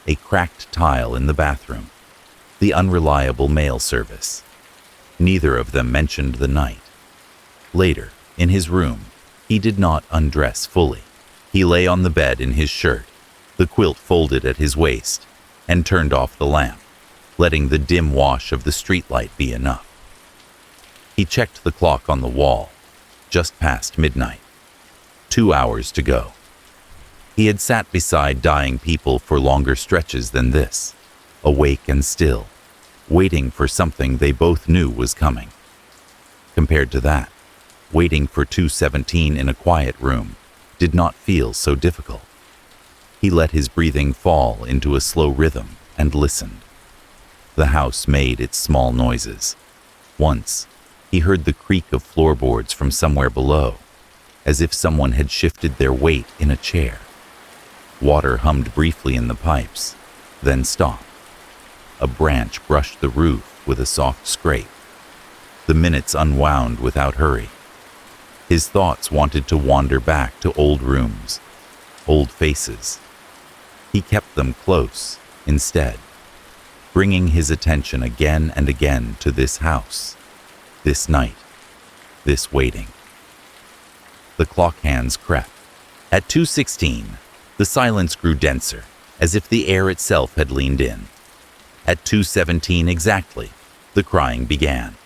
a cracked tile in the bathroom, the unreliable mail service. Neither of them mentioned the night. Later, in his room, he did not undress fully. He lay on the bed in his shirt, the quilt folded at his waist, and turned off the lamp, letting the dim wash of the streetlight be enough. He checked the clock on the wall, just past midnight. 2 hours to go. He had sat beside dying people for longer stretches than this, awake and still, waiting for something they both knew was coming. Compared to that, waiting for 2:17 in a quiet room did not feel so difficult. He let his breathing fall into a slow rhythm and listened. The house made its small noises. Once, he heard the creak of floorboards from somewhere below, as if someone had shifted their weight in a chair. Water hummed briefly in the pipes, then stopped. A branch brushed the roof with a soft scrape. The minutes unwound without hurry. His thoughts wanted to wander back to old rooms, old faces. He kept them close, instead, bringing his attention again and again to this house, this night, this waiting. The clock hands crept. At 2:16, the silence grew denser, as if the air itself had leaned in. At 2:17 exactly, the crying began.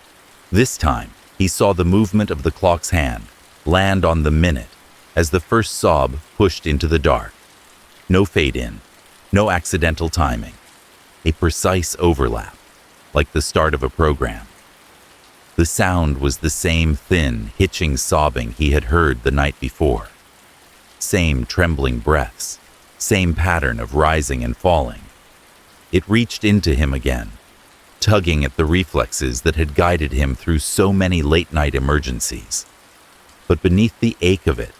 This time, he saw the movement of the clock's hand land on the minute as the first sob pushed into the dark. No fade-in, no accidental timing. A precise overlap, like the start of a program. The sound was the same thin, hitching sobbing he had heard the night before. Same trembling breaths, same pattern of rising and falling. It reached into him again, tugging at the reflexes that had guided him through so many late-night emergencies. But beneath the ache of it,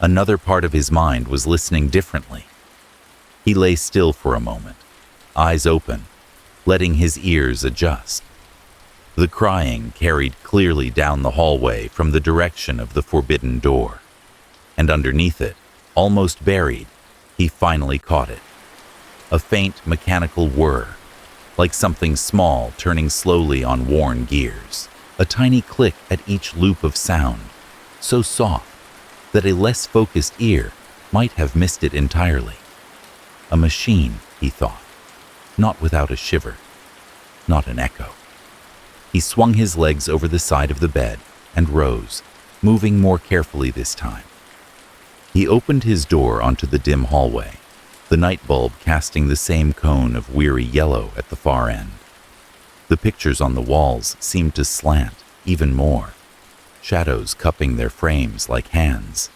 another part of his mind was listening differently. He lay still for a moment, eyes open, letting his ears adjust. The crying carried clearly down the hallway from the direction of the forbidden door, and underneath it, almost buried, he finally caught it. A faint mechanical whir, like something small turning slowly on worn gears. A tiny click at each loop of sound, so soft that a less focused ear might have missed it entirely. A machine, he thought, not without a shiver, not an echo. He swung his legs over the side of the bed and rose, moving more carefully this time. He opened his door onto the dim hallway, the night bulb casting the same cone of weary yellow at the far end. The pictures on the walls seemed to slant even more, shadows cupping their frames like hands.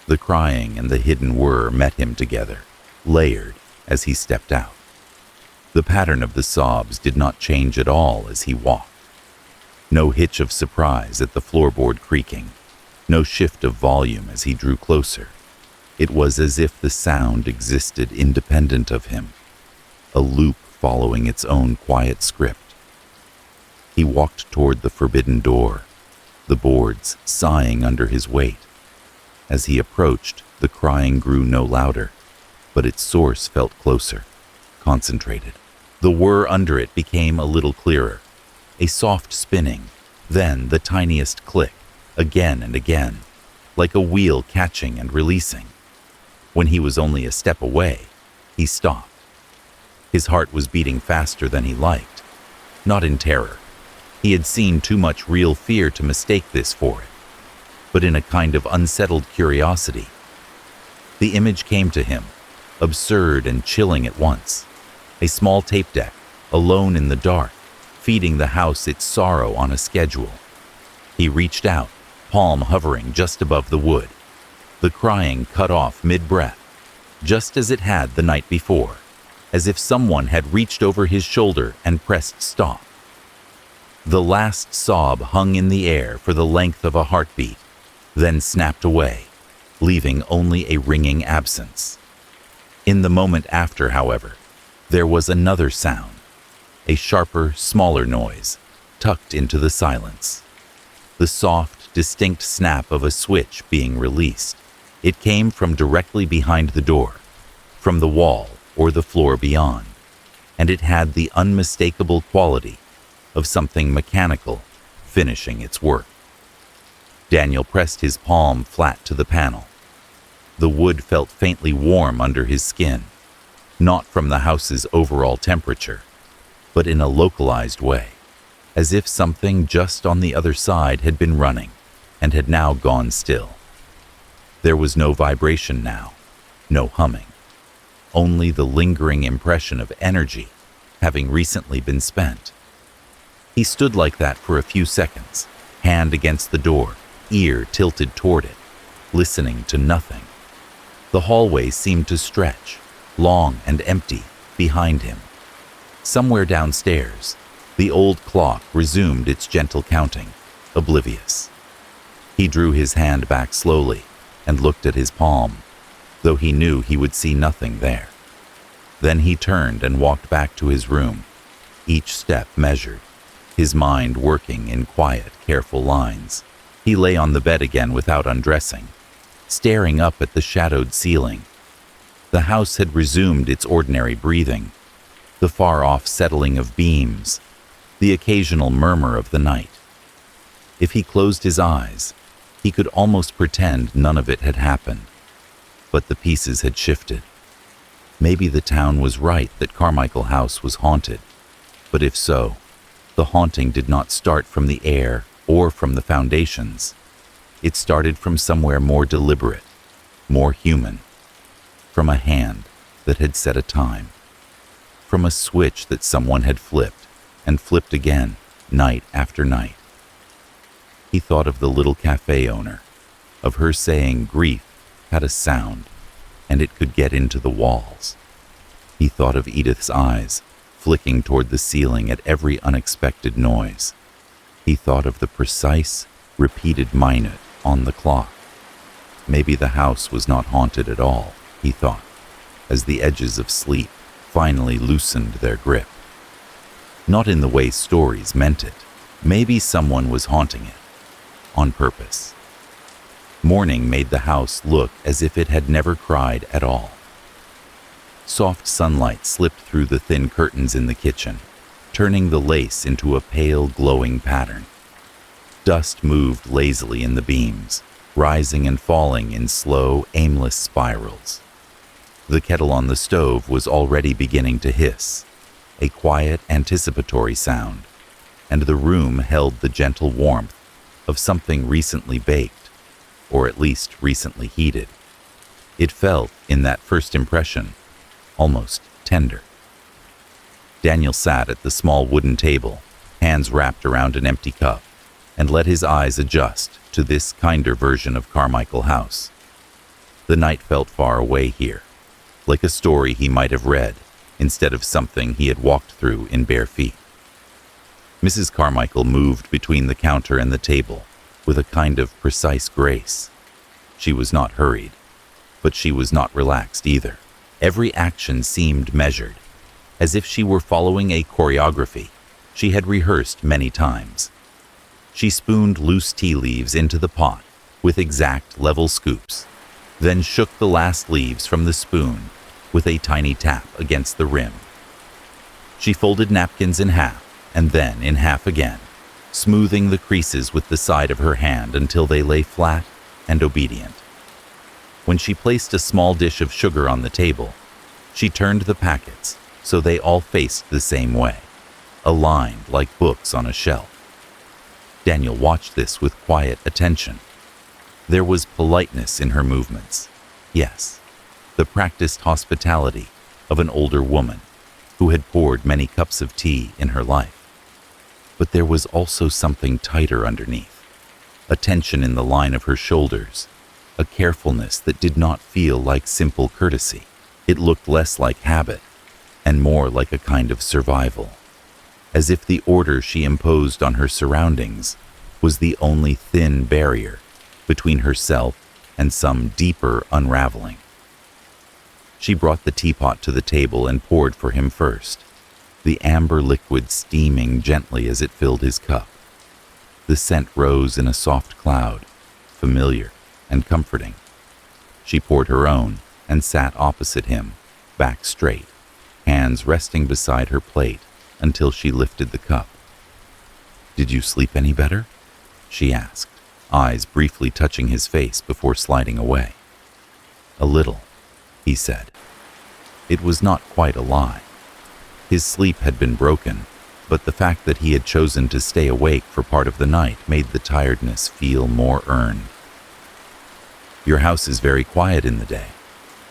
The crying and the hidden whir met him together, layered, as he stepped out. The pattern of the sobs did not change at all as he walked. No hitch of surprise at the floorboard creaking, no shift of volume as he drew closer. It was as if the sound existed independent of him, a loop following its own quiet script. He walked toward the forbidden door, the boards sighing under his weight. As he approached, the crying grew no louder, but its source felt closer, concentrated. The whir under it became a little clearer, a soft spinning, then the tiniest click, again and again, like a wheel catching and releasing. When he was only a step away, he stopped. His heart was beating faster than he liked, not in terror. He had seen too much real fear to mistake this for it, but in a kind of unsettled curiosity. The image came to him, absurd and chilling at once. A small tape deck, alone in the dark, feeding the house its sorrow on a schedule. He reached out, palm hovering just above the wood. The crying cut off mid-breath, just as it had the night before, as if someone had reached over his shoulder and pressed stop. The last sob hung in the air for the length of a heartbeat, then snapped away, leaving only a ringing absence. In the moment after, however, there was another sound, a sharper, smaller noise, tucked into the silence. The soft, distinct snap of a switch being released. It came from directly behind the door, from the wall or the floor beyond, and it had the unmistakable quality of something mechanical finishing its work. Daniel pressed his palm flat to the panel. The wood felt faintly warm under his skin, not from the house's overall temperature, but in a localized way, as if something just on the other side had been running and had now gone still. There was no vibration now, no humming, only the lingering impression of energy having recently been spent. He stood like that for a few seconds, hand against the door, ear tilted toward it, listening to nothing. The hallway seemed to stretch, long and empty, behind him. Somewhere downstairs, the old clock resumed its gentle counting, oblivious. He drew his hand back slowly and looked at his palm, though he knew he would see nothing there. Then he turned and walked back to his room, each step measured, his mind working in quiet, careful lines. He lay on the bed again without undressing, staring up at the shadowed ceiling. The house had resumed its ordinary breathing, the far-off settling of beams, the occasional murmur of the night. If he closed his eyes, he could almost pretend none of it had happened. But the pieces had shifted. Maybe the town was right that Carmichael House was haunted, but if so, the haunting did not start from the air or from the foundations. It started from somewhere more deliberate, more human, from a hand that had set a time, from a switch that someone had flipped and flipped again, night after night. He thought of the little cafe owner, of her saying grief had a sound, and it could get into the walls. He thought of Edith's eyes, flicking toward the ceiling at every unexpected noise. He thought of the precise, repeated minute on the clock. Maybe the house was not haunted at all, he thought, as the edges of sleep finally loosened their grip. Not in the way stories meant it. Maybe someone was haunting it, on purpose. Morning made the house look as if it had never cried at all. Soft sunlight slipped through the thin curtains in the kitchen, turning the lace into a pale, glowing pattern. Dust moved lazily in the beams, rising and falling in slow, aimless spirals. The kettle on the stove was already beginning to hiss, a quiet, anticipatory sound, and the room held the gentle warmth of something recently baked, or at least recently heated. It felt, in that first impression, almost tender. Daniel sat at the small wooden table, hands wrapped around an empty cup. and let his eyes adjust to this kinder version of Carmichael House. The night felt far away here, like a story he might have read instead of something he had walked through in bare feet. Mrs. Carmichael moved between the counter and the table with a kind of precise grace. She was not hurried, but she was not relaxed either. Every action seemed measured, as if she were following a choreography she had rehearsed many times. She spooned loose tea leaves into the pot with exact level scoops, then shook the last leaves from the spoon with a tiny tap against the rim. She folded napkins in half and then in half again, smoothing the creases with the side of her hand until they lay flat and obedient. When she placed a small dish of sugar on the table, she turned the packets so they all faced the same way, aligned like books on a shelf. Daniel watched this with quiet attention. There was politeness in her movements. Yes, the practiced hospitality of an older woman who had poured many cups of tea in her life. But there was also something tighter underneath, a tension in the line of her shoulders, a carefulness that did not feel like simple courtesy. It looked less like habit and more like a kind of survival, as if the order she imposed on her surroundings was the only thin barrier between herself and some deeper unraveling. She brought the teapot to the table and poured for him first, the amber liquid steaming gently as it filled his cup. The scent rose in a soft cloud, familiar and comforting. She poured her own and sat opposite him, back straight, hands resting beside her plate until she lifted the cup. "Did you sleep any better?" she asked, eyes briefly touching his face before sliding away. "A little," he said. It was not quite a lie. His sleep had been broken, but the fact that he had chosen to stay awake for part of the night made the tiredness feel more earned. "Your house is very quiet in the day.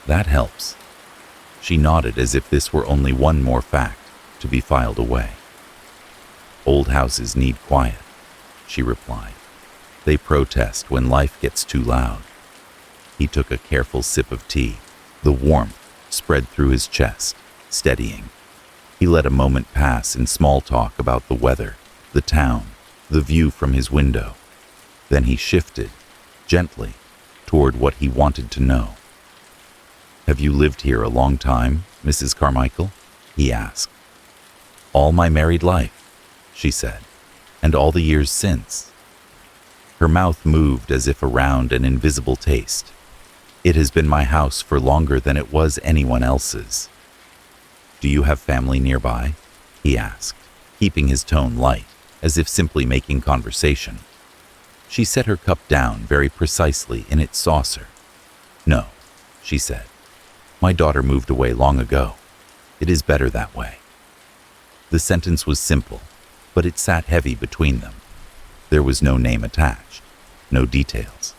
That helps." She nodded as if this were only one more fact to be filed away. "Old houses need quiet," she replied. "They protest when life gets too loud." He took a careful sip of tea. The warmth spread through his chest, steadying. He let a moment pass in small talk about the weather, the town, the view from his window. Then he shifted, gently, toward what he wanted to know. "Have you lived here a long time, Mrs. Carmichael?" he asked. "All my married life," she said, "and all the years since." Her mouth moved as if around an invisible taste. "It has been my house for longer than it was anyone else's." "Do you have family nearby?" he asked, keeping his tone light, as if simply making conversation. She set her cup down very precisely in its saucer. "No," she said. "My daughter moved away long ago. It is better that way." The sentence was simple, but it sat heavy between them. There was no name attached, no details.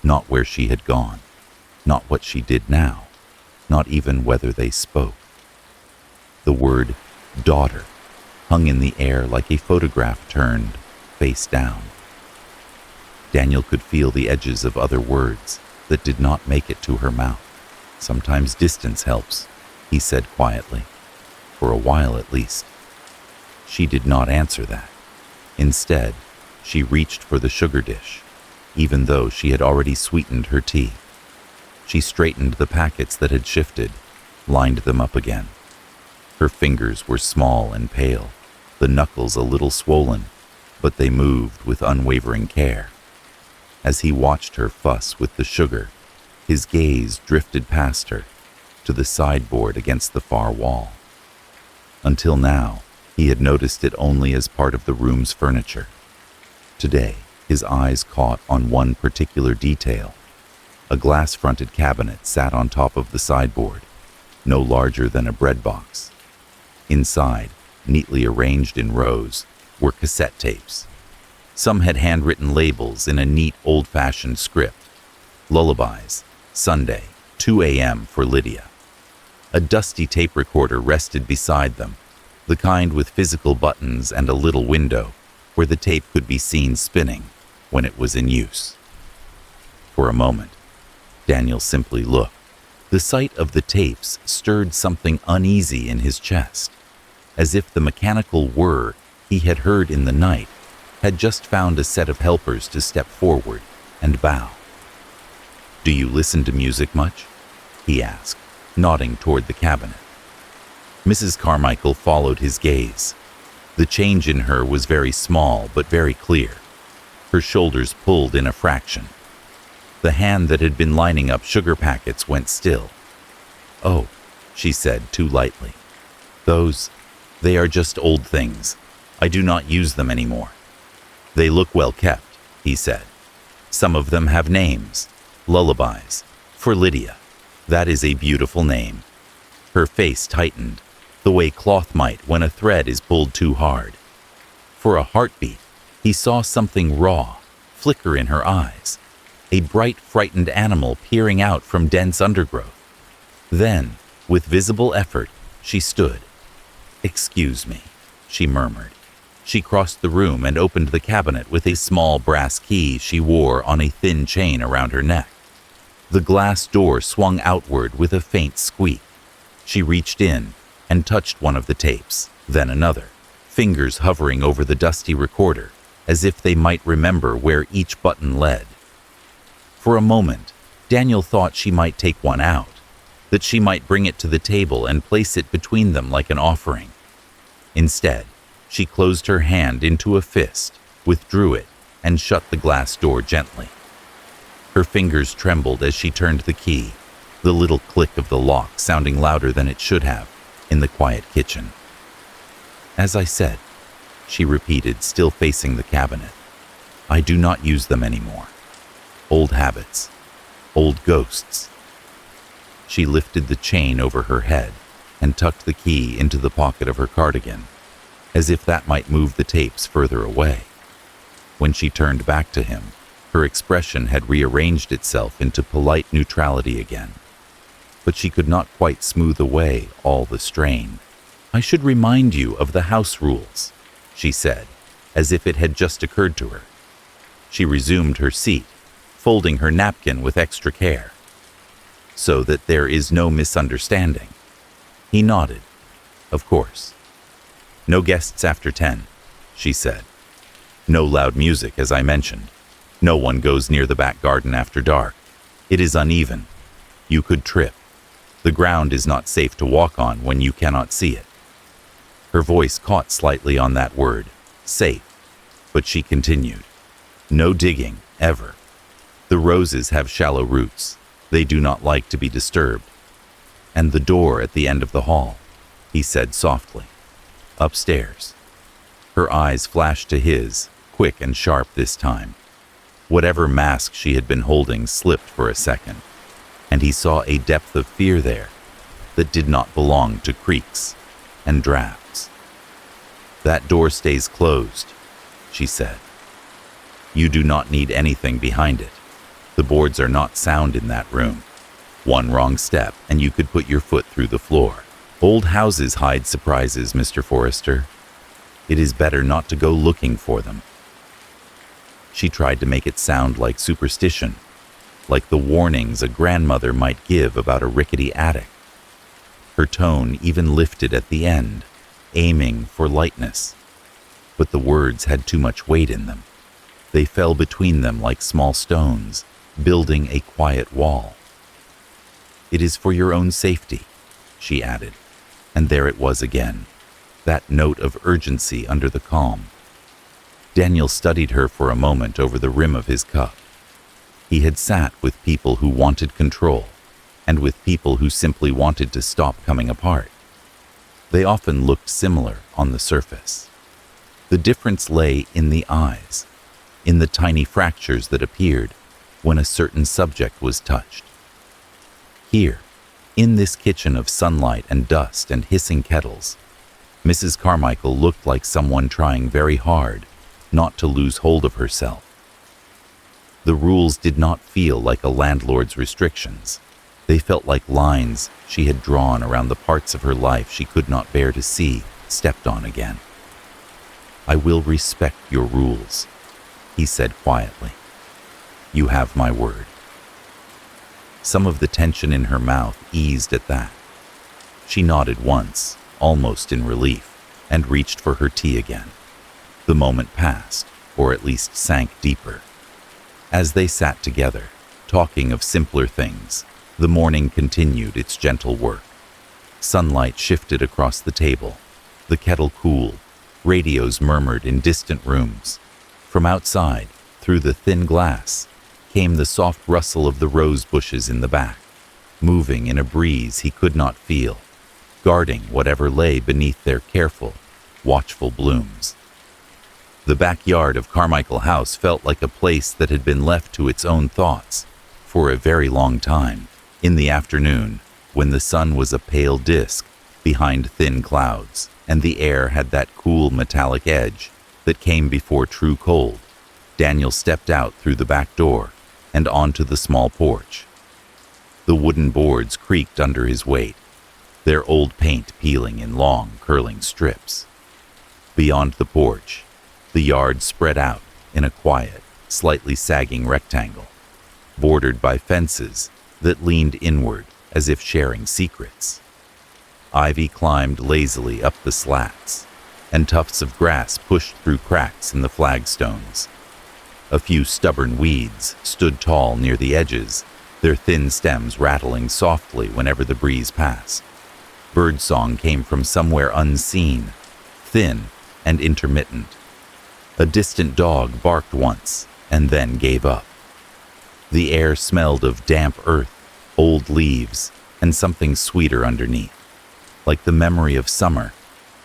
Not where she had gone, not what she did now, not even whether they spoke. The word "daughter" hung in the air like a photograph turned face down. Daniel could feel the edges of other words that did not make it to her mouth. "Sometimes distance helps," he said quietly, "for a while at least." She did not answer that. Instead, she reached for the sugar dish, even though she had already sweetened her tea. She straightened the packets that had shifted, lined them up again. Her fingers were small and pale, the knuckles a little swollen, but they moved with unwavering care. As he watched her fuss with the sugar, his gaze drifted past her to the sideboard against the far wall. Until now, he had noticed it only as part of the room's furniture. Today, his eyes caught on one particular detail. A glass-fronted cabinet sat on top of the sideboard, no larger than a bread box. Inside, neatly arranged in rows, were cassette tapes. Some had handwritten labels in a neat old-fashioned script. Lullabies, Sunday, 2 a.m. for Lydia. A dusty tape recorder rested beside them, the kind with physical buttons and a little window, where the tape could be seen spinning when it was in use. For a moment, Daniel simply looked. The sight of the tapes stirred something uneasy in his chest, as if the mechanical whir he had heard in the night had just found a set of helpers to step forward and bow. "Do you listen to music much?" he asked, nodding toward the cabinet. Mrs. Carmichael followed his gaze. The change in her was very small but very clear. Her shoulders pulled in a fraction. The hand that had been lining up sugar packets went still. "Oh," she said too lightly. They are just old things. I do not use them anymore." "They look well kept," he said. "Some of them have names. Lullabies. For Lydia. That is a beautiful name." Her face tightened, the way cloth might when a thread is pulled too hard. For a heartbeat, he saw something raw flicker in her eyes, a bright, frightened animal peering out from dense undergrowth. Then, with visible effort, she stood. "Excuse me," she murmured. She crossed the room and opened the cabinet with a small brass key she wore on a thin chain around her neck. The glass door swung outward with a faint squeak. She reached in and touched one of the tapes, then another, fingers hovering over the dusty recorder, as if they might remember where each button led. For a moment, Daniel thought she might take one out, that she might bring it to the table and place it between them like an offering. Instead, she closed her hand into a fist, withdrew it, and shut the glass door gently. Her fingers trembled as she turned the key, the little click of the lock sounding louder than it should have in the quiet kitchen. "As I said," she repeated, still facing the cabinet, "I do not use them anymore. Old habits, old ghosts." She lifted the chain over her head and tucked the key into the pocket of her cardigan, as if that might move the tapes further away. When she turned back to him, her expression had rearranged itself into polite neutrality again, but she could not quite smooth away all the strain. "I should remind you of the house rules," she said, as if it had just occurred to her. She resumed her seat, folding her napkin with extra care. "So that there is no misunderstanding." He nodded. "Of course." "No guests after 10, she said. "No loud music, as I mentioned. No one goes near the back garden after dark. It is uneven. You could trip. The ground is not safe to walk on when you cannot see it." Her voice caught slightly on that word, safe, but she continued. "No digging, ever. The roses have shallow roots. They do not like to be disturbed. And the door at the end of the hall," he said softly. "Upstairs." Her eyes flashed to his, quick and sharp this time. Whatever mask she had been holding slipped for a second, and he saw a depth of fear there that did not belong to creaks and drafts. "That door stays closed," she said. "You do not need anything behind it. The boards are not sound in that room. One wrong step and you could put your foot through the floor. Old houses hide surprises, Mr. Forrester. It is better not to go looking for them." She tried to make it sound like superstition, like the warnings a grandmother might give about a rickety attic. Her tone even lifted at the end, aiming for lightness. But the words had too much weight in them. They fell between them like small stones, building a quiet wall. "It is for your own safety," she added, and there it was again, that note of urgency under the calm. Daniel studied her for a moment over the rim of his cup. He had sat with people who wanted control, and with people who simply wanted to stop coming apart. They often looked similar on the surface. The difference lay in the eyes, in the tiny fractures that appeared when a certain subject was touched. Here, in this kitchen of sunlight and dust and hissing kettles, Mrs. Carmichael looked like someone trying very hard not to lose hold of herself. The rules did not feel like a landlord's restrictions. They felt like lines she had drawn around the parts of her life she could not bear to see stepped on again. I will respect your rules, he said quietly. You have my word. Some of the tension in her mouth eased at that. She nodded once, almost in relief, and reached for her tea again. The moment passed, or at least sank deeper. As they sat together, talking of simpler things, the morning continued its gentle work. Sunlight shifted across the table. The kettle cooled. Radios murmured in distant rooms. From outside, through the thin glass, came the soft rustle of the rose bushes in the back, moving in a breeze he could not feel, guarding whatever lay beneath their careful, watchful blooms. The backyard of Carmichael House felt like a place that had been left to its own thoughts for a very long time. In the afternoon, when the sun was a pale disk behind thin clouds, and the air had that cool metallic edge that came before true cold, Daniel stepped out through the back door and onto the small porch. The wooden boards creaked under his weight, their old paint peeling in long, curling strips. Beyond the porch, the yard spread out in a quiet, slightly sagging rectangle, bordered by fences that leaned inward as if sharing secrets. Ivy climbed lazily up the slats, and tufts of grass pushed through cracks in the flagstones. A few stubborn weeds stood tall near the edges, their thin stems rattling softly whenever the breeze passed. Birdsong came from somewhere unseen, thin and intermittent. A distant dog barked once and then gave up. The air smelled of damp earth, old leaves, and something sweeter underneath, like the memory of summer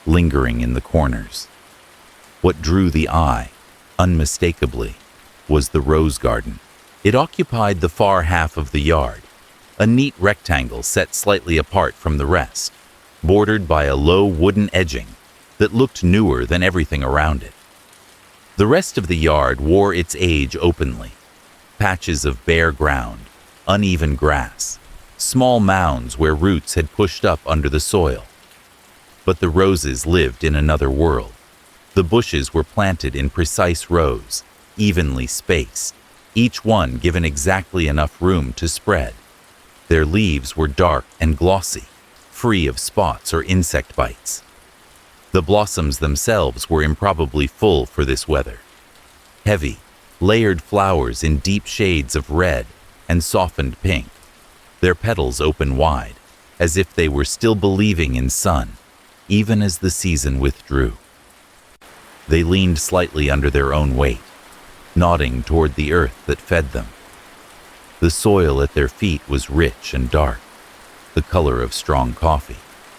lingering in the corners. What drew the eye, unmistakably, was the rose garden. It occupied the far half of the yard, a neat rectangle set slightly apart from the rest, bordered by a low wooden edging that looked newer than everything around it. The rest of the yard wore its age openly. Patches of bare ground, uneven grass, small mounds where roots had pushed up under the soil. But the roses lived in another world. The bushes were planted in precise rows, evenly spaced, each one given exactly enough room to spread. Their leaves were dark and glossy, free of spots or insect bites. The blossoms themselves were improbably full for this weather. Heavy, layered flowers in deep shades of red and softened pink, their petals open wide, as if they were still believing in sun, even as the season withdrew. They leaned slightly under their own weight, nodding toward the earth that fed them. The soil at their feet was rich and dark, the color of strong coffee.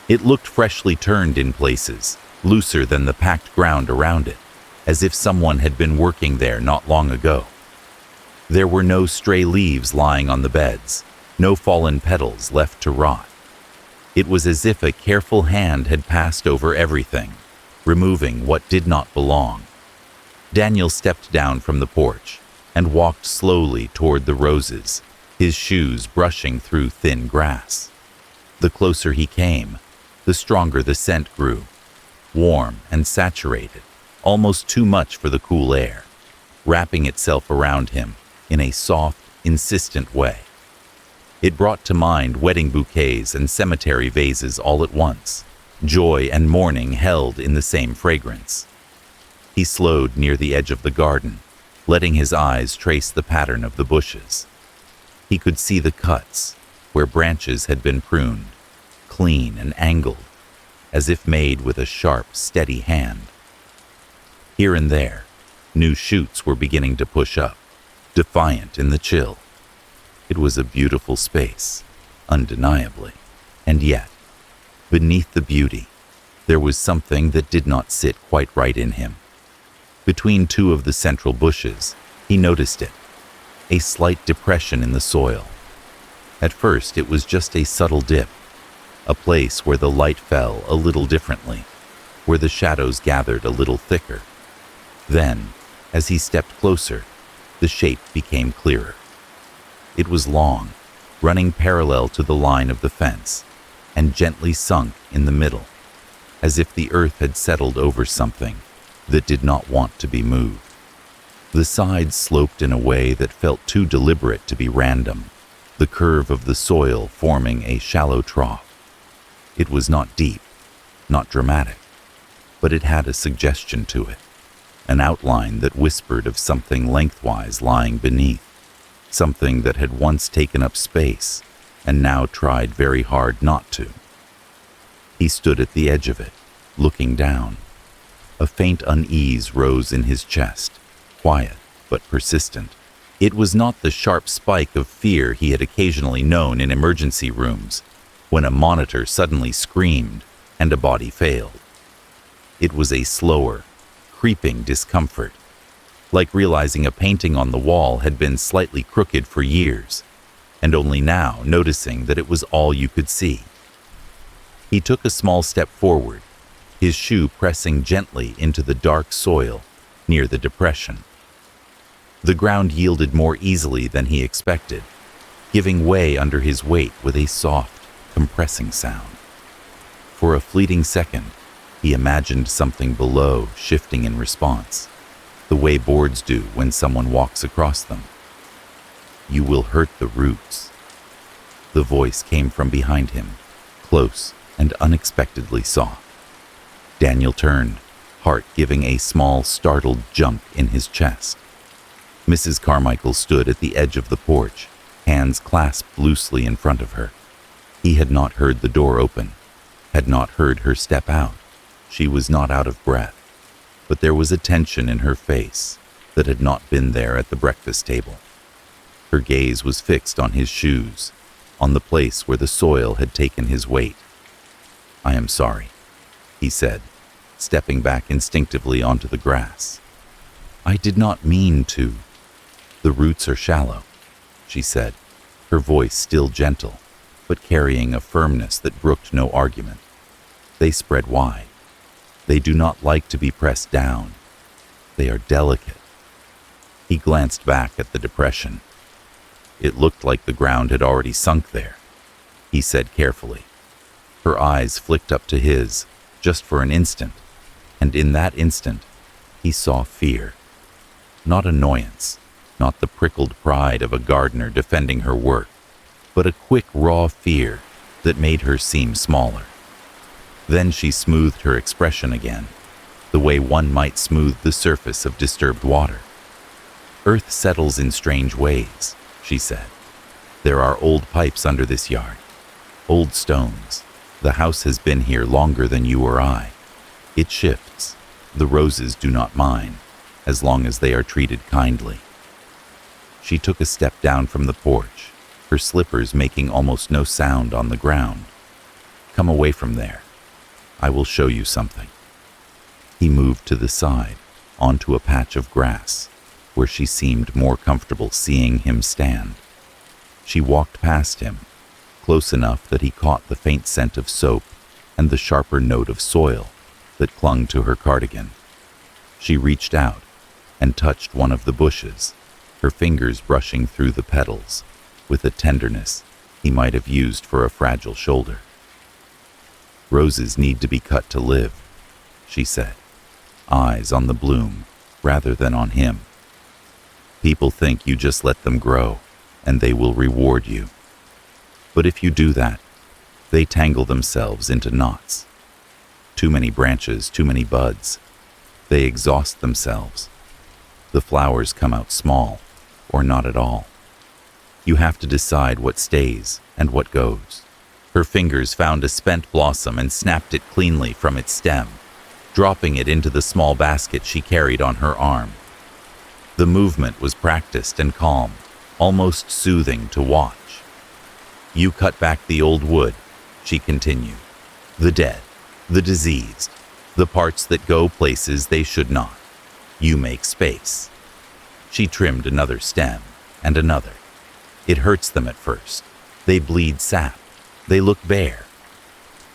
It looked freshly turned in places, looser than the packed ground around it, as if someone had been working there not long ago. There were no stray leaves lying on the beds, no fallen petals left to rot. It was as if a careful hand had passed over everything, removing what did not belong. Daniel stepped down from the porch and walked slowly toward the roses, his shoes brushing through thin grass. The closer he came, the stronger the scent grew, warm and saturated, almost too much for the cool air, wrapping itself around him in a soft, insistent way. It brought to mind wedding bouquets and cemetery vases all at once, joy and mourning held in the same fragrance. He slowed near the edge of the garden, letting his eyes trace the pattern of the bushes. He could see the cuts, where branches had been pruned, clean and angled, as if made with a sharp, steady hand. Here and there, new shoots were beginning to push up, defiant in the chill. It was a beautiful space, undeniably, and yet, beneath the beauty, there was something that did not sit quite right in him. Between two of the central bushes, he noticed it, a slight depression in the soil. At first, it was just a subtle dip, a place where the light fell a little differently, where the shadows gathered a little thicker. Then, as he stepped closer, the shape became clearer. It was long, running parallel to the line of the fence, and gently sunk in the middle, as if the earth had settled over something, that did not want to be moved. The sides sloped in a way that felt too deliberate to be random, the curve of the soil forming a shallow trough. It was not deep, not dramatic, but it had a suggestion to it, an outline that whispered of something lengthwise lying beneath, something that had once taken up space and now tried very hard not to. He stood at the edge of it, looking down. A faint unease rose in his chest, quiet but persistent. It was not the sharp spike of fear he had occasionally known in emergency rooms, when a monitor suddenly screamed and a body failed. It was a slower, creeping discomfort, like realizing a painting on the wall had been slightly crooked for years, and only now noticing that it was all you could see. He took a small step forward, his shoe pressing gently into the dark soil near the depression. The ground yielded more easily than he expected, giving way under his weight with a soft, compressing sound. For a fleeting second, he imagined something below shifting in response, the way boards do when someone walks across them. "You will hurt the roots." The voice came from behind him, close and unexpectedly soft. Daniel turned, heart giving a small, startled jump in his chest. Mrs. Carmichael stood at the edge of the porch, hands clasped loosely in front of her. He had not heard the door open, had not heard her step out. She was not out of breath, but there was a tension in her face that had not been there at the breakfast table. Her gaze was fixed on his shoes, on the place where the soil had taken his weight. "I am sorry," he said, stepping back instinctively onto the grass. "I did not mean to." "The roots are shallow," she said, her voice still gentle, but carrying a firmness that brooked no argument. "They spread wide. They do not like to be pressed down. They are delicate." He glanced back at the depression. It looked like the ground had already sunk there, he said carefully. Her eyes flicked up to his, just for an instant, and in that instant, he saw fear. Not annoyance, not the prickled pride of a gardener defending her work, but a quick, raw fear that made her seem smaller. Then she smoothed her expression again, the way one might smooth the surface of disturbed water. "Earth settles in strange ways," she said. "There are old pipes under this yard, old stones. The house has been here longer than you or I. It shifts. The roses do not mind, as long as they are treated kindly." She took a step down from the porch, her slippers making almost no sound on the ground. "Come away from there. I will show you something." He moved to the side, onto a patch of grass, where she seemed more comfortable seeing him stand. She walked past him, close enough that he caught the faint scent of soap and the sharper note of soil that clung to her cardigan. She reached out and touched one of the bushes, her fingers brushing through the petals with a tenderness he might have used for a fragile shoulder. "Roses need to be cut to live," she said, eyes on the bloom rather than on him. "People think you just let them grow and they will reward you. But if you do that, they tangle themselves into knots. Too many branches, too many buds. They exhaust themselves. The flowers come out small, or not at all. You have to decide what stays and what goes." Her fingers found a spent blossom and snapped it cleanly from its stem, dropping it into the small basket she carried on her arm. The movement was practiced and calm, almost soothing to watch. "You cut back the old wood," she continued. "The dead, the diseased, the parts that go places they should not. You make space." She trimmed another stem and another. "It hurts them at first. They bleed sap. They look bare.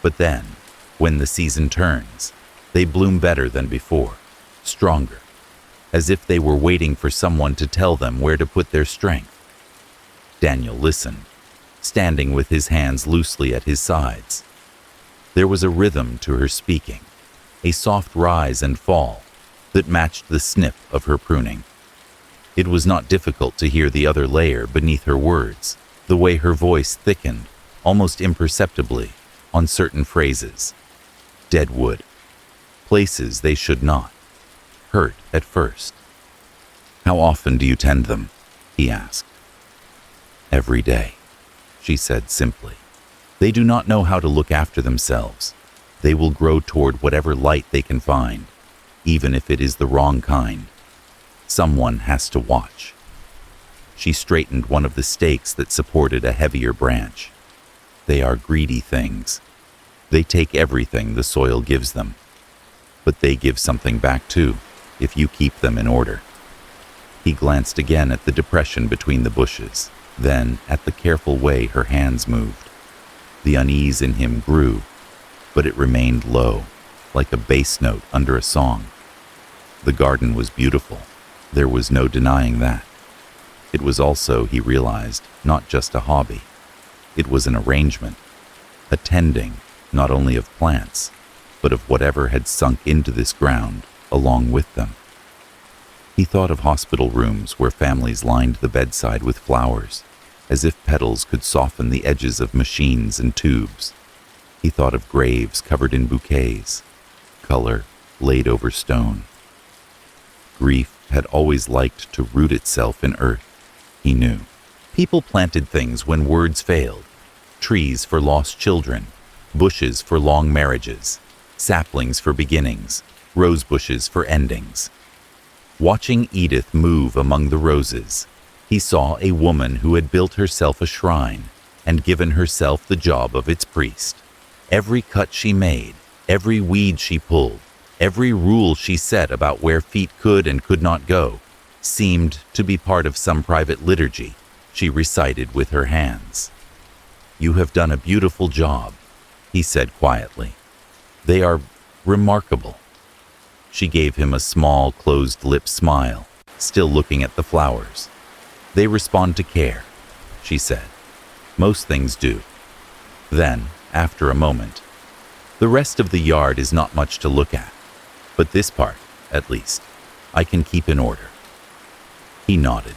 But then, when the season turns, they bloom better than before, stronger, as if they were waiting for someone to tell them where to put their strength." Daniel listened, standing with his hands loosely at his sides. There was a rhythm to her speaking, a soft rise and fall, that matched the snip of her pruning. It was not difficult to hear the other layer beneath her words, the way her voice thickened, almost imperceptibly, on certain phrases. Dead wood. Places they should not. Hurt at first. How often do you tend them? He asked. Every day, she said simply. They do not know how to look after themselves. They will grow toward whatever light they can find, even if it is the wrong kind. Someone has to watch. She straightened one of the stakes that supported a heavier branch. They are greedy things. They take everything the soil gives them. But they give something back too, if you keep them in order. He glanced again at the depression between the bushes, then at the careful way her hands moved. The unease in him grew, but it remained low, like a bass note under a song. The garden was beautiful. There was no denying that. It was also, he realized, not just a hobby. It was an arrangement, a tending not only of plants, but of whatever had sunk into this ground along with them. He thought of hospital rooms where families lined the bedside with flowers, as if petals could soften the edges of machines and tubes. He thought of graves covered in bouquets, color laid over stone. Grief had always liked to root itself in earth, he knew. People planted things when words failed. Trees for lost children, bushes for long marriages, saplings for beginnings, rose bushes for endings. Watching Edith move among the roses, he saw a woman who had built herself a shrine and given herself the job of its priest. Every cut she made, every weed she pulled, every rule she set about where feet could and could not go, seemed to be part of some private liturgy she recited with her hands. "You have done a beautiful job," he said quietly. "They are remarkable." She gave him a small, closed-lip smile, still looking at the flowers. "They respond to care," she said. "Most things do." Then, after a moment, "The rest of the yard is not much to look at, but this part, at least, I can keep in order." He nodded,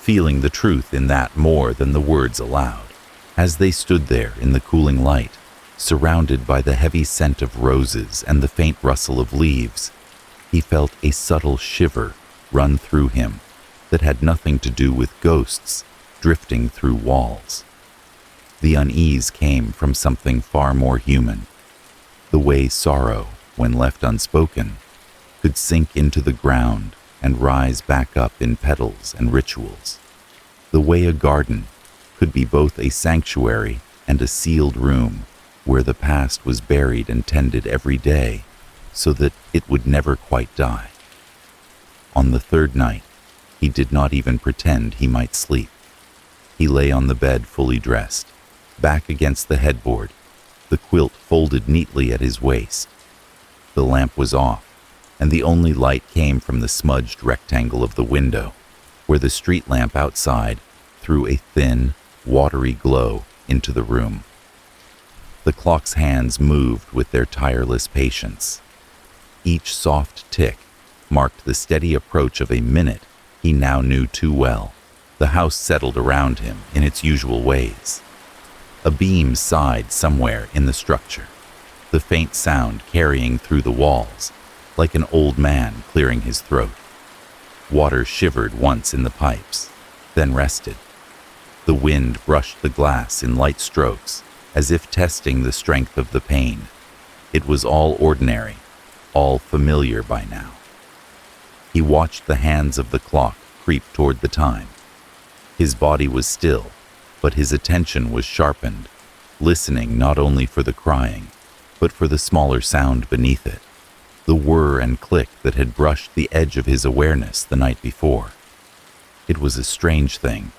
feeling the truth in that more than the words allowed. As they stood there in the cooling light, surrounded by the heavy scent of roses and the faint rustle of leaves, he felt a subtle shiver run through him that had nothing to do with ghosts drifting through walls. The unease came from something far more human, the way sorrow, when left unspoken, could sink into the ground and rise back up in petals and rituals, the way a garden could be both a sanctuary and a sealed room where the past was buried and tended every day so that it would never quite die. On the third night, he did not even pretend he might sleep. He lay on the bed fully dressed, back against the headboard, the quilt folded neatly at his waist. The lamp was off, and the only light came from the smudged rectangle of the window, where the street lamp outside threw a thin, watery glow into the room. The clock's hands moved with their tireless patience. Each soft tick marked the steady approach of a minute he now knew too well. The house settled around him in its usual ways. A beam sighed somewhere in the structure, the faint sound carrying through the walls, like an old man clearing his throat. Water shivered once in the pipes, then rested. The wind brushed the glass in light strokes, as if testing the strength of the pain. It was all ordinary, all familiar by now. He watched the hands of the clock creep toward the time. His body was still, but his attention was sharpened, listening not only for the crying, but for the smaller sound beneath it, the whir and click that had brushed the edge of his awareness the night before. It was a strange thing,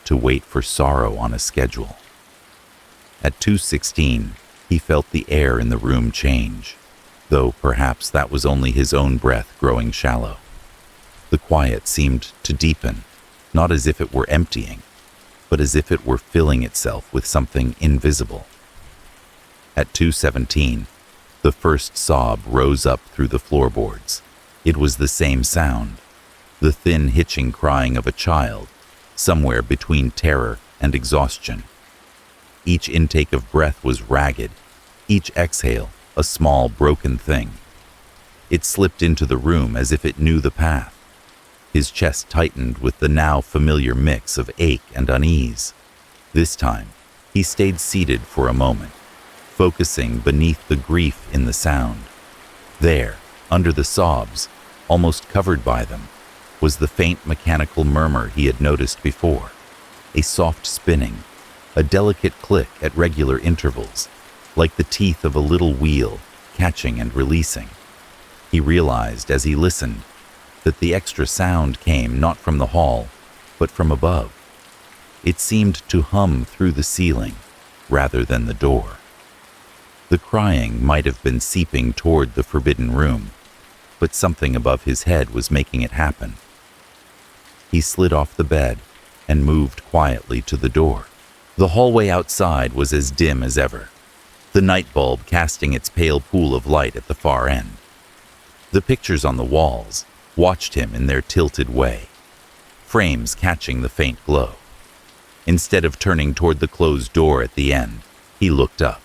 to wait for sorrow on a schedule. At 2:16, he felt the air in the room change, though perhaps that was only his own breath growing shallow. The quiet seemed to deepen, not as if it were emptying, but as if it were filling itself with something invisible. At 2:17, the first sob rose up through the floorboards, It was the same sound, the thin hitching crying of a child, somewhere between terror and exhaustion. Each intake of breath was ragged, each exhale a small broken thing. It slipped into the room as if it knew the path. His chest tightened with the now familiar mix of ache and unease. This time, he stayed seated for a moment, focusing beneath the grief in the sound. There, under the sobs, almost covered by them, was the faint mechanical murmur he had noticed before, a soft spinning, a delicate click at regular intervals, like the teeth of a little wheel catching and releasing. He realized as he listened that the extra sound came not from the hall, but from above. It seemed to hum through the ceiling rather than the door. The crying might have been seeping toward the forbidden room, but something above his head was making it happen. He slid off the bed and moved quietly to the door. The hallway outside was as dim as ever, the night bulb casting its pale pool of light at the far end. The pictures on the walls watched him in their tilted way, frames catching the faint glow. Instead of turning toward the closed door at the end, he looked up.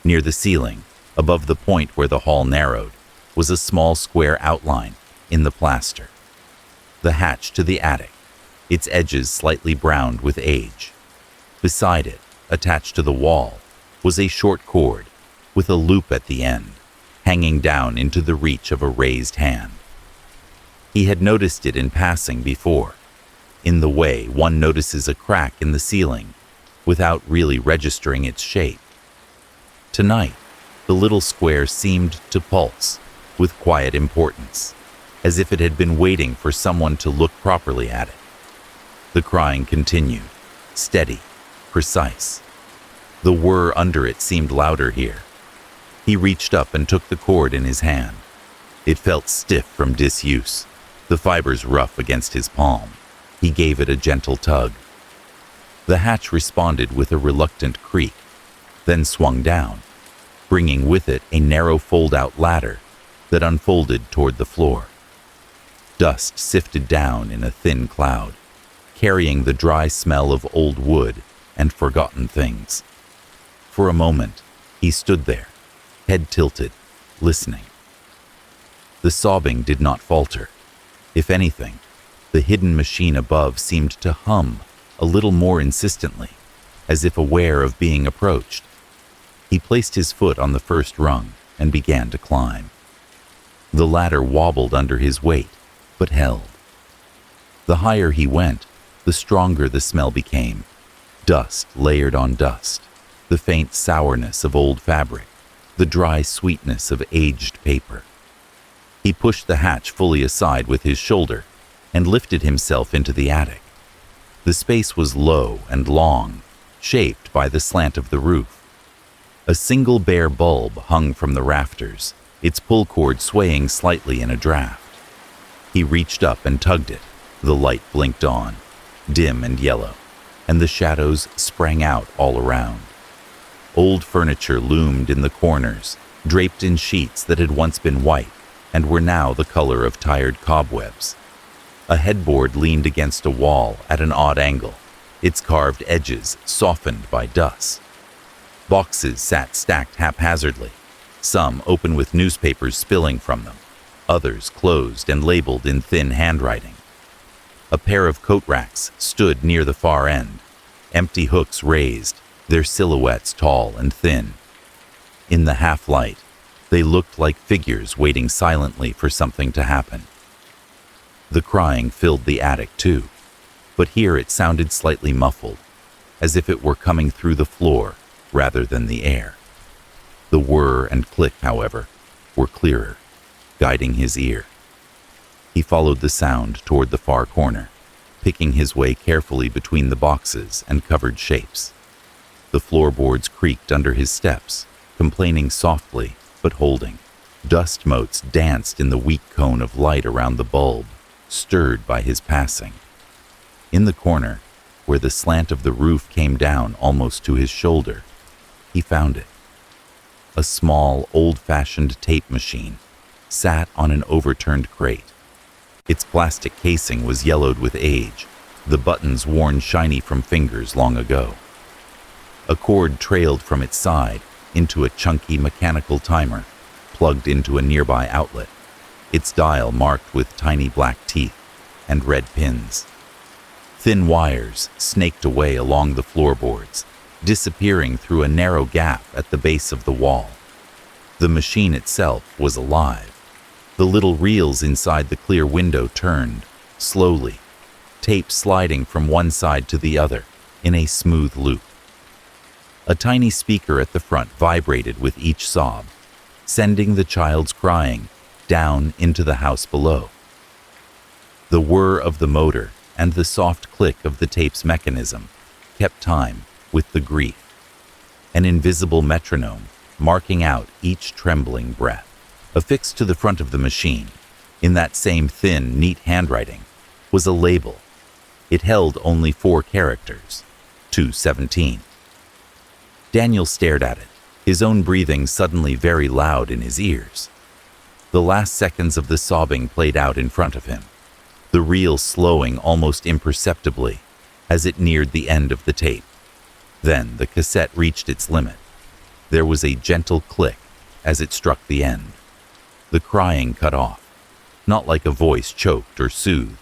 Near the ceiling, above the point where the hall narrowed, was a small square outline in the plaster. The hatch to the attic, its edges slightly browned with age. Beside it, attached to the wall, was a short cord with a loop at the end, hanging down into the reach of a raised hand. He had noticed it in passing before, in the way one notices a crack in the ceiling without really registering its shape. Tonight, the little square seemed to pulse with quiet importance, as if it had been waiting for someone to look properly at it. The crying continued, steady, precise. The whir under it seemed louder here. He reached up and took the cord in his hand. It felt stiff from disuse, the fibers rough against his palm. He gave it a gentle tug. The hatch responded with a reluctant creak, then swung down, bringing with it a narrow fold-out ladder that unfolded toward the floor. Dust sifted down in a thin cloud, carrying the dry smell of old wood and forgotten things. For a moment, he stood there, head tilted, listening. The sobbing did not falter. If anything, the hidden machine above seemed to hum a little more insistently, as if aware of being approached. He placed his foot on the first rung and began to climb. The ladder wobbled under his weight, but held. The higher he went, the stronger the smell became. Dust layered on dust, the faint sourness of old fabric, the dry sweetness of aged paper. He pushed the hatch fully aside with his shoulder and lifted himself into the attic. The space was low and long, shaped by the slant of the roof. A single bare bulb hung from the rafters, its pull cord swaying slightly in a draft. He reached up and tugged it. The light blinked on, dim and yellow, and the shadows sprang out all around. Old furniture loomed in the corners, draped in sheets that had once been white and were now the color of tired cobwebs. A headboard leaned against a wall at an odd angle, its carved edges softened by dust. Boxes sat stacked haphazardly, some open with newspapers spilling from them, others closed and labeled in thin handwriting. A pair of coat racks stood near the far end, empty hooks raised, their silhouettes tall and thin. In the half-light, they looked like figures waiting silently for something to happen. The crying filled the attic too, but here it sounded slightly muffled, as if it were coming through the floor rather than the air. The whir and click, however, were clearer, guiding his ear. He followed the sound toward the far corner, picking his way carefully between the boxes and covered shapes. The floorboards creaked under his steps, complaining softly but holding. Dust motes danced in the weak cone of light around the bulb, stirred by his passing. In the corner, where the slant of the roof came down almost to his shoulder, he found it. A small, old-fashioned tape machine, sat on an overturned crate. Its plastic casing was yellowed with age, the buttons worn shiny from fingers long ago. A cord trailed from its side into a chunky mechanical timer plugged into a nearby outlet, its dial marked with tiny black teeth and red pins. Thin wires snaked away along the floorboards, disappearing through a narrow gap at the base of the wall. The machine itself was alive. The little reels inside the clear window turned, slowly, tape sliding from one side to the other in a smooth loop. A tiny speaker at the front vibrated with each sob, sending the child's crying down into the house below. The whir of the motor and the soft click of the tape's mechanism kept time with the grief, an invisible metronome marking out each trembling breath. Affixed to the front of the machine, in that same thin, neat handwriting, was a label. It held only 4 characters, 217. Daniel stared at it, his own breathing suddenly very loud in his ears. The last seconds of the sobbing played out in front of him, the reel slowing almost imperceptibly as it neared the end of the tape. Then the cassette reached its limit. There was a gentle click as it struck the end. The crying cut off, not like a voice choked or soothed,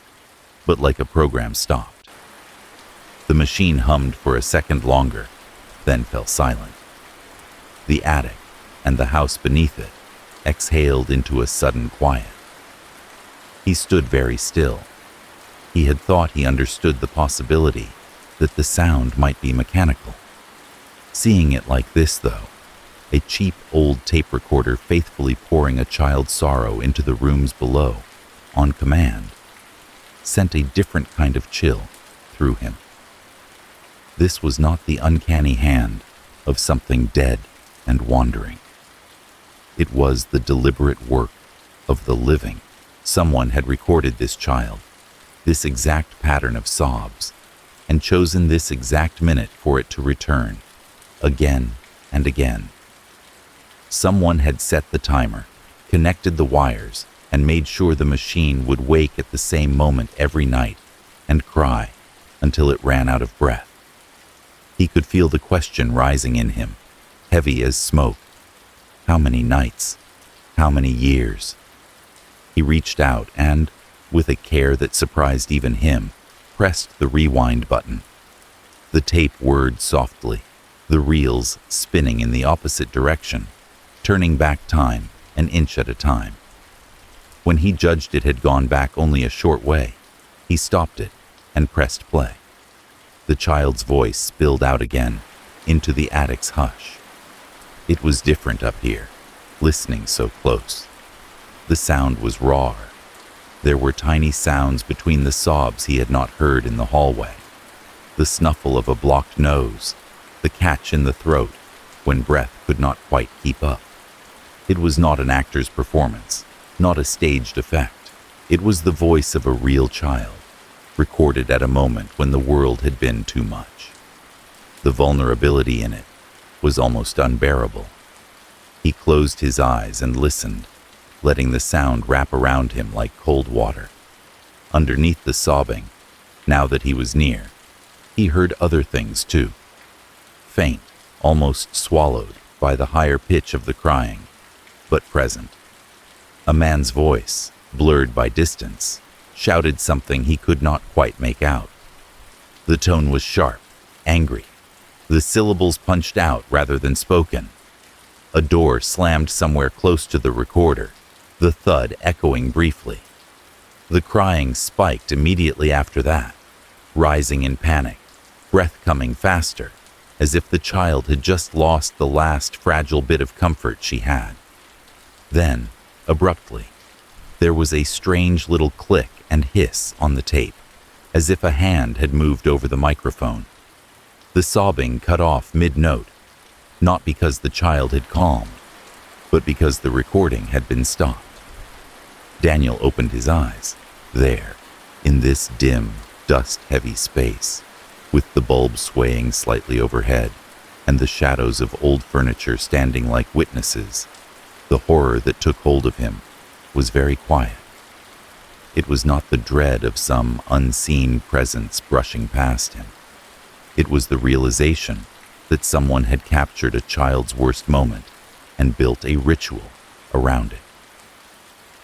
but like a program stopped. The machine hummed for a second longer, then fell silent. The attic and the house beneath it exhaled into a sudden quiet. He stood very still. He had thought he understood the possibility that the sound might be mechanical. Seeing it like this, though, a cheap old tape recorder faithfully pouring a child's sorrow into the rooms below, on command, sent a different kind of chill through him. This was not the uncanny hand of something dead and wandering. It was the deliberate work of the living. Someone had recorded this child, this exact pattern of sobs, and chosen this exact minute for it to return, again and again. Someone had set the timer, connected the wires, and made sure the machine would wake at the same moment every night and cry until it ran out of breath. He could feel the question rising in him, heavy as smoke. How many nights? How many years? He reached out and, with a care that surprised even him, pressed the rewind button. The tape whirred softly, the reels spinning in the opposite direction, turning back time an inch at a time. When he judged it had gone back only a short way, he stopped it and pressed play. The child's voice spilled out again into the attic's hush. It was different up here, listening so close. The sound was raw. There were tiny sounds between the sobs he had not heard in the hallway. The snuffle of a blocked nose, the catch in the throat when breath could not quite keep up. It was not an actor's performance, not a staged effect. It was the voice of a real child, recorded at a moment when the world had been too much. The vulnerability in it was almost unbearable. He closed his eyes and listened, letting the sound wrap around him like cold water. Underneath the sobbing, now that he was near, he heard other things too. Faint, almost swallowed by the higher pitch of the crying, but present. A man's voice, blurred by distance, shouted something he could not quite make out. The tone was sharp, angry. The syllables punched out rather than spoken. A door slammed somewhere close to the recorder, the thud echoing briefly. The crying spiked immediately after that, rising in panic, breath coming faster, as if the child had just lost the last fragile bit of comfort she had. Then, abruptly, there was a strange little click and hiss on the tape, as if a hand had moved over the microphone. The sobbing cut off mid-note, not because the child had calmed, but because the recording had been stopped. Daniel opened his eyes. There, in this dim, dust-heavy space, with the bulb swaying slightly overhead and the shadows of old furniture standing like witnesses, the horror that took hold of him was very quiet. It was not the dread of some unseen presence brushing past him. It was the realization that someone had captured a child's worst moment and built a ritual around it.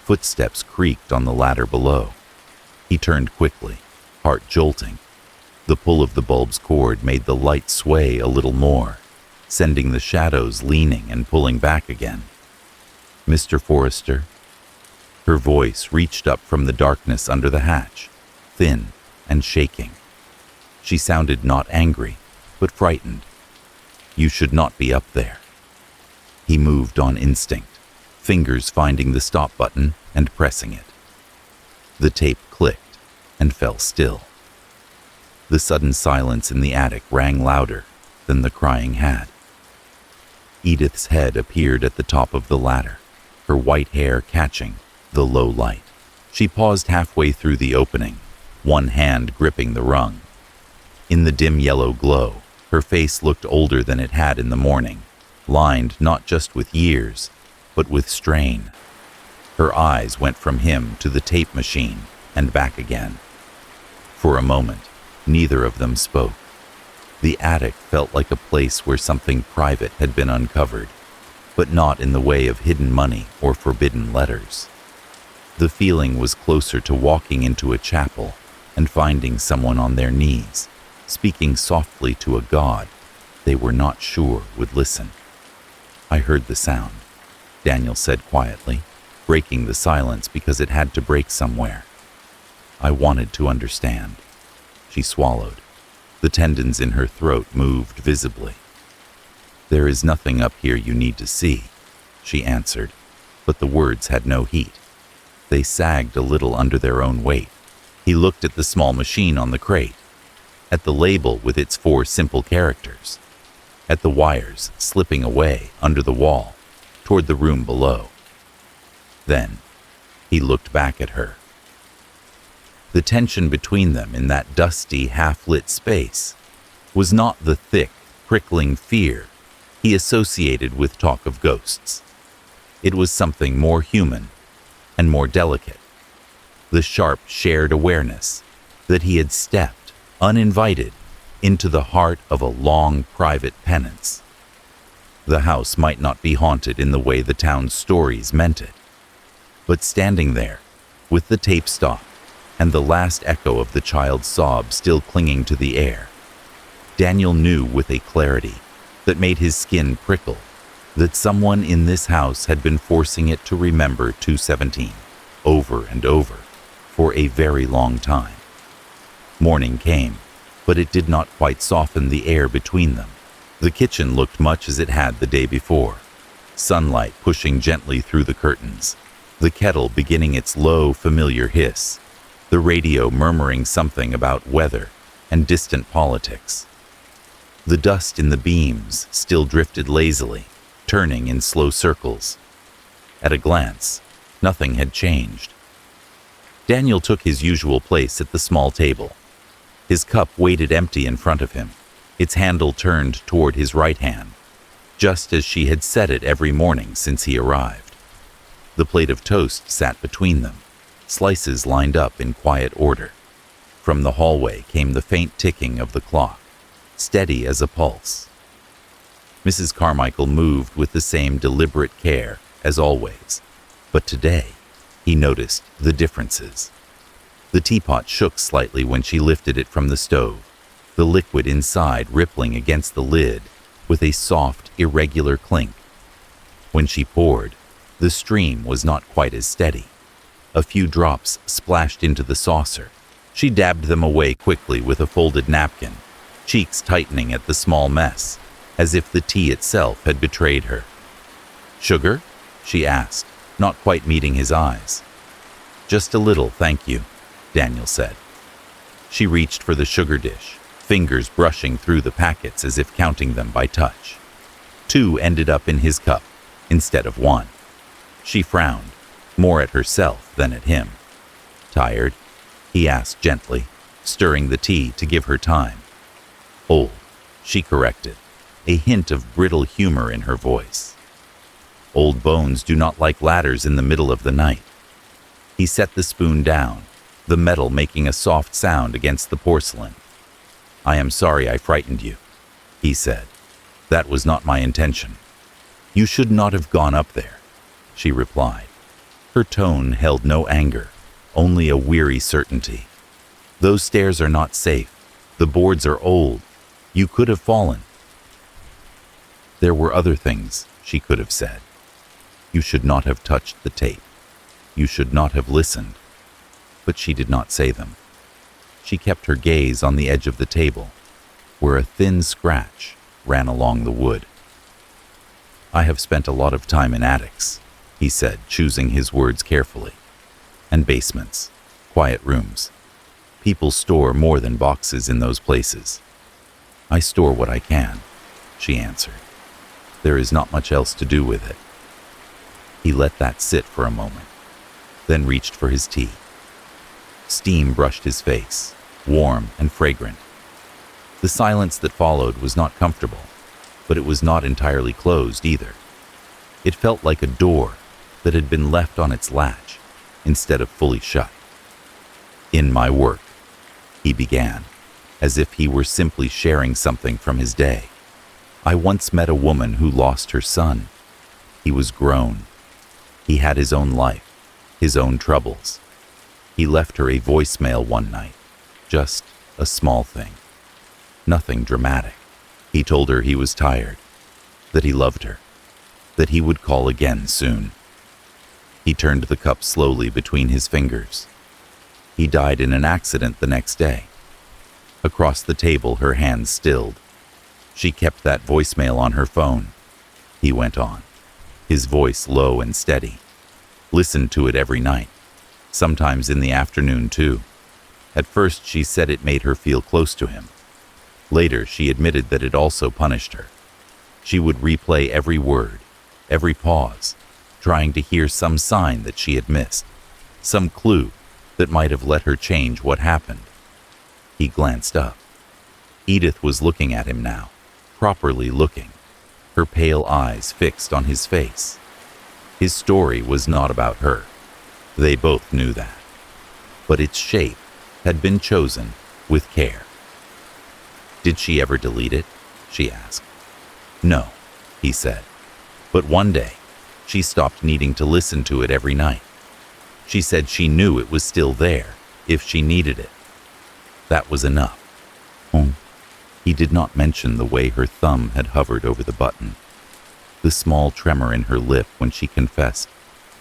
Footsteps creaked on the ladder below. He turned quickly, heart jolting. The pull of the bulb's cord made the light sway a little more, sending the shadows leaning and pulling back again. "Mr. Forrester?" Her voice reached up from the darkness under the hatch, thin and shaking. She sounded not angry, but frightened. "You should not be up there." He moved on instinct, fingers finding the stop button and pressing it. The tape clicked and fell still. The sudden silence in the attic rang louder than the crying had. Edith's head appeared at the top of the ladder, her white hair catching the low light. She paused halfway through the opening, one hand gripping the rung. In the dim yellow glow, her face looked older than it had in the morning, lined not just with years, but with strain. Her eyes went from him to the tape machine and back again. For a moment, neither of them spoke. The attic felt like a place where something private had been uncovered, but not in the way of hidden money or forbidden letters. The feeling was closer to walking into a chapel and finding someone on their knees, speaking softly to a God they were not sure would listen. "I heard the sound," Daniel said quietly, breaking the silence because it had to break somewhere. "I wanted to understand." She swallowed. The tendons in her throat moved visibly. "There is nothing up here you need to see," she answered, but the words had no heat. They sagged a little under their own weight. He looked at the small machine on the crate, at the label with its 4 simple characters, at the wires slipping away under the wall toward the room below. Then he looked back at her. The tension between them in that dusty, half-lit space was not the thick, prickling fear he associated with talk of ghosts. It was something more human and more delicate. The sharp, shared awareness that he had stepped, uninvited, into the heart of a long, private penance. The house might not be haunted in the way the town's stories meant it, but standing there, with the tape stopped and the last echo of the child's sob still clinging to the air, Daniel knew with a clarity that made his skin prickle that someone in this house had been forcing it to remember 217 over and over for a very long time. Morning came, but it did not quite soften the air between them. The kitchen looked much as it had the day before, sunlight pushing gently through the curtains, the kettle beginning its low, familiar hiss, the radio murmuring something about weather and distant politics. The dust in the beams still drifted lazily, turning in slow circles. At a glance, nothing had changed. Daniel took his usual place at the small table. His cup waited empty in front of him, its handle turned toward his right hand, just as she had set it every morning since he arrived. The plate of toast sat between them, slices lined up in quiet order. From the hallway came the faint ticking of the clock, steady as a pulse. Mrs. Carmichael moved with the same deliberate care as always, but today he noticed the differences. The teapot shook slightly when she lifted it from the stove, the liquid inside rippling against the lid with a soft, irregular clink. When she poured, the stream was not quite as steady. A few drops splashed into the saucer. She dabbed them away quickly with a folded napkin, cheeks tightening at the small mess, as if the tea itself had betrayed her. "Sugar?" she asked, not quite meeting his eyes. "Just a little, thank you," Daniel said. She reached for the sugar dish, fingers brushing through the packets as if counting them by touch. 2 ended up in his cup instead of 1. She frowned, more at herself than at him. "Tired?" he asked gently, stirring the tea to give her time. "Old," she corrected, a hint of brittle humor in her voice. "Old bones do not like ladders in the middle of the night," He set the spoon down, the metal making a soft sound against the porcelain. "I am sorry I frightened you," he said. "That was not my intention." "You should not have gone up there," she replied. Her tone held no anger, only a weary certainty. "Those stairs are not safe. The boards are old. You could have fallen." There were other things she could have said. You should not have touched the tape. You should not have listened. But she did not say them. She kept her gaze on the edge of the table, where a thin scratch ran along the wood. "I have spent a lot of time in attics," he said, choosing his words carefully. "And basements, quiet rooms. People store more than boxes in those places." "I store what I can," she answered. "There is not much else to do with it." He let that sit for a moment, then reached for his tea. Steam brushed his face, warm and fragrant. The silence that followed was not comfortable, but it was not entirely closed either. It felt like a door that had been left on its latch instead of fully shut. "In my work," he began, as if he were simply sharing something from his day. "I once met a woman who lost her son. He was grown. He had his own life, his own troubles. He left her a voicemail one night, just a small thing. Nothing dramatic. He told her he was tired, that he loved her, that he would call again soon." He turned the cup slowly between his fingers. "He died in an accident the next day." Across the table, her hands stilled. "She kept that voicemail on her phone," he went on, his voice low and steady. "Listened to it every night, sometimes in the afternoon too. At first she said it made her feel close to him. Later she admitted that it also punished her. She would replay every word, every pause, trying to hear some sign that she had missed, some clue that might have let her change what happened." He glanced up. Edith was looking at him now, properly looking, her pale eyes fixed on his face. His story was not about her. They both knew that. But its shape had been chosen with care. "Did she ever delete it?" she asked. "No," he said. "But one day, she stopped needing to listen to it every night. She said she knew it was still there if she needed it. That was enough." He did not mention the way her thumb had hovered over the button, the small tremor in her lip when she confessed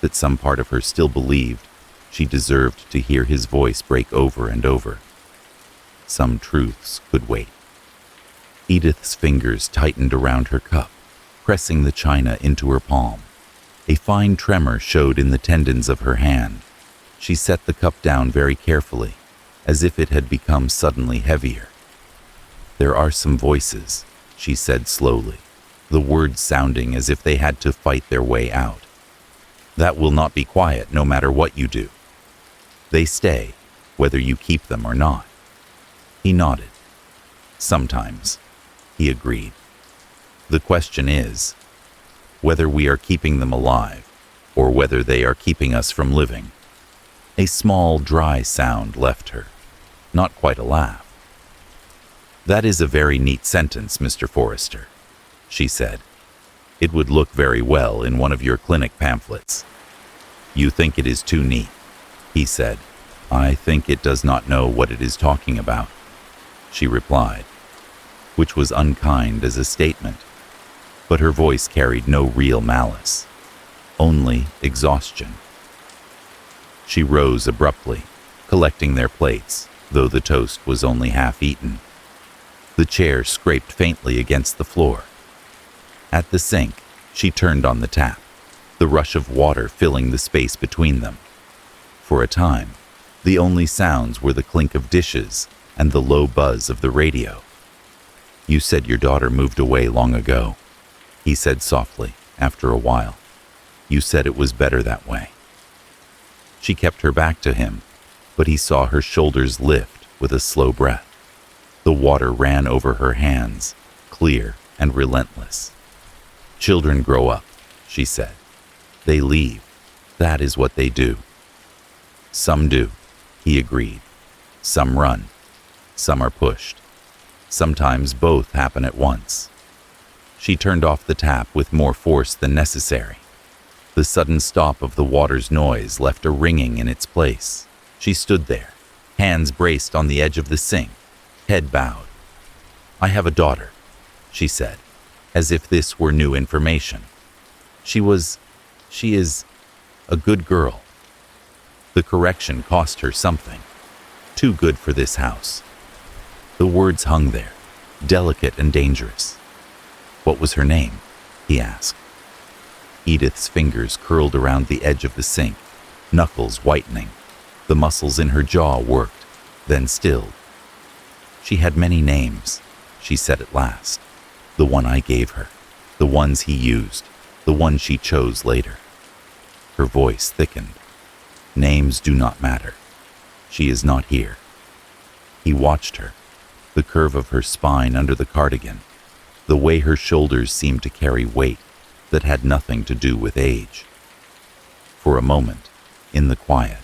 that some part of her still believed she deserved to hear his voice break over and over. Some truths could wait. Edith's fingers tightened around her cup, pressing the china into her palm. A fine tremor showed in the tendons of her hand. She set the cup down very carefully, as if it had become suddenly heavier. "There are some voices," she said slowly, the words sounding as if they had to fight their way out. "That will not be quiet no matter what you do. They stay, whether you keep them or not." He nodded. "Sometimes," he agreed. "The question is whether we are keeping them alive or whether they are keeping us from living." A small, dry sound left her, not quite a laugh. "That is a very neat sentence, Mr. Forrester," she said. "It would look very well in one of your clinic pamphlets." "You think it is too neat," he said. "I think it does not know what it is talking about," she replied, which was unkind as a statement, but her voice carried no real malice, only exhaustion. She rose abruptly, collecting their plates, though the toast was only half eaten. The chair scraped faintly against the floor. At the sink, she turned on the tap, the rush of water filling the space between them. For a time, the only sounds were the clink of dishes and the low buzz of the radio. "You said your daughter moved away long ago," he said softly, after a while. "You said it was better that way." She kept her back to him, but he saw her shoulders lift with a slow breath. The water ran over her hands, clear and relentless. "Children grow up," she said. "They leave. That is what they do." Some do, he agreed. Some run. Some are pushed. Sometimes both happen at once. She turned off the tap with more force than necessary. The sudden stop of the water's noise left a ringing in its place. She stood there, hands braced on the edge of the sink, head bowed. "I have a daughter," she said, as if this were new information. She is a good girl." The correction cost her something. Too good for this house. The words hung there, delicate and dangerous. "What was her name?" he asked. Edith's fingers curled around the edge of the sink, knuckles whitening. The muscles in her jaw worked, then stilled. "She had many names," she said at last. "The one I gave her, the ones he used, the one she chose later." Her voice thickened. "Names do not matter. She is not here." He watched her, the curve of her spine under the cardigan, the way her shoulders seemed to carry weight that had nothing to do with age. For a moment, in the quiet,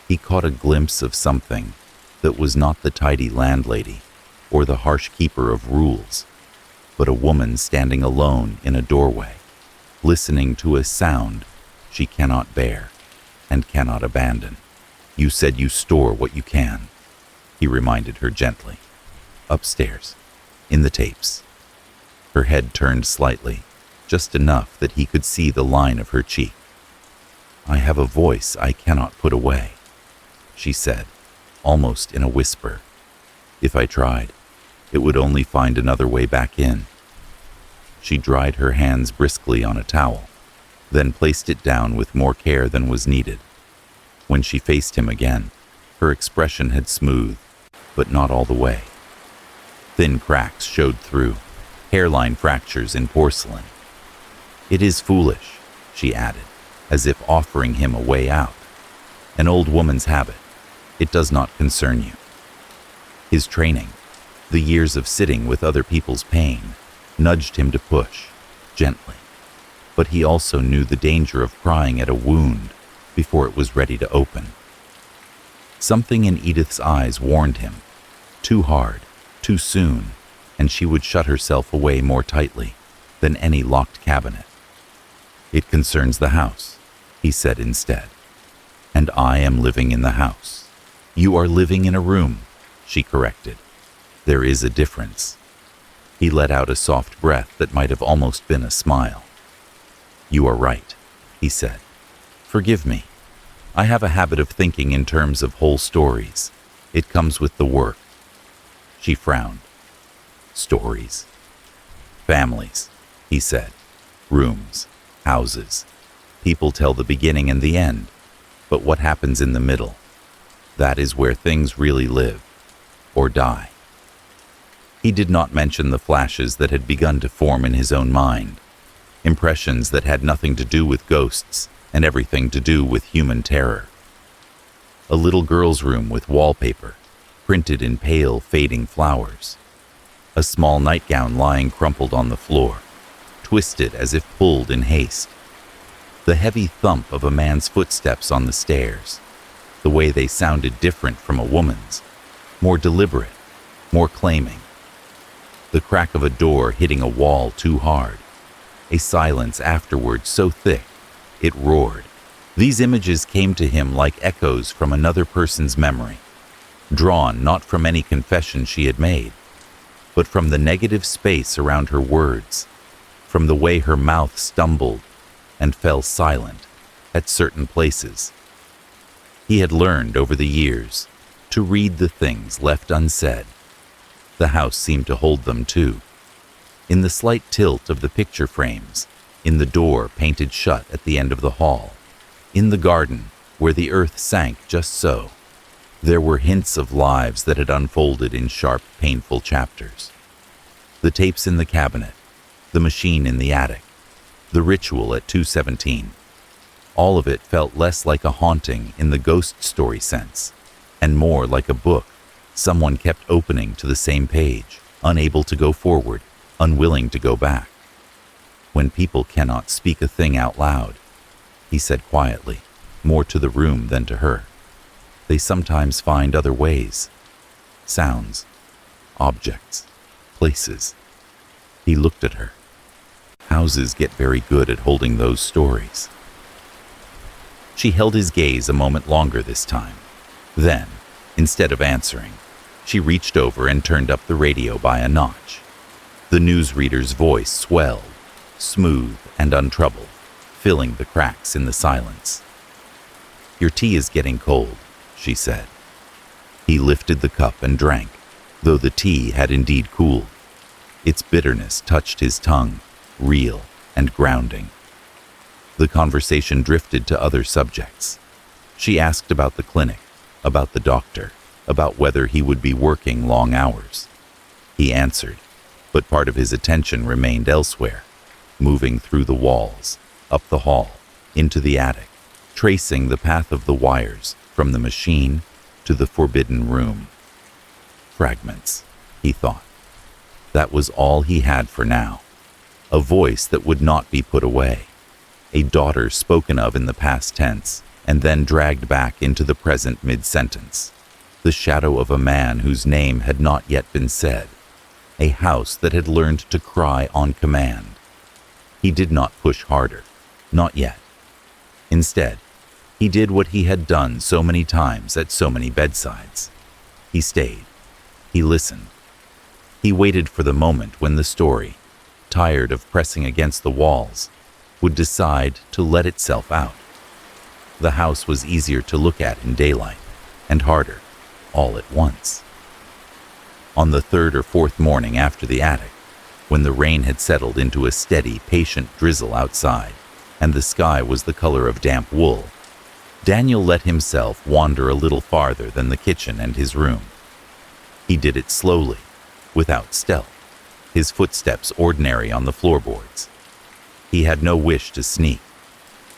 he caught a glimpse of something that was not the tidy landlady or the harsh keeper of rules, but a woman standing alone in a doorway, listening to a sound she cannot bear and cannot abandon. "You said you store what you can," he reminded her gently. "Upstairs, in the tapes." Her head turned slightly, just enough that he could see the line of her cheek. "I have a voice I cannot put away," she said, almost in a whisper. "If I tried, it would only find another way back in." She dried her hands briskly on a towel, then placed it down with more care than was needed. When she faced him again, her expression had smoothed, but not all the way. Thin cracks showed through, hairline fractures in porcelain. "It is foolish," she added, as if offering him a way out. "An old woman's habit. It does not concern you." His training, the years of sitting with other people's pain, nudged him to push, gently. But he also knew the danger of prying at a wound before it was ready to open. Something in Edith's eyes warned him. Too hard, too soon, and she would shut herself away more tightly than any locked cabinet. "It concerns the house," he said instead. "And I am living in the house." "You are living in a room," she corrected. "There is a difference." He let out a soft breath that might have almost been a smile. "You are right," he said. "Forgive me. I have a habit of thinking in terms of whole stories. It comes with the work." She frowned. "Stories?" "Families," he said. "Rooms, houses. People tell the beginning and the end, but what happens in the middle? That is where things really live, or die." He did not mention the flashes that had begun to form in his own mind, impressions that had nothing to do with ghosts and everything to do with human terror. A little girl's room with wallpaper, printed in pale, fading flowers. A small nightgown lying crumpled on the floor, twisted as if pulled in haste. The heavy thump of a man's footsteps on the stairs, the way they sounded different from a woman's, more deliberate, more claiming. The crack of a door hitting a wall too hard, a silence afterward so thick it roared. These images came to him like echoes from another person's memory, drawn not from any confession she had made, but from the negative space around her words, from the way her mouth stumbled and fell silent at certain places. He had learned over the years to read the things left unsaid. The house seemed to hold them too. In the slight tilt of the picture frames, in the door painted shut at the end of the hall, in the garden where the earth sank just so, there were hints of lives that had unfolded in sharp, painful chapters. The tapes in the cabinet, the machine in the attic, the ritual at 217. All of it felt less like a haunting in the ghost story sense, and more like a book someone kept opening to the same page, unable to go forward, unwilling to go back. "When people cannot speak a thing out loud," he said quietly, more to the room than to her, they sometimes find other ways. Sounds, objects, places. He looked at her. Houses get very good at holding those stories. She held his gaze a moment longer this time. Then, instead of answering, she reached over and turned up the radio by a notch. The newsreader's voice swelled, smooth and untroubled, filling the cracks in the silence. "Your tea is getting cold," she said. He lifted the cup and drank, though the tea had indeed cooled. Its bitterness touched his tongue, real and grounding. The conversation drifted to other subjects. She asked about the clinic, about the doctor, about whether he would be working long hours. He answered, but part of his attention remained elsewhere, moving through the walls, up the hall, into the attic, tracing the path of the wires from the machine to the forbidden room. Fragments, he thought. That was all he had for now. A voice that would not be put away. A daughter spoken of in the past tense and then dragged back into the present mid-sentence. The shadow of a man whose name had not yet been said. A house that had learned to cry on command. He did not push harder, not yet. Instead, he did what he had done so many times at so many bedsides. He stayed. He listened. He waited for the moment when the story, tired of pressing against the walls, would decide to let itself out. The house was easier to look at in daylight, and harder, all at once. On the third or fourth morning after the attic, when the rain had settled into a steady, patient drizzle outside, and the sky was the color of damp wool, Daniel let himself wander a little farther than the kitchen and his room. He did it slowly, without stealth, his footsteps ordinary on the floorboards. He had no wish to sneak.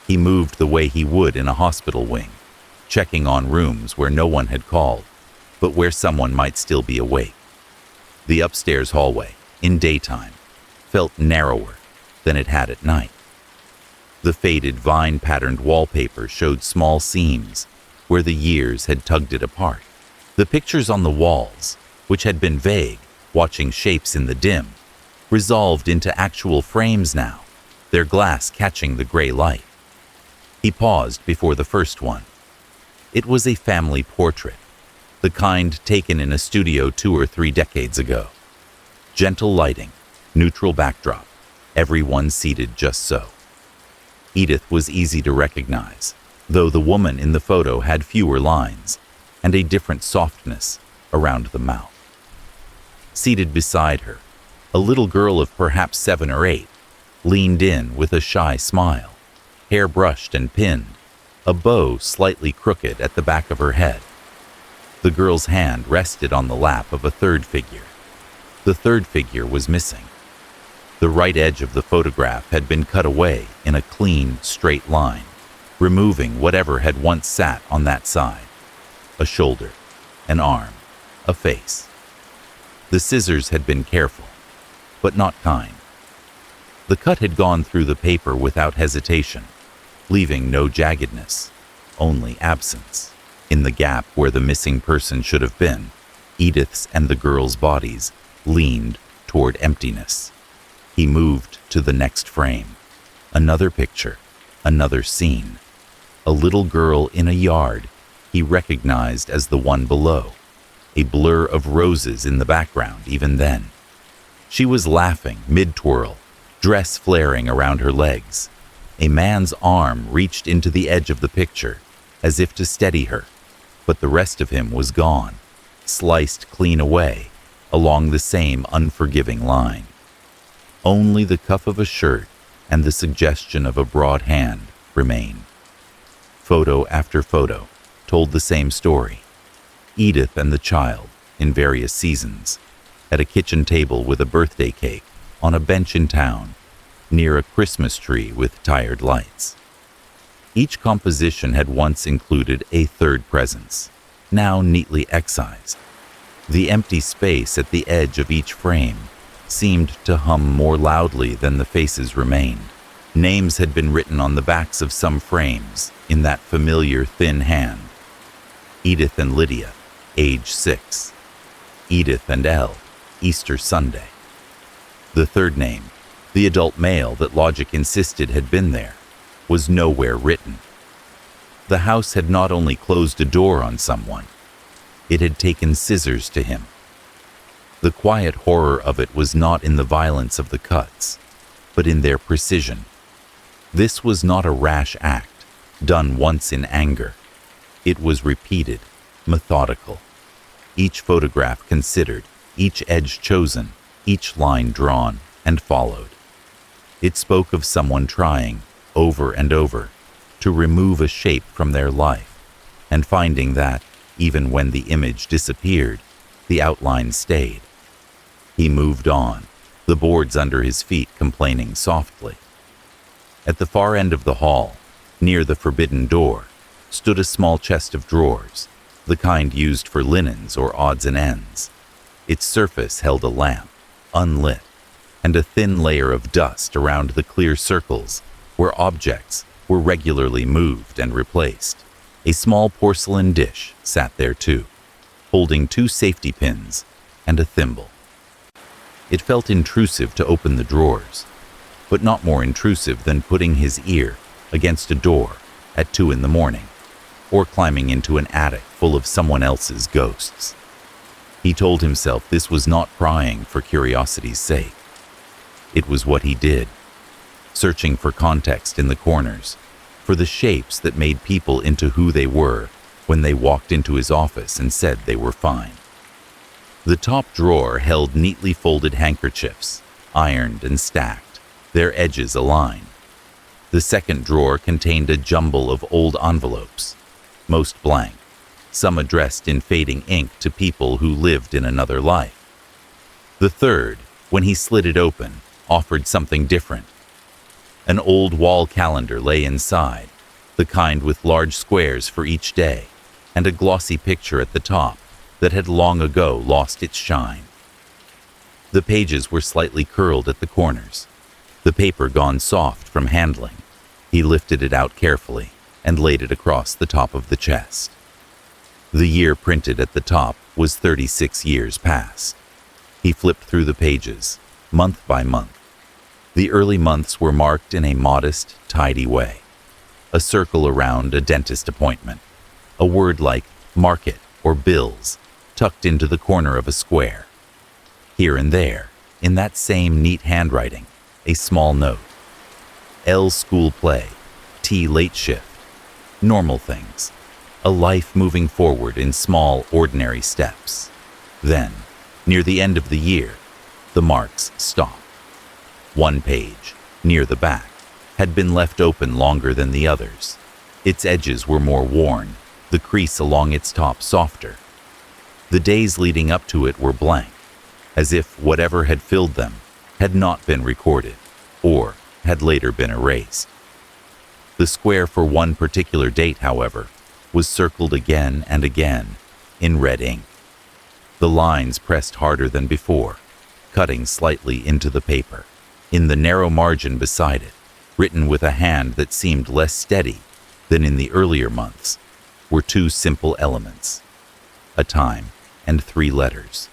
He moved the way he would in a hospital wing, checking on rooms where no one had called, but where someone might still be awake. The upstairs hallway, in daytime, felt narrower than it had at night. The faded vine-patterned wallpaper showed small seams where the years had tugged it apart. The pictures on the walls, which had been vague, watching shapes in the dim, resolved into actual frames now, their glass catching the gray light. He paused before the first one. It was a family portrait, the kind taken in a studio 2 or 3 decades ago. Gentle lighting, neutral backdrop, everyone seated just so. Edith was easy to recognize, though the woman in the photo had fewer lines and a different softness around the mouth. Seated beside her, a little girl of perhaps 7 or 8 leaned in with a shy smile, hair brushed and pinned, a bow slightly crooked at the back of her head. The girl's hand rested on the lap of a third figure. The third figure was missing. The right edge of the photograph had been cut away in a clean, straight line, removing whatever had once sat on that side. A shoulder, an arm, a face. The scissors had been careful, but not kind. The cut had gone through the paper without hesitation, leaving no jaggedness, only absence. In the gap where the missing person should have been, Edith's and the girl's bodies leaned toward emptiness. He moved to the next frame. Another picture, another scene. A little girl in a yard he recognized as the one below, a blur of roses in the background even then. She was laughing mid-twirl, dress flaring around her legs. A man's arm reached into the edge of the picture, as if to steady her, but the rest of him was gone, sliced clean away, along the same unforgiving line. Only the cuff of a shirt and the suggestion of a broad hand remained. Photo after photo told the same story. Edith and the child, in various seasons, at a kitchen table with a birthday cake, on a bench in town, near a Christmas tree with tired lights. Each composition had once included a third presence, now neatly excised. The empty space at the edge of each frame seemed to hum more loudly than the faces remained. Names had been written on the backs of some frames in that familiar thin hand. Edith and Lydia, age 6. Edith and Elle, Easter Sunday. The third name, the adult male that logic insisted had been there, was nowhere written. The house had not only closed a door on someone, it had taken scissors to him. The quiet horror of it was not in the violence of the cuts, but in their precision. This was not a rash act, done once in anger. It was repeated, methodical. Each photograph considered, each edge chosen, each line drawn and followed. It spoke of someone trying, over and over, to remove a shape from their life, and finding that, even when the image disappeared, the outline stayed. He moved on, the boards under his feet complaining softly. At the far end of the hall, near the forbidden door, stood a small chest of drawers, the kind used for linens or odds and ends. Its surface held a lamp, unlit, and a thin layer of dust around the clear circles where objects were regularly moved and replaced. A small porcelain dish sat there too, holding 2 safety pins and a thimble. It felt intrusive to open the drawers, but not more intrusive than putting his ear against a door at 2 a.m, or climbing into an attic full of someone else's ghosts. He told himself this was not prying for curiosity's sake. It was what he did, searching for context in the corners, for the shapes that made people into who they were when they walked into his office and said they were fine. The top drawer held neatly folded handkerchiefs, ironed and stacked, their edges aligned. The second drawer contained a jumble of old envelopes, most blank, some addressed in fading ink to people who lived in another life. The third, when he slid it open, offered something different. An old wall calendar lay inside, the kind with large squares for each day, and a glossy picture at the top that had long ago lost its shine. The pages were slightly curled at the corners, the paper gone soft from handling. He lifted it out carefully and laid it across the top of the chest. The year printed at the top was 36 years past. He flipped through the pages, month by month. The early months were marked in a modest, tidy way. A circle around a dentist appointment, a word like market or bills tucked into the corner of a square. Here and there, in that same neat handwriting, a small note. L's school play, T late shift, normal things, a life moving forward in small, ordinary steps. Then, near the end of the year, the marks stopped. One page, near the back, had been left open longer than the others. Its edges were more worn, the crease along its top softer. The days leading up to it were blank, as if whatever had filled them had not been recorded, or had later been erased. The square for one particular date, however, was circled again and again in red ink. The lines pressed harder than before, cutting slightly into the paper. In the narrow margin beside it, written with a hand that seemed less steady than in the earlier months, were 2 simple elements, a time and 3 letters.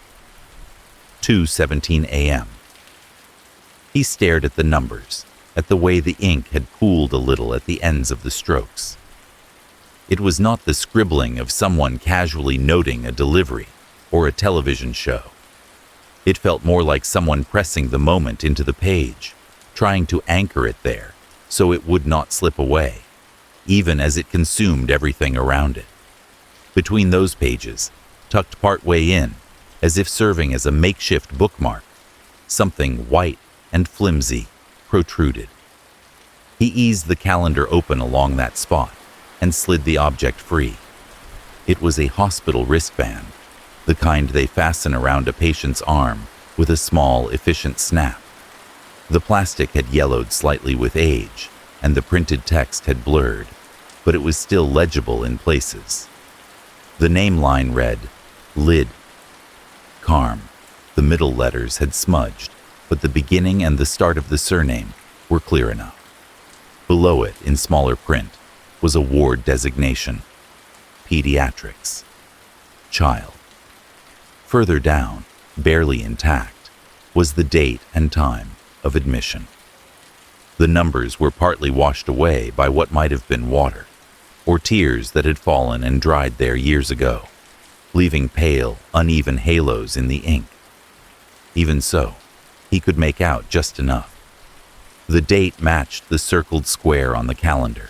2:17 a.m. He stared at the numbers, at the way the ink had pooled a little at the ends of the strokes. It was not the scribbling of someone casually noting a delivery or a television show. It felt more like someone pressing the moment into the page, trying to anchor it there so it would not slip away, even as it consumed everything around it. Between those pages, tucked partway in, as if serving as a makeshift bookmark, something white and flimsy protruded. He eased the calendar open along that spot and slid the object free. It was a hospital wristband, the kind they fasten around a patient's arm with a small, efficient snap. The plastic had yellowed slightly with age, and the printed text had blurred, but it was still legible in places. The name line read, Lid. Carm. The middle letters had smudged, but the beginning and the start of the surname were clear enough. Below it, in smaller print, was a ward designation. pediatrics. Child. Further down, barely intact, was the date and time of admission. The numbers were partly washed away by what might have been water, or tears that had fallen and dried there years ago, leaving pale, uneven halos in the ink. Even so, he could make out just enough. The date matched the circled square on the calendar.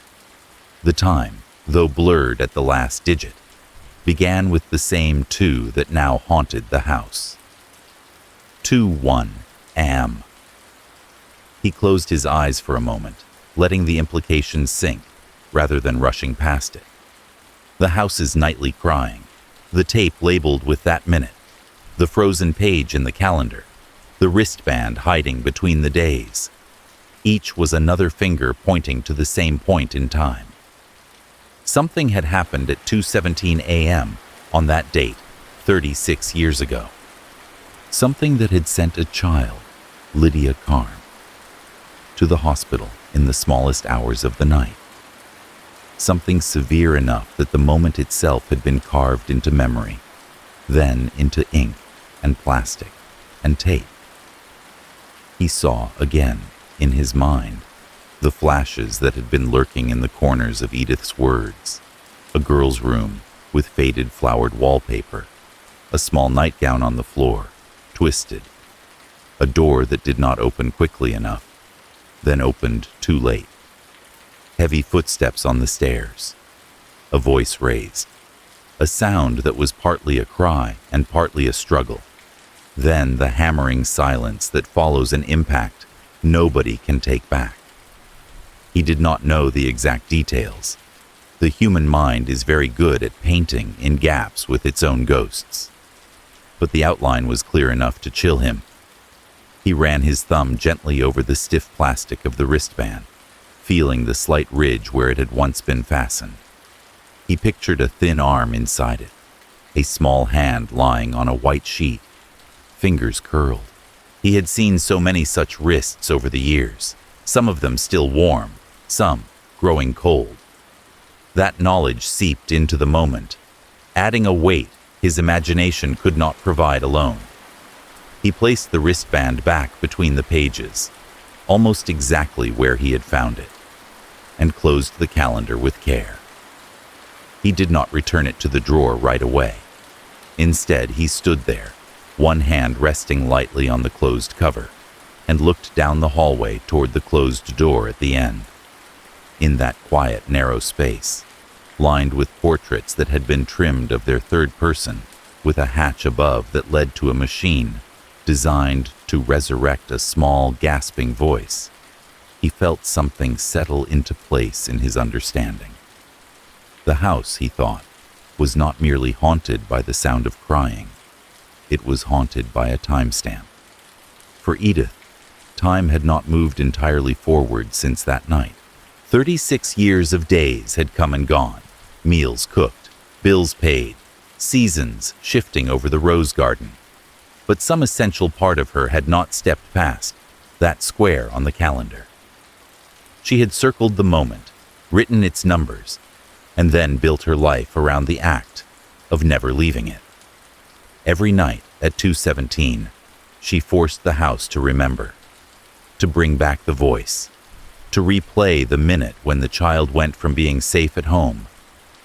The time, though blurred at the last digit, began with the same 2 that now haunted the house. 2-1 am. He closed his eyes for a moment, letting the implications sink rather than rushing past it. The house's nightly crying, the tape labeled with that minute, the frozen page in the calendar, the wristband hiding between the days. Each was another finger pointing to the same point in time. Something had happened at 2:17 a.m. on that date 36 years ago. Something that had sent a child, Lydia Carm, to the hospital in the smallest hours of the night. Something severe enough that the moment itself had been carved into memory, then into ink and plastic and tape. He saw again, in his mind, the flashes that had been lurking in the corners of Edith's words. A girl's room with faded flowered wallpaper, a small nightgown on the floor, twisted, a door that did not open quickly enough, then opened too late. Heavy footsteps on the stairs, a voice raised, a sound that was partly a cry and partly a struggle, then the hammering silence that follows an impact nobody can take back. He did not know the exact details. The human mind is very good at painting in gaps with its own ghosts. But the outline was clear enough to chill him. He ran his thumb gently over the stiff plastic of the wristband, feeling the slight ridge where it had once been fastened. He pictured a thin arm inside it, a small hand lying on a white sheet, fingers curled. He had seen so many such wrists over the years, some of them still warm, some growing cold. That knowledge seeped into the moment, adding a weight his imagination could not provide alone. He placed the wristband back between the pages, almost exactly where he had found it, and closed the calendar with care. He did not return it to the drawer right away. Instead, he stood there, one hand resting lightly on the closed cover, and looked down the hallway toward the closed door at the end. In that quiet, narrow space, lined with portraits that had been trimmed of their third person, with a hatch above that led to a machine designed to resurrect a small, gasping voice, he felt something settle into place in his understanding. The house, he thought, was not merely haunted by the sound of crying. It was haunted by a timestamp. For Edith, time had not moved entirely forward since that night. 36 years of days had come and gone, meals cooked, bills paid, seasons shifting over the rose garden. But some essential part of her had not stepped past that square on the calendar. She had circled the moment, written its numbers, and then built her life around the act of never leaving it. Every night at 2:17, she forced the house to remember, to bring back the voice, to replay the minute when the child went from being safe at home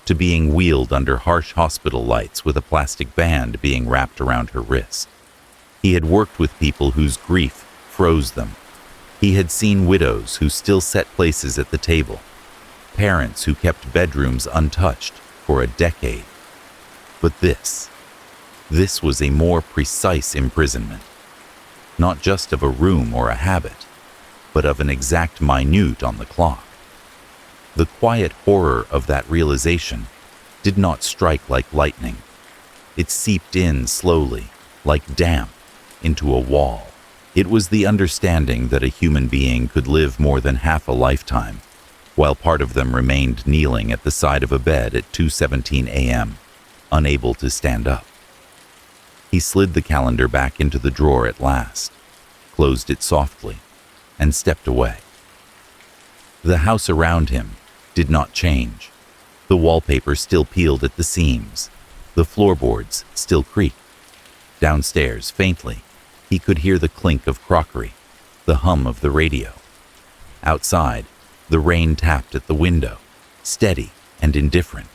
to being wheeled under harsh hospital lights with a plastic band being wrapped around her wrist. He had worked with people whose grief froze them. He had seen widows who still set places at the table, parents who kept bedrooms untouched for a decade. But this was a more precise imprisonment, not just of a room or a habit, but of an exact minute on the clock. The quiet horror of that realization did not strike like lightning. It seeped in slowly, like damp, into a wall. It was the understanding that a human being could live more than half a lifetime, while part of them remained kneeling at the side of a bed at 2:17 a.m., unable to stand up. He slid the calendar back into the drawer at last, closed it softly, and stepped away. The house around him did not change. The wallpaper still peeled at the seams. The floorboards still creaked. Downstairs, faintly, he could hear the clink of crockery, the hum of the radio. Outside, the rain tapped at the window, steady and indifferent.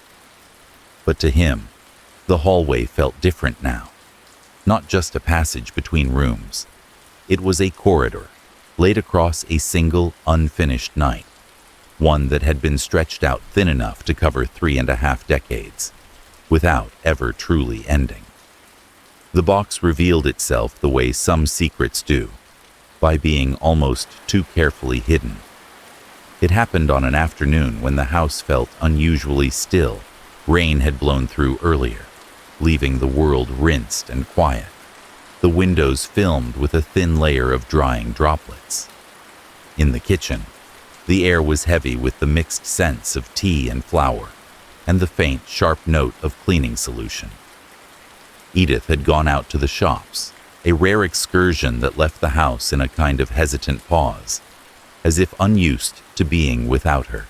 But to him, the hallway felt different now. Not just a passage between rooms. It was a corridor, laid across a single, unfinished night, one that had been stretched out thin enough to cover 3.5 decades, without ever truly ending. The box revealed itself the way some secrets do, by being almost too carefully hidden. It happened on an afternoon when the house felt unusually still. Rain had blown through earlier, leaving the world rinsed and quiet, the windows filmed with a thin layer of drying droplets. In the kitchen, the air was heavy with the mixed scents of tea and flour, and the faint, sharp note of cleaning solution. Edith had gone out to the shops, a rare excursion that left the house in a kind of hesitant pause, as if unused to being without her.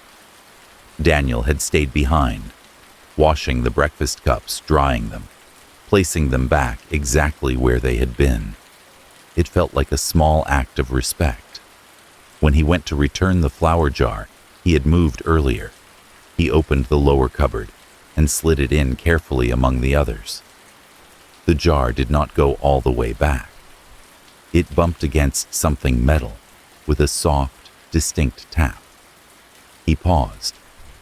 Daniel had stayed behind, washing the breakfast cups, drying them, placing them back exactly where they had been. It felt like a small act of respect. When he went to return the flour jar he had moved earlier, he opened the lower cupboard and slid it in carefully among the others. The jar did not go all the way back. It bumped against something metal with a soft, distinct tap. He paused,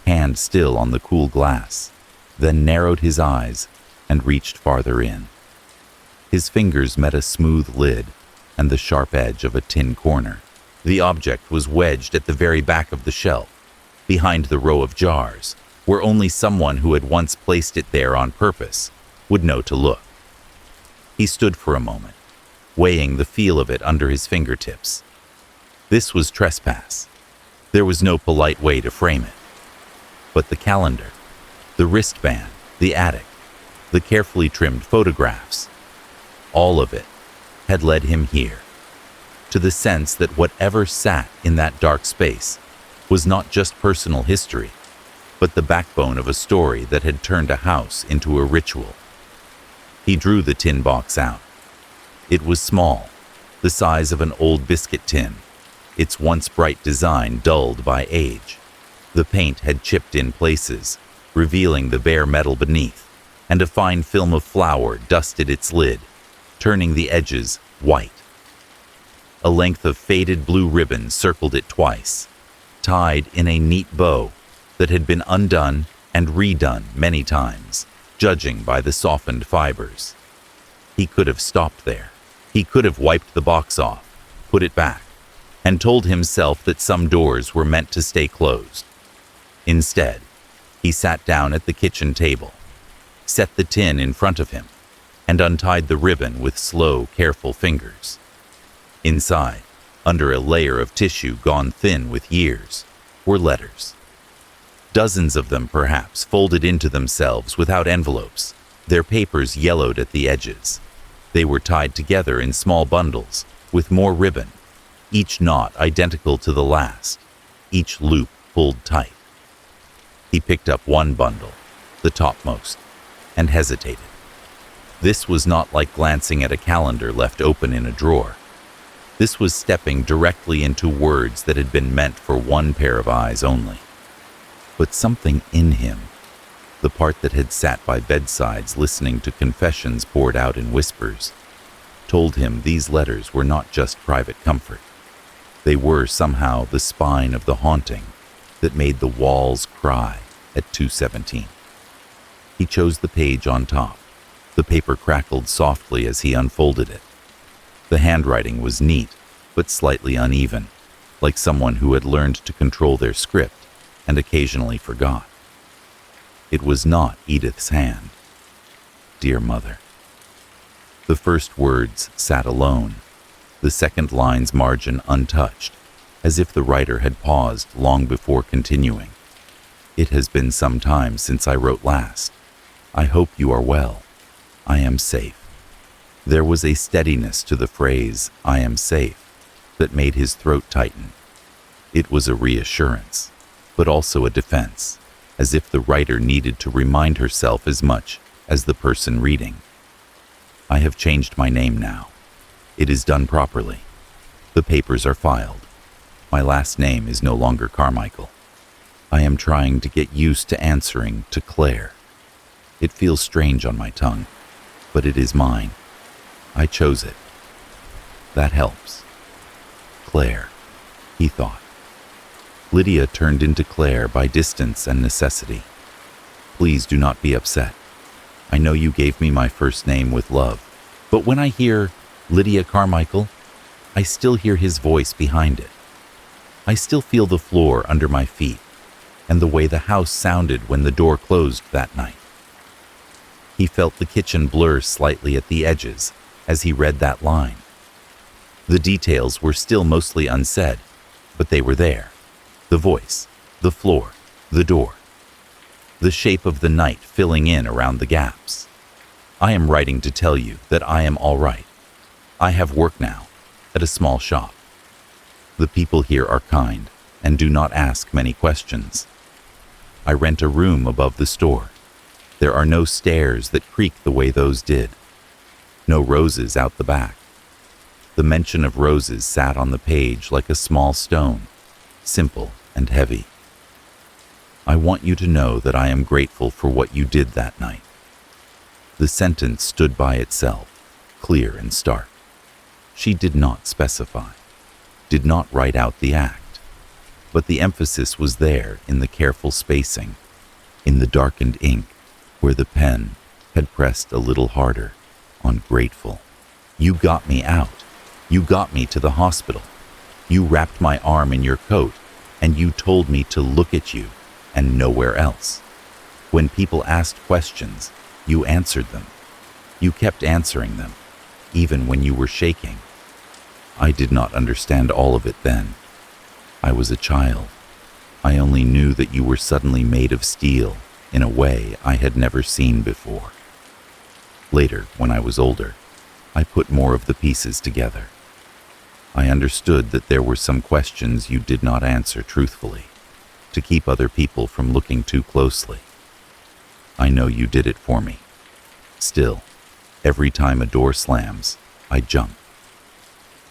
hand still on the cool glass, then narrowed his eyes and reached farther in. His fingers met a smooth lid and the sharp edge of a tin corner. The object was wedged at the very back of the shelf, behind the row of jars, where only someone who had once placed it there on purpose would know to look. He stood for a moment, weighing the feel of it under his fingertips. This was trespass. There was no polite way to frame it. But the calendar, the wristband, the attic, the carefully trimmed photographs, all of it had led him here, to the sense that whatever sat in that dark space was not just personal history, but the backbone of a story that had turned a house into a ritual. He drew the tin box out. It was small, the size of an old biscuit tin, its once bright design dulled by age. The paint had chipped in places, revealing the bare metal beneath, and a fine film of flour dusted its lid, turning the edges white. A length of faded blue ribbon circled it twice, tied in a neat bow that had been undone and redone many times, judging by the softened fibers. He could have stopped there. He could have wiped the box off, put it back, and told himself that some doors were meant to stay closed. Instead, he sat down at the kitchen table, set the tin in front of him, and untied the ribbon with slow, careful fingers. Inside, under a layer of tissue gone thin with years, were letters. Dozens of them, perhaps, folded into themselves without envelopes, their papers yellowed at the edges. They were tied together in small bundles, with more ribbon, each knot identical to the last, each loop pulled tight. He picked up one bundle, the topmost, and hesitated. This was not like glancing at a calendar left open in a drawer. This was stepping directly into words that had been meant for one pair of eyes only. But something in him, the part that had sat by bedsides listening to confessions poured out in whispers, told him these letters were not just private comfort. They were somehow the spine of the haunting that made the walls cry at 2:17. He chose the page on top. The paper crackled softly as he unfolded it. The handwriting was neat, but slightly uneven, like someone who had learned to control their script and occasionally forgot. It was not Edith's hand. Dear Mother. The first words sat alone, the second line's margin untouched, as if the writer had paused long before continuing. It has been some time since I wrote last. I hope you are well. I am safe. There was a steadiness to the phrase, I am safe, that made his throat tighten. It was a reassurance, but also a defense. as if the writer needed to remind herself as much as the person reading. I have changed my name now. It is done properly. The papers are filed. My last name is no longer Carmichael. I am trying to get used to answering to Claire. It feels strange on my tongue, but it is mine. I chose it. That helps. Claire, he thought. Lydia turned into Claire by distance and necessity. Please do not be upset. I know you gave me my first name with love, but when I hear Lydia Carmichael, I still hear his voice behind it. I still feel the floor under my feet and the way the house sounded when the door closed that night. He felt the kitchen blur slightly at the edges as he read that line. The details were still mostly unsaid, but they were there. The voice, the floor, the door. The shape of the night filling in around the gaps. I am writing to tell you that I am all right. I have work now, at a small shop. The people here are kind and do not ask many questions. I rent a room above the store. There are no stairs that creak the way those did. No roses out the back. The mention of roses sat on the page like a small stone, simple and heavy. I want you to know that I am grateful for what you did that night. The sentence stood by itself, clear and stark. She did not specify, did not write out the act, but the emphasis was there in the careful spacing, in the darkened ink where the pen had pressed a little harder on grateful. You got me out. You got me to the hospital. You wrapped my arm in your coat, and you told me to look at you and nowhere else. When people asked questions, you answered them. You kept answering them, even when you were shaking. I did not understand all of it then. I was a child. I only knew that you were suddenly made of steel in a way I had never seen before. Later, when I was older, I put more of the pieces together. I understood that there were some questions you did not answer truthfully, to keep other people from looking too closely. I know you did it for me. Still, every time a door slams, I jump.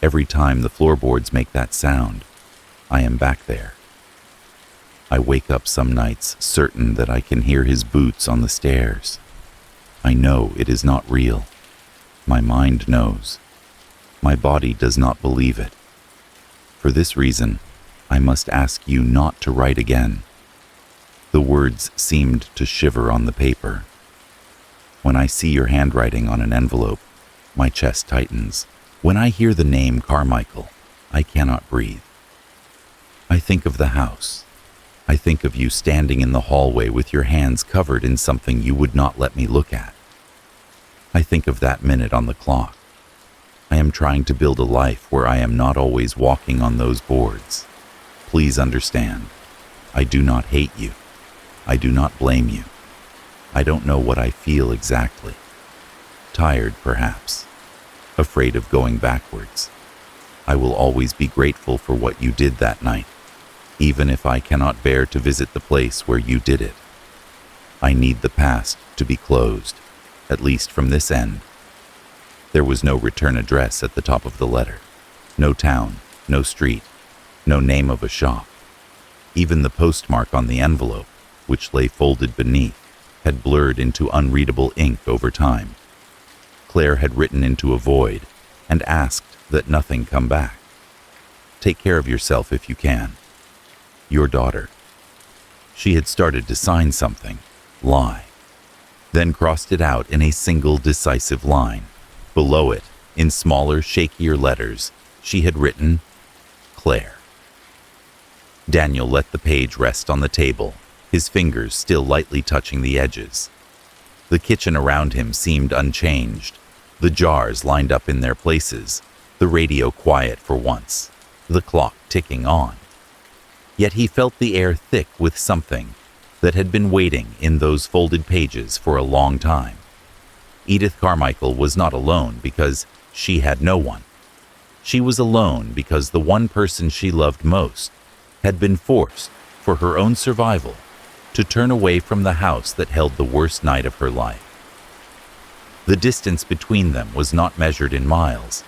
Every time the floorboards make that sound, I am back there. I wake up some nights certain that I can hear his boots on the stairs. I know it is not real. My mind knows. My body does not believe it. For this reason, I must ask you not to write again. The words seemed to shiver on the paper. When I see your handwriting on an envelope, my chest tightens. When I hear the name Carmichael, I cannot breathe. I think of the house. I think of you standing in the hallway with your hands covered in something you would not let me look at. I think of that minute on the clock. I am trying to build a life where I am not always walking on those boards. Please understand, I do not hate you. I do not blame you. I don't know what I feel exactly. Tired, perhaps. Afraid of going backwards. I will always be grateful for what you did that night, even if I cannot bear to visit the place where you did it. I need the past to be closed, at least from this end. There was no return address at the top of the letter. No town, no street, no name of a shop. Even the postmark on the envelope, which lay folded beneath, had blurred into unreadable ink over time. Claire had written into a void and asked that nothing come back. Take care of yourself if you can. Your daughter. She had started to sign something, lie, then crossed it out in a single decisive line. Below it, in smaller, shakier letters, she had written, Claire. Daniel let the page rest on the table, his fingers still lightly touching the edges. The kitchen around him seemed unchanged, the jars lined up in their places, the radio quiet for once, the clock ticking on. Yet he felt the air thick with something that had been waiting in those folded pages for a long time. Edith Carmichael was not alone because she had no one. She was alone because the one person she loved most had been forced, for her own survival, to turn away from the house that held the worst night of her life. The distance between them was not measured in miles,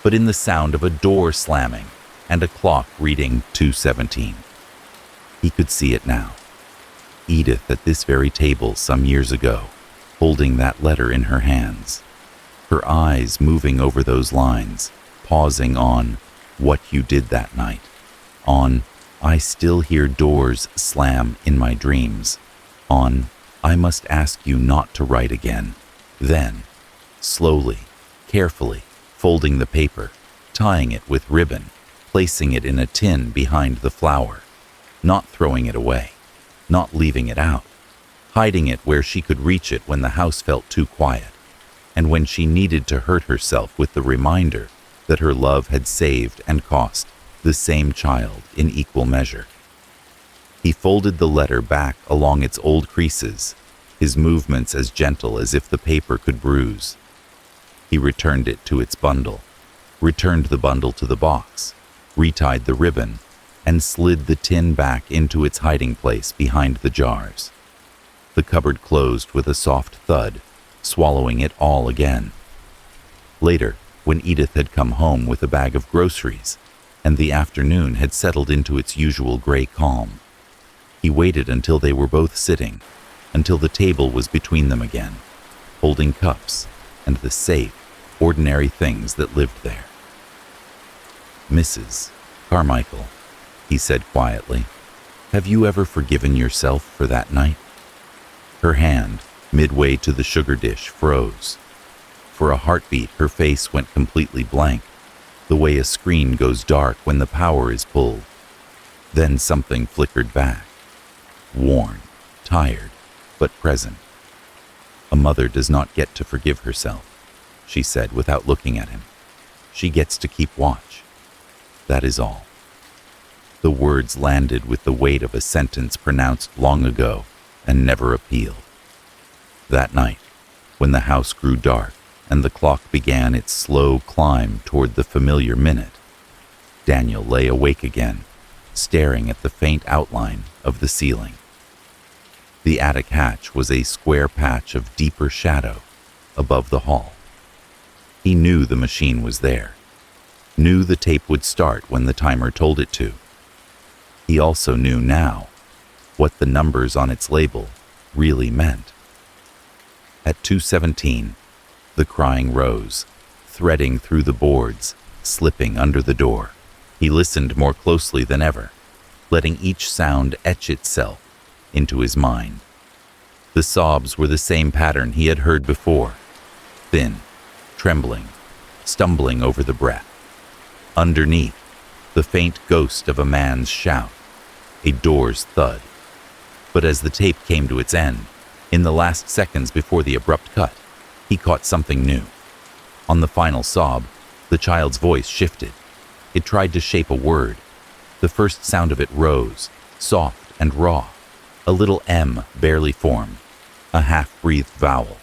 but in the sound of a door slamming and a clock reading 2:17. He could see it now. Edith at this very table some years ago, holding that letter in her hands, her eyes moving over those lines, pausing on what you did that night, on I still hear doors slam in my dreams, on I must ask you not to write again. Then, slowly, carefully, folding the paper, tying it with ribbon, placing it in a tin behind the flower, not throwing it away, not leaving it out, hiding it where she could reach it when the house felt too quiet, and when she needed to hurt herself with the reminder that her love had saved and cost the same child in equal measure. He folded the letter back along its old creases, his movements as gentle as if the paper could bruise. He returned it to its bundle, returned the bundle to the box, retied the ribbon, and slid the tin back into its hiding place behind the jars. The cupboard closed with a soft thud, swallowing it all again. Later, when Edith had come home with a bag of groceries, and the afternoon had settled into its usual gray calm, he waited until they were both sitting, until the table was between them again, holding cups and the safe, ordinary things that lived there. "Mrs. Carmichael," he said quietly, "have you ever forgiven yourself for that night?" Her hand, midway to the sugar dish, froze. For a heartbeat, her face went completely blank, the way a screen goes dark when the power is pulled. Then something flickered back. Worn, tired, but present. "A mother does not get to forgive herself," she said without looking at him. "She gets to keep watch. That is all." The words landed with the weight of a sentence pronounced long ago and never appealed. That night, when the house grew dark and the clock began its slow climb toward the familiar minute, Daniel lay awake again, staring at the faint outline of the ceiling. The attic hatch was a square patch of deeper shadow above the hall. He knew the machine was there, knew the tape would start when the timer told it to. He also knew now what the numbers on its label really meant. At 2:17, the crying rose, threading through the boards, slipping under the door. He listened more closely than ever, letting each sound etch itself into his mind. The sobs were the same pattern he had heard before, thin, trembling, stumbling over the breath. Underneath, the faint ghost of a man's shout, a door's thud. But as the tape came to its end, in the last seconds before the abrupt cut, he caught something new. On the final sob, the child's voice shifted. It tried to shape a word. The first sound of it rose, soft and raw. A little M barely formed, a half-breathed vowel.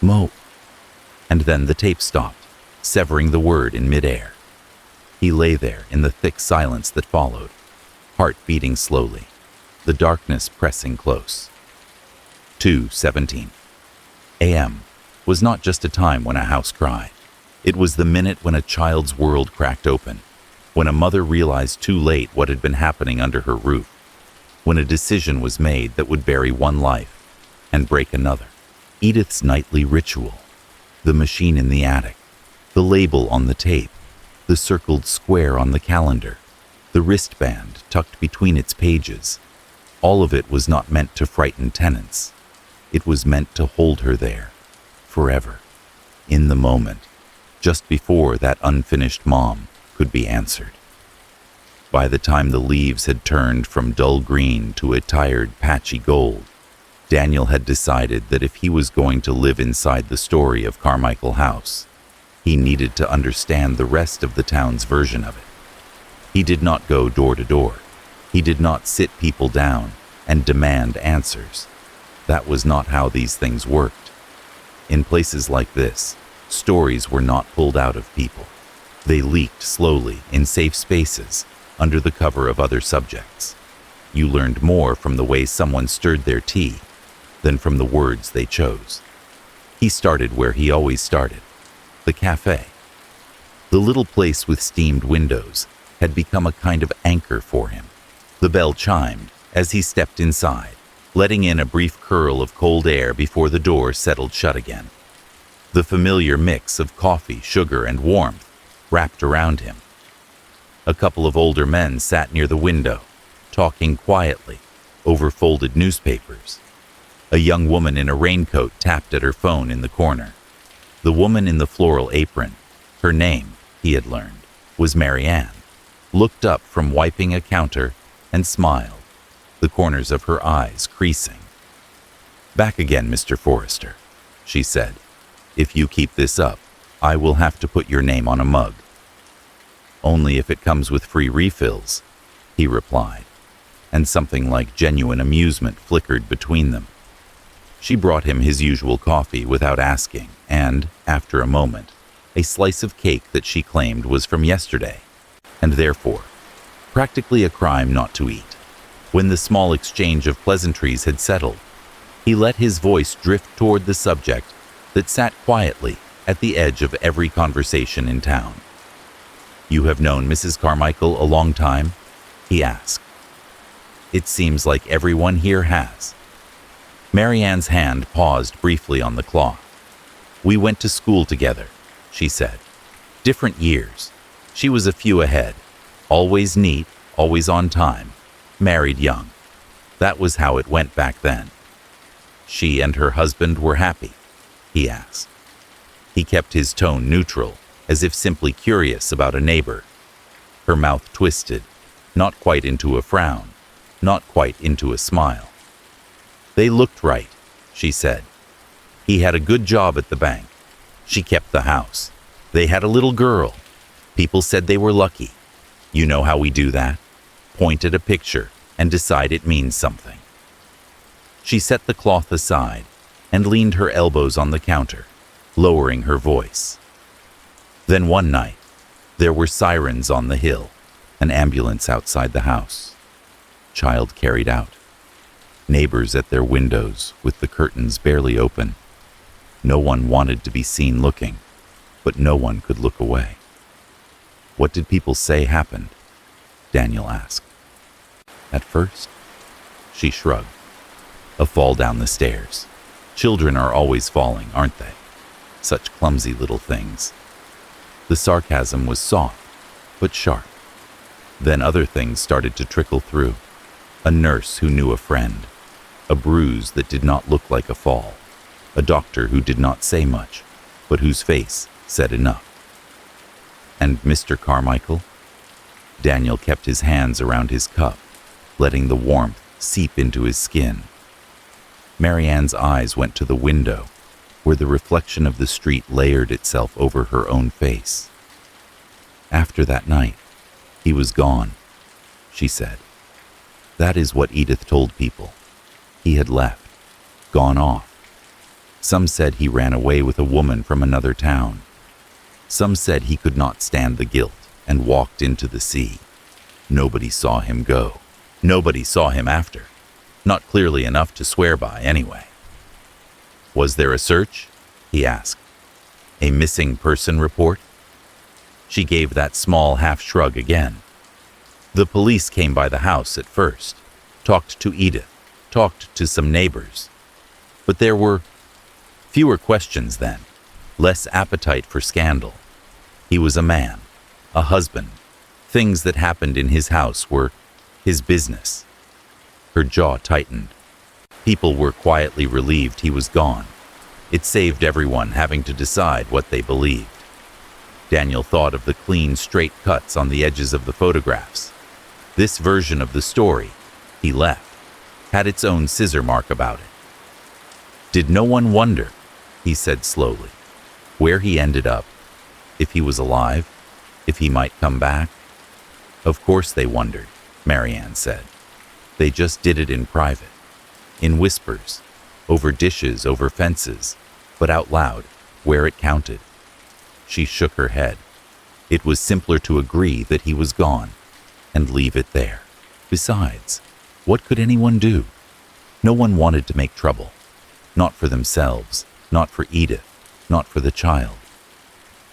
Mo. And then the tape stopped, severing the word in midair. He lay there in the thick silence that followed, heart beating slowly, the darkness pressing close. 2:17 a.m. was not just a time when a house cried. It was the minute when a child's world cracked open, when a mother realized too late what had been happening under her roof, when a decision was made that would bury one life and break another. Edith's nightly ritual, the machine in the attic, the label on the tape, the circled square on the calendar, the wristband tucked between its pages, all of it was not meant to frighten tenants. It was meant to hold her there, forever, in the moment, just before that unfinished mom could be answered. By the time the leaves had turned from dull green to a tired, patchy gold, Daniel had decided that if he was going to live inside the story of Carmichael House, he needed to understand the rest of the town's version of it. He did not go door to door. He did not sit people down and demand answers. That was not how these things worked. In places like this, stories were not pulled out of people. They leaked slowly in safe spaces under the cover of other subjects. You learned more from the way someone stirred their tea than from the words they chose. He started where he always started, the cafe. The little place with steamed windows had become a kind of anchor for him. The bell chimed as he stepped inside, letting in a brief curl of cold air before the door settled shut again. The familiar mix of coffee, sugar, and warmth wrapped around him. A couple of older men sat near the window, talking quietly over folded newspapers. A young woman in a raincoat tapped at her phone in the corner. The woman in the floral apron, her name, he had learned, was Marianne, looked up from wiping a counter and smiled, the corners of her eyes creasing. "Back again, Mr. Forrester," she said. "If you keep this up, I will have to put your name on a mug." "Only if it comes with free refills," he replied, and something like genuine amusement flickered between them. She brought him his usual coffee without asking, and, after a moment, a slice of cake that she claimed was from yesterday, and therefore practically a crime not to eat. When the small exchange of pleasantries had settled, he let his voice drift toward the subject that sat quietly at the edge of every conversation in town. "You have known Mrs. Carmichael a long time?" he asked. "It seems like everyone here has." Marianne's hand paused briefly on the cloth. "We went to school together," she said. "Different years. She was a few ahead. Always neat, always on time. Married young. That was how it went back then." "She and her husband were happy?" he asked. He kept his tone neutral, as if simply curious about a neighbor. Her mouth twisted, not quite into a frown, not quite into a smile. "They looked right," she said. "He had a good job at the bank. She kept the house. They had a little girl. People said they were lucky. You know how we do that? Point at a picture and decide it means something." She set the cloth aside and leaned her elbows on the counter, lowering her voice. "Then one night, there were sirens on the hill, an ambulance outside the house. Child carried out. Neighbors at their windows with the curtains barely open. No one wanted to be seen looking, but no one could look away." "What did people say happened?" Daniel asked. "At first?" She shrugged. "A fall down the stairs. Children are always falling, aren't they? Such clumsy little things." The sarcasm was soft, but sharp. Then other things started to trickle through. A nurse who knew a friend. A bruise that did not look like a fall. A doctor who did not say much, but whose face said enough. "And Mr. Carmichael?" Daniel kept his hands around his cup, letting the warmth seep into his skin. Marianne's eyes went to the window, where the reflection of the street layered itself over her own face. "After that night, he was gone," she said. "That is what Edith told people. He had left, gone off. Some said he ran away with a woman from another town. Some said he could not stand the guilt and walked into the sea. Nobody saw him go. Nobody saw him after. Not clearly enough to swear by, anyway." "Was there a search?" he asked. "A missing person report?" She gave that small half-shrug again. "The police came by the house at first, talked to Edith, talked to some neighbors. But there were fewer questions then, less appetite for scandal. He was a man, a husband. Things that happened in his house were his business." Her jaw tightened. People were quietly relieved he was gone. It saved everyone having to decide what they believed. Daniel thought of the clean, straight cuts on the edges of the photographs. This version of the story, he left, had its own scissor mark about it. "Did no one wonder," he said slowly, "where he ended up? If he was alive? If he might come back?" "Of course they wondered," Marianne said. "They just did it in private, in whispers, over dishes, over fences, but out loud, where it counted." She shook her head. It was simpler to agree that he was gone and leave it there. Besides, What could anyone do? No one wanted to make trouble. Not for themselves, not for Edith, not for the child.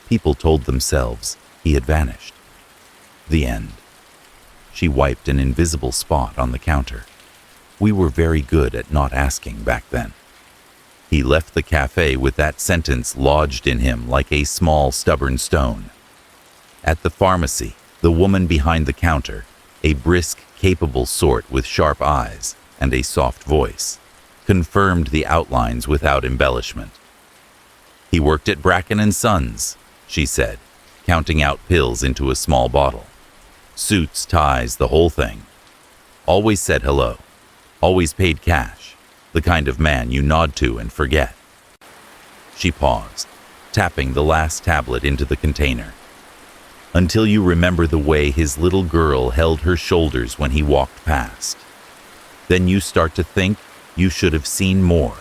People told themselves he had vanished. The end. She wiped an invisible spot on the counter. We were very good at not asking back then. He left the cafe with that sentence lodged in him like a small, stubborn stone. At the pharmacy, the woman behind the counter, a brisk, capable sort with sharp eyes and a soft voice, confirmed the outlines without embellishment. He worked at Bracken & Sons, she said, counting out pills into a small bottle. Suits, ties, the whole thing. Always said hello. Always paid cash. The kind of man you nod to and forget. She paused, tapping the last tablet into the container. Until you remember the way his little girl held her shoulders when he walked past. Then you start to think you should have seen more.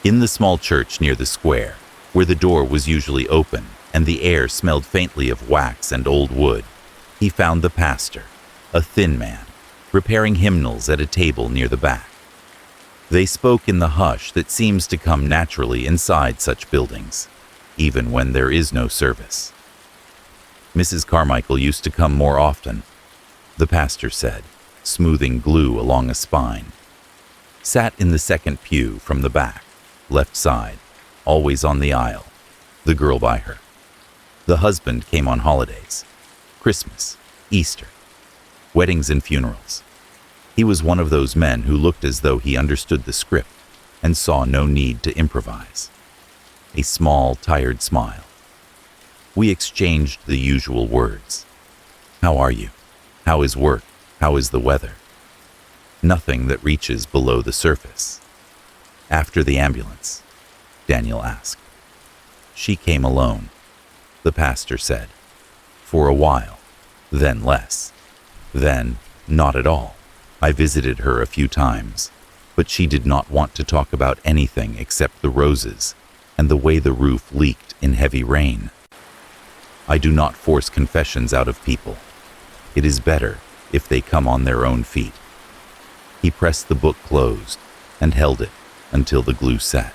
In the small church near the square, where the door was usually open and the air smelled faintly of wax and old wood, he found the pastor, a thin man, repairing hymnals at a table near the back. They spoke in the hush that seems to come naturally inside such buildings, even when there is no service. Mrs. Carmichael used to come more often, the pastor said, smoothing glue along a spine. Sat in the second pew from the back, left side, always on the aisle, the girl by her. The husband came on holidays, Christmas, Easter, weddings and funerals. He was one of those men who looked as though he understood the script and saw no need to improvise. A small, tired smile. We exchanged the usual words. How are you? How is work? How is the weather? Nothing that reaches below the surface. After the ambulance, Daniel asked. She came alone, the pastor said. For a while, then less. Then, not at all. I visited her a few times, but she did not want to talk about anything except the roses and the way the roof leaked in heavy rain. I do not force confessions out of people. It is better if they come on their own feet. He pressed the book closed and held it until the glue set.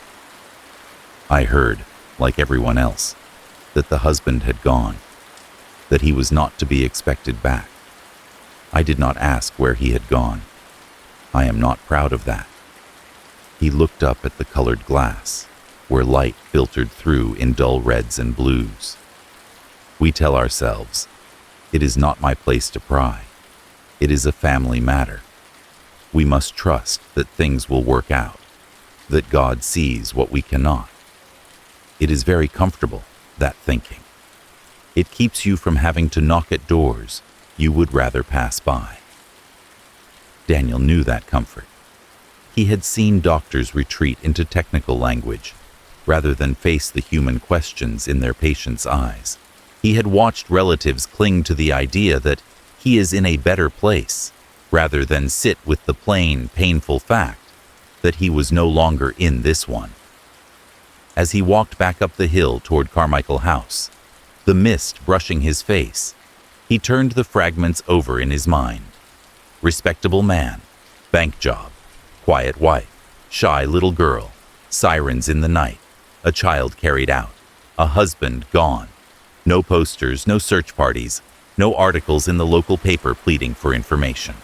I heard, like everyone else, that the husband had gone, that he was not to be expected back. I did not ask where he had gone. I am not proud of that. He looked up at the colored glass, where light filtered through in dull reds and blues. We tell ourselves, it is not my place to pry. It is a family matter. We must trust that things will work out, that God sees what we cannot. It is very comfortable, that thinking. It keeps you from having to knock at doors you would rather pass by. Daniel knew that comfort. He had seen doctors retreat into technical language rather than face the human questions in their patients' eyes. He had watched relatives cling to the idea that he is in a better place rather than sit with the plain, painful fact that he was no longer in this one. As he walked back up the hill toward Carmichael House, the mist brushing his face, he turned the fragments over in his mind. Respectable man, bank job, quiet wife, shy little girl, sirens in the night, a child carried out, a husband gone. No posters, no search parties, no articles in the local paper pleading for information.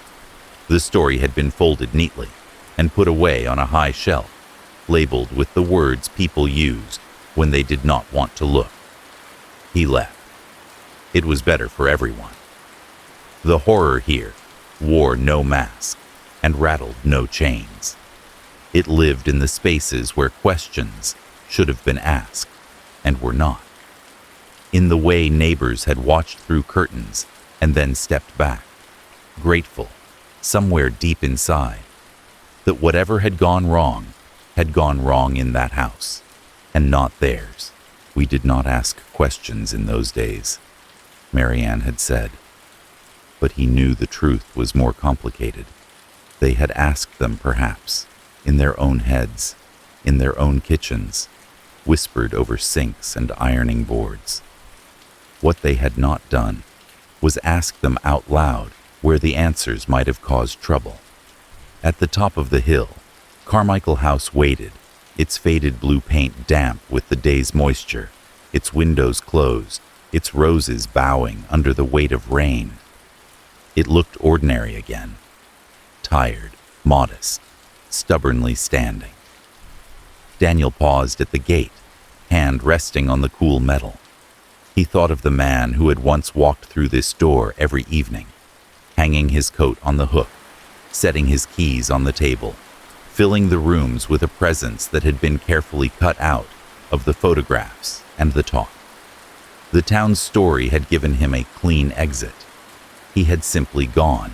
The story had been folded neatly and put away on a high shelf, labeled with the words people used when they did not want to look. He left. It was better for everyone. The horror here wore no mask and rattled no chains. It lived in the spaces where questions should have been asked and were not. In the way neighbors had watched through curtains and then stepped back, grateful, somewhere deep inside, that whatever had gone wrong in that house, and not theirs. We did not ask questions in those days, Marianne had said. But he knew the truth was more complicated. They had asked them, perhaps, in their own heads, in their own kitchens, whispered over sinks and ironing boards. What they had not done was ask them out loud where the answers might have caused trouble. At the top of the hill, Carmichael House waited, its faded blue paint damp with the day's moisture, its windows closed, its roses bowing under the weight of rain. It looked ordinary again, tired, modest, stubbornly standing. Daniel paused at the gate, hand resting on the cool metal. He thought of the man who had once walked through this door every evening, hanging his coat on the hook, setting his keys on the table, filling the rooms with a presence that had been carefully cut out of the photographs and the talk. The town's story had given him a clean exit. He had simply gone.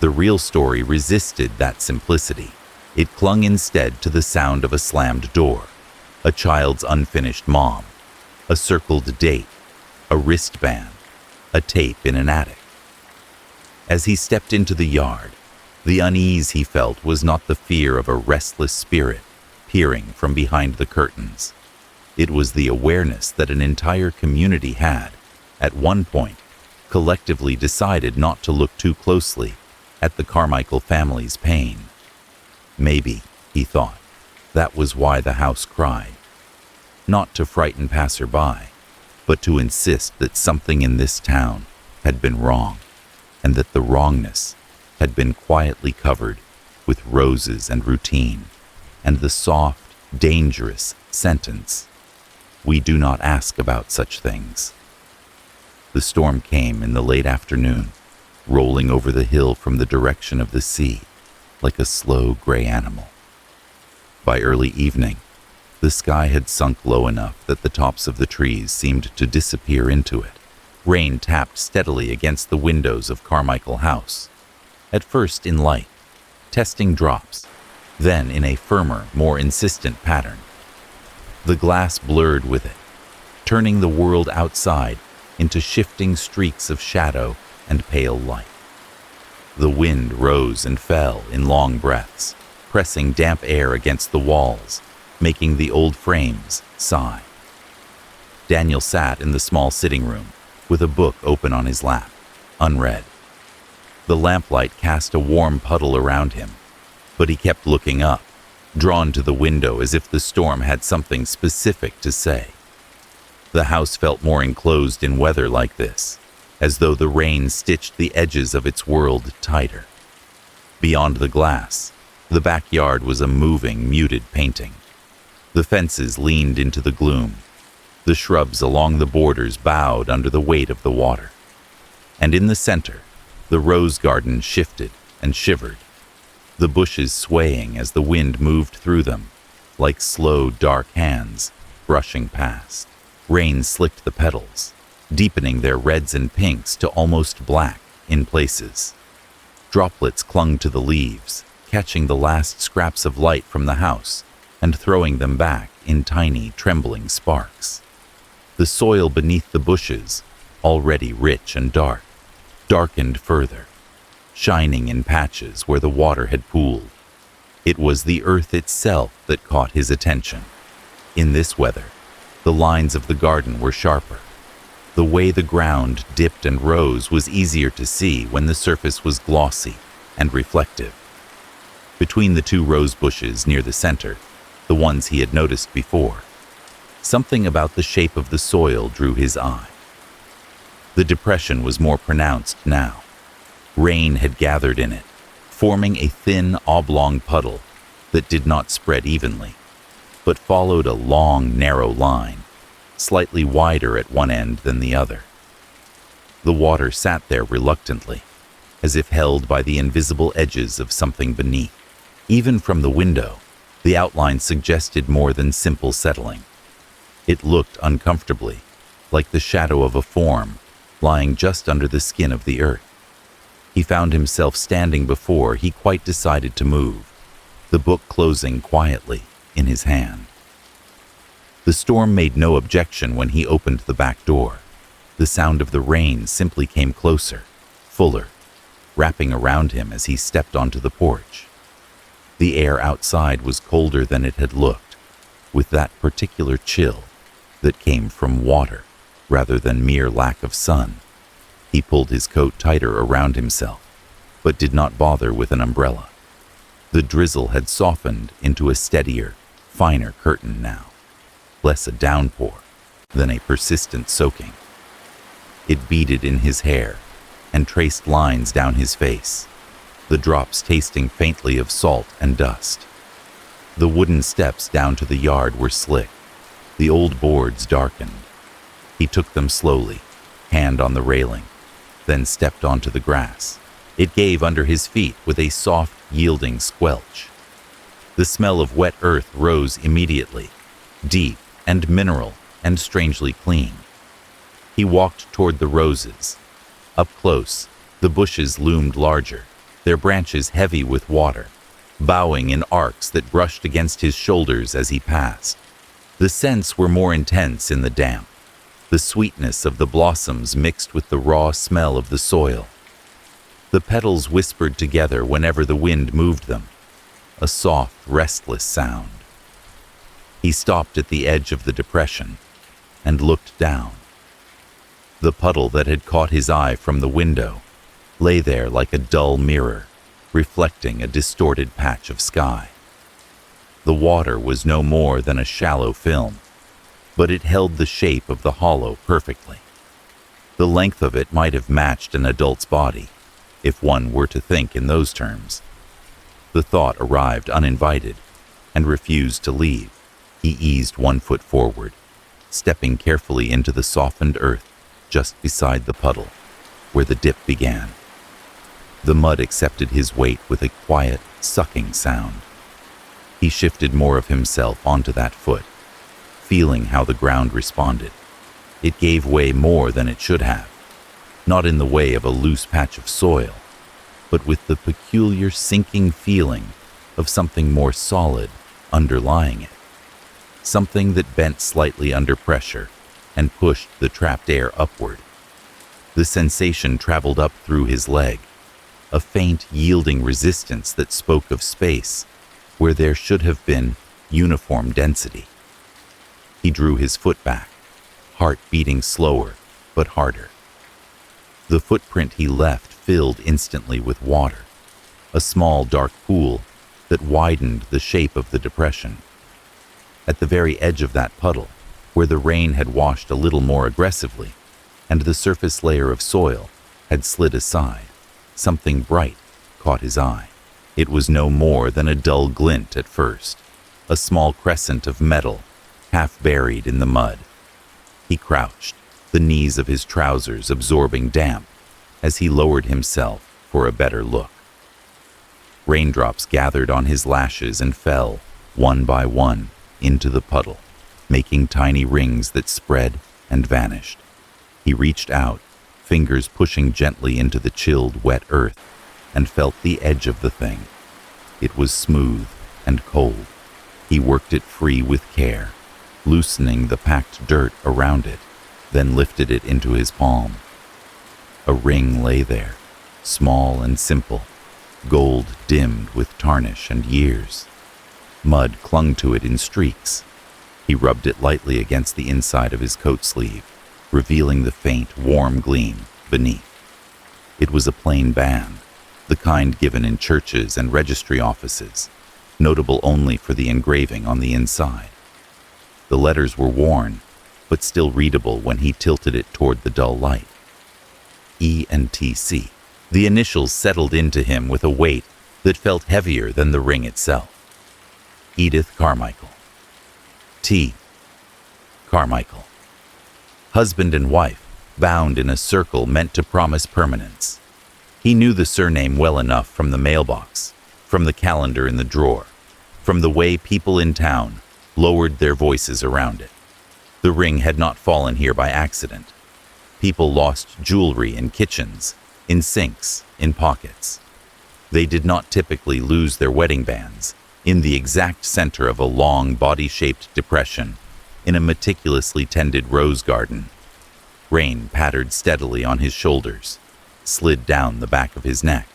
The real story resisted that simplicity. It clung instead to the sound of a slammed door, a child's unfinished mom, a circled date, a wristband, a tape in an attic. As he stepped into the yard, the unease he felt was not the fear of a restless spirit peering from behind the curtains. It was the awareness that an entire community had, at one point, collectively decided not to look too closely at the Carmichael family's pain. Maybe, he thought, that was why the house cried. Not to frighten passerby, but to insist that something in this town had been wrong, and that the wrongness had been quietly covered with roses and routine, and the soft, dangerous sentence, "We do not ask about such things." The storm came in the late afternoon, rolling over the hill from the direction of the sea, like a slow gray animal. By early evening, the sky had sunk low enough that the tops of the trees seemed to disappear into it. Rain tapped steadily against the windows of Carmichael House, at first in light, testing drops, then in a firmer, more insistent pattern. The glass blurred with it, turning the world outside into shifting streaks of shadow and pale light. The wind rose and fell in long breaths, pressing damp air against the walls, making the old frames sigh. Daniel sat in the small sitting room, with a book open on his lap, unread. The lamplight cast a warm puddle around him, but he kept looking up, drawn to the window as if the storm had something specific to say. The house felt more enclosed in weather like this, as though the rain stitched the edges of its world tighter. Beyond the glass, the backyard was a moving, muted painting. The fences leaned into the gloom. The shrubs along the borders bowed under the weight of the water. And in the center, the rose garden shifted and shivered, the bushes swaying as the wind moved through them, like slow, dark hands brushing past. Rain slicked the petals, deepening their reds and pinks to almost black in places. Droplets clung to the leaves, catching the last scraps of light from the house and throwing them back in tiny, trembling sparks. The soil beneath the bushes, already rich and dark, darkened further, shining in patches where the water had pooled. It was the earth itself that caught his attention. In this weather, the lines of the garden were sharper. The way the ground dipped and rose was easier to see when the surface was glossy and reflective. Between the two rose bushes near the center, the ones he had noticed before, something about the shape of the soil drew his eye. The depression was more pronounced now. Rain had gathered in it, forming a thin, oblong puddle that did not spread evenly, but followed a long, narrow line, slightly wider at one end than the other. The water sat there reluctantly, as if held by the invisible edges of something beneath. Even from the window, the outline suggested more than simple settling. It looked uncomfortably, like the shadow of a form lying just under the skin of the earth. He found himself standing before he quite decided to move, the book closing quietly in his hand. The storm made no objection when he opened the back door. The sound of the rain simply came closer, fuller, wrapping around him as he stepped onto the porch. The air outside was colder than it had looked, with that particular chill that came from water rather than mere lack of sun. He pulled his coat tighter around himself, but did not bother with an umbrella. The drizzle had softened into a steadier, finer curtain now, less a downpour than a persistent soaking. It beaded in his hair and traced lines down his face, the drops tasting faintly of salt and dust. The wooden steps down to the yard were slick, the old boards darkened. He took them slowly, hand on the railing, then stepped onto the grass. It gave under his feet with a soft, yielding squelch. The smell of wet earth rose immediately, deep and mineral and strangely clean. He walked toward the roses. Up close, the bushes loomed larger, their branches heavy with water, bowing in arcs that brushed against his shoulders as he passed. The scents were more intense in the damp, the sweetness of the blossoms mixed with the raw smell of the soil. The petals whispered together whenever the wind moved them, a soft, restless sound. He stopped at the edge of the depression and looked down. The puddle that had caught his eye from the window lay there like a dull mirror, reflecting a distorted patch of sky. The water was no more than a shallow film, but it held the shape of the hollow perfectly. The length of it might have matched an adult's body, if one were to think in those terms. The thought arrived uninvited and refused to leave. He eased 1 foot forward, stepping carefully into the softened earth just beside the puddle, where the dip began. The mud accepted his weight with a quiet, sucking sound. He shifted more of himself onto that foot, feeling how the ground responded. It gave way more than it should have, not in the way of a loose patch of soil, but with the peculiar sinking feeling of something more solid underlying it, something that bent slightly under pressure and pushed the trapped air upward. The sensation traveled up through his leg, a faint, yielding resistance that spoke of space where there should have been uniform density. He drew his foot back, heart beating slower but harder. The footprint he left filled instantly with water, a small dark pool that widened the shape of the depression. At the very edge of that puddle, where the rain had washed a little more aggressively, and the surface layer of soil had slid aside, something bright caught his eye. It was no more than a dull glint at first, a small crescent of metal, half buried in the mud. He crouched, the knees of his trousers absorbing damp, as he lowered himself for a better look. Raindrops gathered on his lashes and fell, one by one, into the puddle, making tiny rings that spread and vanished. He reached out, fingers pushing gently into the chilled, wet earth, and felt the edge of the thing. It was smooth and cold. He worked it free with care, loosening the packed dirt around it, then lifted it into his palm. A ring lay there, small and simple, gold dimmed with tarnish and years. Mud clung to it in streaks. He rubbed it lightly against the inside of his coat sleeve, revealing the faint, warm gleam beneath. It was a plain band, the kind given in churches and registry offices, notable only for the engraving on the inside. The letters were worn, but still readable when he tilted it toward the dull light. E and TC. The initials settled into him with a weight that felt heavier than the ring itself. Edith Carmichael. T. Carmichael. Husband and wife, bound in a circle meant to promise permanence. He knew the surname well enough from the mailbox, from the calendar in the drawer, from the way people in town lowered their voices around it. The ring had not fallen here by accident. People lost jewelry in kitchens, in sinks, in pockets. They did not typically lose their wedding bands in the exact center of a long, body-shaped depression in a meticulously tended rose garden. Rain pattered steadily on his shoulders, slid down the back of his neck.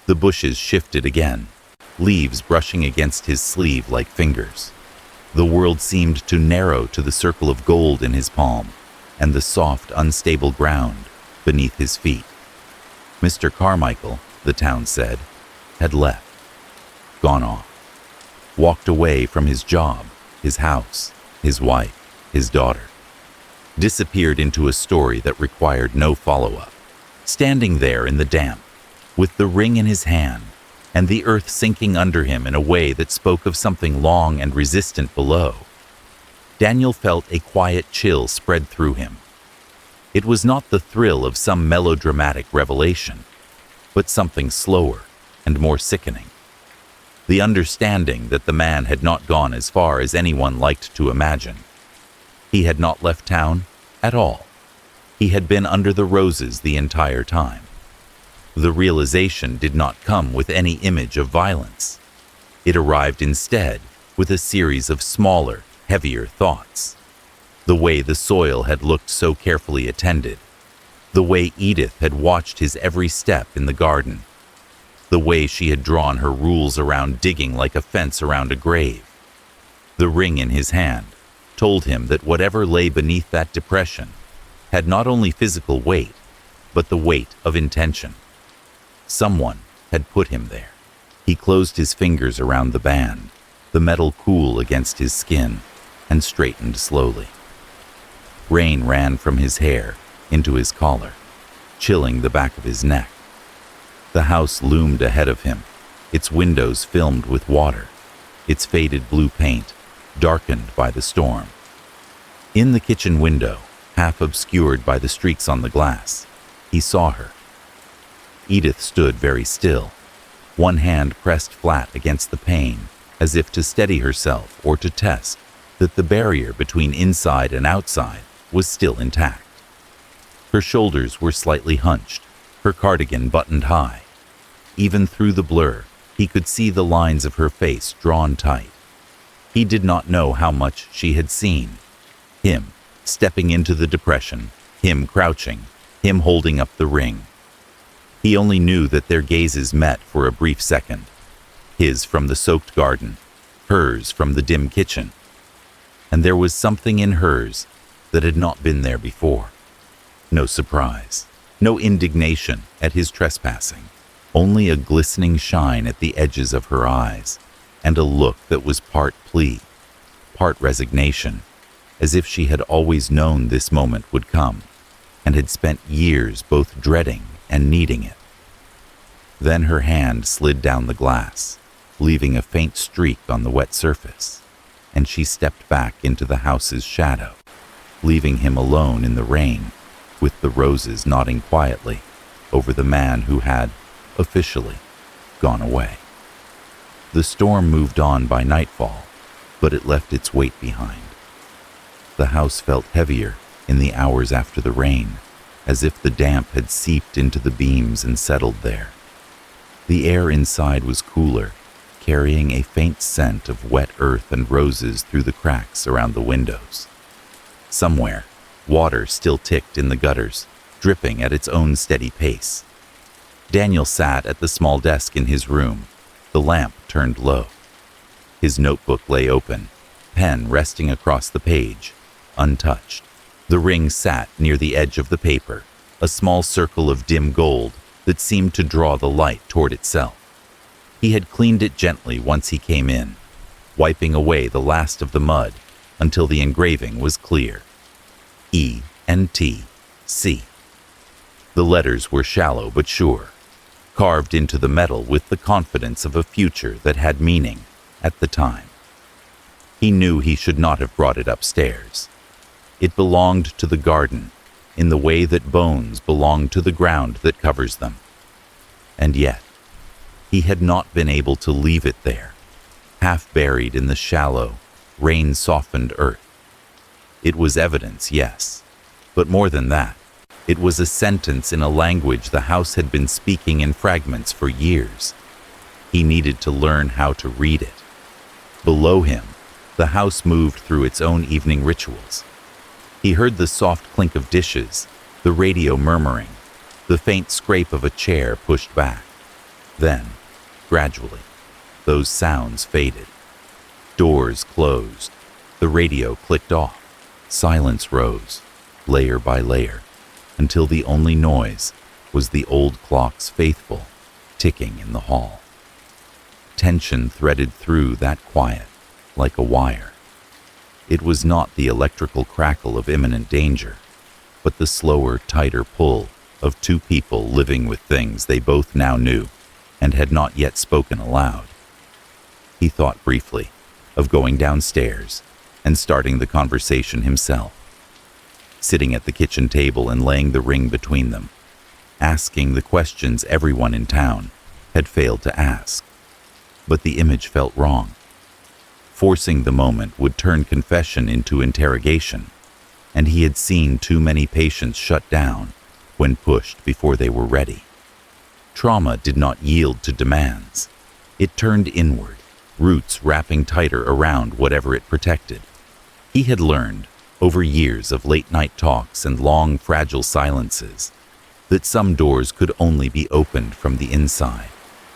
The bushes shifted again, leaves brushing against his sleeve like fingers. The world seemed to narrow to the circle of gold in his palm and the soft, unstable ground beneath his feet. Mr. Carmichael, the town said, had left. gone off, walked away from his job, his house, his wife, his daughter, disappeared into a story that required no follow-up, standing there in the damp, with the ring in his hand, and the earth sinking under him in a way that spoke of something long and resistant below. Daniel felt a quiet chill spread through him. It was not the thrill of some melodramatic revelation, but something slower and more sickening. The understanding that the man had not gone as far as anyone liked to imagine. He had not left town at all. He had been under the roses the entire time. The realization did not come with any image of violence. It arrived instead with a series of smaller, heavier thoughts. The way the soil had looked so carefully attended. The way Edith had watched his every step in the garden. The way she had drawn her rules around digging like a fence around a grave. The ring in his hand told him that whatever lay beneath that depression had not only physical weight, but the weight of intention. Someone had put him there. He closed his fingers around the band, the metal cool against his skin, and straightened slowly. Rain ran from his hair into his collar, chilling the back of his neck. The house loomed ahead of him, its windows filmed with water, its faded blue paint darkened by the storm. In the kitchen window, half obscured by the streaks on the glass, he saw her. Edith stood very still, one hand pressed flat against the pane, as if to steady herself or to test that the barrier between inside and outside was still intact. Her shoulders were slightly hunched, her cardigan buttoned high. Even through the blur, he could see the lines of her face drawn tight. He did not know how much she had seen. Him stepping into the depression, him crouching, him holding up the ring. He only knew that their gazes met for a brief second. His from the soaked garden, hers from the dim kitchen. And there was something in hers that had not been there before. No surprise, no indignation at his trespassing, only a glistening shine at the edges of her eyes, and a look that was part plea, part resignation, as if she had always known this moment would come, and had spent years both dreading and needing it. Then her hand slid down the glass, leaving a faint streak on the wet surface, and she stepped back into the house's shadow, leaving him alone in the rain, with the roses nodding quietly over the man who had, officially, gone away. The storm moved on by nightfall, but it left its weight behind. The house felt heavier in the hours after the rain, as if the damp had seeped into the beams and settled there. The air inside was cooler, carrying a faint scent of wet earth and roses through the cracks around the windows. Somewhere, water still ticked in the gutters, dripping at its own steady pace. Daniel sat at the small desk in his room, the lamp turned low. His notebook lay open, pen resting across the page, untouched. The ring sat near the edge of the paper, a small circle of dim gold that seemed to draw the light toward itself. He had cleaned it gently once he came in, wiping away the last of the mud until the engraving was clear. E-N-T-C. The letters were shallow but sure, carved into the metal with the confidence of a future that had meaning at the time. He knew he should not have brought it upstairs. It belonged to the garden, in the way that bones belong to the ground that covers them. And yet, he had not been able to leave it there, half buried in the shallow, rain-softened earth. It was evidence, yes, but more than that, it was a sentence in a language the house had been speaking in fragments for years. He needed to learn how to read it. Below him, the house moved through its own evening rituals. He heard the soft clink of dishes, the radio murmuring, the faint scrape of a chair pushed back. Then, gradually, those sounds faded. Doors closed. The radio clicked off. Silence rose, layer by layer, until the only noise was the old clock's faithful ticking in the hall. Tension threaded through that quiet, like a wire. It was not the electrical crackle of imminent danger, but the slower, tighter pull of two people living with things they both now knew and had not yet spoken aloud. He thought briefly of going downstairs and starting the conversation himself, sitting at the kitchen table and laying the ring between them, asking the questions everyone in town had failed to ask. But the image felt wrong. Forcing the moment would turn confession into interrogation, and he had seen too many patients shut down when pushed before they were ready. Trauma did not yield to demands. It turned inward, roots wrapping tighter around whatever it protected. He had learned, over years of late-night talks and long, fragile silences, that some doors could only be opened from the inside.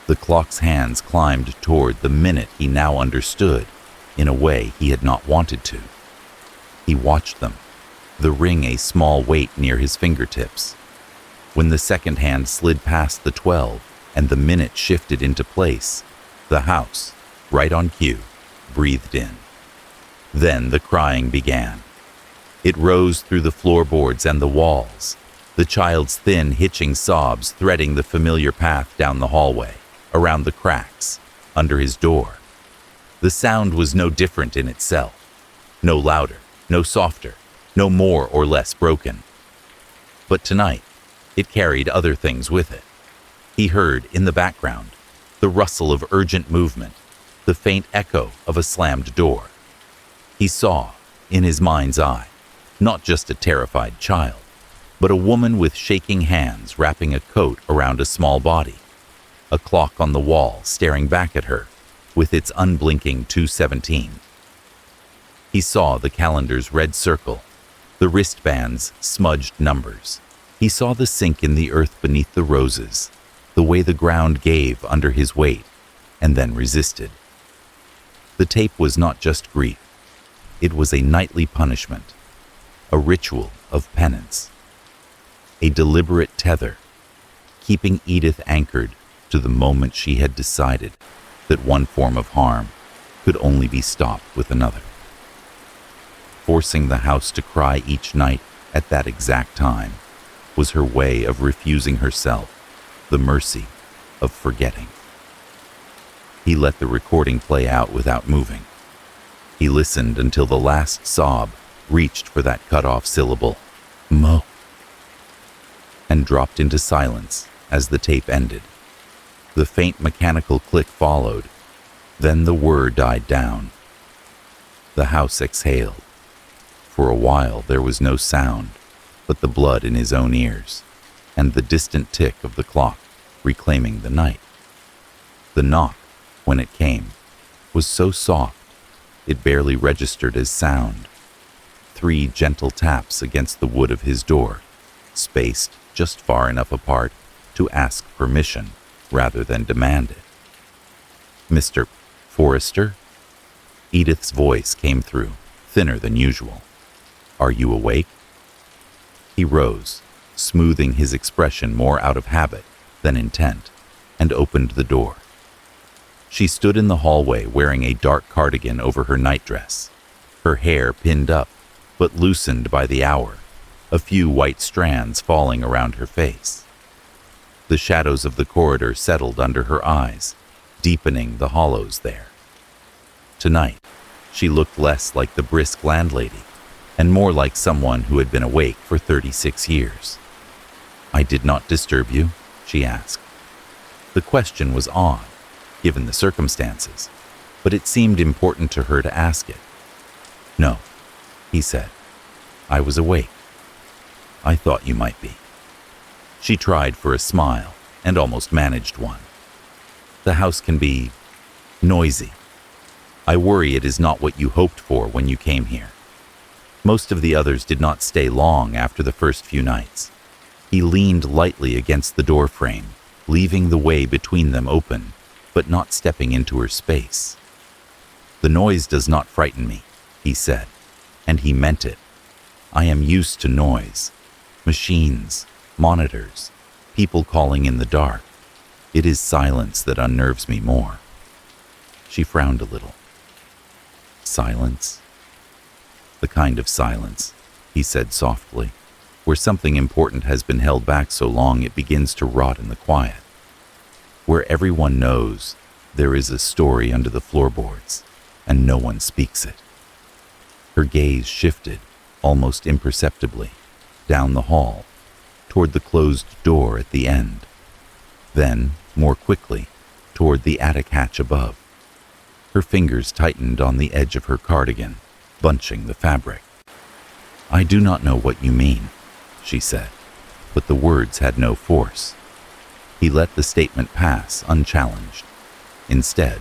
The clock's hands climbed toward the minute he now understood, in a way he had not wanted to. He watched them, the ring a small weight near his fingertips. When the second hand slid past the 12 and the minute shifted into place, the house, right on cue, breathed in. Then the crying began. It rose through the floorboards and the walls, the child's thin, hitching sobs threading the familiar path down the hallway, around the cracks, under his door. The sound was no different in itself, no louder, no softer, no more or less broken. But tonight, it carried other things with it. He heard, in the background, the rustle of urgent movement, the faint echo of a slammed door. He saw, in his mind's eye, not just a terrified child, but a woman with shaking hands wrapping a coat around a small body, a clock on the wall staring back at her, with its unblinking 2:17. He saw the calendar's red circle, the wristband's smudged numbers. He saw the sink in the earth beneath the roses, the way the ground gave under his weight, and then resisted. The tape was not just grief. It was a nightly punishment, a ritual of penance, a deliberate tether, keeping Edith anchored to the moment she had decided that one form of harm could only be stopped with another. Forcing the house to cry each night at that exact time was her way of refusing herself the mercy of forgetting. He let the recording play out without moving. He listened until the last sob reached for that cut-off syllable, Mo, and dropped into silence as the tape ended. The faint mechanical click followed, then the whir died down. The house exhaled. For a while there was no sound, but the blood in his own ears, and the distant tick of the clock reclaiming the night. The knock, when it came, was so soft it barely registered as sound. 3 gentle taps against the wood of his door, spaced just far enough apart to ask permission rather than demand it. Mr. Forrester? Edith's voice came through, thinner than usual. Are you awake? He rose, smoothing his expression more out of habit than intent, and opened the door. She stood in the hallway wearing a dark cardigan over her nightdress, her hair pinned up but loosened by the hour, a few white strands falling around her face. The shadows of the corridor settled under her eyes, deepening the hollows there. Tonight, she looked less like the brisk landlady and more like someone who had been awake for 36 years. I did not disturb you, she asked. The question was odd, given the circumstances, but it seemed important to her to ask it. No, he said. I was awake. I thought you might be. She tried for a smile and almost managed one. The house can be noisy. I worry it is not what you hoped for when you came here. Most of the others did not stay long after the first few nights. He leaned lightly against the door frame, leaving the way between them open, but not stepping into her space. The noise does not frighten me, he said, and he meant it. I am used to noise. Machines, monitors, people calling in the dark. It is silence that unnerves me more. She frowned a little. Silence? The kind of silence, he said softly, where something important has been held back so long it begins to rot in the quiet. Where everyone knows there is a story under the floorboards, and no one speaks it. Her gaze shifted, almost imperceptibly, down the hall, toward the closed door at the end. Then, more quickly, toward the attic hatch above. Her fingers tightened on the edge of her cardigan, bunching the fabric. "I do not know what you mean," she said, but the words had no force. He let the statement pass unchallenged. Instead,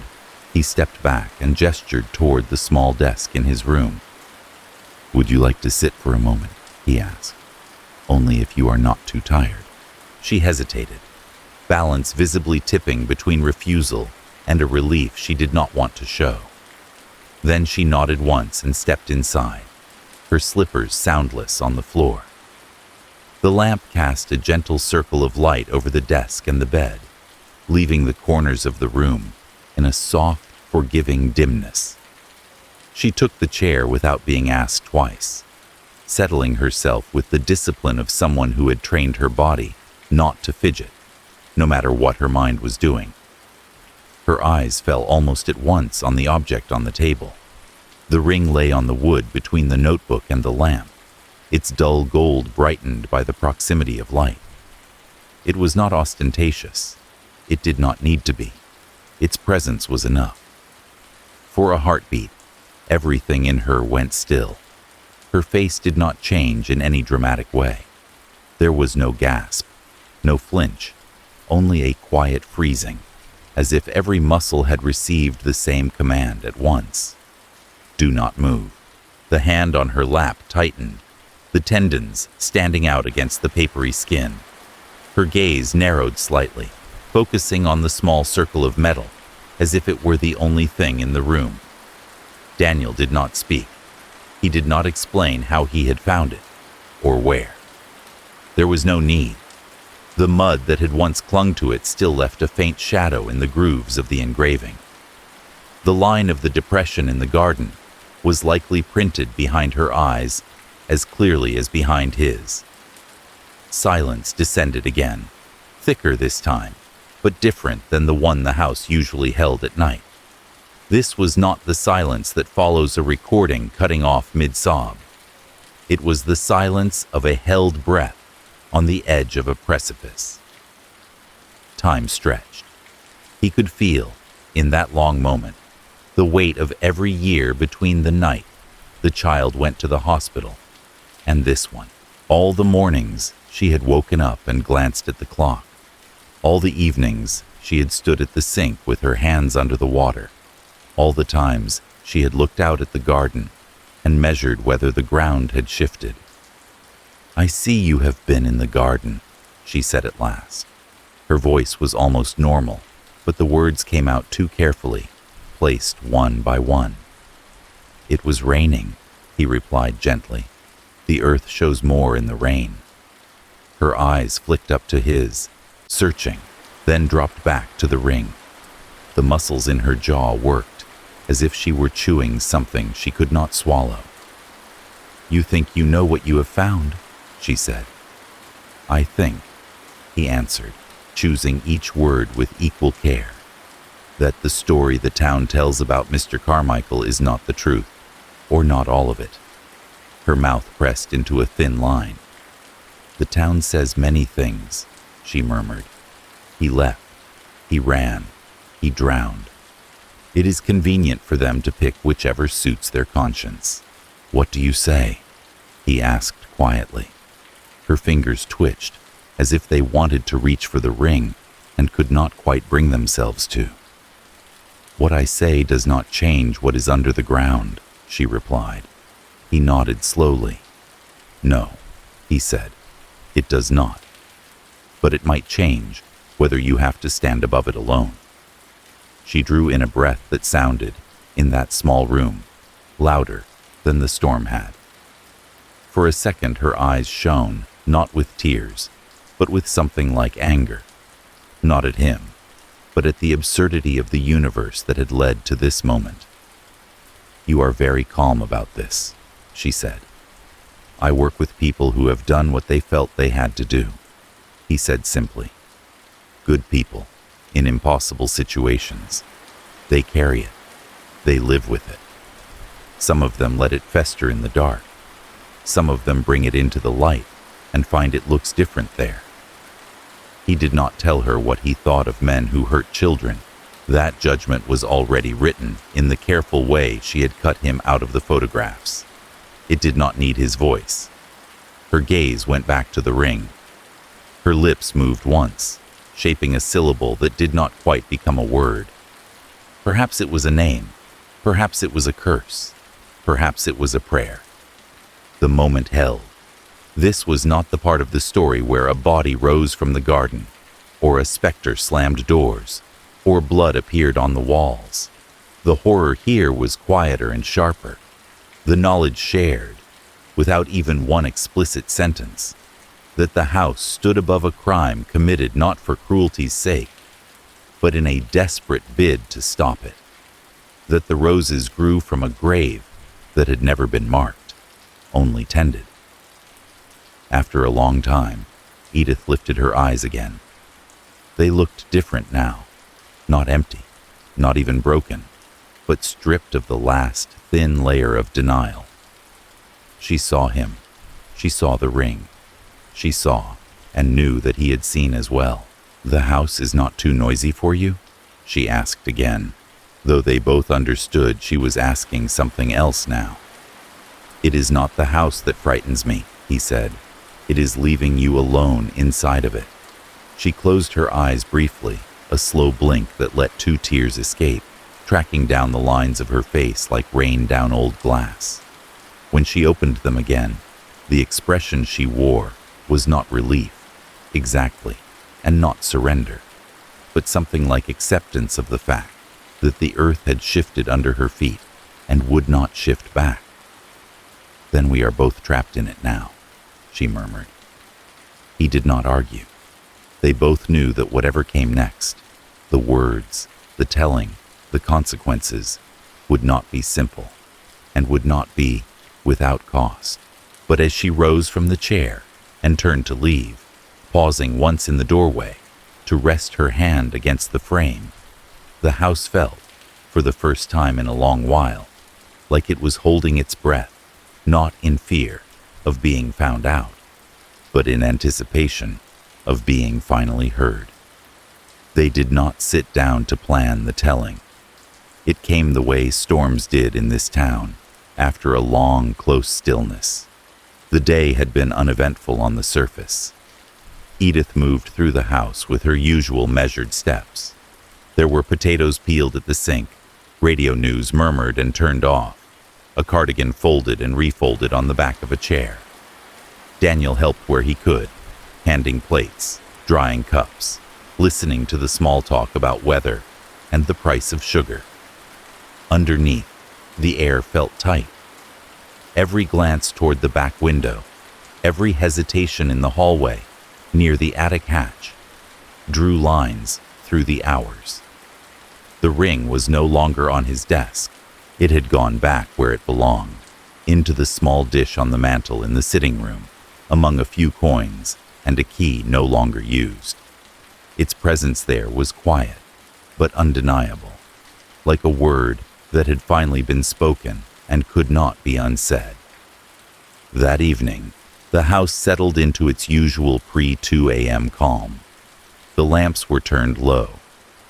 he stepped back and gestured toward the small desk in his room. "Would you like to sit for a moment?" he asked. "Only if you are not too tired." She hesitated, balance visibly tipping between refusal and a relief she did not want to show. Then she nodded once and stepped inside, her slippers soundless on the floor. The lamp cast a gentle circle of light over the desk and the bed, leaving the corners of the room in a soft, forgiving dimness. She took the chair without being asked twice, settling herself with the discipline of someone who had trained her body not to fidget, no matter what her mind was doing. Her eyes fell almost at once on the object on the table. The ring lay on the wood between the notebook and the lamp, its dull gold brightened by the proximity of light. It was not ostentatious. It did not need to be. Its presence was enough. For a heartbeat, everything in her went still. Her face did not change in any dramatic way. There was no gasp, no flinch, only a quiet freezing, as if every muscle had received the same command at once. Do not move. The hand on her lap tightened, the tendons standing out against the papery skin. Her gaze narrowed slightly, focusing on the small circle of metal, as if it were the only thing in the room. Daniel did not speak. He did not explain how he had found it, or where. There was no need. The mud that had once clung to it still left a faint shadow in the grooves of the engraving. The line of the depression in the garden was likely printed behind her eyes as clearly as behind his. Silence descended again, thicker this time, but different than the one the house usually held at night. This was not the silence that follows a recording cutting off mid-sob. It was the silence of a held breath on the edge of a precipice. Time stretched. He could feel, in that long moment, the weight of every year between the night the child went to the hospital and this one. All the mornings she had woken up and glanced at the clock. All the evenings she had stood at the sink with her hands under the water. All the times she had looked out at the garden and measured whether the ground had shifted. "I see you have been in the garden," she said at last. Her voice was almost normal, but the words came out too carefully, placed one by one. "It was raining," he replied gently. "The earth shows more in the rain." Her eyes flicked up to his, searching, then dropped back to the ring. The muscles in her jaw worked, as if she were chewing something she could not swallow. "You think you know what you have found?" she said. "I think," he answered, choosing each word with equal care, "that the story the town tells about Mr. Carmichael is not the truth, or not all of it." Her mouth pressed into a thin line. "The town says many things," she murmured. "He left. He ran. He drowned. It is convenient for them to pick whichever suits their conscience." "What do you say?" he asked quietly. Her fingers twitched, as if they wanted to reach for the ring and could not quite bring themselves to. "What I say does not change what is under the ground," she replied. He nodded slowly. "No," he said, "it does not. But it might change, whether you have to stand above it alone." She drew in a breath that sounded, in that small room, louder than the storm had. For a second her eyes shone, not with tears, but with something like anger. Not at him, but at the absurdity of the universe that had led to this moment. "You are very calm about this," she said. "I work with people who have done what they felt they had to do," he said simply. "Good people, in impossible situations. They carry it. They live with it. Some of them let it fester in the dark. Some of them bring it into the light and find it looks different there." He did not tell her what he thought of men who hurt children. That judgment was already written in the careful way she had cut him out of the photographs. It did not need his voice. Her gaze went back to the ring. Her lips moved once, shaping a syllable that did not quite become a word. Perhaps it was a name. Perhaps it was a curse. Perhaps it was a prayer. The moment held. This was not the part of the story where a body rose from the garden, or a specter slammed doors, or blood appeared on the walls. The horror here was quieter and sharper. The knowledge shared, without even one explicit sentence, that the house stood above a crime committed not for cruelty's sake, but in a desperate bid to stop it. That the roses grew from a grave that had never been marked, only tended. After a long time, Edith lifted her eyes again. They looked different now, not empty, not even broken, but stripped of the last thin layer of denial. She saw him. She saw the ring. She saw and knew that he had seen as well. "The house is not too noisy for you?" she asked again, though they both understood she was asking something else now. "It is not the house that frightens me," he said. "It is leaving you alone inside of it." She closed her eyes briefly, a slow blink that let 2 tears escape, tracking down the lines of her face like rain down old glass. When she opened them again, the expression she wore was not relief, exactly, and not surrender, but something like acceptance of the fact that the earth had shifted under her feet and would not shift back. "Then we are both trapped in it now," she murmured. He did not argue. They both knew that whatever came next, the words, the telling, the consequences, would not be simple, and would not be without cost. But as she rose from the chair and turned to leave, pausing once in the doorway to rest her hand against the frame, the house felt, for the first time in a long while, like it was holding its breath, not in fear of being found out, but in anticipation of being finally heard. They did not sit down to plan the telling. It came the way storms did in this town, after a long, close stillness. The day had been uneventful on the surface. Edith moved through the house with her usual measured steps. There were potatoes peeled at the sink, radio news murmured and turned off, a cardigan folded and refolded on the back of a chair. Daniel helped where he could, handing plates, drying cups, listening to the small talk about weather and the price of sugar. Underneath, the air felt tight. Every glance toward the back window, every hesitation in the hallway, near the attic hatch, drew lines through the hours. The ring was no longer on his desk. It had gone back where it belonged, into the small dish on the mantel in the sitting room, among a few coins and a key no longer used. Its presence there was quiet, but undeniable, like a word that had finally been spoken and could not be unsaid. That evening, the house settled into its usual pre-2 a.m. calm. The lamps were turned low.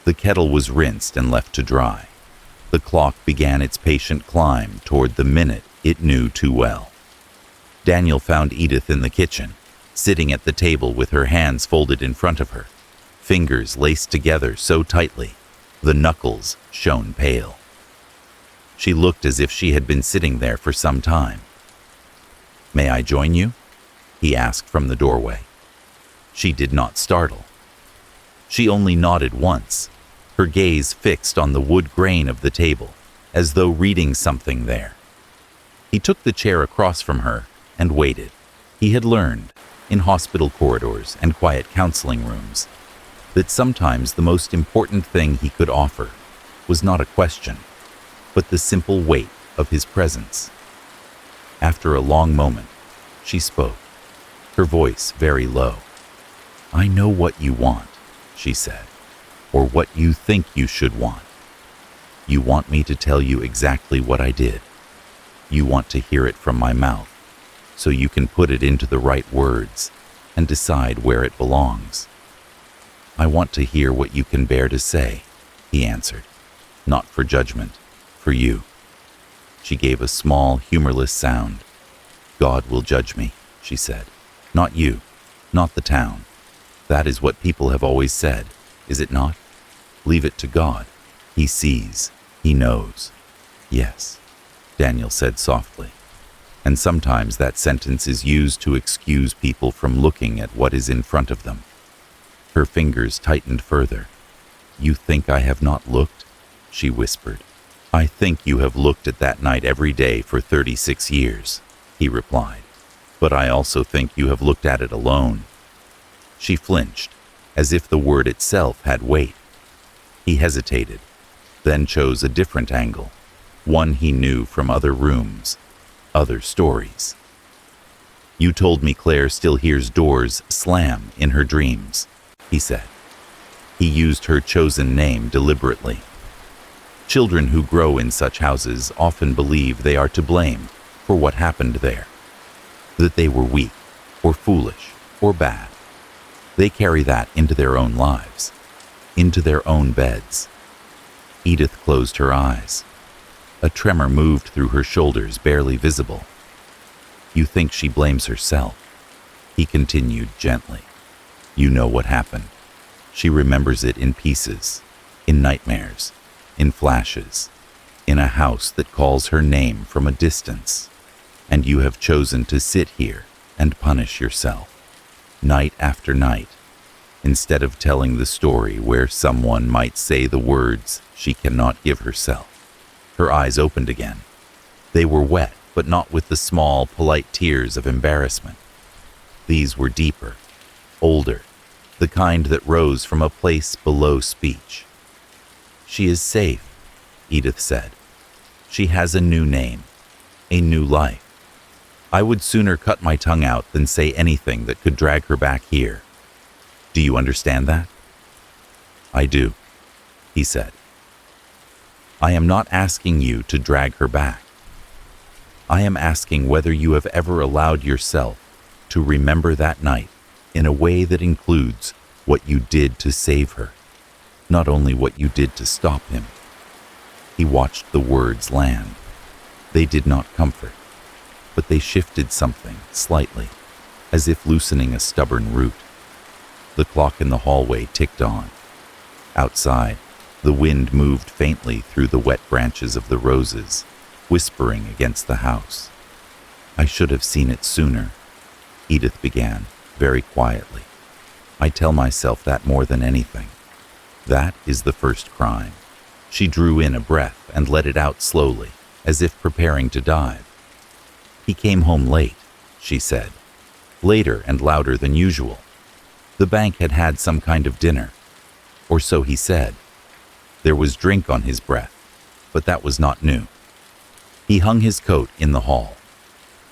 The kettle was rinsed and left to dry. The clock began its patient climb toward the minute it knew too well. Daniel found Edith in the kitchen, sitting at the table with her hands folded in front of her, fingers laced together so tightly, the knuckles shone pale. She looked as if she had been sitting there for some time. "May I join you?" he asked from the doorway. She did not startle. She only nodded once, her gaze fixed on the wood grain of the table, as though reading something there. He took the chair across from her and waited. He had learned, in hospital corridors and quiet counseling rooms, that sometimes the most important thing he could offer was not a question, but the simple weight of his presence. After a long moment, she spoke, her voice very low. "I know what you want," she said, "or what you think you should want. You want me to tell you exactly what I did. You want to hear it from my mouth, so you can put it into the right words and decide where it belongs." "I want to hear what you can bear to say," he answered, "not for judgment, for you." She gave a small, humorless sound. "God will judge me," she said. "Not you, not the town. That is what people have always said, is it not? Leave it to God. He sees, he knows." "Yes," Daniel said softly. And sometimes that sentence is used to excuse people from looking at what is in front of them. Her fingers tightened further. "You think I have not looked?" she whispered. "I think you have looked at that night every day for 36 years, he replied. "But I also think you have looked at it alone." She flinched, as if the word itself had weight. He hesitated, then chose a different angle, one he knew from other rooms, other stories. "You told me Claire still hears doors slam in her dreams," he said. He used her chosen name deliberately. Children who grow in such houses often believe they are to blame for what happened there, that they were weak, or foolish, or bad. They carry that into their own lives, into their own beds. Edith closed her eyes. A tremor moved through her shoulders, barely visible. "You think she blames herself," he continued gently. "You know what happened. She remembers it in pieces, in nightmares, in flashes, in a house that calls her name from a distance. And you have chosen to sit here and punish yourself, night after night, instead of telling the story where someone might say the words she cannot give herself." Her eyes opened again. They were wet, but not with the small, polite tears of embarrassment. These were deeper, older, the kind that rose from a place below speech. "She is safe," Edith said. "She has a new name, a new life. I would sooner cut my tongue out than say anything that could drag her back here. Do you understand that?" "I do," he said. "I am not asking you to drag her back. I am asking whether you have ever allowed yourself to remember that night in a way that includes what you did to save her, not only what you did to stop him." He watched the words land. They did not comfort, but they shifted something slightly, as if loosening a stubborn root. The clock in the hallway ticked on. Outside, the wind moved faintly through the wet branches of the roses, whispering against the house. "I should have seen it sooner," Edith began, very quietly. "I tell myself that more than anything. That is the first crime." She drew in a breath and let it out slowly, as if preparing to dive. "He came home late," she said, later and louder than usual. The bank had had some kind of dinner, or so he said. There was drink on his breath, but that was not new. He hung his coat in the hall,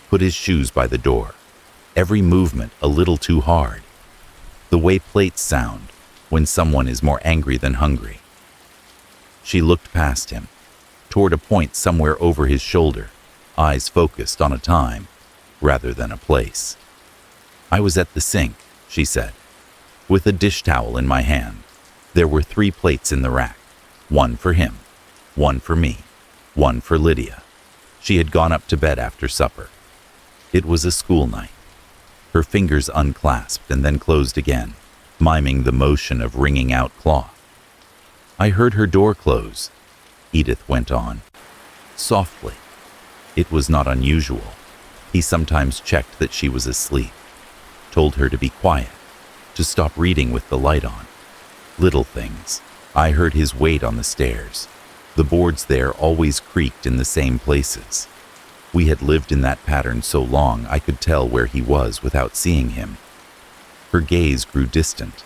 put his shoes by the door, every movement a little too hard, the way plates sound when someone is more angry than hungry. She looked past him, toward a point somewhere over his shoulder, eyes focused on a time rather than a place. "I was at the sink," she said, with a dish towel in my hand. There were 3 plates in the rack, one for him, one for me, one for Lydia. She had gone up to bed after supper. It was a school night. Her fingers unclasped and then closed again, miming the motion of wringing out cloth. "I heard her door close," Edith went on, softly. It was not unusual. He sometimes checked that she was asleep, told her to be quiet, to stop reading with the light on. Little things. I heard his weight on the stairs. The boards there always creaked in the same places. We had lived in that pattern so long I could tell where he was without seeing him. Her gaze grew distant.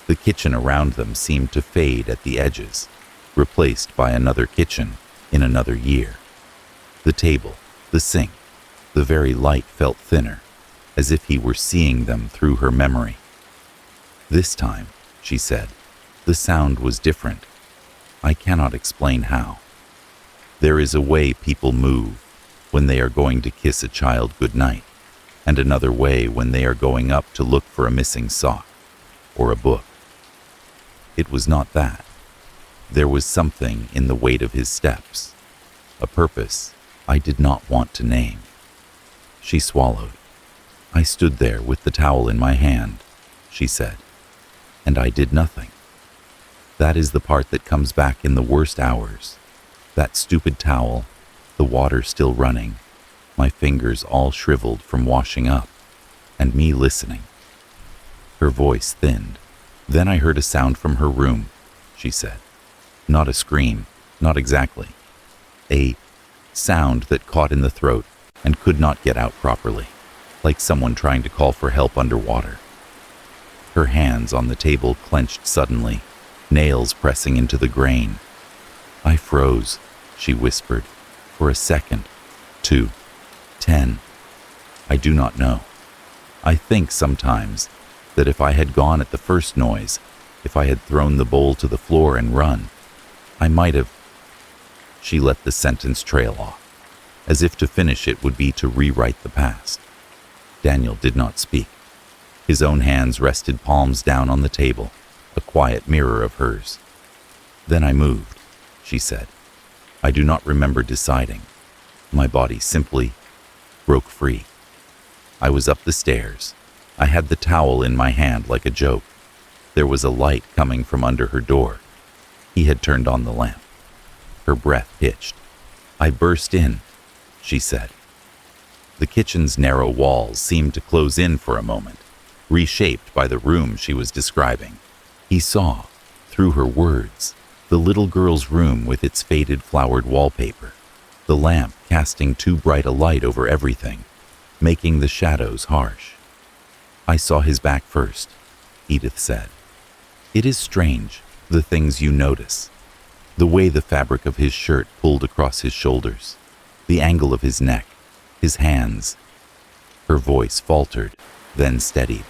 The kitchen around them seemed to fade at the edges, replaced by another kitchen in another year. The table, the sink, the very light felt thinner, as if he were seeing them through her memory. This time, she said, the sound was different. I cannot explain how. There is a way people move when they are going to kiss a child goodnight, and another way when they are going up to look for a missing sock or a book. It was not that. There was something in the weight of his steps, a purpose I did not want to name. She swallowed. I stood there with the towel in my hand, she said, and I did nothing. That is the part that comes back in the worst hours. That stupid towel, the water still running, my fingers all shriveled from washing up, and me listening. Her voice thinned. Then I heard a sound from her room, she said. Not a scream, not exactly. A sound that caught in the throat and could not get out properly, like someone trying to call for help underwater. Her hands on the table clenched suddenly, nails pressing into the grain. I froze, she whispered, for a second, 2, 10. I do not know. I think sometimes that if I had gone at the first noise, if I had thrown the bowl to the floor and run, I might have. She let the sentence trail off, as if to finish it would be to rewrite the past. Daniel did not speak. His own hands rested palms down on the table, a quiet mirror of hers. Then I moved, she said. I do not remember deciding. My body simply broke free. I was up the stairs. I had the towel in my hand like a joke. There was a light coming from under her door. He had turned on the lamp. Her breath hitched. I burst in, she said. The kitchen's narrow walls seemed to close in for a moment, reshaped by the room she was describing. He saw, through her words, the little girl's room with its faded flowered wallpaper, the lamp casting too bright a light over everything, making the shadows harsh. I saw his back first, Edith said. It is strange, the things you notice. The way the fabric of his shirt pulled across his shoulders, the angle of his neck, his hands. Her voice faltered, then steadied.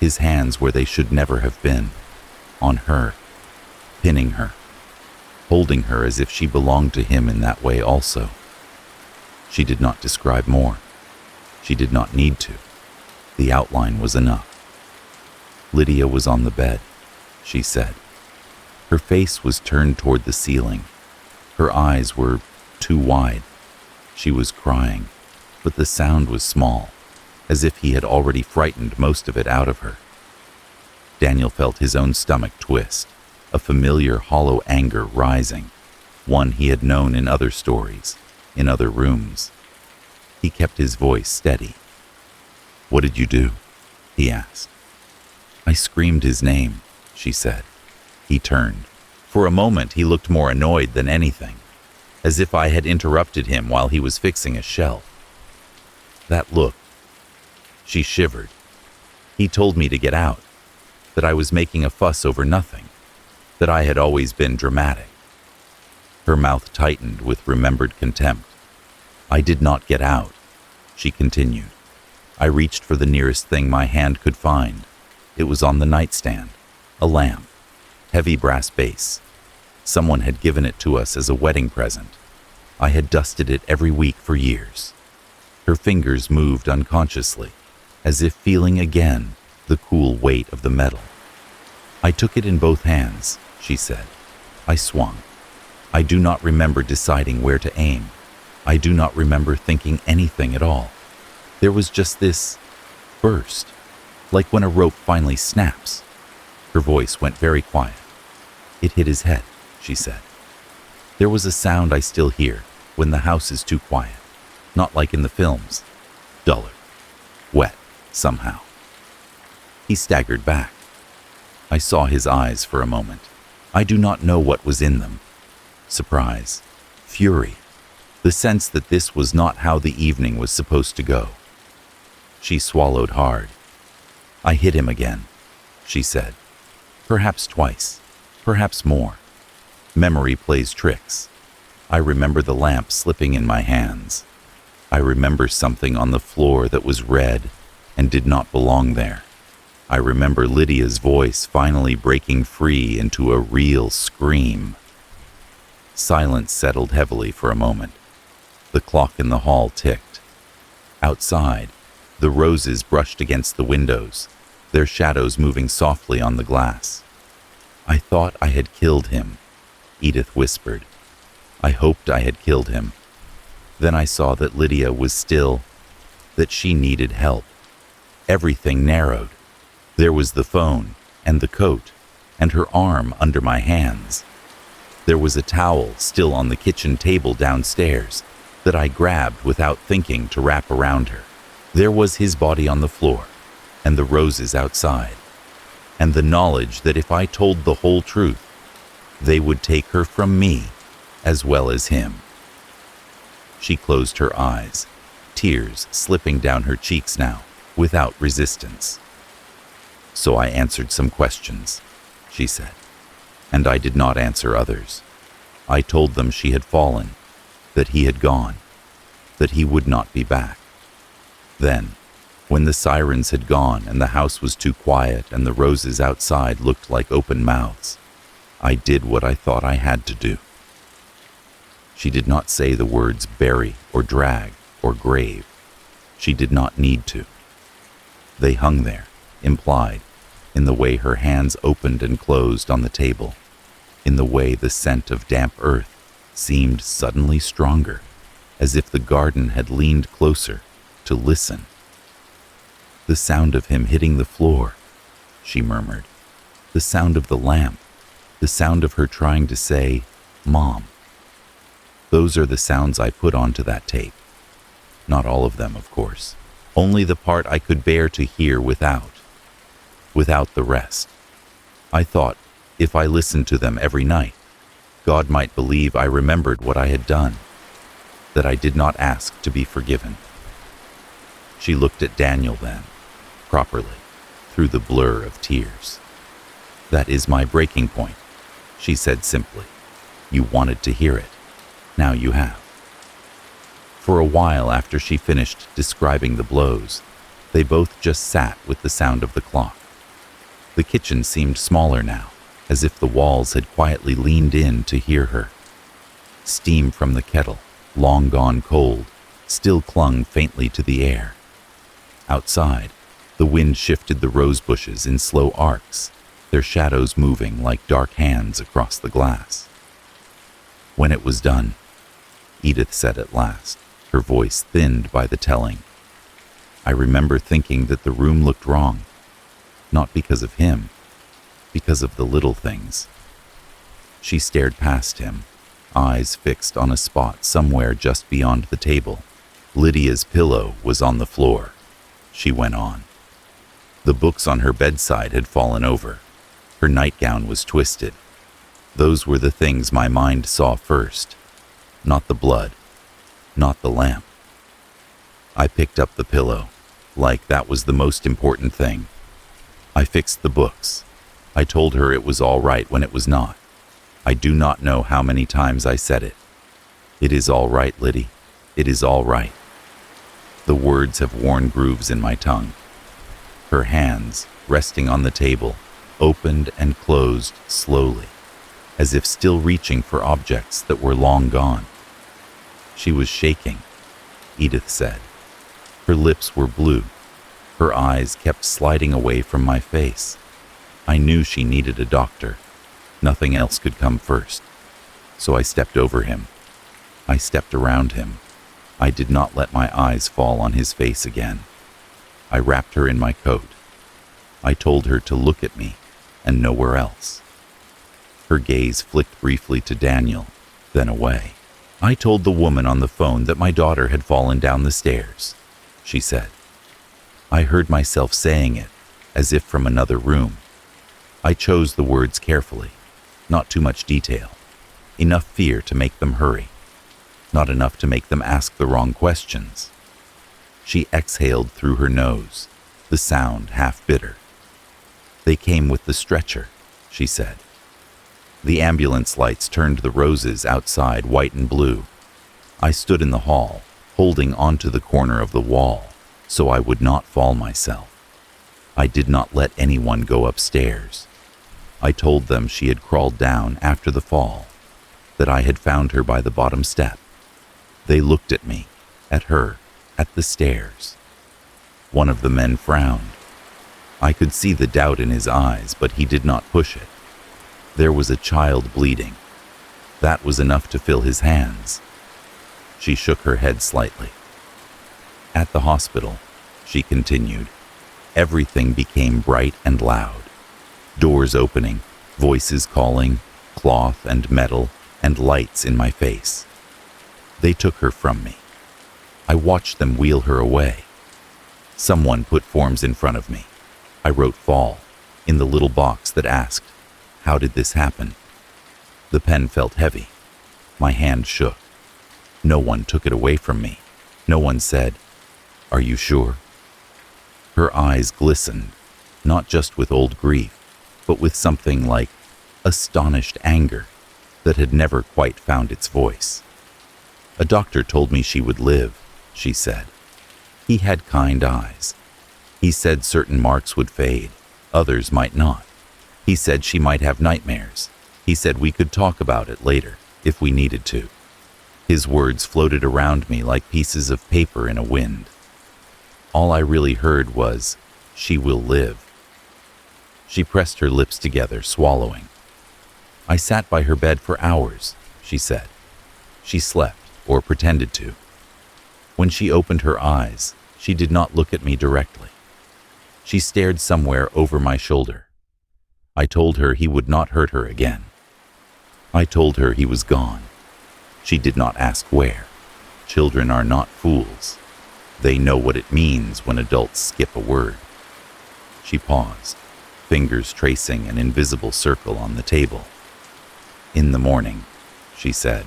His hands where they should never have been, on her, pinning her, holding her as if she belonged to him in that way also. She did not describe more. She did not need to. The outline was enough. Lydia was on the bed, she said. Her face was turned toward the ceiling. Her eyes were too wide. She was crying, but the sound was small, as if he had already frightened most of it out of her. Daniel felt his own stomach twist, a familiar hollow anger rising, one he had known in other stories, in other rooms. He kept his voice steady. What did you do? He asked. I screamed his name, she said. He turned. For a moment he looked more annoyed than anything, as if I had interrupted him while he was fixing a shelf. That look. She shivered. He told me to get out, that I was making a fuss over nothing, that I had always been dramatic. Her mouth tightened with remembered contempt. I did not get out, she continued. I reached for the nearest thing my hand could find. It was on the nightstand, a lamp, heavy brass base. Someone had given it to us as a wedding present. I had dusted it every week for years. Her fingers moved unconsciously, as if feeling again the cool weight of the metal. I took it in both hands, she said. I swung. I do not remember deciding where to aim. I do not remember thinking anything at all. There was just this burst, like when a rope finally snaps. Her voice went very quiet. It hit his head, she said. There was a sound I still hear when the house is too quiet, not like in the films. Duller, wet, somehow. He staggered back. I saw his eyes for a moment. I do not know what was in them. Surprise, fury, the sense that this was not how the evening was supposed to go. She swallowed hard. I hit him again, she said. Perhaps twice, perhaps more. Memory plays tricks. I remember the lamp slipping in my hands. I remember something on the floor that was red and did not belong there. I remember Lydia's voice finally breaking free into a real scream. Silence settled heavily for a moment. The clock in the hall ticked. Outside, the roses brushed against the windows, their shadows moving softly on the glass. I thought I had killed him, Edith whispered. I hoped I had killed him. Then I saw that Lydia was still, that she needed help. Everything narrowed. There was the phone, and the coat, and her arm under my hands. There was a towel still on the kitchen table downstairs that I grabbed without thinking to wrap around her. There was his body on the floor, and the roses outside, and the knowledge that if I told the whole truth, they would take her from me as well as him. She closed her eyes, tears slipping down her cheeks now, without resistance. So I answered some questions, she said, and I did not answer others. I told them she had fallen, that he had gone, that he would not be back. Then, when the sirens had gone and the house was too quiet and the roses outside looked like open mouths, I did what I thought I had to do. She did not say the words bury or drag or grave. She did not need to. They hung there, implied, in the way her hands opened and closed on the table, in the way the scent of damp earth seemed suddenly stronger, as if the garden had leaned closer to listen. The sound of him hitting the floor, she murmured. The sound of the lamp, the sound of her trying to say, Mom. Those are the sounds I put onto that tape. Not all of them, of course. Only the part I could bear to hear without the rest. I thought, if I listened to them every night, God might believe I remembered what I had done, that I did not ask to be forgiven. She looked at Daniel then, properly, through the blur of tears. That is my breaking point, she said simply. You wanted to hear it. Now you have. For a while after she finished describing the blows, they both just sat with the sound of the clock. The kitchen seemed smaller now, as if the walls had quietly leaned in to hear her. Steam from the kettle, long gone cold, still clung faintly to the air. Outside, the wind shifted the rose bushes in slow arcs, their shadows moving like dark hands across the glass. When it was done, Edith said at last, her voice thinned by the telling, I remember thinking that the room looked wrong, not because of him, because of the little things. She stared past him, eyes fixed on a spot somewhere just beyond the table. Lydia's pillow was on the floor, she went on. The books on her bedside had fallen over. Her nightgown was twisted. Those were the things my mind saw first, not the blood, not the lamp. I picked up the pillow, like that was the most important thing. I fixed the books. I told her it was all right when it was not. I do not know how many times I said it. It is all right, Liddy. It is all right. The words have worn grooves in my tongue. Her hands, resting on the table, opened and closed slowly, as if still reaching for objects that were long gone. She was shaking, Edith said. Her lips were blue. Her eyes kept sliding away from my face. I knew she needed a doctor. Nothing else could come first. So I stepped over him. I stepped around him. I did not let my eyes fall on his face again. I wrapped her in my coat. I told her to look at me and nowhere else. Her gaze flicked briefly to Daniel, then away. I told the woman on the phone that my daughter had fallen down the stairs, she said. I heard myself saying it, as if from another room. I chose the words carefully, not too much detail, enough fear to make them hurry, not enough to make them ask the wrong questions. She exhaled through her nose, the sound half bitter. They came with the stretcher, she said. The ambulance lights turned the roses outside white and blue. I stood in the hall, holding onto the corner of the wall so I would not fall myself. I did not let anyone go upstairs. I told them she had crawled down after the fall, that I had found her by the bottom step. They looked at me, at her, at the stairs. One of the men frowned. I could see the doubt in his eyes, but he did not push it. There was a child bleeding. That was enough to fill his hands. She shook her head slightly. At the hospital, she continued, everything became bright and loud. Doors opening, voices calling, cloth and metal, and lights in my face. They took her from me. I watched them wheel her away. Someone put forms in front of me. I wrote fall in the little box that asked, "How did this happen?" The pen felt heavy. My hand shook. No one took it away from me. No one said, "Are you sure?" Her eyes glistened, not just with old grief, but with something like astonished anger that had never quite found its voice. "A doctor told me she would live," she said. He had kind eyes. He said certain marks would fade, others might not. He said she might have nightmares. He said we could talk about it later, if we needed to. His words floated around me like pieces of paper in a wind. All I really heard was, "She will live." She pressed her lips together, swallowing. "I sat by her bed for hours," she said. She slept, or pretended to. When she opened her eyes, she did not look at me directly. She stared somewhere over my shoulder. I told her he would not hurt her again. I told her he was gone. She did not ask where. Children are not fools. They know what it means when adults skip a word. She paused, fingers tracing an invisible circle on the table. "In the morning," she said.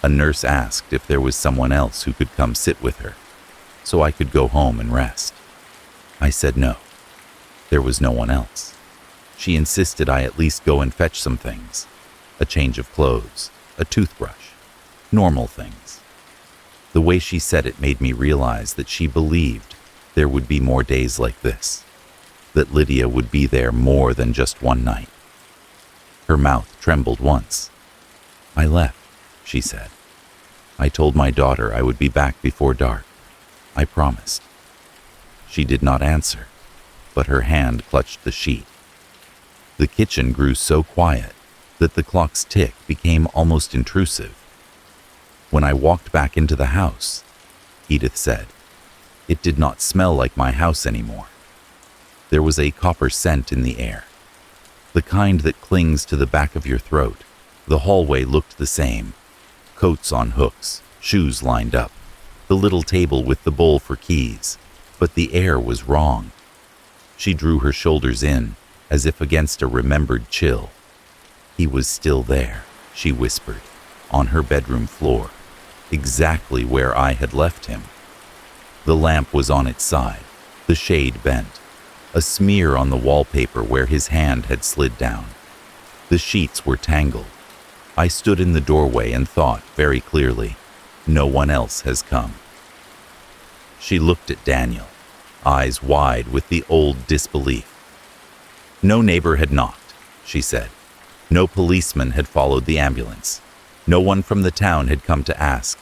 A nurse asked if there was someone else who could come sit with her, so I could go home and rest. I said no. There was no one else. She insisted I at least go and fetch some things. A change of clothes, a toothbrush, normal things. The way she said it made me realize that she believed there would be more days like this, that Lydia would be there more than just one night. Her mouth trembled once. "I left," she said. "I told my daughter I would be back before dark. I promised." She did not answer, but her hand clutched the sheet. The kitchen grew so quiet that the clock's tick became almost intrusive. When I walked back into the house, Edith said, it did not smell like my house anymore. There was a copper scent in the air, the kind that clings to the back of your throat. The hallway looked the same. Coats on hooks, shoes lined up, the little table with the bowl for keys, but the air was wrong. She drew her shoulders in, as if against a remembered chill. "He was still there," she whispered, "on her bedroom floor, exactly where I had left him." The lamp was on its side, the shade bent, a smear on the wallpaper where his hand had slid down. The sheets were tangled. I stood in the doorway and thought very clearly, no one else has come. She looked at Daniel, eyes wide with the old disbelief. "No neighbor had knocked," she said. "No policeman had followed the ambulance. No one from the town had come to ask,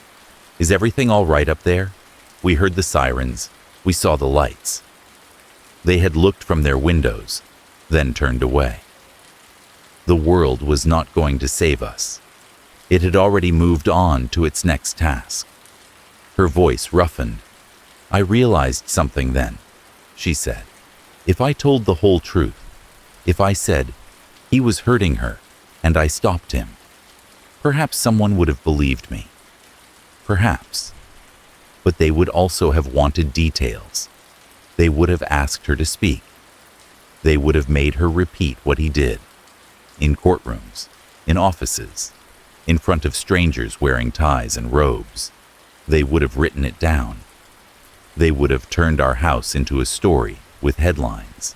'Is everything all right up there?' We heard the sirens. We saw the lights." They had looked from their windows, then turned away. The world was not going to save us. It had already moved on to its next task. Her voice roughened. "I realized something then," she said. "If I told the whole truth, if I said, he was hurting her, and I stopped him, perhaps someone would have believed me. Perhaps. But they would also have wanted details. They would have asked her to speak. They would have made her repeat what he did. In courtrooms, in offices, in front of strangers wearing ties and robes. They would have written it down. They would have turned our house into a story with headlines.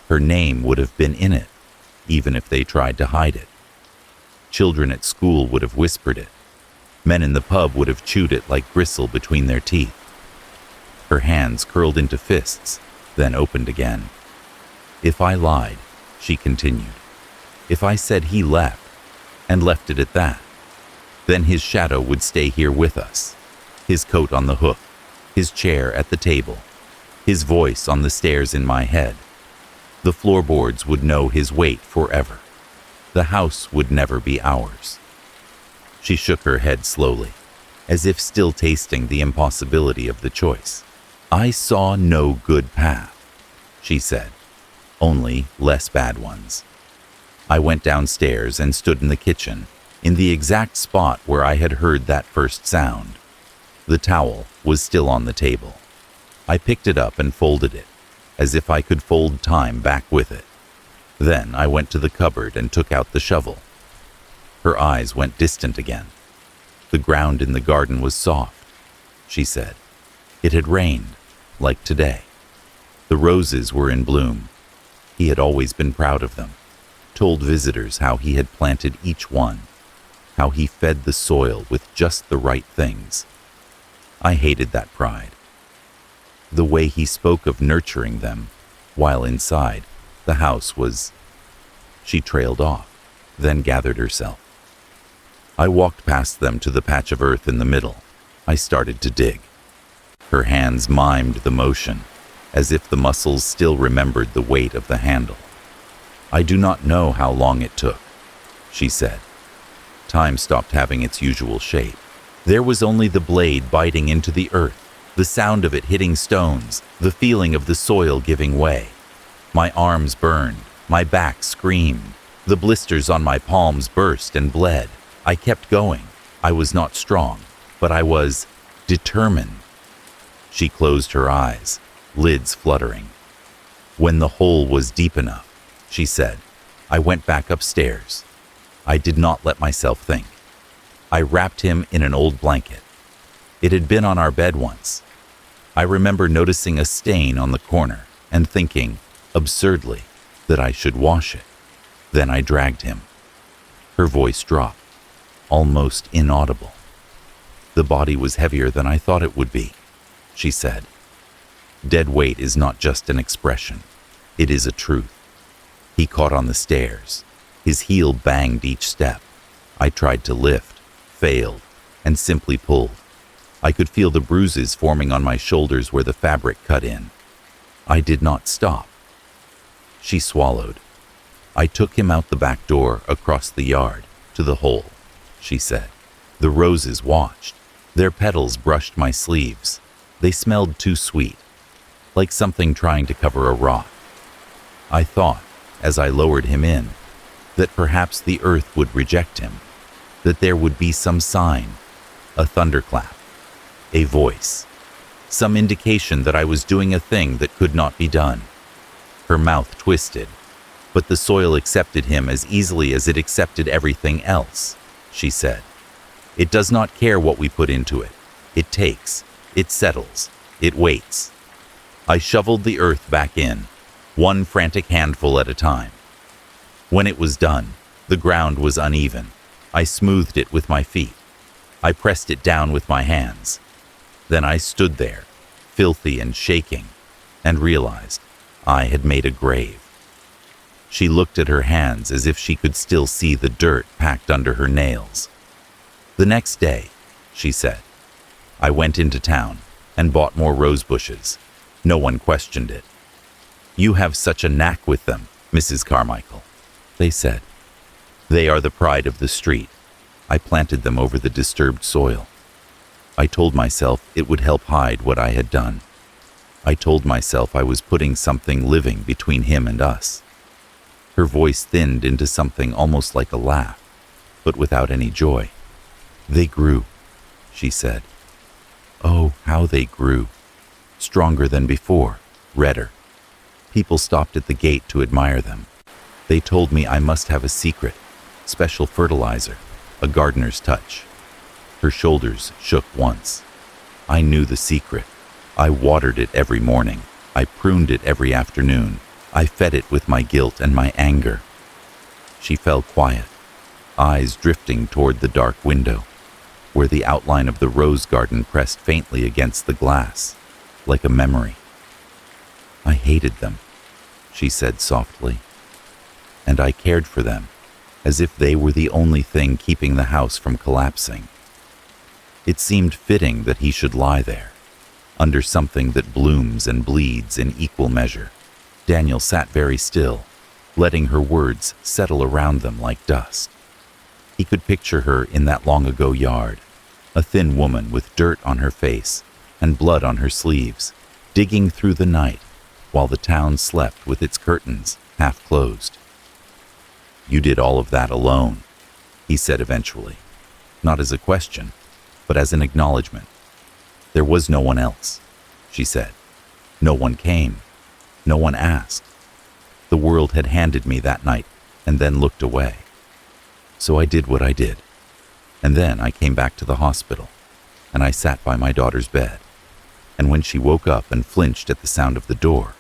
Her name would have been in it. even if they tried to hide it. Children at school would have whispered it. Men in the pub would have chewed it like gristle between their teeth. Her hands curled into fists, then opened again. If I lied, she continued, if I said he left, and left it at that, then his shadow would stay here with us, his coat on the hook, his chair at the table, his voice on the stairs in my head. The floorboards would know his weight forever. The house would never be ours. She shook her head slowly, as if still tasting the impossibility of the choice. I saw no good path, she said, only less bad ones. I went downstairs and stood in the kitchen, in the exact spot where I had heard that first sound. The towel was still on the table. I picked it up and folded it, as if I could fold time back with it. Then I went to the cupboard and took out the shovel. Her eyes went distant again. The ground in the garden was soft, she said. It had rained, like today. The roses were in bloom. He had always been proud of them, told visitors how he had planted each one, how he fed the soil with just the right things. I hated that pride. The way he spoke of nurturing them, while inside, the house was... She trailed off, then gathered herself. I walked past them to the patch of earth in the middle. I started to dig. Her hands mimed the motion, as if the muscles still remembered the weight of the handle. I do not know how long it took, she said. Time stopped having its usual shape. There was only the blade biting into the earth, the sound of it hitting stones, the feeling of the soil giving way. My arms burned, my back screamed, the blisters on my palms burst and bled. I kept going. I was not strong, but I was determined. She closed her eyes, lids fluttering. When the hole was deep enough, she said, I went back upstairs. I did not let myself think. I wrapped him in an old blanket. It had been on our bed once. I remember noticing a stain on the corner and thinking, absurdly, that I should wash it. Then I dragged him. Her voice dropped, almost inaudible. The body was heavier than I thought it would be, she said. Dead weight is not just an expression. It is a truth. He caught on the stairs. His heel banged each step. I tried to lift, failed, and simply pulled. I could feel the bruises forming on my shoulders where the fabric cut in. I did not stop. She swallowed. I took him out the back door across the yard to the hole, she said. The roses watched. Their petals brushed my sleeves. They smelled too sweet, like something trying to cover a rot. I thought, as I lowered him in, that perhaps the earth would reject him, that there would be some sign, a thunderclap, a voice, some indication that I was doing a thing that could not be done. Her mouth twisted, but the soil accepted him as easily as it accepted everything else, she said. It does not care what we put into it. It takes, it settles, it waits. I shoveled the earth back in, one frantic handful at a time. When it was done, the ground was uneven. I smoothed it with my feet. I pressed it down with my hands. Then I stood there, filthy and shaking, and realized I had made a grave. She looked at her hands as if she could still see the dirt packed under her nails. The next day, she said, I went into town and bought more rose bushes. No one questioned it. You have such a knack with them, Mrs. Carmichael, they said. They are the pride of the street. I planted them over the disturbed soil. I told myself it would help hide what I had done. I told myself I was putting something living between him and us. Her voice thinned into something almost like a laugh, but without any joy. They grew, she said. Oh, how they grew. Stronger than before, redder. People stopped at the gate to admire them. They told me I must have a secret, special fertilizer, a gardener's touch. Her shoulders shook once. I knew the secret. I watered it every morning. I pruned it every afternoon. I fed it with my guilt and my anger. She fell quiet, eyes drifting toward the dark window, where the outline of the rose garden pressed faintly against the glass, like a memory. I hated them, she said softly, and I cared for them, as if they were the only thing keeping the house from collapsing. It seemed fitting that he should lie there, under something that blooms and bleeds in equal measure. Daniel sat very still, letting her words settle around them like dust. He could picture her in that long-ago yard, a thin woman with dirt on her face and blood on her sleeves, digging through the night while the town slept with its curtains half closed. "You did all of that alone," he said eventually, not as a question, but as an acknowledgement. "There was no one else," she said. "No one came. No one asked. The world had handed me that night and then looked away. So I did what I did. And then I came back to the hospital, and I sat by my daughter's bed. And when she woke up and flinched at the sound of the door,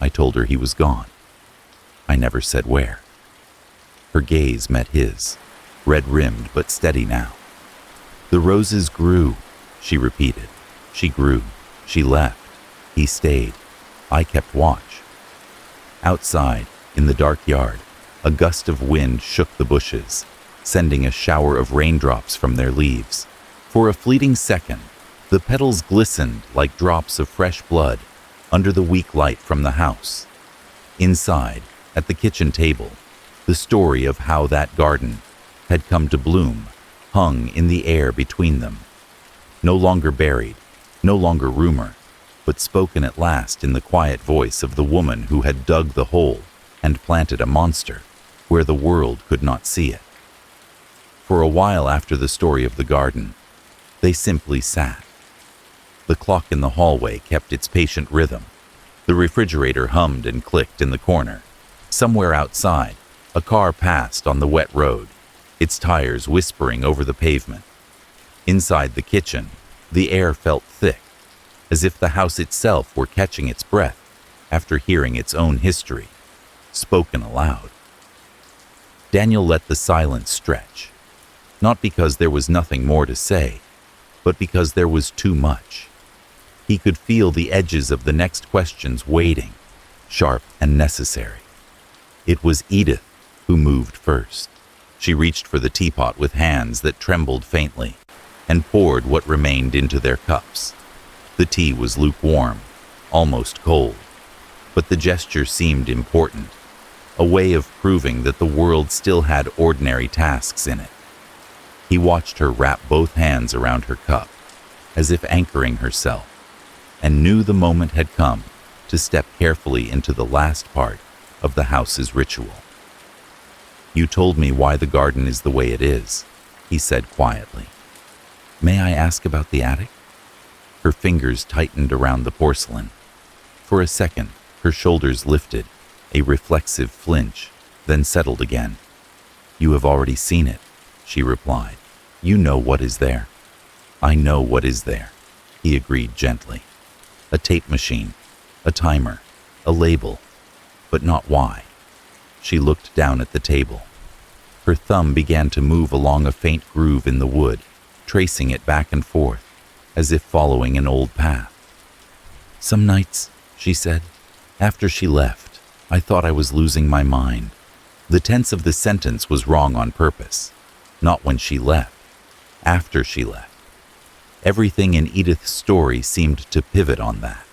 I told her he was gone. I never said where." Her gaze met his, red-rimmed but steady now. "The roses grew," she repeated. "She grew. She left. He stayed. I kept watch." Outside, in the dark yard, a gust of wind shook the bushes, sending a shower of raindrops from their leaves. For a fleeting second, the petals glistened like drops of fresh blood under the weak light from the house. Inside, at the kitchen table, the story of how that garden had come to bloom hung in the air between them. No longer buried, no longer rumor, but spoken at last in the quiet voice of the woman who had dug the hole and planted a monster where the world could not see it. For a while after the story of the garden, they simply sat. The clock in the hallway kept its patient rhythm. The refrigerator hummed and clicked in the corner. Somewhere outside, a car passed on the wet road, its tires whispering over the pavement. Inside the kitchen, the air felt thick, as if the house itself were catching its breath after hearing its own history, spoken aloud. Daniel let the silence stretch, not because there was nothing more to say, but because there was too much. He could feel the edges of the next questions waiting, sharp and necessary. It was Edith who moved first. She reached for the teapot with hands that trembled faintly and poured what remained into their cups. The tea was lukewarm, almost cold, but the gesture seemed important, a way of proving that the world still had ordinary tasks in it. He watched her wrap both hands around her cup, as if anchoring herself, and knew the moment had come to step carefully into the last part of the house's ritual. "You told me why the garden is the way it is," he said quietly. "May I ask about the attic?" Her fingers tightened around the porcelain. For a second, her shoulders lifted, a reflexive flinch, then settled again. "You have already seen it," she replied. "You know what is there." "I know what is there," he agreed gently. "A tape machine, a timer, a label, but not why." She looked down at the table. Her thumb began to move along a faint groove in the wood, tracing it back and forth, as if following an old path. "Some nights," she said, "after she left, I thought I was losing my mind." The tense of the sentence was wrong on purpose. Not when she left, after she left. Everything in Edith's story seemed to pivot on that.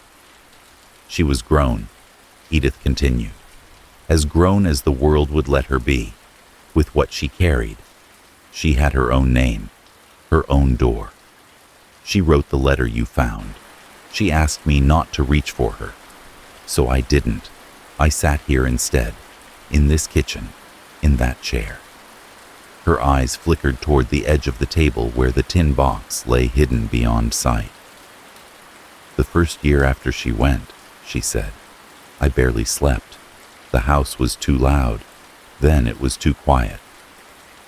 She was grown, Edith continued, as grown as the world would let her be, with what she carried. She had her own name, her own door. She wrote the letter you found. She asked me not to reach for her, so I didn't. I sat here instead, in this kitchen, in that chair. Her eyes flickered toward the edge of the table where the tin box lay hidden beyond sight. "The first year after she went," she said, "I barely slept. The house was too loud. Then it was too quiet.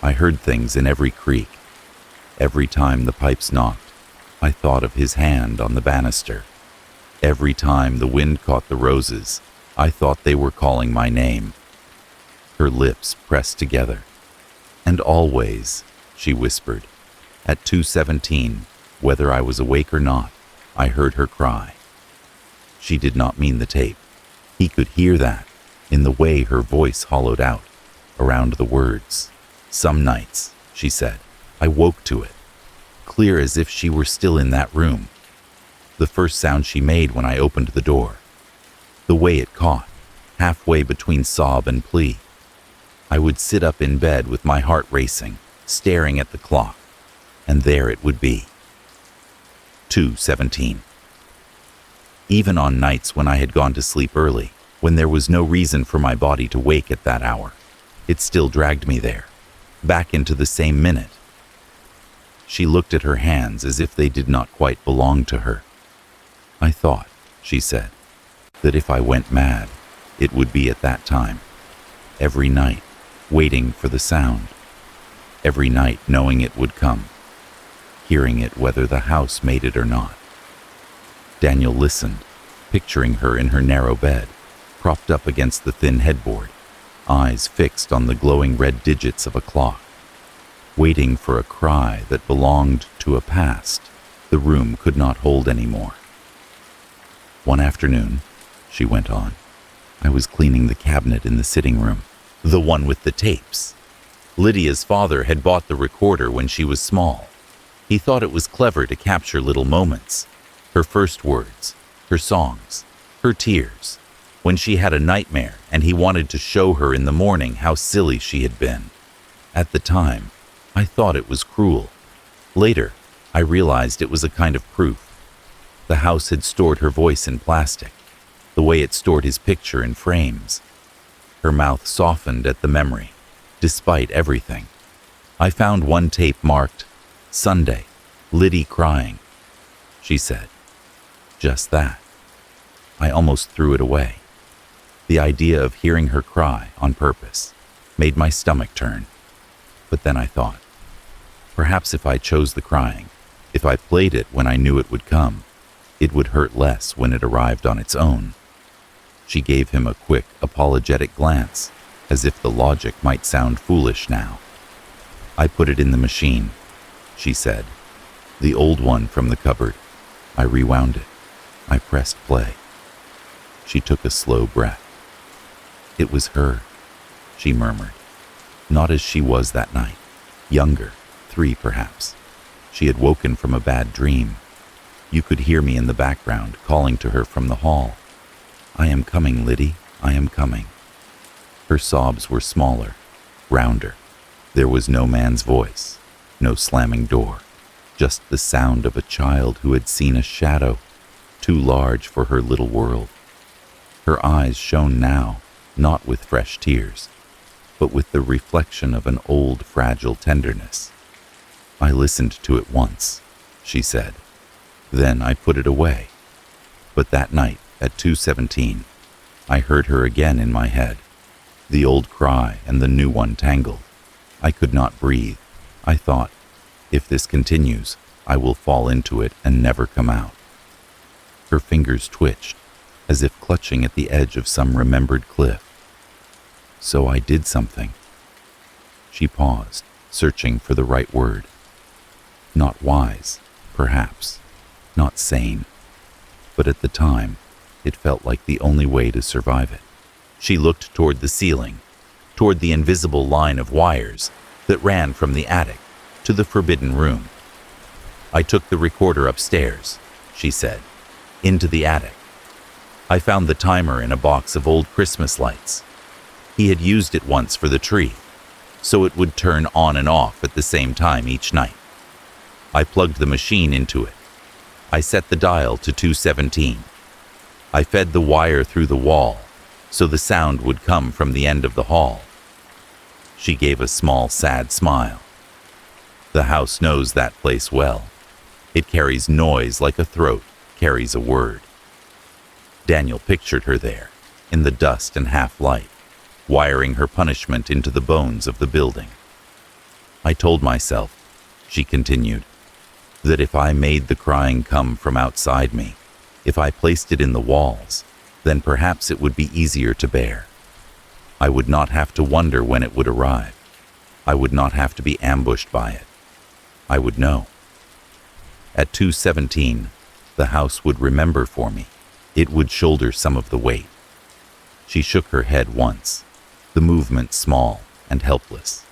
I heard things in every creak. Every time the pipes knocked, I thought of his hand on the banister. Every time the wind caught the roses, I thought they were calling my name." her lips pressed together. "And always," she whispered, "at 2:17, whether I was awake or not, I heard her cry." She did not mean the tape. He could hear that in the way her voice hollowed out around the words. "Some nights," she said, "I woke to it, clear as if she were still in that room. The first sound she made when I opened the door. The way it caught, halfway between sob and plea. I would sit up in bed with my heart racing, staring at the clock, and there it would be. 2:17. Even on nights when I had gone to sleep early, when there was no reason for my body to wake at that hour, it still dragged me there, back into the same minute." She looked at her hands as if they did not quite belong to her. "I thought," she said, "that if I went mad, it would be at that time. Every night, waiting for the sound. Every night knowing it would come. Hearing it whether the house made it or not." Daniel listened, picturing her in her narrow bed, propped up against the thin headboard, eyes fixed on the glowing red digits of a clock, waiting for a cry that belonged to a past the room could not hold anymore. "One afternoon," she went on, "I was cleaning the cabinet in the sitting room, the one with the tapes. Lydia's father had bought the recorder when she was small. He thought it was clever to capture little moments, her first words, her songs, her tears, when she had a nightmare and he wanted to show her in the morning how silly she had been. At the time, I thought it was cruel. Later, I realized it was a kind of proof. The house had stored her voice in plastic, the way it stored his picture in frames." Her mouth softened at the memory, despite everything. "I found one tape marked, 'Sunday, Liddy crying,'" she said. "Just that." I almost threw it away. The idea of hearing her cry on purpose made my stomach turn. But then I thought, perhaps if I chose the crying, if I played it when I knew it would come, it would hurt less when it arrived on its own. She gave him a quick, apologetic glance, as if the logic might sound foolish now. "I put it in the machine," she said. "The old one from the cupboard. I rewound it. I pressed play." She took a slow breath. "It was her," she murmured. Not as she was that night. Younger, 3 perhaps. She had woken from a bad dream. You could hear me in the background calling to her from the hall. "I am coming, Liddy, I am coming." Her sobs were smaller, rounder. There was no man's voice, no slamming door, just the sound of a child who had seen a shadow, too large for her little world. Her eyes shone now, not with fresh tears, but with the reflection of an old, fragile tenderness. "I listened to it once," she said. "Then I put it away. But that night, at 2:17, I heard her again in my head, the old cry and the new one tangled. I could not breathe. I thought, if this continues, I will fall into it and never come out." Her fingers twitched, as if clutching at the edge of some remembered cliff. "So I did something." She paused, searching for the right word. Not wise, perhaps, not sane, but at the time, it felt like the only way to survive it. She looked toward the ceiling, toward the invisible line of wires that ran from the attic to the forbidden room. "I took the recorder upstairs," she said, "into the attic. I found the timer in a box of old Christmas lights. He had used it once for the tree, so it would turn on and off at the same time each night. I plugged the machine into it. I set the dial to 2:17. I fed the wire through the wall, so the sound would come from the end of the hall." She gave a small, sad smile. "The house knows that place well. It carries noise like a throat carries a word." Daniel pictured her there, in the dust and half-light, wiring her punishment into the bones of the building. "I told myself," she continued, "that if I made the crying come from outside me, if I placed it in the walls, then perhaps it would be easier to bear. I would not have to wonder when it would arrive. I would not have to be ambushed by it. I would know. At 2:17, the house would remember for me. It would shoulder some of the weight. She shook her head once, the movement small and helpless.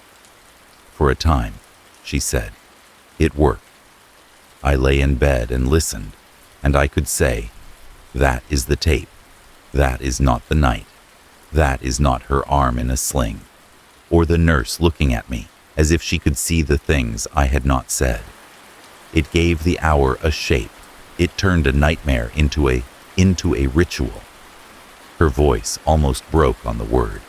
For a time, she said, it worked. I lay in bed and listened, and I could say, that is the tape. That is not the night. That is not her arm in a sling, or the nurse looking at me as if she could see the things I had not said. It gave the hour a shape. It turned a nightmare into a ritual. Her voice almost broke on the word.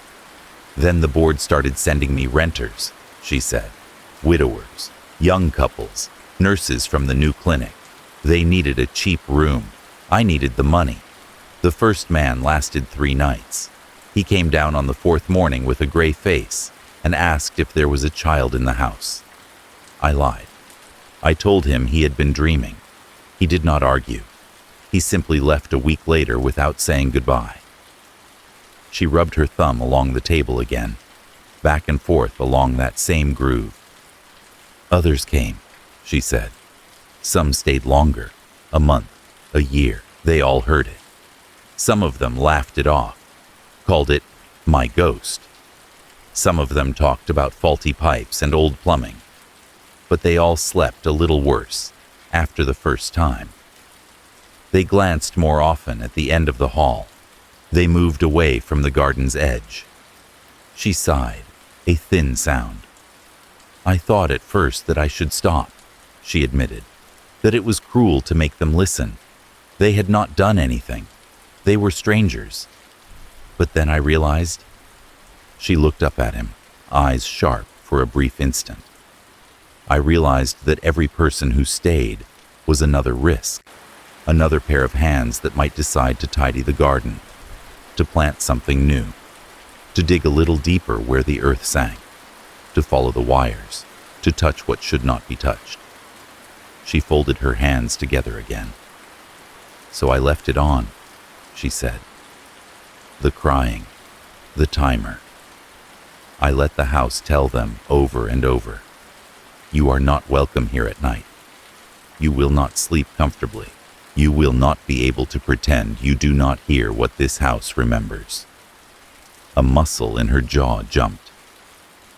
Then the board started sending me renters, she said. Widowers, young couples, nurses from the new clinic. They needed a cheap room. I needed the money. The first man lasted 3 nights. He came down on the 4th morning with a gray face and asked if there was a child in the house. I lied. I told him he had been dreaming. He did not argue. He simply left a week later without saying goodbye. She rubbed her thumb along the table again, back and forth along that same groove. Others came, she said. Some stayed longer, a month, a year. They all heard it. Some of them laughed it off, called it my ghost. Some of them talked about faulty pipes and old plumbing. But they all slept a little worse after the first time. They glanced more often at the end of the hall. They moved away from the garden's edge. She sighed, a thin sound. I thought at first that I should stop, she admitted, that it was cruel to make them listen. They had not done anything. They were strangers. But then I realized. She looked up at him, eyes sharp for a brief instant. I realized that every person who stayed was another risk, another pair of hands that might decide to tidy the garden, to plant something new, to dig a little deeper where the earth sank, to follow the wires, to touch what should not be touched. She folded her hands together again. So I left it on, she said. The crying, the timer. I let the house tell them over and over. You are not welcome here at night. You will not sleep comfortably. You will not be able to pretend you do not hear what this house remembers. A muscle in her jaw jumped.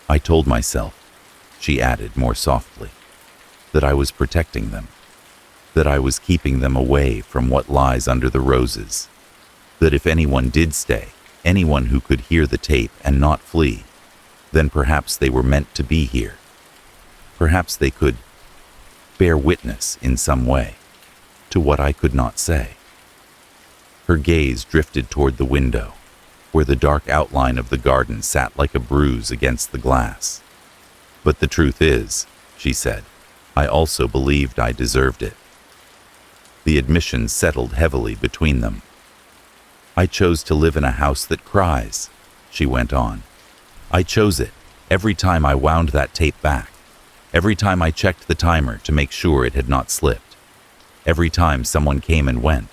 I told myself, she added more softly, that I was protecting them, that I was keeping them away from what lies under the roses, that if anyone did stay, anyone who could hear the tape and not flee, then perhaps they were meant to be here. Perhaps they could bear witness in some way to what I could not say. Her gaze drifted toward the window, where the dark outline of the garden sat like a bruise against the glass. But the truth is, she said, I also believed I deserved it. The admission settled heavily between them. I chose to live in a house that cries, she went on. I chose it every time I wound that tape back, every time I checked the timer to make sure it had not slipped, every time someone came and went,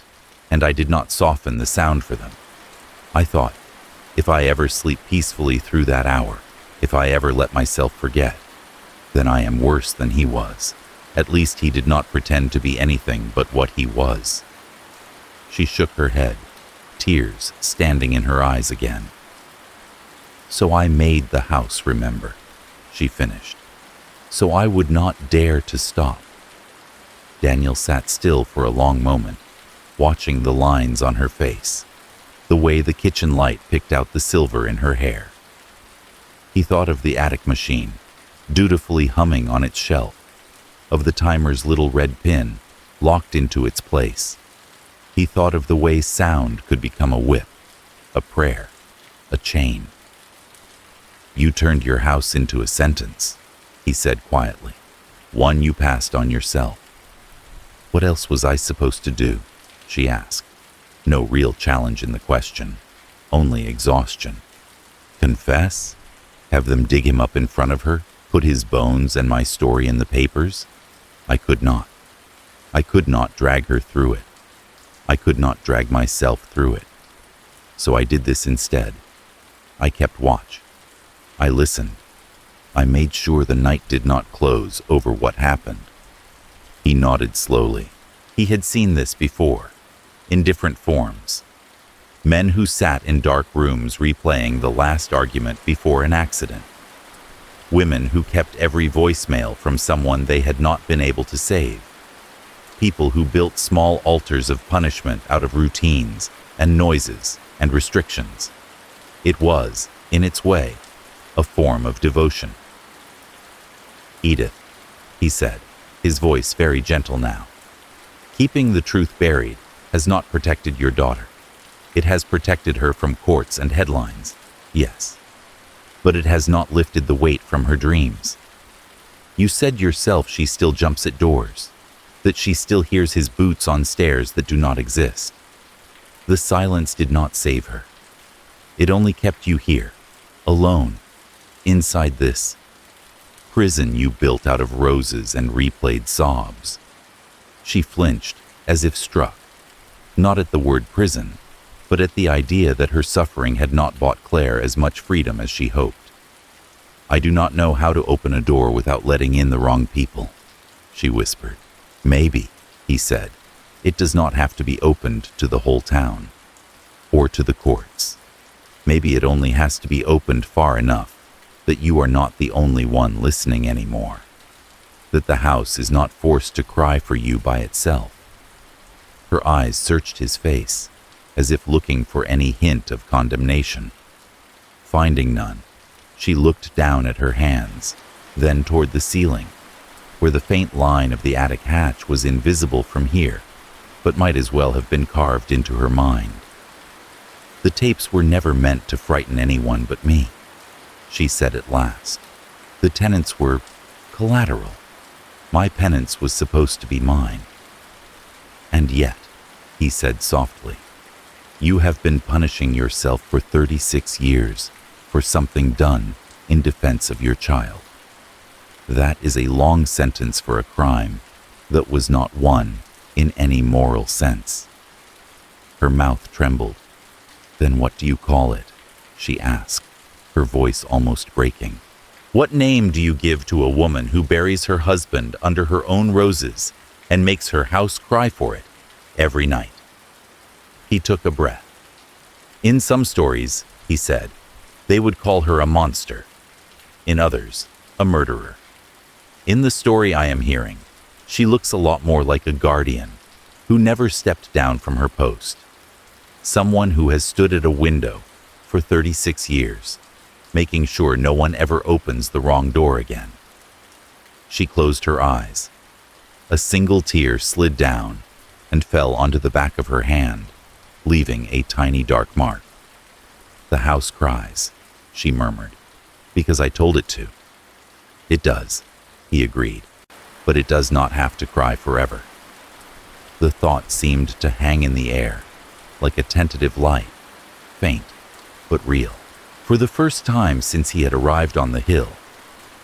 and I did not soften the sound for them. I thought, if I ever sleep peacefully through that hour, if I ever let myself forget, then I am worse than he was. At least he did not pretend to be anything but what he was. She shook her head, tears standing in her eyes again. So I made the house remember, she finished. So I would not dare to stop. Daniel sat still for a long moment, watching the lines on her face, the way the kitchen light picked out the silver in her hair. He thought of the attic machine, dutifully humming on its shelf, of the timer's little red pin locked into its place. He thought of the way sound could become a whip, a prayer, a chain. You turned your house into a sentence, he said quietly, one you passed on yourself. What else was I supposed to do? She asked. No real challenge in the question, only exhaustion. Confess? Have them dig him up in front of her, put his bones and my story in the papers? I could not. I could not drag her through it. I could not drag myself through it. So I did this instead. I kept watch. I listened. I made sure the night did not close over what happened. He nodded slowly. He had seen this before, in different forms. Men who sat in dark rooms replaying the last argument before an accident. Women who kept every voicemail from someone they had not been able to save. People who built small altars of punishment out of routines and noises and restrictions. It was, in its way, a form of devotion. "Edith," he said, his voice very gentle now. "Keeping the truth buried has not protected your daughter. It has protected her from courts and headlines, yes. But it has not lifted the weight from her dreams. You said yourself she still jumps at doors, that she still hears his boots on stairs that do not exist. The silence did not save her. It only kept you here, alone, inside this prison you built out of roses and replayed sobs." She flinched, as if struck, not at the word prison, but at the idea that her suffering had not bought Claire as much freedom as she hoped. "I do not know how to open a door without letting in the wrong people," she whispered. "Maybe," he said, "it does not have to be opened to the whole town, or to the courts. Maybe it only has to be opened far enough that you are not the only one listening anymore, that the house is not forced to cry for you by itself." Her eyes searched his face, as if looking for any hint of condemnation. Finding none, she looked down at her hands, then toward the ceiling, where the faint line of the attic hatch was invisible from here, but might as well have been carved into her mind. "The tapes were never meant to frighten anyone but me," she said at last. "The tenants were collateral. My penance was supposed to be mine." "And yet," he said softly, "you have been punishing yourself for 36 years for something done in defense of your child. That is a long sentence for a crime that was not one in any moral sense." Her mouth trembled. "Then what do you call it?" she asked, her voice almost breaking. "What name do you give to a woman who buries her husband under her own roses and makes her house cry for it every night?" He took a breath. "In some stories," he said, "they would call her a monster. In others, a murderer. In the story I am hearing, she looks a lot more like a guardian who never stepped down from her post. Someone who has stood at a window for 36 years, making sure no one ever opens the wrong door again." She closed her eyes. A single tear slid down and fell onto the back of her hand, leaving a tiny dark mark. "The house cries," she murmured, "because I told it to." "It does," he agreed, "but it does not have to cry forever." The thought seemed to hang in the air, like a tentative light, faint but real. For the first time since he had arrived on the hill,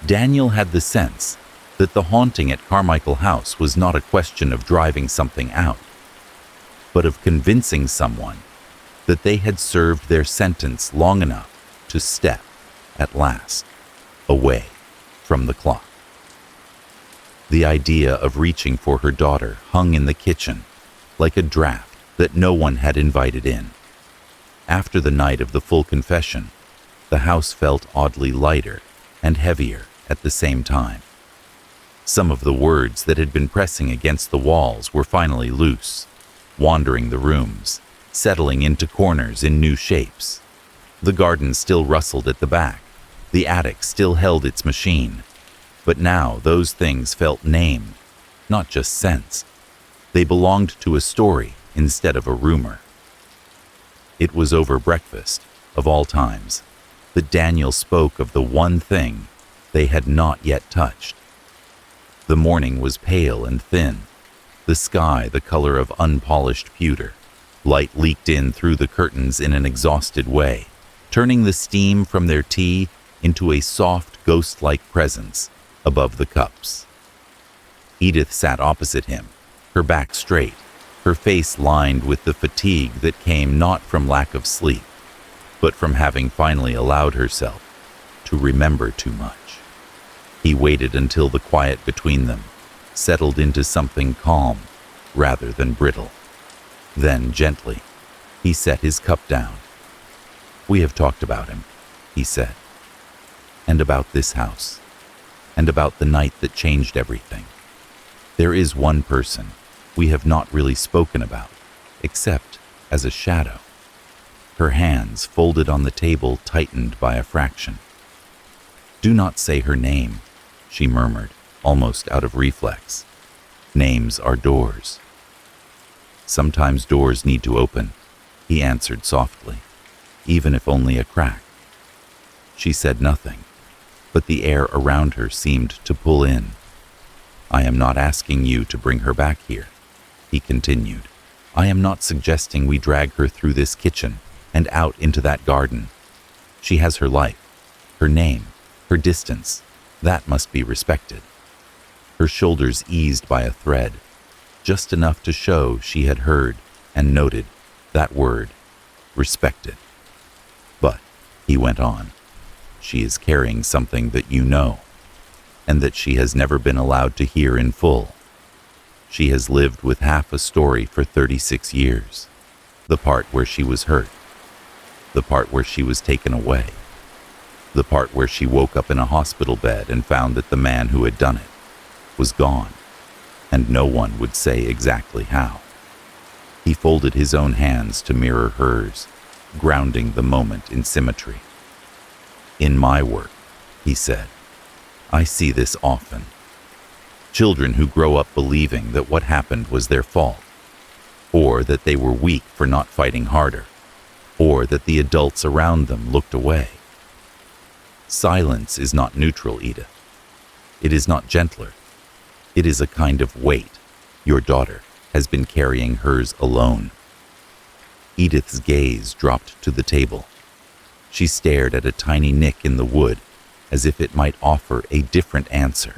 Daniel had the sense that the haunting at Carmichael House was not a question of driving something out, but of convincing someone that they had served their sentence long enough to step, at last, away from the clock. The idea of reaching for her daughter hung in the kitchen like a draft that no one had invited in. After the night of the full confession, the house felt oddly lighter and heavier at the same time. Some of the words that had been pressing against the walls were finally loose, wandering the rooms, settling into corners in new shapes. The garden still rustled at the back, the attic still held its machine, but now those things felt named, not just sensed. They belonged to a story instead of a rumor. It was over breakfast, of all times, that Daniel spoke of the one thing they had not yet touched. The morning was pale and thin, the sky the color of unpolished pewter. Light leaked in through the curtains in an exhausted way, turning the steam from their tea into a soft, ghost-like presence above the cups. Edith sat opposite him, her back straight, her face lined with the fatigue that came not from lack of sleep, but from having finally allowed herself to remember too much. He waited until the quiet between them settled into something calm rather than brittle. Then, gently, he set his cup down. "We have talked about him," he said, "and about this house, and about the night that changed everything. There is one person we have not really spoken about, except as a shadow." Her hands, folded on the table, tightened by a fraction. "Do not say her name," she murmured, almost out of reflex. "Names are doors." "Sometimes doors need to open," he answered softly, "even if only a crack." She said nothing, but the air around her seemed to pull in. "I am not asking you to bring her back here," he continued. "I am not suggesting we drag her through this kitchen and out into that garden. She has her life, her name, her distance. That must be respected." Her shoulders eased by a thread, just enough to show she had heard and noted that word, respected. "But," he went on, "she is carrying something that you know, and that she has never been allowed to hear in full. She has lived with half a story for 36 years. The part where she was hurt, the part where she was taken away, the part where she woke up in a hospital bed and found that the man who had done it was gone, and no one would say exactly how." He folded his own hands to mirror hers, grounding the moment in symmetry. "In my work," he said, "I see this often. Children who grow up believing that what happened was their fault, or that they were weak for not fighting harder, or that the adults around them looked away. Silence is not neutral, Edith. It is not gentler. It is a kind of weight. Your daughter has been carrying hers alone." Edith's gaze dropped to the table. She stared at a tiny nick in the wood, as if it might offer a different answer.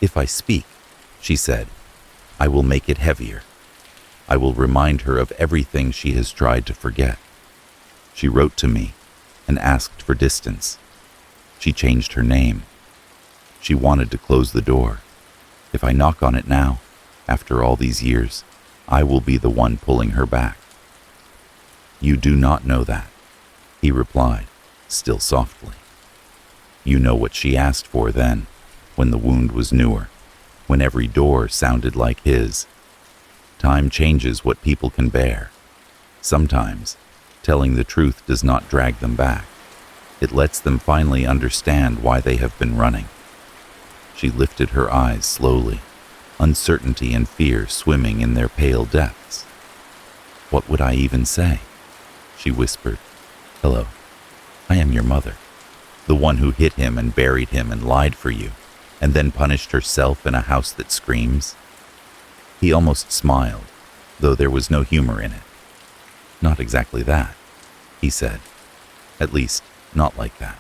"If I speak," she said, "I will make it heavier. I will remind her of everything she has tried to forget. She wrote to me and asked for distance. She changed her name. She wanted to close the door. If I knock on it now, after all these years, I will be the one pulling her back." "You do not know that," he replied, still softly. "You know what she asked for then, when the wound was newer, when every door sounded like his. Time changes what people can bear. Sometimes, telling the truth does not drag them back. It lets them finally understand why they have been running." She lifted her eyes slowly, uncertainty and fear swimming in their pale depths. "What would I even say?" she whispered. "Hello, I am your mother, the one who hit him and buried him and lied for you, and then punished herself in a house that screams." He almost smiled, though there was no humor in it. "Not exactly that," he said. "At least, not like that.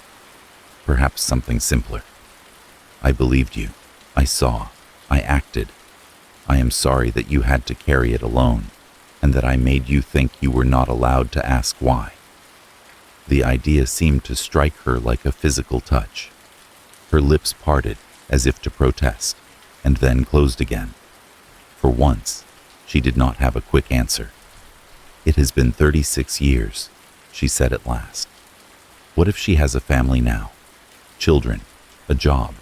Perhaps something simpler. I believed you. I saw. I acted. I am sorry that you had to carry it alone, and that I made you think you were not allowed to ask why." The idea seemed to strike her like a physical touch. Her lips parted as if to protest, and then closed again. For once, she did not have a quick answer. "It has been 36 years, she said at last. "What if she has a family now? Children, a job?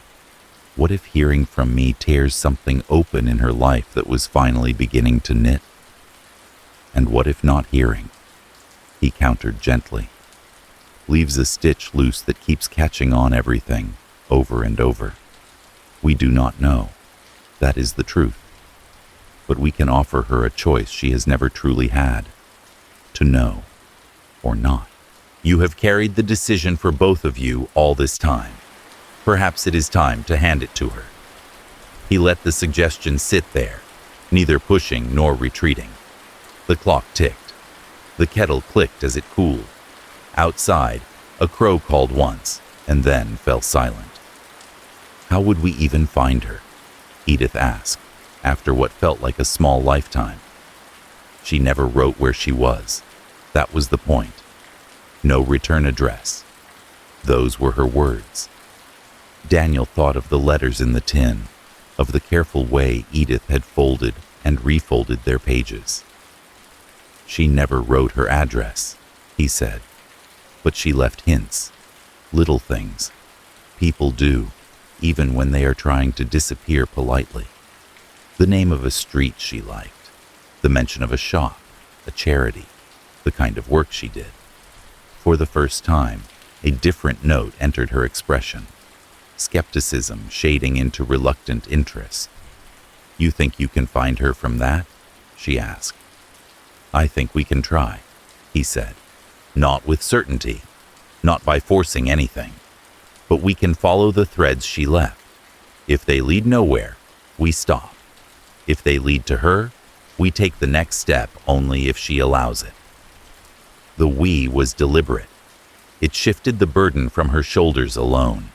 What if hearing from me tears something open in her life that was finally beginning to knit? And what if not hearing," he countered gently, "leaves a stitch loose that keeps catching on everything, over and over? We do not know. That is the truth. But we can offer her a choice she has never truly had. To know or not. You have carried the decision for both of you all this time. Perhaps it is time to hand it to her." He let the suggestion sit there, neither pushing nor retreating. The clock ticked. The kettle clicked as it cooled. Outside, a crow called once, and then fell silent. "How would we even find her?" Edith asked, after what felt like a small lifetime. She never wrote where she was. That was the point. No return address. Those were her words. Daniel thought of the letters in the tin, of the careful way Edith had folded and refolded their pages. She never wrote her address, he said, but she left hints, little things. People do, even when they are trying to disappear politely. The name of a street she liked, the mention of a shop, a charity, the kind of work she did. For the first time, a different note entered her expression, skepticism shading into reluctant interest. "You think you can find her from that?" she asked. "I think we can try," he said. "Not with certainty, not by forcing anything, but we can follow the threads she left. If they lead nowhere, we stop. If they lead to her, we take the next step only if she allows it." The "we" was deliberate. It shifted the burden from her shoulders alone.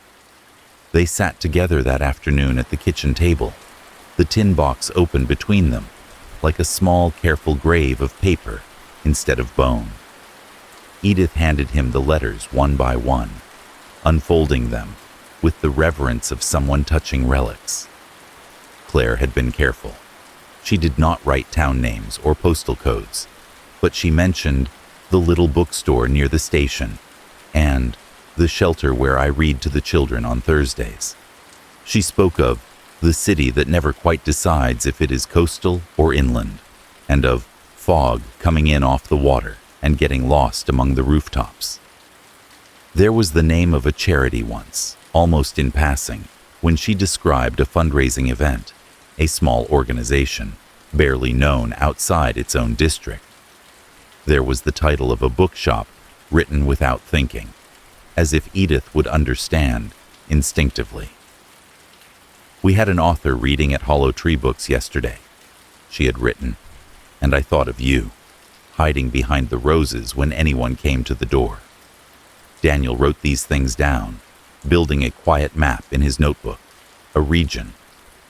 They sat together that afternoon at the kitchen table, the tin box open between them, like a small, careful grave of paper instead of bone. Edith handed him the letters one by one, unfolding them with the reverence of someone touching relics. Claire had been careful. She did not write town names or postal codes, but she mentioned the little bookstore near the station and the shelter where I read to the children on Thursdays. She spoke of the city that never quite decides if it is coastal or inland, and of fog coming in off the water and getting lost among the rooftops. There was the name of a charity once, almost in passing, when she described a fundraising event, a small organization, barely known outside its own district. There was the title of a bookshop written without thinking, as if Edith would understand instinctively. "We had an author reading at Hollow Tree Books yesterday," she had written, "and I thought of you, hiding behind the roses when anyone came to the door." Daniel wrote these things down, building a quiet map in his notebook, a region,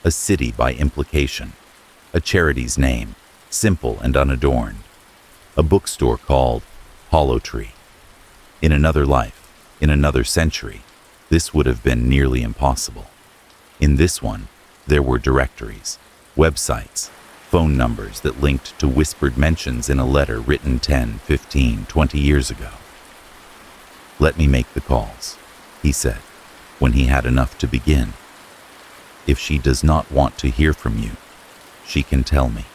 a city by implication, a charity's name, simple and unadorned, a bookstore called Hollow Tree. In another life, in another century, this would have been nearly impossible. In this one, there were directories, websites, phone numbers that linked to whispered mentions in a letter written 10, 15, 20 years ago. "Let me make the calls," he said, when he had enough to begin. "If she does not want to hear from you, she can tell me,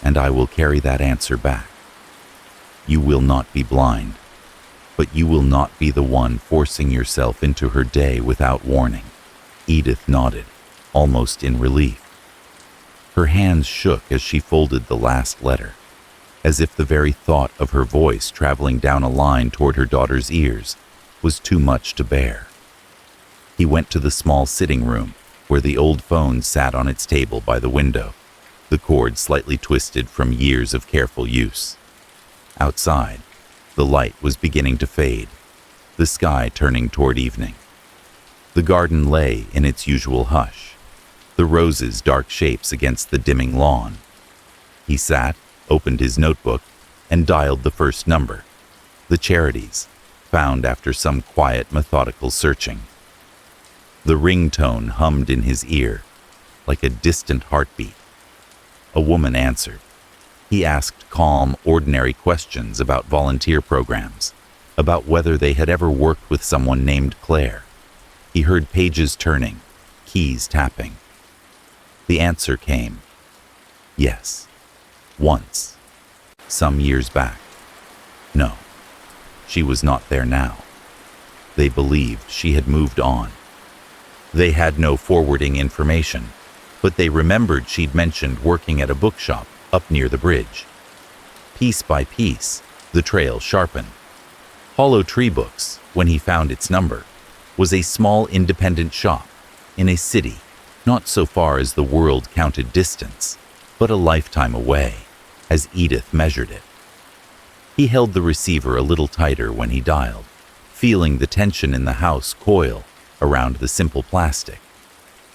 and I will carry that answer back. You will not be blind, but you will not be the one forcing yourself into her day without warning." Edith nodded, almost in relief. Her hands shook as she folded the last letter, as if the very thought of her voice traveling down a line toward her daughter's ears was too much to bear. He went to the small sitting room where the old phone sat on its table by the window, the cord slightly twisted from years of careful use. Outside, the light was beginning to fade, the sky turning toward evening. The garden lay in its usual hush, the roses dark shapes against the dimming lawn. He sat, opened his notebook, and dialed the first number, the charities, found after some quiet, methodical searching. The ringtone hummed in his ear, like a distant heartbeat. A woman answered. He asked calm, ordinary questions about volunteer programs, about whether they had ever worked with someone named Claire. He heard pages turning, keys tapping. The answer came. Yes. Once. Some years back. No. She was not there now. They believed she had moved on. They had no forwarding information, but they remembered she'd mentioned working at a bookshop up near the bridge. Piece by piece, the trail sharpened. Hollow Tree Books, when he found its number, was a small independent shop in a city not so far as the world counted distance, but a lifetime away, as Edith measured it. He held the receiver a little tighter when he dialed, feeling the tension in the house coil around the simple plastic.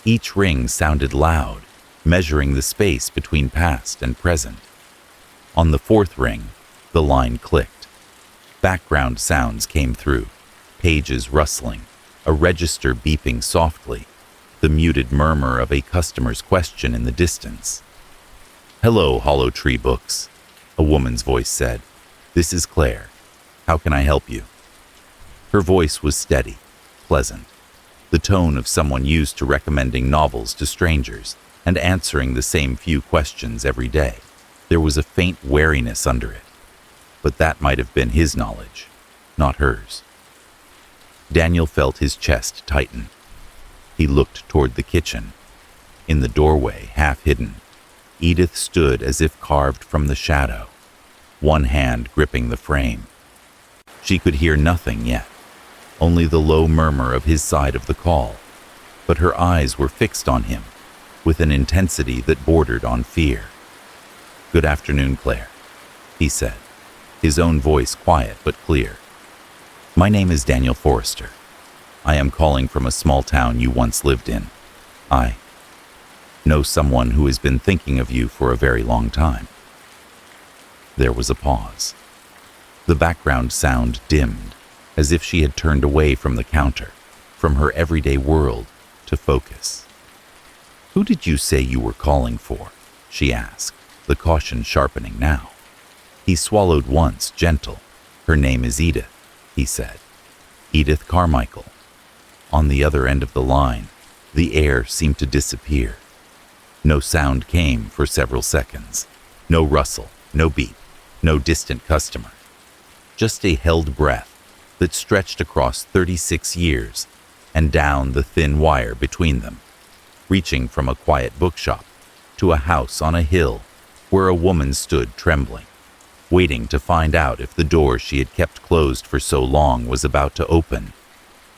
Each ring sounded loud, measuring the space between past and present. On the fourth ring, the line clicked. Background sounds came through, pages rustling, a register beeping softly, the muted murmur of a customer's question in the distance. "Hello, Hollow Tree Books," a woman's voice said. "This is Claire. How can I help you?" Her voice was steady, pleasant, the tone of someone used to recommending novels to strangers and answering the same few questions every day. There was a faint wariness under it, but that might have been his knowledge, not hers. Daniel felt his chest tighten. He looked toward the kitchen. In the doorway, half hidden, Edith stood as if carved from the shadow, one hand gripping the frame. She could hear nothing yet, only the low murmur of his side of the call, but her eyes were fixed on him with an intensity that bordered on fear. "Good afternoon, Claire," he said, his own voice quiet but clear. "My name is Daniel Forrester. I am calling from a small town you once lived in. I know someone who has been thinking of you for a very long time." There was a pause. The background sound dimmed, as if she had turned away from the counter, from her everyday world, to focus. "Who did you say you were calling for?" she asked, the caution sharpening now. He swallowed once, gentle. "Her name is Edith," he said. "Edith Carmichael." On the other end of the line, the air seemed to disappear. No sound came for several seconds. No rustle, no beep, no distant customer. Just a held breath that stretched across 36 years and down the thin wire between them, reaching from a quiet bookshop to a house on a hill where a woman stood trembling, waiting to find out if the door she had kept closed for so long was about to open,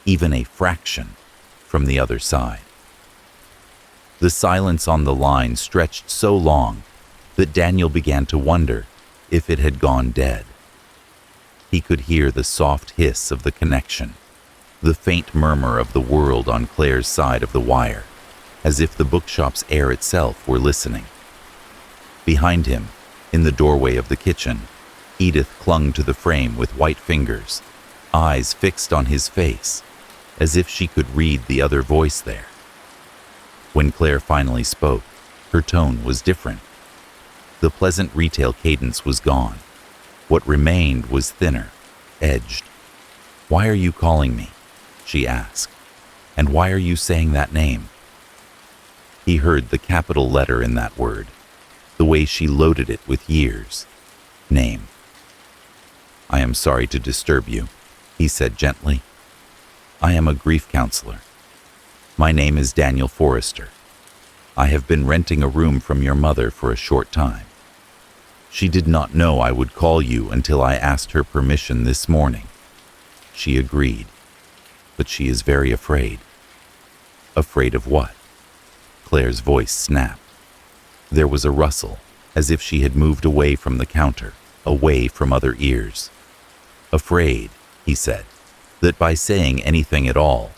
even a fraction, from the other side. The silence on the line stretched so long that Daniel began to wonder if it had gone dead. He could hear the soft hiss of the connection, the faint murmur of the world on Claire's side of the wire, as if the bookshop's air itself were listening. Behind him, in the doorway of the kitchen, Edith clung to the frame with white fingers, eyes fixed on his face, as if she could read the other voice there. When Claire finally spoke, her tone was different. The pleasant retail cadence was gone. What remained was thinner, edged. "Why are you calling me?" she asked. "And why are you saying that name?" He heard the capital letter in that word, the way she loaded it with years. Name. "I am sorry to disturb you," he said gently. "I am a grief counselor. My name is Daniel Forrester. I have been renting a room from your mother for a short time. She did not know I would call you until I asked her permission this morning. She agreed, but she is very afraid." "Afraid of what?" Claire's voice snapped. There was a rustle, as if she had moved away from the counter, away from other ears. "Afraid," he said, "that by saying anything at all,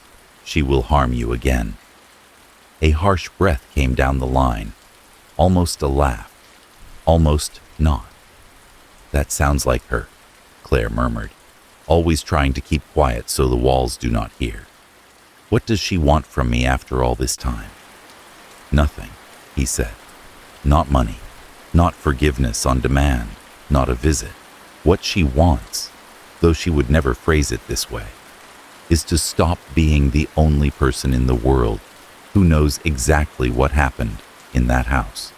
she will harm you again." A harsh breath came down the line, almost a laugh, almost not. "That sounds like her," Claire murmured, always trying to keep quiet so the walls do not hear. "What does she want from me after all this time?" "Nothing," he said. "Not money, not forgiveness on demand, not a visit. What she wants, though she would never phrase it this way, is to stop being the only person in the world who knows exactly what happened in that house."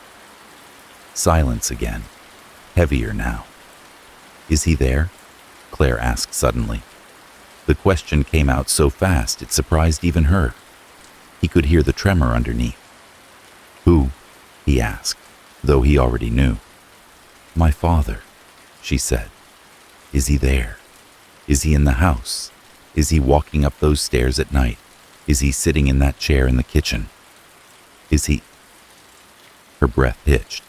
Silence again, heavier now. "Is he there?" Claire asked suddenly. The question came out so fast it surprised even her. He could hear the tremor underneath. "Who?" he asked, though he already knew. "My father," she said. "Is he there? Is he in the house? Is he walking up those stairs at night? Is he sitting in that chair in the kitchen? Is he—" Her breath hitched.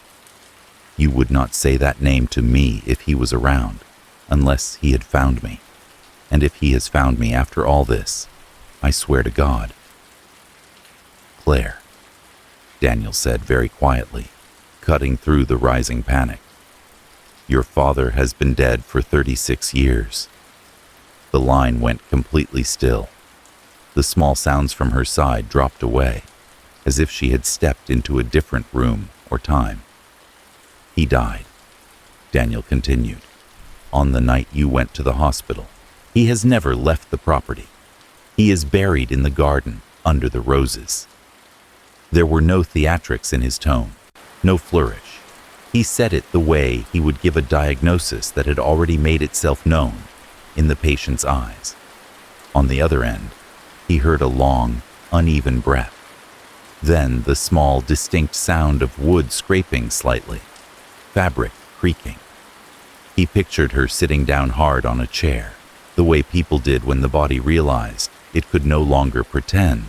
"You would not say that name to me if he was around, unless he had found me. And if he has found me after all this, I swear to God." "Claire," Daniel said very quietly, cutting through the rising panic. "Your father has been dead for 36 years. The line went completely still. The small sounds from her side dropped away, as if she had stepped into a different room or time. He died, Daniel continued, on the night you went to the hospital. He has never left the property. He is buried in the garden under the roses. There were no theatrics in his tone, no flourish. He said it the way he would give a diagnosis that had already made itself known in the patient's eyes. On the other end, he heard a long, uneven breath. Then the small, distinct sound of wood scraping slightly, fabric creaking. He pictured her sitting down hard on a chair, the way people did when the body realized it could no longer pretend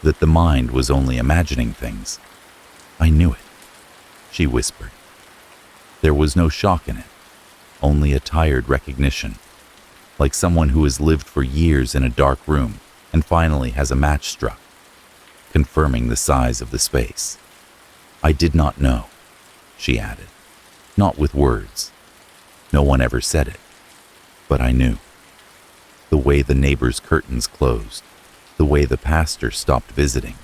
that the mind was only imagining things. "I knew it," she whispered. There was no shock in it, only a tired recognition, like someone who has lived for years in a dark room and finally has a match struck, confirming the size of the space. "I did not know," she added, not with words. No one ever said it, but I knew. The way the neighbors' curtains closed, the way the pastor stopped visiting,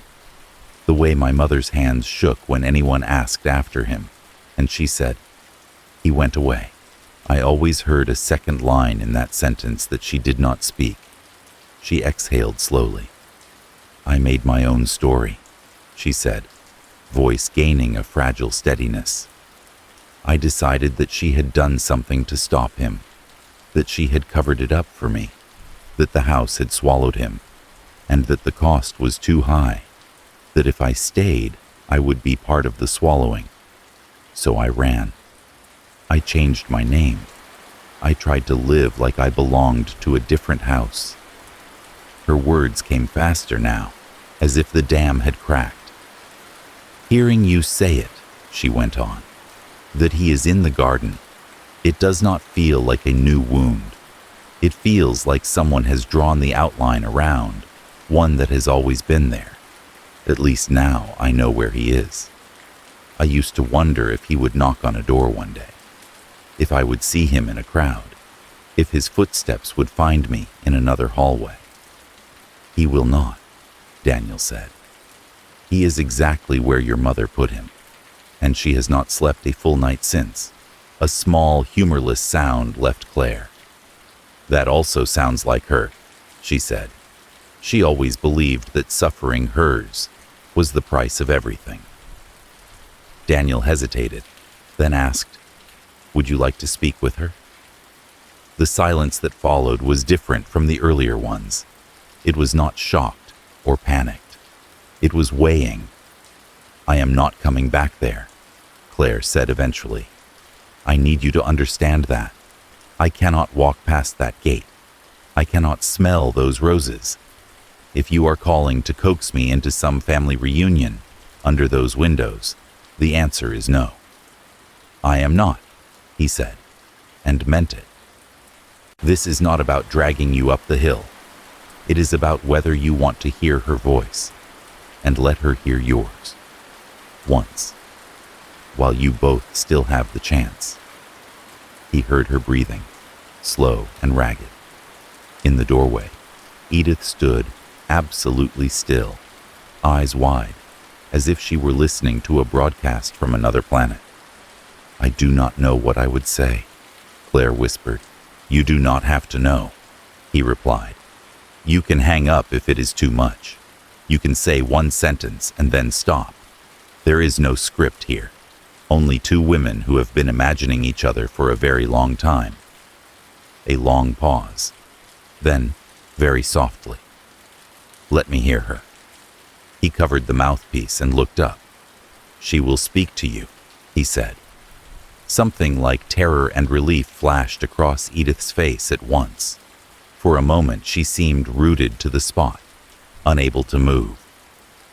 the way my mother's hands shook when anyone asked after him, and she said, "He went away." I always heard a second line in that sentence that she did not speak. She exhaled slowly. "I made my own story," she said, voice gaining a fragile steadiness. "I decided that she had done something to stop him, that she had covered it up for me, that the house had swallowed him, and that the cost was too high, that if I stayed, I would be part of the swallowing. So I ran. I changed my name. I tried to live like I belonged to a different house." Her words came faster now, as if the dam had cracked. "Hearing you say it," she went on, "that he is in the garden, it does not feel like a new wound. It feels like someone has drawn the outline around, one that has always been there. At least now I know where he is. I used to wonder if he would knock on a door one day, if I would see him in a crowd, if his footsteps would find me in another hallway. He will not," Daniel said. "He is exactly where your mother put him, and she has not slept a full night since." A small, humorless sound left Claire. "That also sounds like her," she said. She always believed that suffering hers was the price of everything. Daniel hesitated, then asked, "Would you like to speak with her?" The silence that followed was different from the earlier ones. It was not shocked or panicked. It was weighing. "I am not coming back there," Claire said eventually. "I need you to understand that. I cannot walk past that gate. I cannot smell those roses. If you are calling to coax me into some family reunion under those windows, the answer is no." "I am not," he said, and meant it. "This is not about dragging you up the hill. It is about whether you want to hear her voice, and let her hear yours. Once, while you both still have the chance." He heard her breathing, slow and ragged. In the doorway, Edith stood absolutely still, eyes wide, as if she were listening to a broadcast from another planet. "I do not know what I would say," Claire whispered. "You do not have to know," he replied. "You can hang up if it is too much. You can say one sentence and then stop. There is no script here. Only two women who have been imagining each other for a very long time." A long pause. Then, very softly, "Let me hear her." He covered the mouthpiece and looked up. "She will speak to you," he said. Something like terror and relief flashed across Edith's face at once. For a moment she seemed rooted to the spot, unable to move.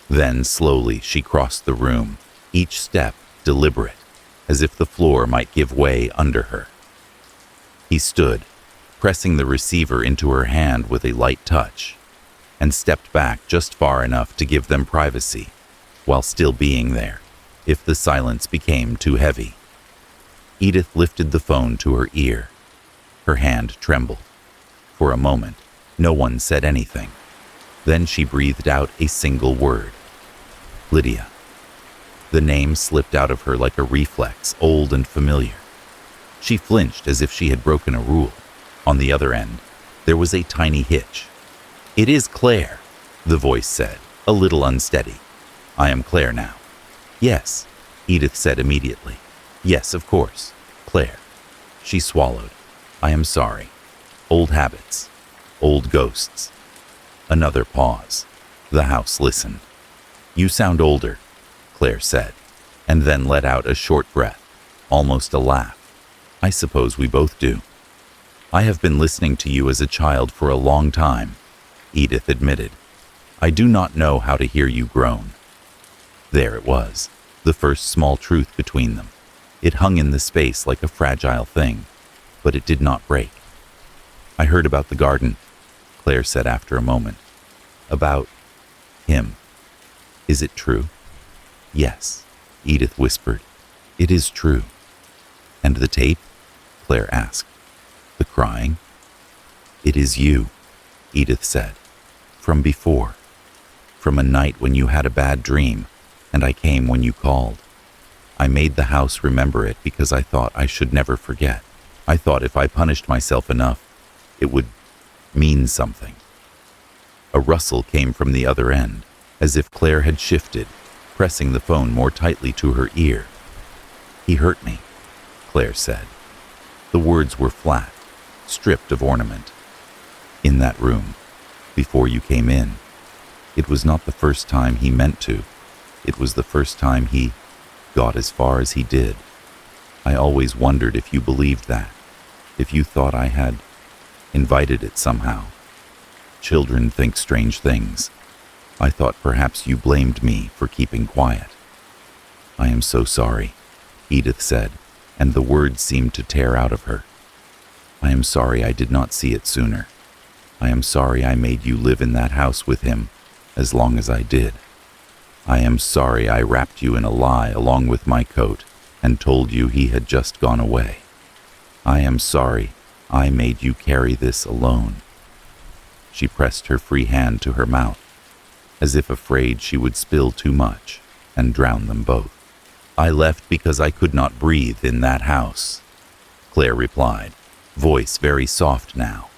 Then slowly she crossed the room, each step deliberate, as if the floor might give way under her. He stood, pressing the receiver into her hand with a light touch, and stepped back just far enough to give them privacy, while still being there, if the silence became too heavy. Edith lifted the phone to her ear. Her hand trembled. For a moment, no one said anything. Then she breathed out a single word. Lydia. The name slipped out of her like a reflex, old and familiar. She flinched as if she had broken a rule. On the other end, there was a tiny hitch. "It is Claire," the voice said, a little unsteady. "I am Claire now." "Yes," Edith said immediately. "Yes, of course, Claire." She swallowed. "I am sorry. Old habits. Old ghosts." Another pause. The house listened. "You sound older," Claire said, and then let out a short breath, almost a laugh. "I suppose we both do." "I have been listening to you as a child for a long time," Edith admitted. "I do not know how to hear you groan." There it was, the first small truth between them. It hung in the space like a fragile thing, but it did not break. "I heard about the garden," Claire said after a moment. "About him. Is it true?" "Yes," Edith whispered. "It is true." "And the tape?" Claire asked. "The crying?" "It is you," Edith said. "From before. From a night when you had a bad dream, and I came when you called. I made the house remember it because I thought I should never forget. I thought if I punished myself enough, it would mean something." A rustle came from the other end, as if Claire had shifted, pressing the phone more tightly to her ear. "He hurt me," Claire said. The words were flat, stripped of ornament. "In that room, before you came in. It was not the first time he meant to. It was the first time he got as far as he did. I always wondered if you believed that, if you thought I had invited it somehow. Children think strange things. I thought perhaps you blamed me for keeping quiet." "I am so sorry," Edith said, and the words seemed to tear out of her. "I am sorry I did not see it sooner. I am sorry I made you live in that house with him as long as I did. I am sorry I wrapped you in a lie along with my coat and told you he had just gone away. I am sorry I made you carry this alone." She pressed her free hand to her mouth, as if afraid she would spill too much and drown them both. "I left because I could not breathe in that house," Claire replied, voice very soft now.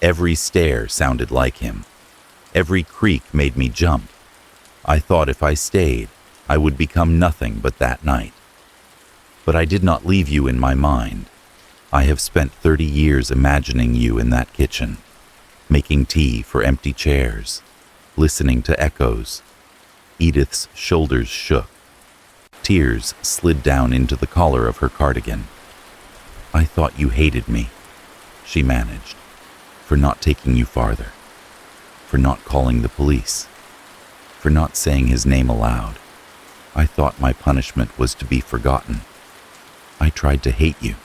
"Every stair sounded like him. Every creak made me jump. I thought if I stayed, I would become nothing but that night. But I did not leave you in my mind. I have spent 30 years imagining you in that kitchen, making tea for empty chairs, listening to echoes." Edith's shoulders shook. Tears slid down into the collar of her cardigan. "I thought you hated me," she managed, "for not taking you farther, for not calling the police, for not saying his name aloud. I thought my punishment was to be forgotten. I tried to hate you,"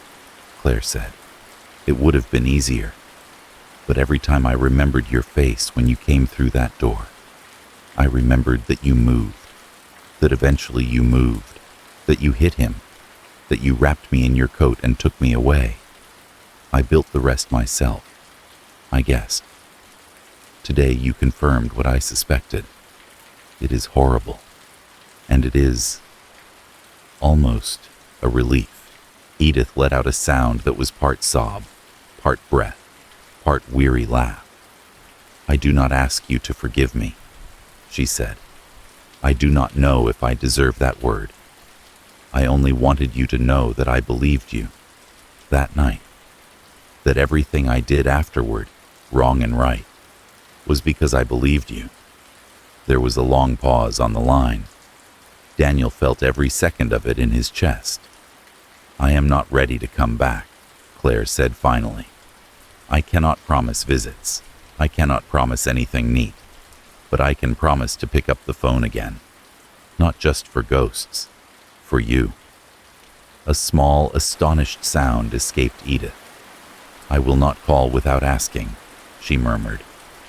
Claire said. "It would have been easier. But every time I remembered your face when you came through that door, I remembered that you moved, that eventually you moved, that you hit him, that you wrapped me in your coat and took me away. I built the rest myself. I guessed. Today you confirmed what I suspected. It is horrible, and it is almost a relief." Edith let out a sound that was part sob, part breath, part weary laugh. "I do not ask you to forgive me," she said. "I do not know if I deserve that word. I only wanted you to know that I believed you, that night, that everything I did afterward, wrong and right, was because I believed you." There was a long pause on the line. Daniel felt every second of it in his chest. "I am not ready to come back," Claire said finally. "I cannot promise visits. I cannot promise anything neat. But I can promise to pick up the phone again. Not just for ghosts, for you." A small, astonished sound escaped Edith. "I will not call without asking," she murmured.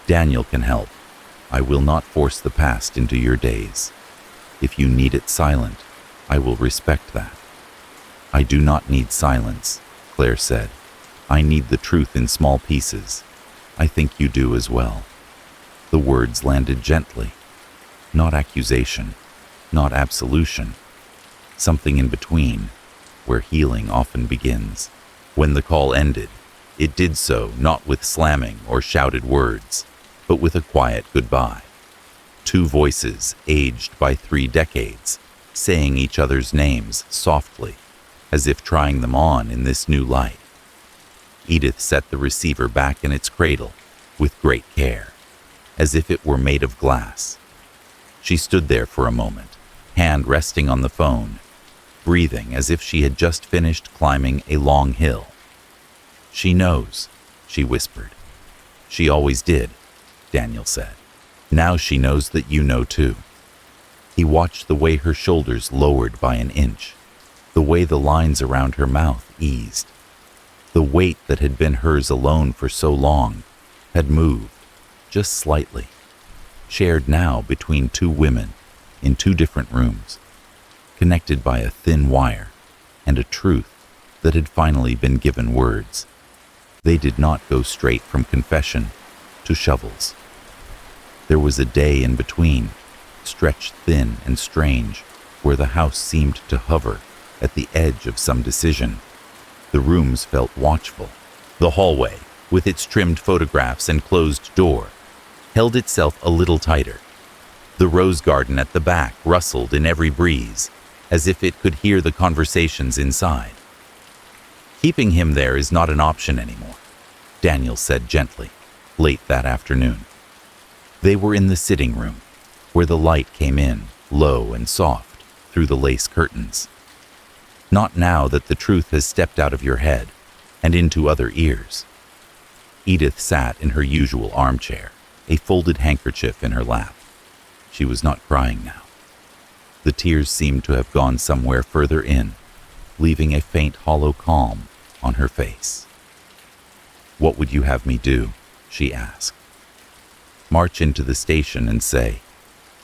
"Daniel can help. I will not force the past into your days. If you need it silent, I will respect that." "I do not need silence," Claire said. "I need the truth in small pieces. I think you do as well. The words landed gently. Not accusation, not absolution. Something in between, where healing often begins. When the call ended, it did so not with slamming or shouted words, but with a quiet goodbye. Two voices, aged by 3 decades, saying each other's names softly, as if trying them on in this new light. Edith set the receiver back in its cradle with great care, as if it were made of glass. She stood there for a moment, hand resting on the phone, breathing as if she had just finished climbing a long hill. "She knows," she whispered. "She always did," Daniel said. "Now she knows that you know too." He watched the way her shoulders lowered by an inch, the way the lines around her mouth eased. The weight that had been hers alone for so long had moved, just slightly, shared now between 2 women in 2 different rooms, connected by a thin wire and a truth that had finally been given words. They did not go straight from confession to shovels. There was a day in between, stretched thin and strange, where the house seemed to hover at the edge of some decision. The rooms felt watchful. The hallway, with its trimmed photographs and closed door, held itself a little tighter. The rose garden at the back rustled in every breeze, as if it could hear the conversations inside. "Keeping him there is not an option anymore," Daniel said gently, late that afternoon. They were in the sitting room, where the light came in, low and soft, through the lace curtains. "Not now that the truth has stepped out of your head and into other ears." Edith sat in her usual armchair, a folded handkerchief in her lap. She was not crying now. The tears seemed to have gone somewhere further in, leaving a faint hollow calm on her face. "What would you have me do?" she asked. "March into the station and say,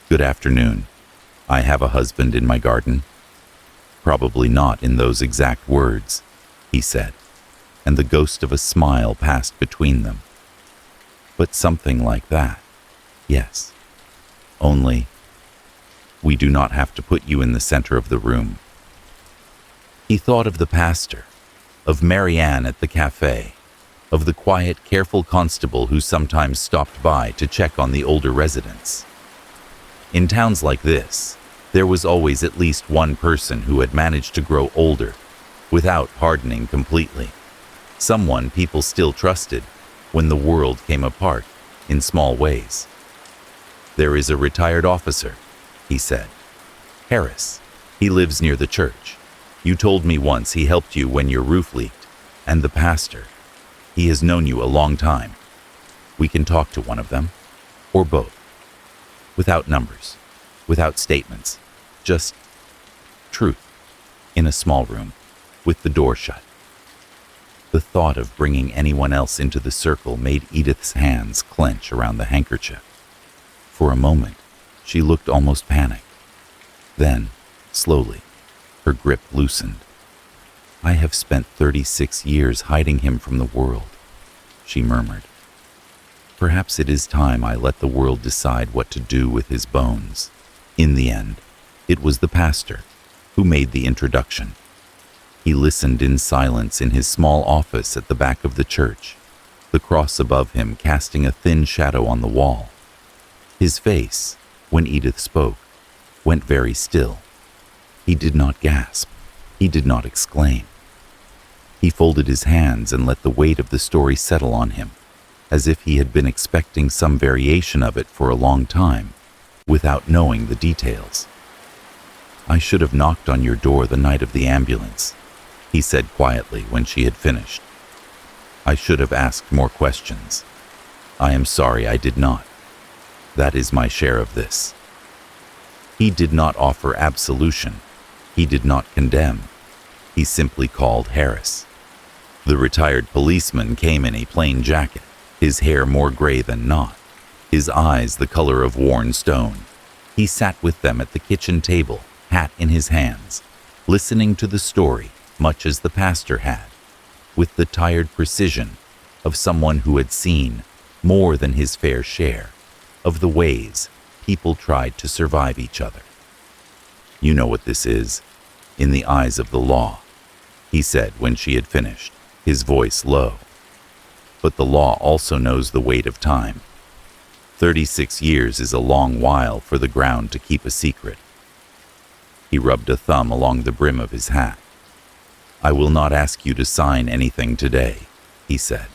'Good afternoon. I have a husband in my garden?'" "Probably not in those exact words," he said, and the ghost of a smile passed between them. "But something like that, yes. Only, we do not have to put you in the center of the room." He thought of the pastor, of Marianne at the cafe, of the quiet, careful constable who sometimes stopped by to check on the older residents. In towns like this, there was always at least one person who had managed to grow older without hardening completely. Someone people still trusted when the world came apart in small ways. "There is a retired officer," he said. "Harris. He lives near the church. You told me once he helped you when your roof leaked. And the pastor. He has known you a long time. We can talk to one of them, or both. Without numbers, without statements, just truth, in a small room, with the door shut." The thought of bringing anyone else into the circle made Edith's hands clench around the handkerchief. For a moment, she looked almost panicked. Then, slowly, her grip loosened. "I have spent 36 years hiding him from the world," she murmured. "Perhaps it is time I let the world decide what to do with his bones." In the end, it was the pastor who made the introduction. He listened in silence in his small office at the back of the church, the cross above him casting a thin shadow on the wall. His face, when Edith spoke, went very still. He did not gasp. He did not exclaim. He folded his hands and let the weight of the story settle on him, as if he had been expecting some variation of it for a long time, without knowing the details. "I should have knocked on your door the night of the ambulance," he said quietly when she had finished. "I should have asked more questions. I am sorry I did not. That is my share of this." He did not offer absolution. He did not condemn. He simply called Harris. The retired policeman came in a plain jacket, his hair more gray than not, his eyes the color of worn stone. He sat with them at the kitchen table, hat in his hands, listening to the story much as the pastor had, with the tired precision of someone who had seen more than his fair share, of the ways people tried to survive each other. "You know what this is, in the eyes of the law," he said when she had finished, his voice low. "But the law also knows the weight of time. 36 years is a long while for the ground to keep a secret." He rubbed a thumb along the brim of his hat. "I will not ask you to sign anything today," he said.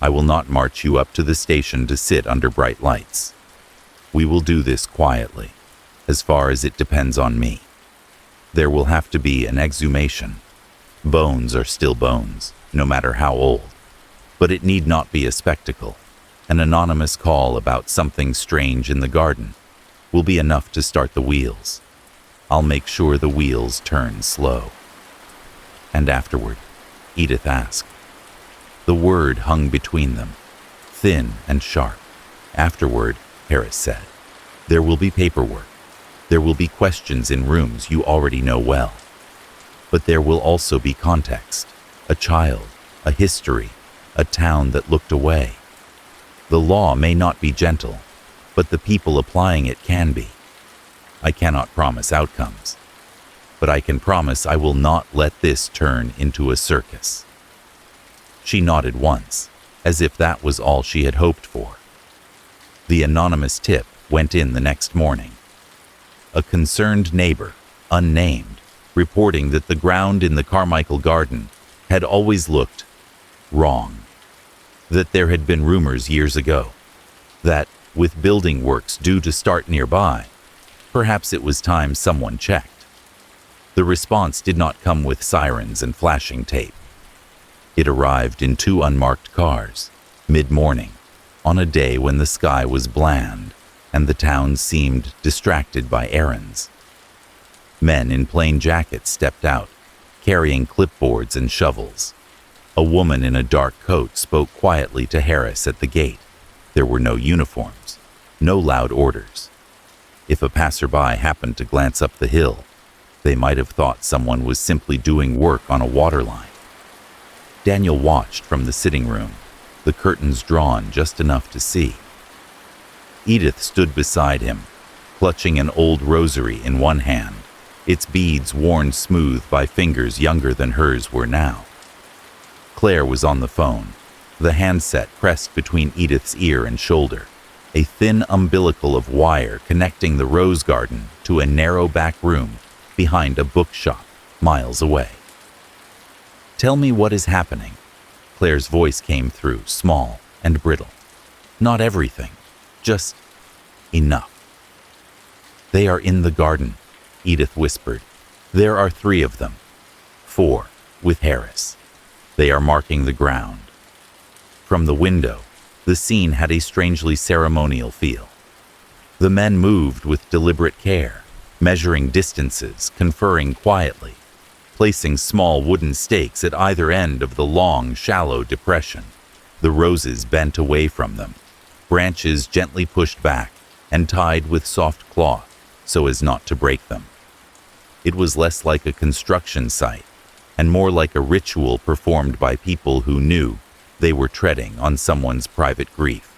"I will not march you up to the station to sit under bright lights. We will do this quietly, as far as it depends on me. There will have to be an exhumation. Bones are still bones, no matter how old. But it need not be a spectacle. An anonymous call about something strange in the garden will be enough to start the wheels. I'll make sure the wheels turn slow." "And afterward?" Edith asked. The word hung between them, thin and sharp. "Afterward," Harris said, "there will be paperwork. There will be questions in rooms you already know well. But there will also be context, a child, a history, a town that looked away. The law may not be gentle, but the people applying it can be. I cannot promise outcomes, but I can promise I will not let this turn into a circus." She nodded once, as if that was all she had hoped for. The anonymous tip went in the next morning. A concerned neighbor, unnamed, reporting that the ground in the Carmichael garden had always looked wrong. That there had been rumors years ago that, with building works due to start nearby, perhaps it was time someone checked. The response did not come with sirens and flashing tape. It arrived in 2 unmarked cars, mid-morning, on a day when the sky was bland and the town seemed distracted by errands. Men in plain jackets stepped out, carrying clipboards and shovels. A woman in a dark coat spoke quietly to Harris at the gate. There were no uniforms, no loud orders. If a passerby happened to glance up the hill, they might have thought someone was simply doing work on a water line. Daniel watched from the sitting room, the curtains drawn just enough to see. Edith stood beside him, clutching an old rosary in one hand, its beads worn smooth by fingers younger than hers were now. Claire was on the phone, the handset pressed between Edith's ear and shoulder, a thin umbilical of wire connecting the rose garden to a narrow back room behind a bookshop miles away. "Tell me what is happening." Claire's voice came through, small and brittle. "Not everything, just enough." "They are in the garden," Edith whispered. "There are 3 of them. 4, with Harris. They are marking the ground." From the window, the scene had a strangely ceremonial feel. The men moved with deliberate care, measuring distances, conferring quietly, placing small wooden stakes at either end of the long, shallow depression. The roses bent away from them, branches gently pushed back and tied with soft cloth so as not to break them. It was less like a construction site and more like a ritual performed by people who knew they were treading on someone's private grief.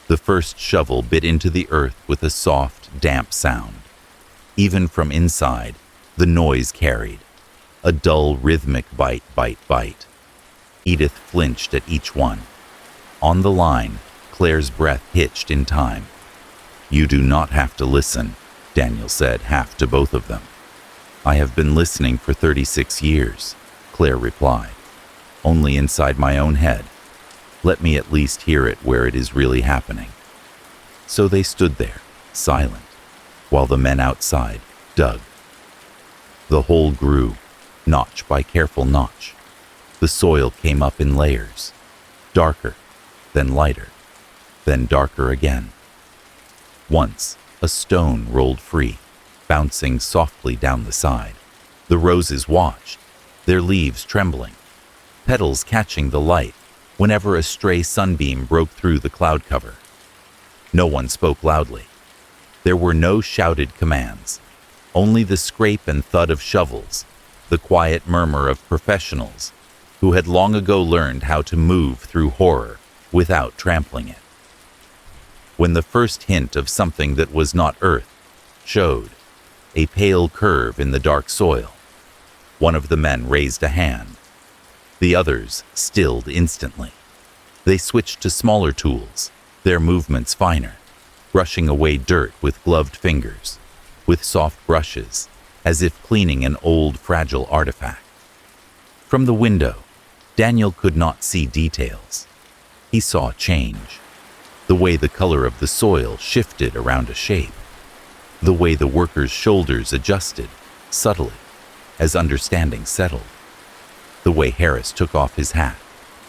The first shovel bit into the earth with a soft, damp sound. Even from inside, the noise carried, a dull, rhythmic bite, bite, bite. Edith flinched at each one. On the line, Claire's breath hitched in time. "You do not have to listen," Daniel said, half to both of them. "I have been listening for 36 years, Claire replied. "Only inside my own head. Let me at least hear it where it is really happening." So they stood there, silent, while the men outside dug. The hole grew, notch by careful notch. The soil came up in layers, darker, then lighter, then darker again. Once, a stone rolled free, bouncing softly down the side. The roses watched, their leaves trembling, petals catching the light whenever a stray sunbeam broke through the cloud cover. No one spoke loudly. There were no shouted commands, only the scrape and thud of shovels, the quiet murmur of professionals who had long ago learned how to move through horror without trampling it. When the first hint of something that was not earth showed, a pale curve in the dark soil, one of the men raised a hand. The others stilled instantly. They switched to smaller tools, their movements finer, brushing away dirt with gloved fingers, with soft brushes, as if cleaning an old, fragile artifact. From the window, Daniel could not see details. He saw change. The way the color of the soil shifted around a shape. The way the workers' shoulders adjusted, subtly, as understanding settled. The way Harris took off his hat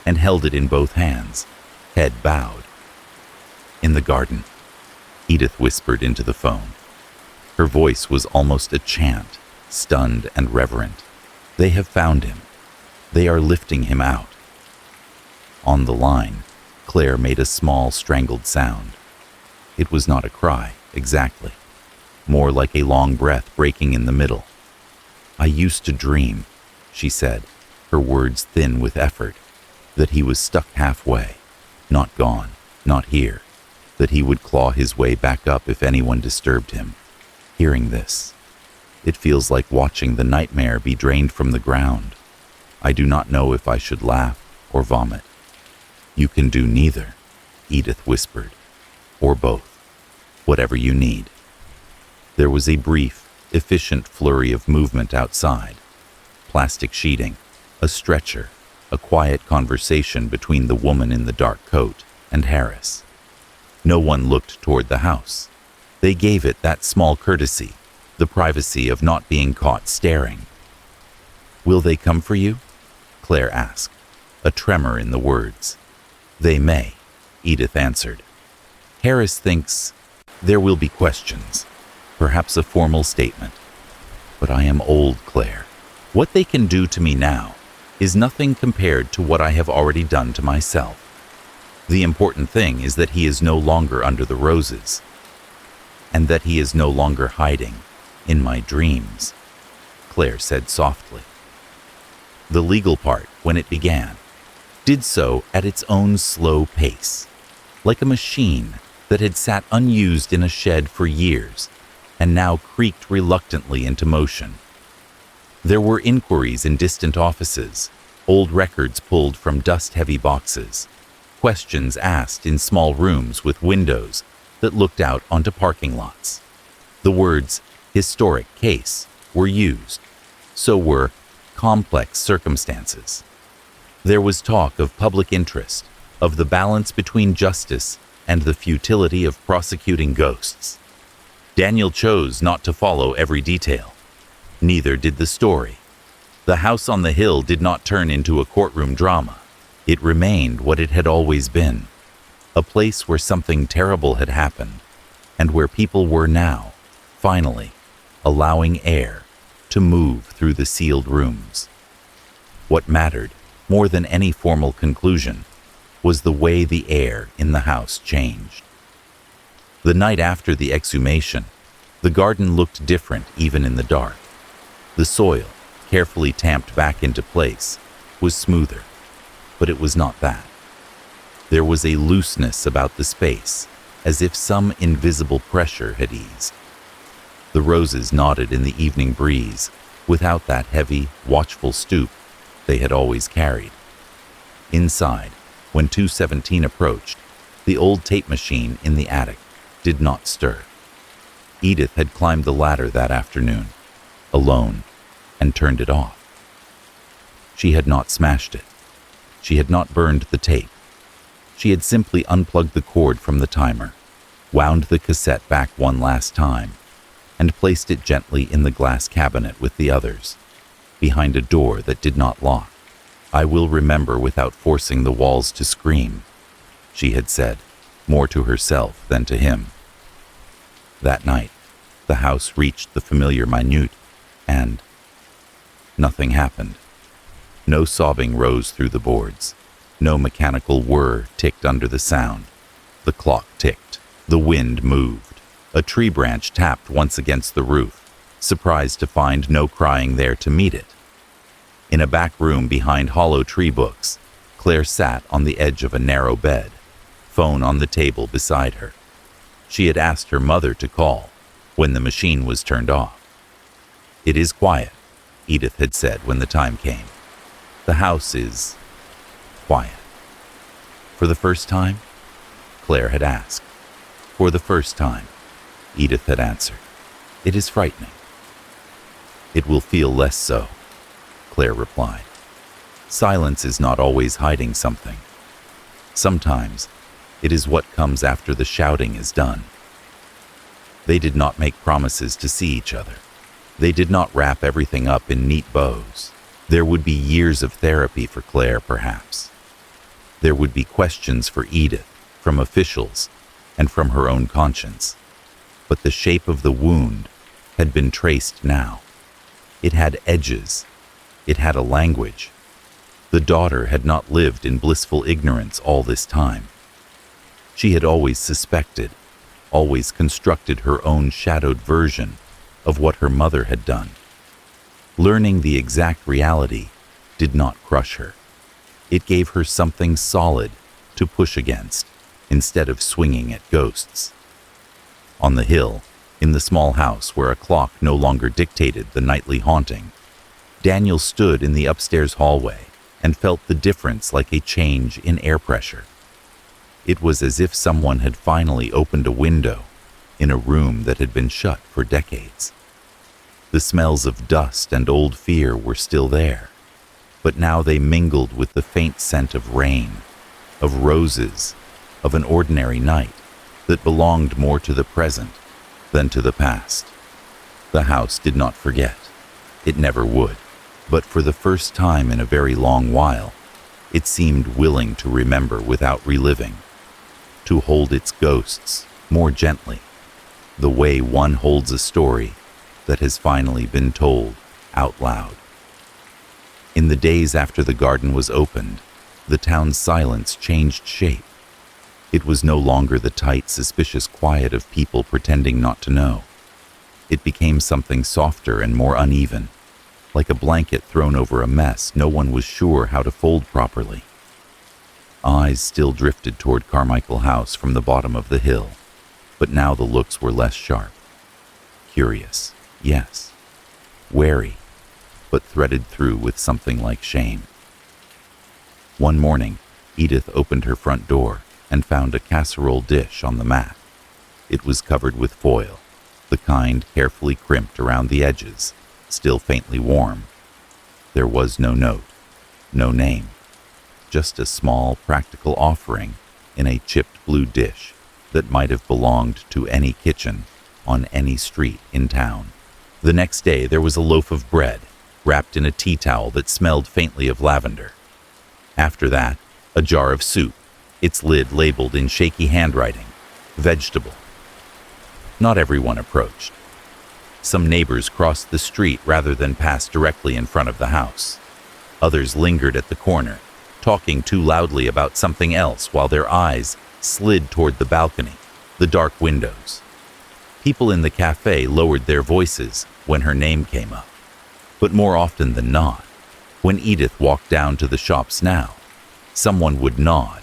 and held it in both hands, head bowed. In the garden, Edith whispered into the phone. Her voice was almost a chant, stunned and reverent. They have found him. They are lifting him out. On the line, Claire made a small, strangled sound. It was not a cry, exactly. More like a long breath breaking in the middle. "I used to dream," she said, her words thin with effort, "that he was stuck halfway, not gone, not here, that he would claw his way back up if anyone disturbed him." Hearing this, it feels like watching the nightmare be drained from the ground. I do not know if I should laugh or vomit. "You can do neither," Edith whispered, "or both, whatever you need." There was a brief, efficient flurry of movement outside. Plastic sheeting, a stretcher, a quiet conversation between the woman in the dark coat and Harris. No one looked toward the house. They gave it that small courtesy, the privacy of not being caught staring. "Will they come for you?" Claire asked, a tremor in the words. "They may," Edith answered. "Harris thinks there will be questions, perhaps a formal statement. But I am old, Claire. What they can do to me now is nothing compared to what I have already done to myself. The important thing is that he is no longer under the roses, and that he is no longer hiding in my dreams," Claire said softly. The legal part, when it began, did so at its own slow pace, like a machine that had sat unused in a shed for years and now creaked reluctantly into motion. There were inquiries in distant offices, old records pulled from dust-heavy boxes, questions asked in small rooms with windows that looked out onto parking lots. The words "historic case" were used. So were "complex circumstances." There was talk of public interest, of the balance between justice and the futility of prosecuting ghosts. Daniel chose not to follow every detail. Neither did the story. The house on the hill did not turn into a courtroom drama. It remained what it had always been, a place where something terrible had happened, and where people were now, finally, allowing air to move through the sealed rooms. What mattered, more than any formal conclusion, was the way the air in the house changed. The night after the exhumation, the garden looked different even in the dark. The soil, carefully tamped back into place, was smoother, but it was not that. There was a looseness about the space, as if some invisible pressure had eased. The roses nodded in the evening breeze, without that heavy, watchful stoop they had always carried. Inside, when 217 approached, the old tape machine in the attic did not stir. Edith had climbed the ladder that afternoon, alone, and turned it off. She had not smashed it. She had not burned the tape. She had simply unplugged the cord from the timer, wound the cassette back one last time, and placed it gently in the glass cabinet with the others, behind a door that did not lock. "I will remember without forcing the walls to scream," she had said, more to herself than to him. That night, the house reached the familiar minute, and nothing happened. No sobbing rose through the boards. No mechanical whir ticked under the sound. The clock ticked. The wind moved. A tree branch tapped once against the roof, surprised to find no crying there to meet it. In a back room behind hollow tree books, Claire sat on the edge of a narrow bed, phone on the table beside her. She had asked her mother to call when the machine was turned off. "It is quiet," Edith had said when the time came. "The house is quiet." "For the first time?" Claire had asked. "For the first time," Edith had answered. "It is frightening." "It will feel less so," Claire replied. "Silence is not always hiding something. Sometimes it is what comes after the shouting is done." They did not make promises to see each other. They did not wrap everything up in neat bows. There would be years of therapy for Claire, perhaps. There would be questions for Edith, from officials, and from her own conscience. But the shape of the wound had been traced now. It had edges. It had a language. The daughter had not lived in blissful ignorance all this time. She had always suspected, always constructed her own shadowed version of what her mother had done. Learning the exact reality did not crush her. It gave her something solid to push against, instead of swinging at ghosts. On the hill, in the small house where a clock no longer dictated the nightly haunting, Daniel stood in the upstairs hallway and felt the difference like a change in air pressure. It was as if someone had finally opened a window in a room that had been shut for decades. The smells of dust and old fear were still there, but now they mingled with the faint scent of rain, of roses, of an ordinary night that belonged more to the present than to the past. The house did not forget. It never would. But for the first time in a very long while, it seemed willing to remember without reliving, to hold its ghosts more gently, the way one holds a story that has finally been told out loud. In the days after the garden was opened, the town's silence changed shape. It was no longer the tight, suspicious quiet of people pretending not to know. It became something softer and more uneven, like a blanket thrown over a mess no one was sure how to fold properly. Eyes still drifted toward Carmichael House from the bottom of the hill, but now the looks were less sharp. Curious, yes. Wary, but threaded through with something like shame. One morning, Edith opened her front door and found a casserole dish on the mat. It was covered with foil, the kind carefully crimped around the edges, still faintly warm. There was no note, no name, just a small, practical offering in a chipped blue dish that might have belonged to any kitchen on any street in town. The next day there was a loaf of bread, wrapped in a tea towel that smelled faintly of lavender. After that, a jar of soup, its lid labeled in shaky handwriting, "Vegetable." Not everyone approached. Some neighbors crossed the street rather than pass directly in front of the house. Others lingered at the corner, talking too loudly about something else while their eyes slid toward the balcony, the dark windows. People in the cafe lowered their voices when her name came up. But more often than not, when Edith walked down to the shops now, someone would nod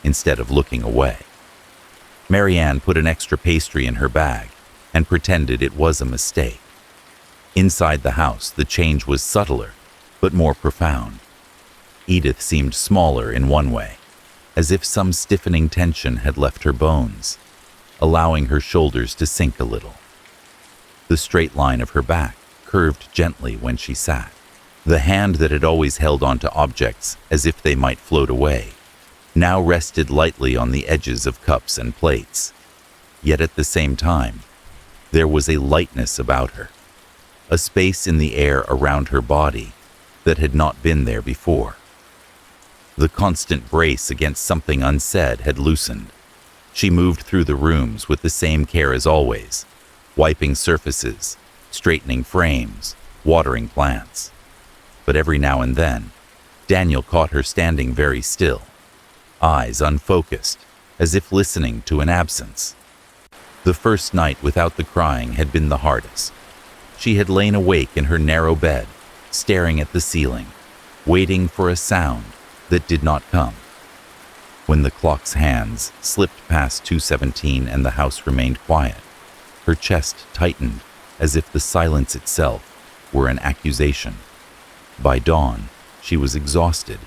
instead of looking away. Marianne put an extra pastry in her bag and pretended it was a mistake. Inside the house, the change was subtler, but more profound. Edith seemed smaller in one way, as if some stiffening tension had left her bones, allowing her shoulders to sink a little. The straight line of her back curved gently when she sat. The hand that had always held onto objects as if they might float away now rested lightly on the edges of cups and plates. Yet at the same time, there was a lightness about her, a space in the air around her body that had not been there before. The constant brace against something unsaid had loosened. She moved through the rooms with the same care as always, wiping surfaces, straightening frames, watering plants. But every now and then, Daniel caught her standing very still, eyes unfocused, as if listening to an absence. The first night without the crying had been the hardest. She had lain awake in her narrow bed, staring at the ceiling, waiting for a sound, that did not come. When the clock's hands slipped past 2:17 and the house remained quiet, her chest tightened as if the silence itself were an accusation. By dawn, she was exhausted,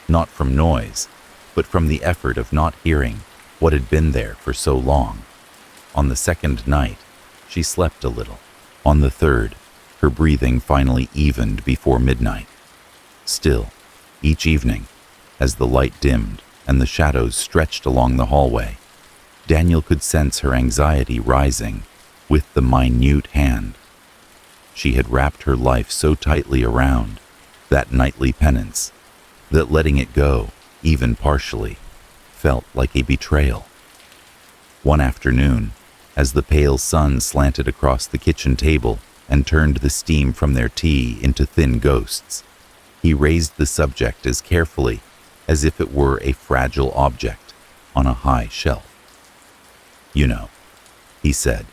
not from noise, but from the effort of not hearing what had been there for so long. On the second night, she slept a little. On the third, her breathing finally evened before midnight. Still, each evening, as the light dimmed and the shadows stretched along the hallway, Daniel could sense her anxiety rising with the minute hand. She had wrapped her life so tightly around that nightly penance that letting it go, even partially, felt like a betrayal. One afternoon, as the pale sun slanted across the kitchen table and turned the steam from their tea into thin ghosts, he raised the subject as carefully as if it were a fragile object on a high shelf. "You know," he said,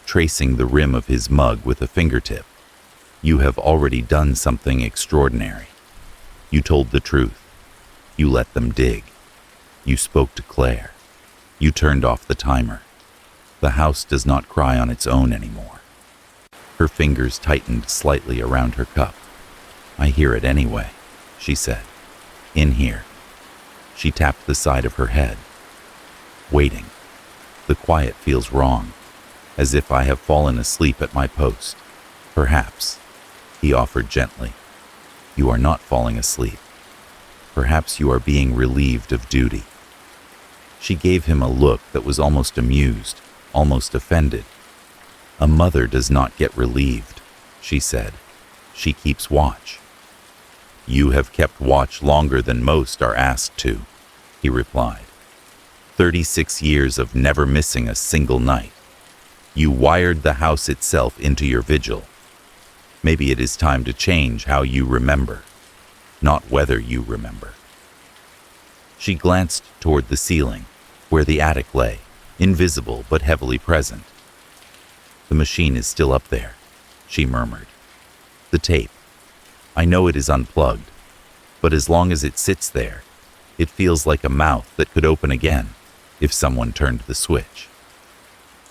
tracing the rim of his mug with a fingertip, "you have already done something extraordinary. You told the truth. You let them dig. You spoke to Claire. You turned off the timer. The house does not cry on its own anymore." Her fingers tightened slightly around her cup. "I hear it anyway," she said. "In here." She tapped the side of her head. "Waiting. The quiet feels wrong, as if I have fallen asleep at my post. Perhaps," he offered gently, "you are not falling asleep. Perhaps you are being relieved of duty." She gave him a look that was almost amused, almost offended. "A mother does not get relieved," she said. "She keeps watch." "You have kept watch longer than most are asked to," he replied. 36 years of never missing a single night. You wired the house itself into your vigil. Maybe it is time to change how you remember, not whether you remember. She glanced toward the ceiling, where the attic lay, invisible but heavily present. "The machine is still up there," she murmured. "The tape. I know it is unplugged, but as long as it sits there, it feels like a mouth that could open again if someone turned the switch."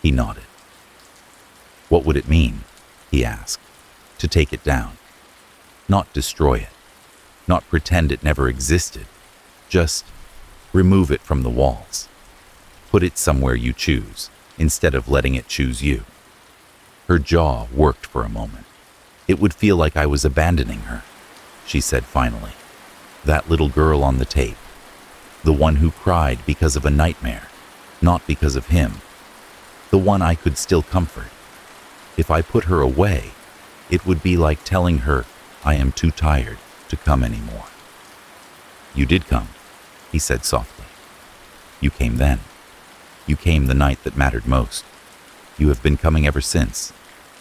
He nodded. "What would it mean," he asked, "to take it down? Not destroy it, not pretend it never existed, just remove it from the walls. Put it somewhere you choose, instead of letting it choose you." Her jaw worked for a moment. "It would feel like I was abandoning her," she said finally. "That little girl on the tape. The one who cried because of a nightmare, not because of him. The one I could still comfort. If I put her away, it would be like telling her I am too tired to come anymore." "You did come," he said softly. "You came then. You came the night that mattered most. You have been coming ever since,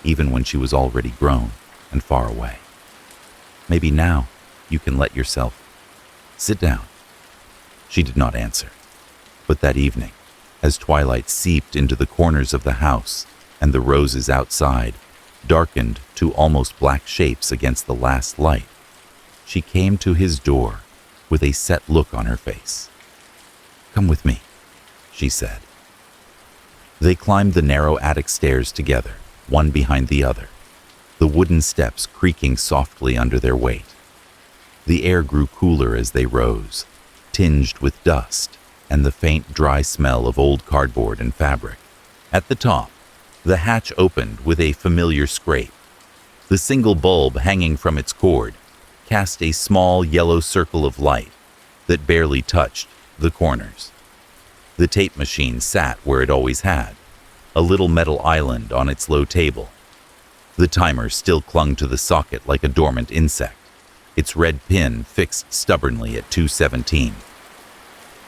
even when she was already grown and far away. Maybe now you can let yourself sit down." She did not answer, but that evening, as twilight seeped into the corners of the house and the roses outside darkened to almost black shapes against the last light, she came to his door with a set look on her face. "Come with me," she said. They climbed the narrow attic stairs together, one behind the other, the wooden steps creaking softly under their weight. The air grew cooler as they rose, tinged with dust and the faint, dry smell of old cardboard and fabric. At the top, the hatch opened with a familiar scrape. The single bulb hanging from its cord cast a small yellow circle of light that barely touched the corners. The tape machine sat where it always had, a little metal island on its low table. The timer still clung to the socket like a dormant insect, its red pin fixed stubbornly at 2:17.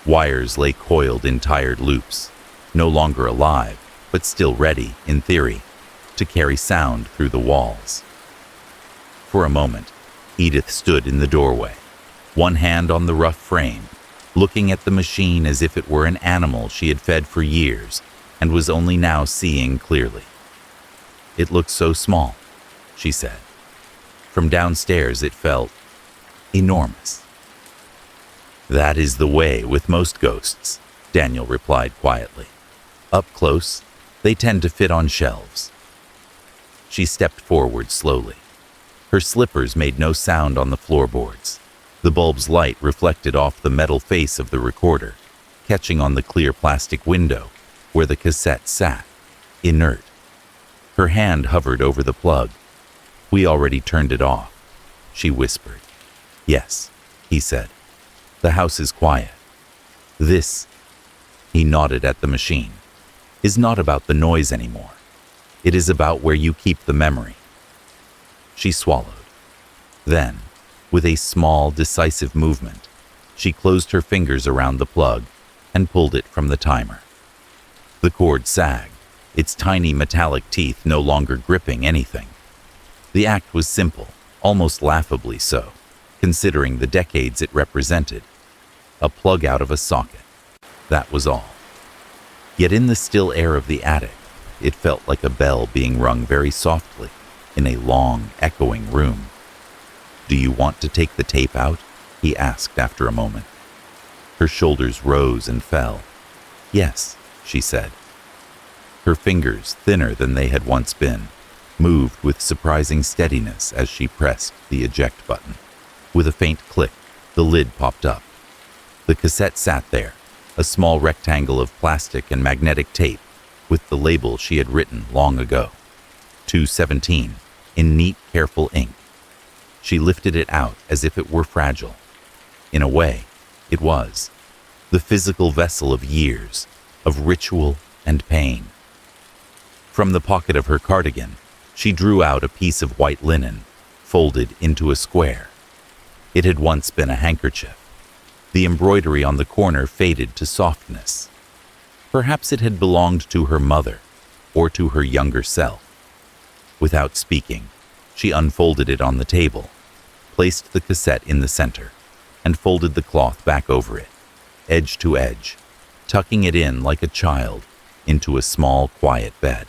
Wires lay coiled in tired loops, no longer alive, but still ready, in theory, to carry sound through the walls. For a moment, Edith stood in the doorway, one hand on the rough frame, looking at the machine as if it were an animal she had fed for years and was only now seeing clearly. "It looks so small," she said. From downstairs it felt enormous. That is the way with most ghosts, Daniel replied quietly. Up close, they tend to fit on shelves. She stepped forward slowly. Her slippers made no sound on the floorboards. The bulb's light reflected off the metal face of the recorder, catching on the clear plastic window where the cassette sat, inert. Her hand hovered over the plug. We already turned it off, she whispered. Yes, he said. The house is quiet. This, he nodded at the machine, is not about the noise anymore. It is about where you keep the memory. She swallowed. Then, with a small, decisive movement, she closed her fingers around the plug and pulled it from the timer. The cord sagged, its tiny metallic teeth no longer gripping anything. The act was simple, almost laughably so, considering the decades it represented. A plug out of a socket. That was all. Yet in the still air of the attic, it felt like a bell being rung very softly in a long, echoing room. Do you want to take the tape out? He asked after a moment. Her shoulders rose and fell. Yes, she said. Her fingers, thinner than they had once been, moved with surprising steadiness as she pressed the eject button. With a faint click, the lid popped up. The cassette sat there, a small rectangle of plastic and magnetic tape with the label she had written long ago. 217, in neat, careful ink. She lifted it out as if it were fragile. In a way, it was. The physical vessel of years, of ritual and pain. From the pocket of her cardigan, she drew out a piece of white linen, folded into a square. It had once been a handkerchief. The embroidery on the corner faded to softness. Perhaps it had belonged to her mother, or to her younger self. Without speaking, she unfolded it on the table, placed the cassette in the center, and folded the cloth back over it, edge to edge, tucking it in like a child into a small, quiet bed.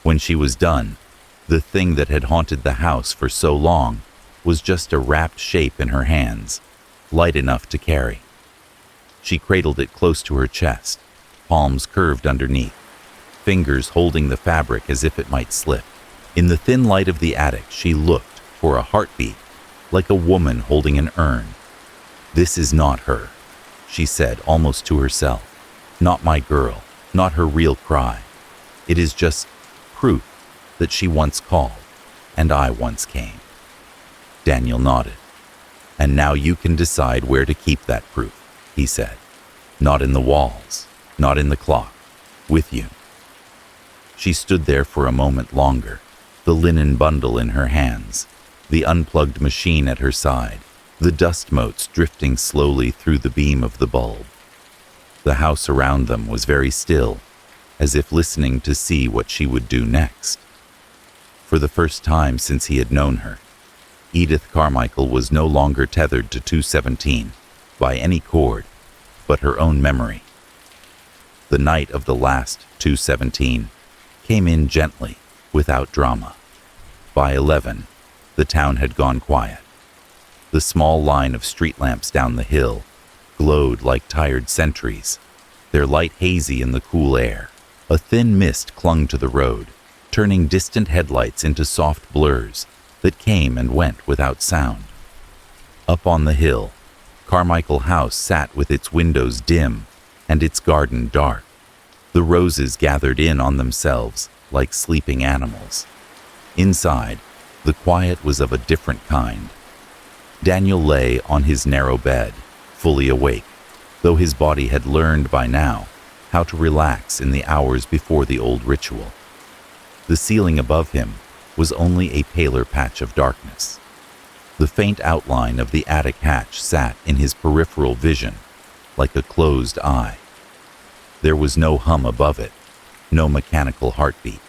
When she was done, the thing that had haunted the house for so long was just a wrapped shape in her hands, light enough to carry. She cradled it close to her chest, palms curved underneath, fingers holding the fabric as if it might slip. In the thin light of the attic, she looked for a heartbeat, like a woman holding an urn. This is not her, she said almost to herself. Not my girl, not her real cry. It is just proof that she once called, and I once came. Daniel nodded. And now you can decide where to keep that proof, he said. Not in the walls, not in the clock, with you. She stood there for a moment longer, the linen bundle in her hands, the unplugged machine at her side, the dust motes drifting slowly through the beam of the bulb. The house around them was very still, as if listening to see what she would do next. For the first time since he had known her, Edith Carmichael was no longer tethered to 217 by any cord but her own memory. The night of the last 217 came in gently, without drama. By 11, the town had gone quiet. The small line of street lamps down the hill glowed like tired sentries, their light hazy in the cool air. A thin mist clung to the road, turning distant headlights into soft blurs that came and went without sound. Up on the hill, Carmichael House sat with its windows dim and its garden dark. The roses gathered in on themselves like sleeping animals. Inside, the quiet was of a different kind. Daniel lay on his narrow bed, fully awake, though his body had learned by now how to relax in the hours before the old ritual. The ceiling above him was only a paler patch of darkness. The faint outline of the attic hatch sat in his peripheral vision, like a closed eye. There was no hum above it, no mechanical heartbeat.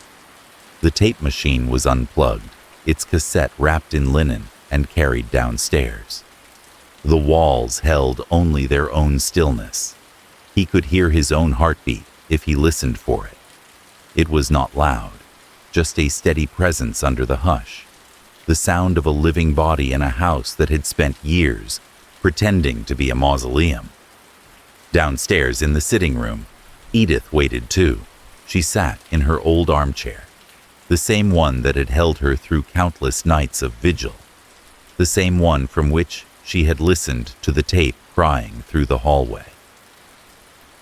The tape machine was unplugged, its cassette wrapped in linen and carried downstairs. The walls held only their own stillness. He could hear his own heartbeat if he listened for it. It was not loud, just a steady presence under the hush, the sound of a living body in a house that had spent years pretending to be a mausoleum. Downstairs in the sitting room, Edith waited too. She sat in her old armchair, the same one that had held her through countless nights of vigil, the same one from which she had listened to the tape crying through the hallway.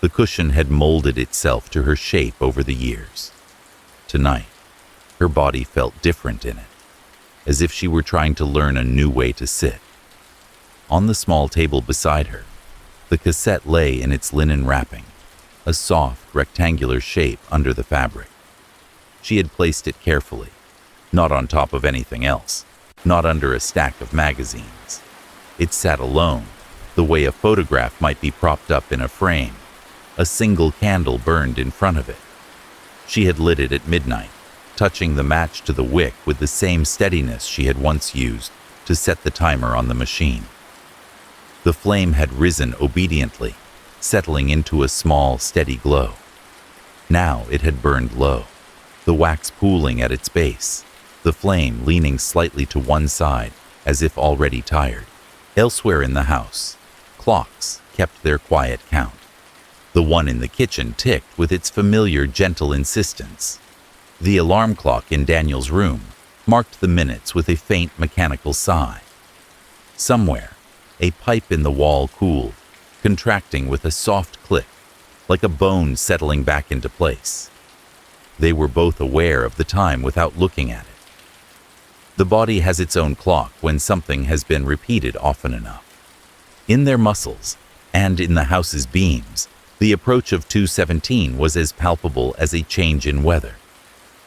The cushion had molded itself to her shape over the years. Tonight, her body felt different in it, as if she were trying to learn a new way to sit. On the small table beside her, the cassette lay in its linen wrapping, a soft, rectangular shape under the fabric. She had placed it carefully, not on top of anything else, not under a stack of magazines. It sat alone, the way a photograph might be propped up in a frame. A single candle burned in front of it. She had lit it at midnight, touching the match to the wick with the same steadiness she had once used to set the timer on the machine. The flame had risen obediently, settling into a small, steady glow. Now it had burned low, the wax pooling at its base, the flame leaning slightly to one side as if already tired. Elsewhere in the house, clocks kept their quiet count. The one in the kitchen ticked with its familiar, gentle insistence. The alarm clock in Daniel's room marked the minutes with a faint mechanical sigh. Somewhere, a pipe in the wall cooled, contracting with a soft click, like a bone settling back into place. They were both aware of the time without looking at it. The body has its own clock when something has been repeated often enough. In their muscles, and in the house's beams, the approach of 2:17 was as palpable as a change in weather.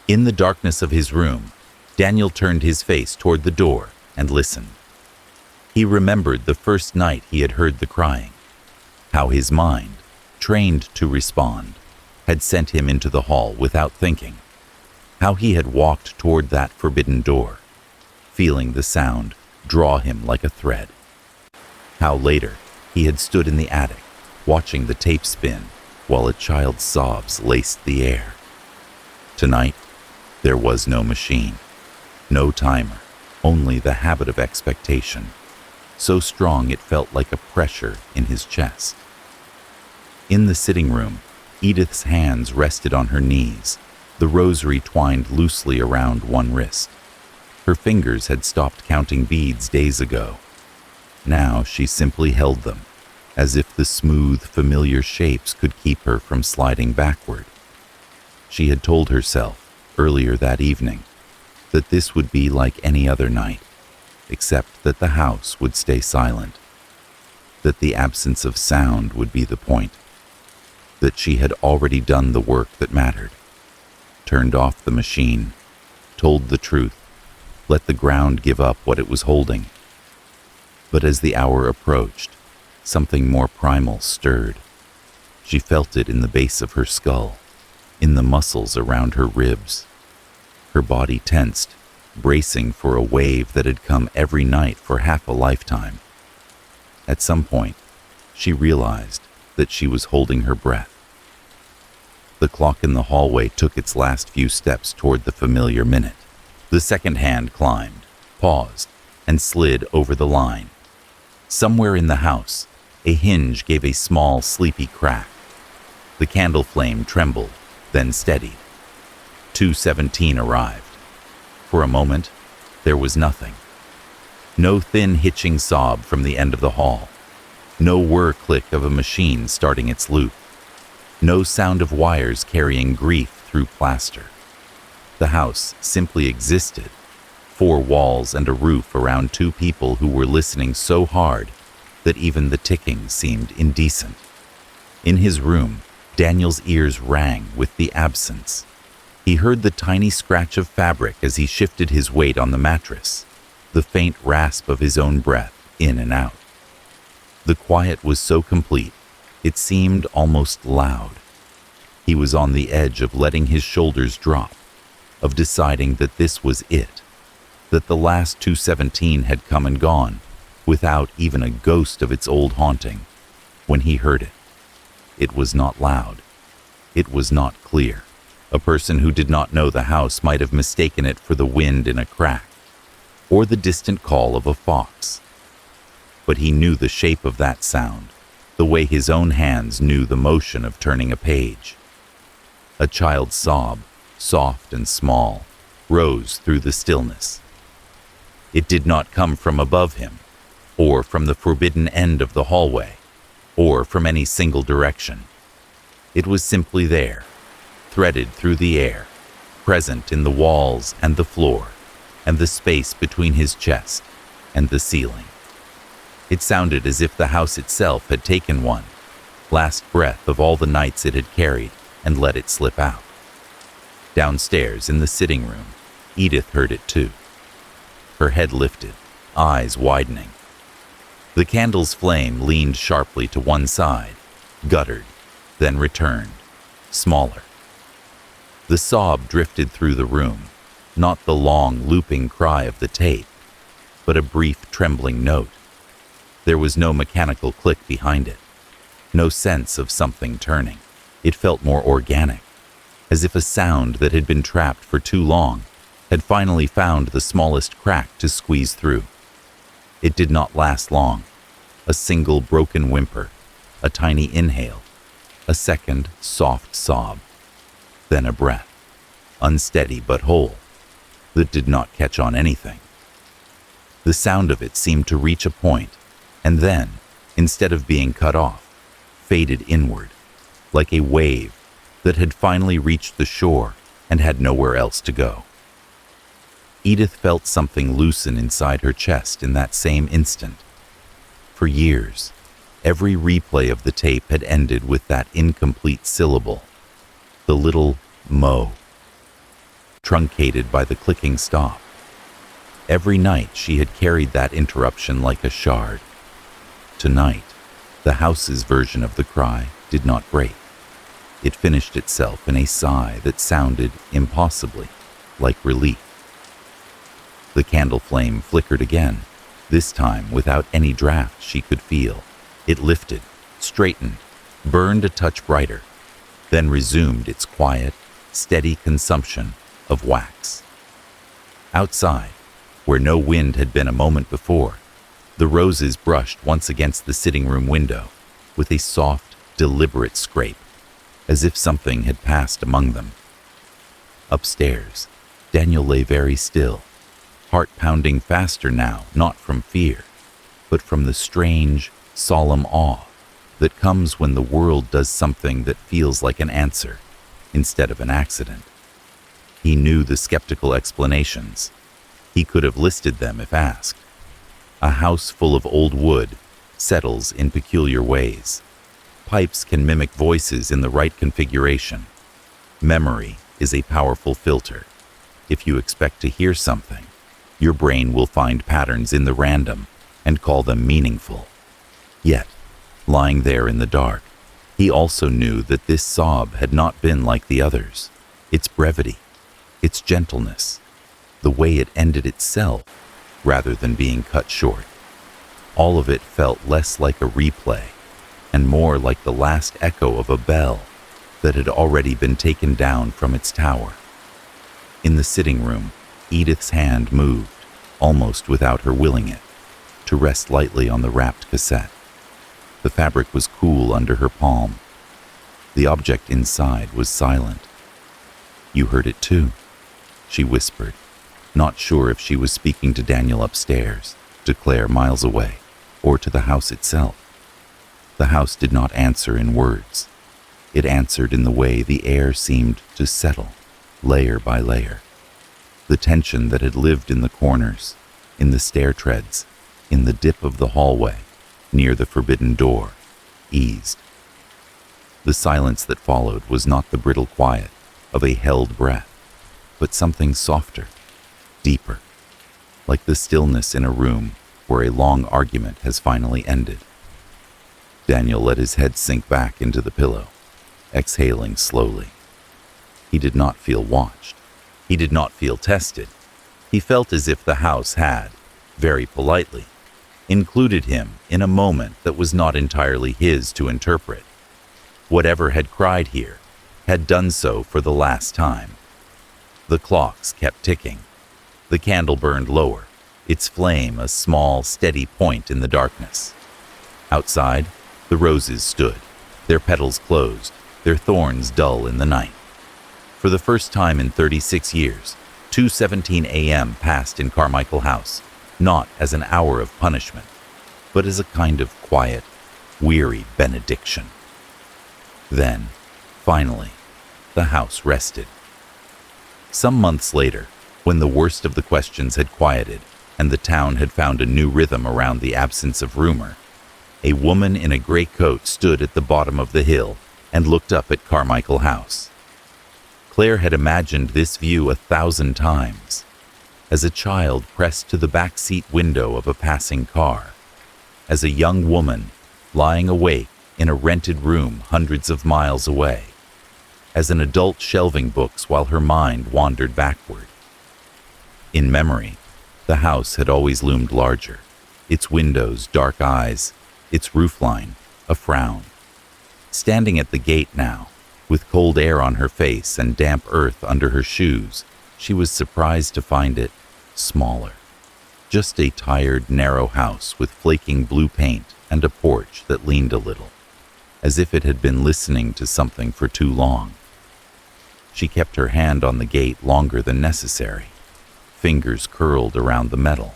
In the darkness of his room, Daniel turned his face toward the door and listened. He remembered the first night he had heard the crying, how his mind, trained to respond, had sent him into the hall without thinking, how he had walked toward that forbidden door, feeling the sound draw him like a thread, how later he had stood in the attic, watching the tape spin while a child's sobs laced the air. Tonight, there was no machine, no timer, only the habit of expectation, so strong it felt like a pressure in his chest. In the sitting room, Edith's hands rested on her knees, the rosary twined loosely around one wrist. Her fingers had stopped counting beads days ago. Now she simply held them, as if the smooth, familiar shapes could keep her from sliding backward. She had told herself, earlier that evening, that this would be like any other night, except that the house would stay silent, that the absence of sound would be the point, that she had already done the work that mattered, turned off the machine, told the truth, let the ground give up what it was holding. But as the hour approached, something more primal stirred. She felt it in the base of her skull, in the muscles around her ribs. Her body tensed, bracing for a wave that had come every night for half a lifetime. At some point, she realized that she was holding her breath. The clock in the hallway took its last few steps toward the familiar minute. The second hand climbed, paused, and slid over the line. Somewhere in the house, a hinge gave a small, sleepy crack. The candle flame trembled, then steadied. 2:17 arrived. For a moment, there was nothing. No thin hitching sob from the end of the hall. No whir click of a machine starting its loop. No sound of wires carrying grief through plaster. The house simply existed. 4 walls and a roof around 2 people who were listening so hard that even the ticking seemed indecent. In his room, Daniel's ears rang with the absence. He heard the tiny scratch of fabric as he shifted his weight on the mattress, the faint rasp of his own breath in and out. The quiet was so complete, it seemed almost loud. He was on the edge of letting his shoulders drop, of deciding that this was it, that the last 2:17 had come and gone, without even a ghost of its old haunting, when he heard it. It was not loud. It was not clear. A person who did not know the house might have mistaken it for the wind in a crack, or the distant call of a fox. but he knew the shape of that sound, the way his own hands knew the motion of turning a page. A child's sob, soft and small, rose through the stillness. It did not come from above him, or from the forbidden end of the hallway, or from any single direction. It was simply there, threaded through the air, present in the walls and the floor, and the space between his chest and the ceiling. It sounded as if the house itself had taken one last breath of all the nights it had carried and let it slip out. Downstairs in the sitting room, Edith heard it too. Her head lifted, eyes widening. The candle's flame leaned sharply to one side, guttered, then returned, smaller. The sob drifted through the room, not the long, looping cry of the tape, but a brief, trembling note. There was no mechanical click behind it, no sense of something turning. It felt more organic, as if a sound that had been trapped for too long had finally found the smallest crack to squeeze through. It did not last long. A single broken whimper, a tiny inhale, a second soft sob, then a breath, unsteady but whole, that did not catch on anything. The sound of it seemed to reach a point, and then, instead of being cut off, faded inward, like a wave that had finally reached the shore and had nowhere else to go. Edith felt something loosen inside her chest in that same instant. For years, every replay of the tape had ended with that incomplete syllable, the little mo, truncated by the clicking stop. Every night she had carried that interruption like a shard. Tonight, the house's version of the cry did not break. It finished itself in a sigh that sounded impossibly like relief. The candle flame flickered again, this time without any draft she could feel. It lifted, straightened, burned a touch brighter, then resumed its quiet, steady consumption of wax. Outside, where no wind had been a moment before, the roses brushed once against the sitting room window with a soft, deliberate scrape, as if something had passed among them. Upstairs, Daniel lay very still, heart pounding faster now, not from fear, but from the strange, solemn awe that comes when the world does something that feels like an answer instead of an accident. He knew the skeptical explanations. He could have listed them if asked. A house full of old wood settles in peculiar ways. Pipes can mimic voices in the right configuration. Memory is a powerful filter. If you expect to hear something, your brain will find patterns in the random and call them meaningful. Yet, lying there in the dark, he also knew that this sob had not been like the others. Its brevity, its gentleness, the way it ended itself rather than being cut short. All of it felt less like a replay and more like the last echo of a bell that had already been taken down from its tower. In the sitting room, Edith's hand moved, almost without her willing it, to rest lightly on the wrapped cassette. The fabric was cool under her palm. The object inside was silent. "You heard it too," she whispered, not sure if she was speaking to Daniel upstairs, to Claire miles away, or to the house itself. The house did not answer in words. It answered in the way the air seemed to settle, layer by layer. The tension that had lived in the corners, in the stair treads, in the dip of the hallway, near the forbidden door, eased. The silence that followed was not the brittle quiet of a held breath, but something softer, deeper, like the stillness in a room where a long argument has finally ended. Daniel let his head sink back into the pillow, exhaling slowly. He did not feel watched. He did not feel tested. He felt as if the house had, very politely, included him in a moment that was not entirely his to interpret. Whatever had cried here had done so for the last time. The clocks kept ticking. The candle burned lower, its flame a small, steady point in the darkness. Outside, the roses stood, their petals closed, their thorns dull in the night. For the first time in 36 years, 2:17 a.m. passed in Carmichael House, not as an hour of punishment, but as a kind of quiet, weary benediction. Then, finally, the house rested. Some months later, when the worst of the questions had quieted and the town had found a new rhythm around the absence of rumor, a woman in a gray coat stood at the bottom of the hill and looked up at Carmichael House. Claire had imagined this view 1,000 times, as a child pressed to the back seat window of a passing car, as a young woman lying awake in a rented room hundreds of miles away, as an adult shelving books while her mind wandered backward. In memory, the house had always loomed larger, its windows dark eyes, its roofline a frown. Standing at the gate now, with cold air on her face and damp earth under her shoes, she was surprised to find it smaller. Just a tired, narrow house with flaking blue paint and a porch that leaned a little, as if it had been listening to something for too long. She kept her hand on the gate longer than necessary, fingers curled around the metal.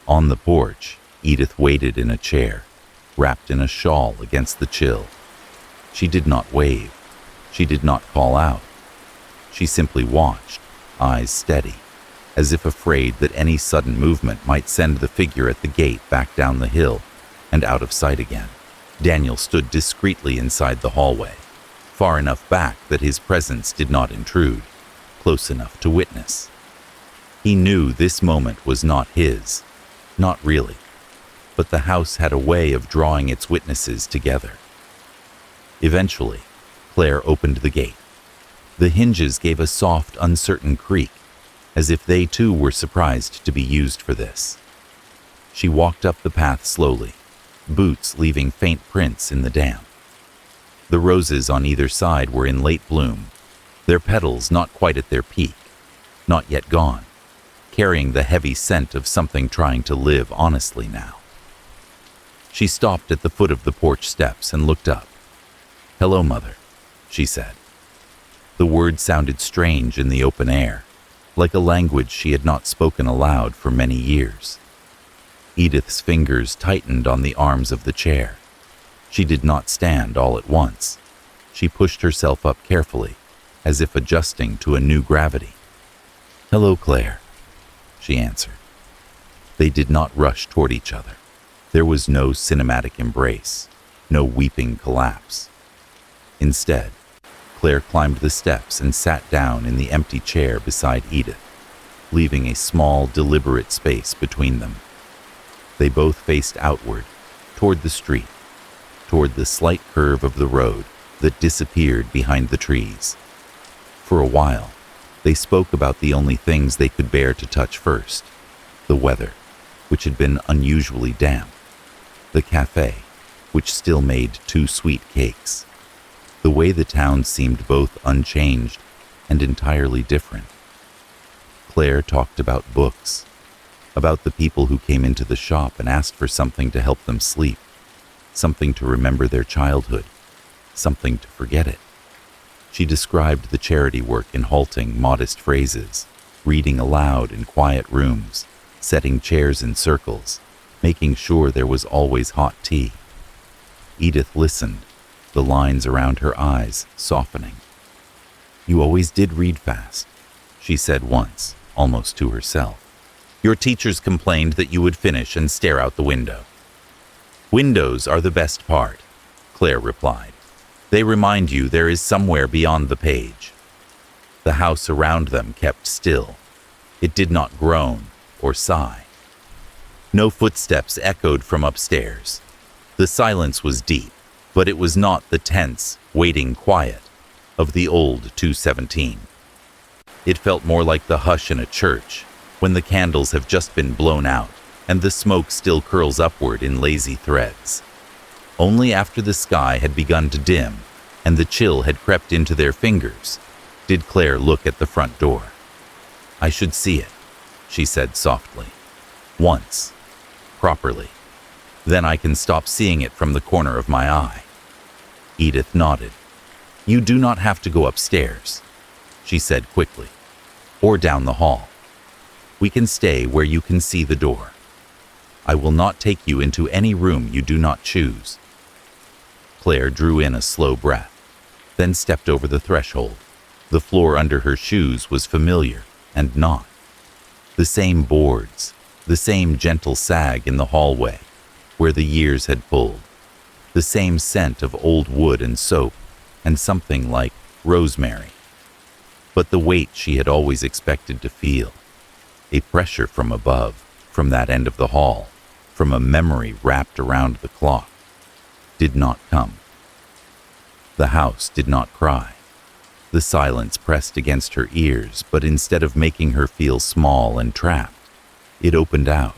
On the porch, Edith waited in a chair, wrapped in a shawl against the chill. She did not wave. She did not call out. She simply watched, eyes steady, as if afraid that any sudden movement might send the figure at the gate back down the hill and out of sight again. Daniel stood discreetly inside the hallway, far enough back that his presence did not intrude, close enough to witness. He knew this moment was not his, not really, but the house had a way of drawing its witnesses together. Eventually, Claire opened the gate. The hinges gave a soft, uncertain creak, as if they too were surprised to be used for this. She walked up the path slowly, boots leaving faint prints in the damp. The roses on either side were in late bloom, their petals not quite at their peak, not yet gone, carrying the heavy scent of something trying to live honestly now. She stopped at the foot of the porch steps and looked up. "Hello, Mother," she said. The word sounded strange in the open air, like a language she had not spoken aloud for many years. Edith's fingers tightened on the arms of the chair. She did not stand all at once. She pushed herself up carefully, as if adjusting to a new gravity. "Hello, Claire," she answered. They did not rush toward each other. There was no cinematic embrace, no weeping collapse. Instead, Claire climbed the steps and sat down in the empty chair beside Edith, leaving a small, deliberate space between them. They both faced outward, toward the street, toward the slight curve of the road that disappeared behind the trees. For a while, they spoke about the only things they could bear to touch first: the weather, which had been unusually damp, the cafe, which still made 2 sweet cakes, the way the town seemed both unchanged and entirely different. Claire talked about books, about the people who came into the shop and asked for something to help them sleep, something to remember their childhood, something to forget it. She described the charity work in halting, modest phrases, reading aloud in quiet rooms, setting chairs in circles, making sure there was always hot tea. Edith listened, the lines around her eyes softening. "You always did read fast," she said once, almost to herself. "Your teachers complained that you would finish and stare out the window." "Windows are the best part," Claire replied. "They remind you there is somewhere beyond the page." The house around them kept still. It did not groan or sigh. No footsteps echoed from upstairs. The silence was deep, but it was not the tense, waiting quiet of the old 217. It felt more like the hush in a church, when the candles have just been blown out and the smoke still curls upward in lazy threads. Only after the sky had begun to dim and the chill had crept into their fingers did Claire look at the front door. "I should see it," she said softly. Once. Properly. Then I can stop seeing it from the corner of my eye. Edith nodded. You do not have to go upstairs, she said quickly, or down the hall. We can stay where you can see the door. I will not take you into any room you do not choose. Claire drew in a slow breath, then stepped over the threshold. The floor under her shoes was familiar and not. The same boards, the same gentle sag in the hallway, where the years had pulled. The same scent of old wood and soap, and something like rosemary. But the weight she had always expected to feel, a pressure from above, from that end of the hall, from a memory wrapped around the clock, did not come. The house did not cry. The silence pressed against her ears, but instead of making her feel small and trapped, it opened out,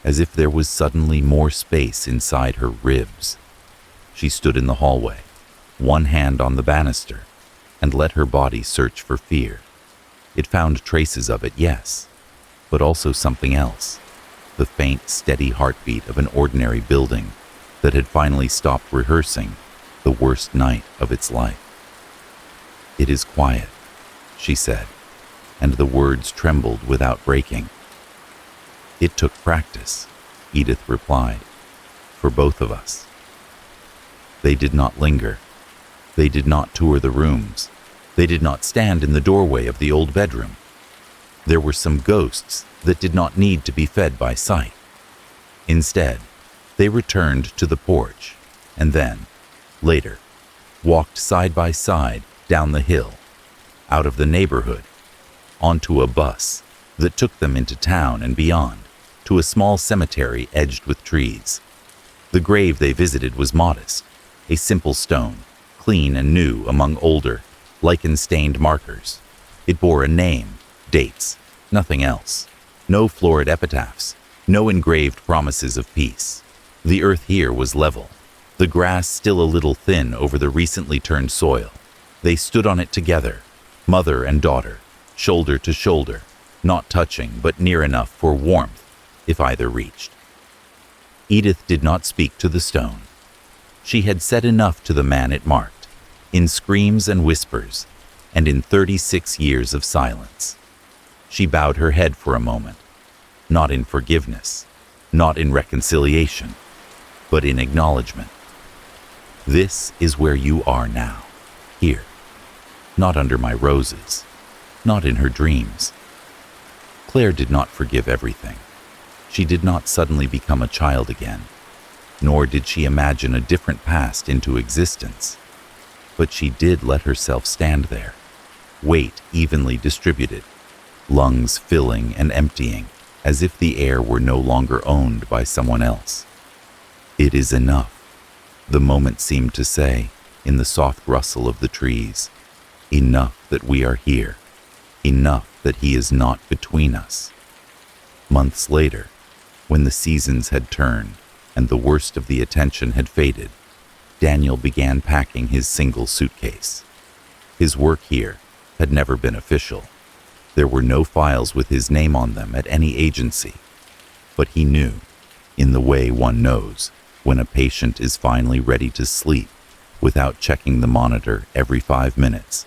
as if there was suddenly more space inside her ribs. She stood in the hallway, one hand on the banister, and let her body search for fear. It found traces of it, yes, but also something else, the faint, steady heartbeat of an ordinary building that had finally stopped rehearsing the worst night of its life. It is quiet, she said, and the words trembled without breaking. It took practice, Edith replied, for both of us. They did not linger. They did not tour the rooms. They did not stand in the doorway of the old bedroom. There were some ghosts that did not need to be fed by sight. Instead, they returned to the porch, and then, later, walked side by side down the hill, out of the neighborhood, onto a bus that took them into town and beyond, to a small cemetery edged with trees. The grave they visited was modest, a simple stone, clean and new among older, lichen-stained markers. It bore a name, dates, nothing else. No florid epitaphs, no engraved promises of peace. The earth here was level, the grass still a little thin over the recently turned soil. They stood on it together, mother and daughter, shoulder to shoulder, not touching but near enough for warmth, if either reached. Edith did not speak to the stone. She had said enough to the man it marked, in screams and whispers, and in 36 years of silence. She bowed her head for a moment, not in forgiveness, not in reconciliation, but in acknowledgement. This is where you are now, here, not under my roses, not in her dreams. Claire did not forgive everything. She did not suddenly become a child again, nor did she imagine a different past into existence. But she did let herself stand there, weight evenly distributed, lungs filling and emptying, as if the air were no longer owned by someone else. It is enough, the moment seemed to say, in the soft rustle of the trees. Enough that we are here, enough that he is not between us. Months later, when the seasons had turned and the worst of the attention had faded, Daniel began packing his single suitcase. His work here had never been official. There were no files with his name on them at any agency. But he knew, in the way one knows, when a patient is finally ready to sleep without checking the monitor every 5 minutes,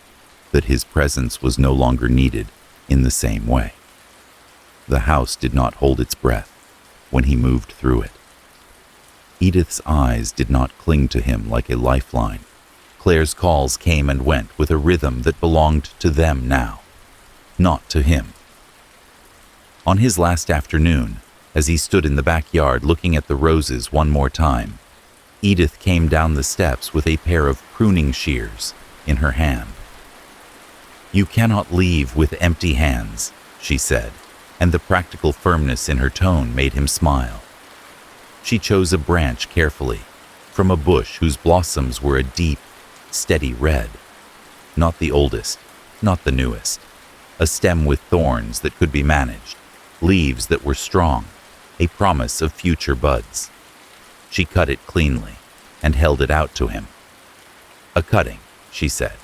that his presence was no longer needed in the same way. The house did not hold its breath when he moved through it. Edith's eyes did not cling to him like a lifeline. Claire's calls came and went with a rhythm that belonged to them now, not to him. On his last afternoon, as he stood in the backyard looking at the roses one more time, Edith came down the steps with a pair of pruning shears in her hand. "You cannot leave with empty hands," she said, and the practical firmness in her tone made him smile. She chose a branch carefully, from a bush whose blossoms were a deep, steady red. Not the oldest, not the newest. A stem with thorns that could be managed, leaves that were strong, a promise of future buds. She cut it cleanly and held it out to him. "A cutting," she said,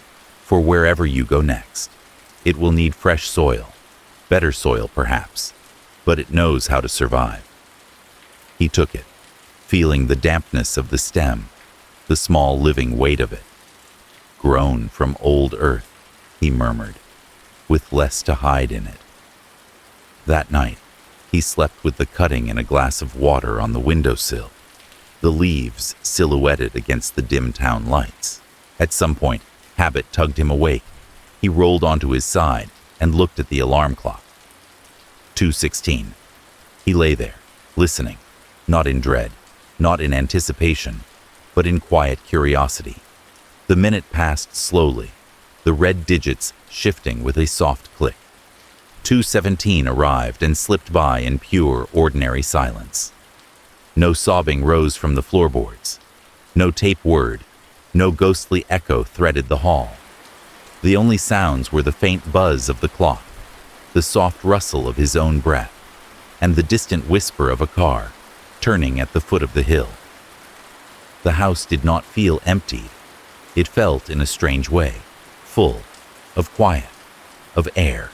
"for wherever you go next. It will need fresh soil, better soil perhaps. but it knows how to survive. He took it, feeling the dampness of the stem, the small living weight of it. Grown from old earth, he murmured, with less to hide in it. That night, he slept with the cutting in a glass of water on the windowsill, the leaves silhouetted against the dim town lights. At some point, habit tugged him awake. He rolled onto his side and looked at the alarm clock. 2:16. He lay there, listening, not in dread, not in anticipation, but in quiet curiosity. The minute passed slowly, the red digits shifting with a soft click. 2:17 arrived and slipped by in pure, ordinary silence. No sobbing rose from the floorboards. No tape word, no ghostly echo threaded the hall. The only sounds were the faint buzz of the clock, the soft rustle of his own breath, and the distant whisper of a car turning at the foot of the hill. The house did not feel emptied. It felt, in a strange way, full of quiet, of air,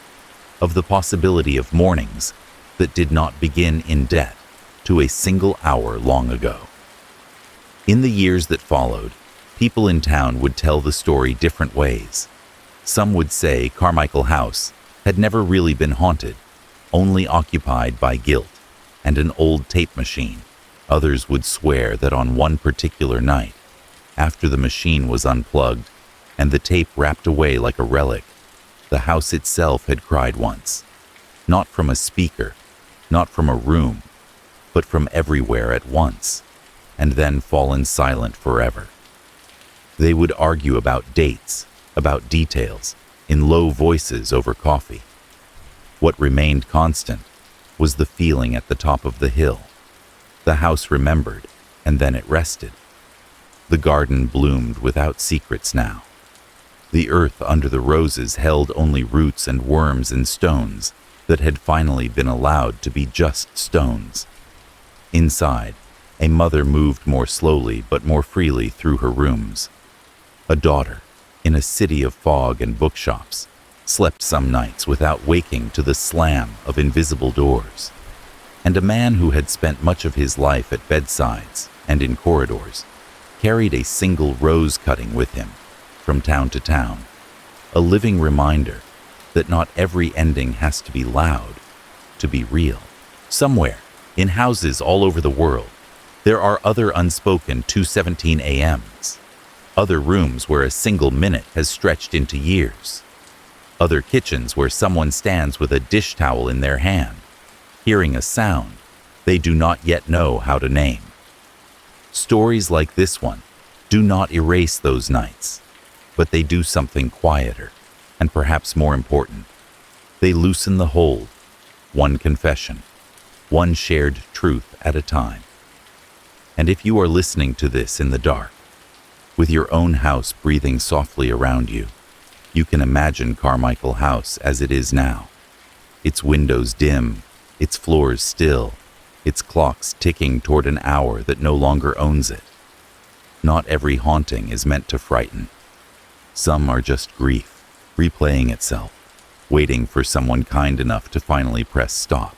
of the possibility of mornings that did not begin in debt to a single hour long ago. In the years that followed, people in town would tell the story different ways. Some would say Carmichael House had never really been haunted, only occupied by guilt and an old tape machine. Others would swear that on one particular night, after the machine was unplugged and the tape wrapped away like a relic, the house itself had cried once, not from a speaker, not from a room, but from everywhere at once, and then fallen silent forever. They would argue about dates, about details, in low voices over coffee. What remained constant was the feeling at the top of the hill. The house remembered, and then it rested. The garden bloomed without secrets now. The earth under the roses held only roots and worms and stones that had finally been allowed to be just stones. Inside, a mother moved more slowly but more freely through her rooms. A daughter, in a city of fog and bookshops, slept some nights without waking to the slam of invisible doors. And a man who had spent much of his life at bedsides and in corridors carried a single rose cutting with him from town to town, a living reminder that not every ending has to be loud to be real. Somewhere, in houses all over the world, there are other unspoken 2:17 a.m.s, other rooms where a single minute has stretched into years, other kitchens where someone stands with a dish towel in their hand, hearing a sound they do not yet know how to name. Stories like this one do not erase those nights, but they do something quieter, and perhaps more important. They loosen the hold, one confession, one shared truth at a time. And if you are listening to this in the dark, with your own house breathing softly around you, you can imagine Carmichael House as it is now, its windows dim, its floors still, its clocks ticking toward an hour that no longer owns it. Not every haunting is meant to frighten. Some are just grief, replaying itself, waiting for someone kind enough to finally press stop.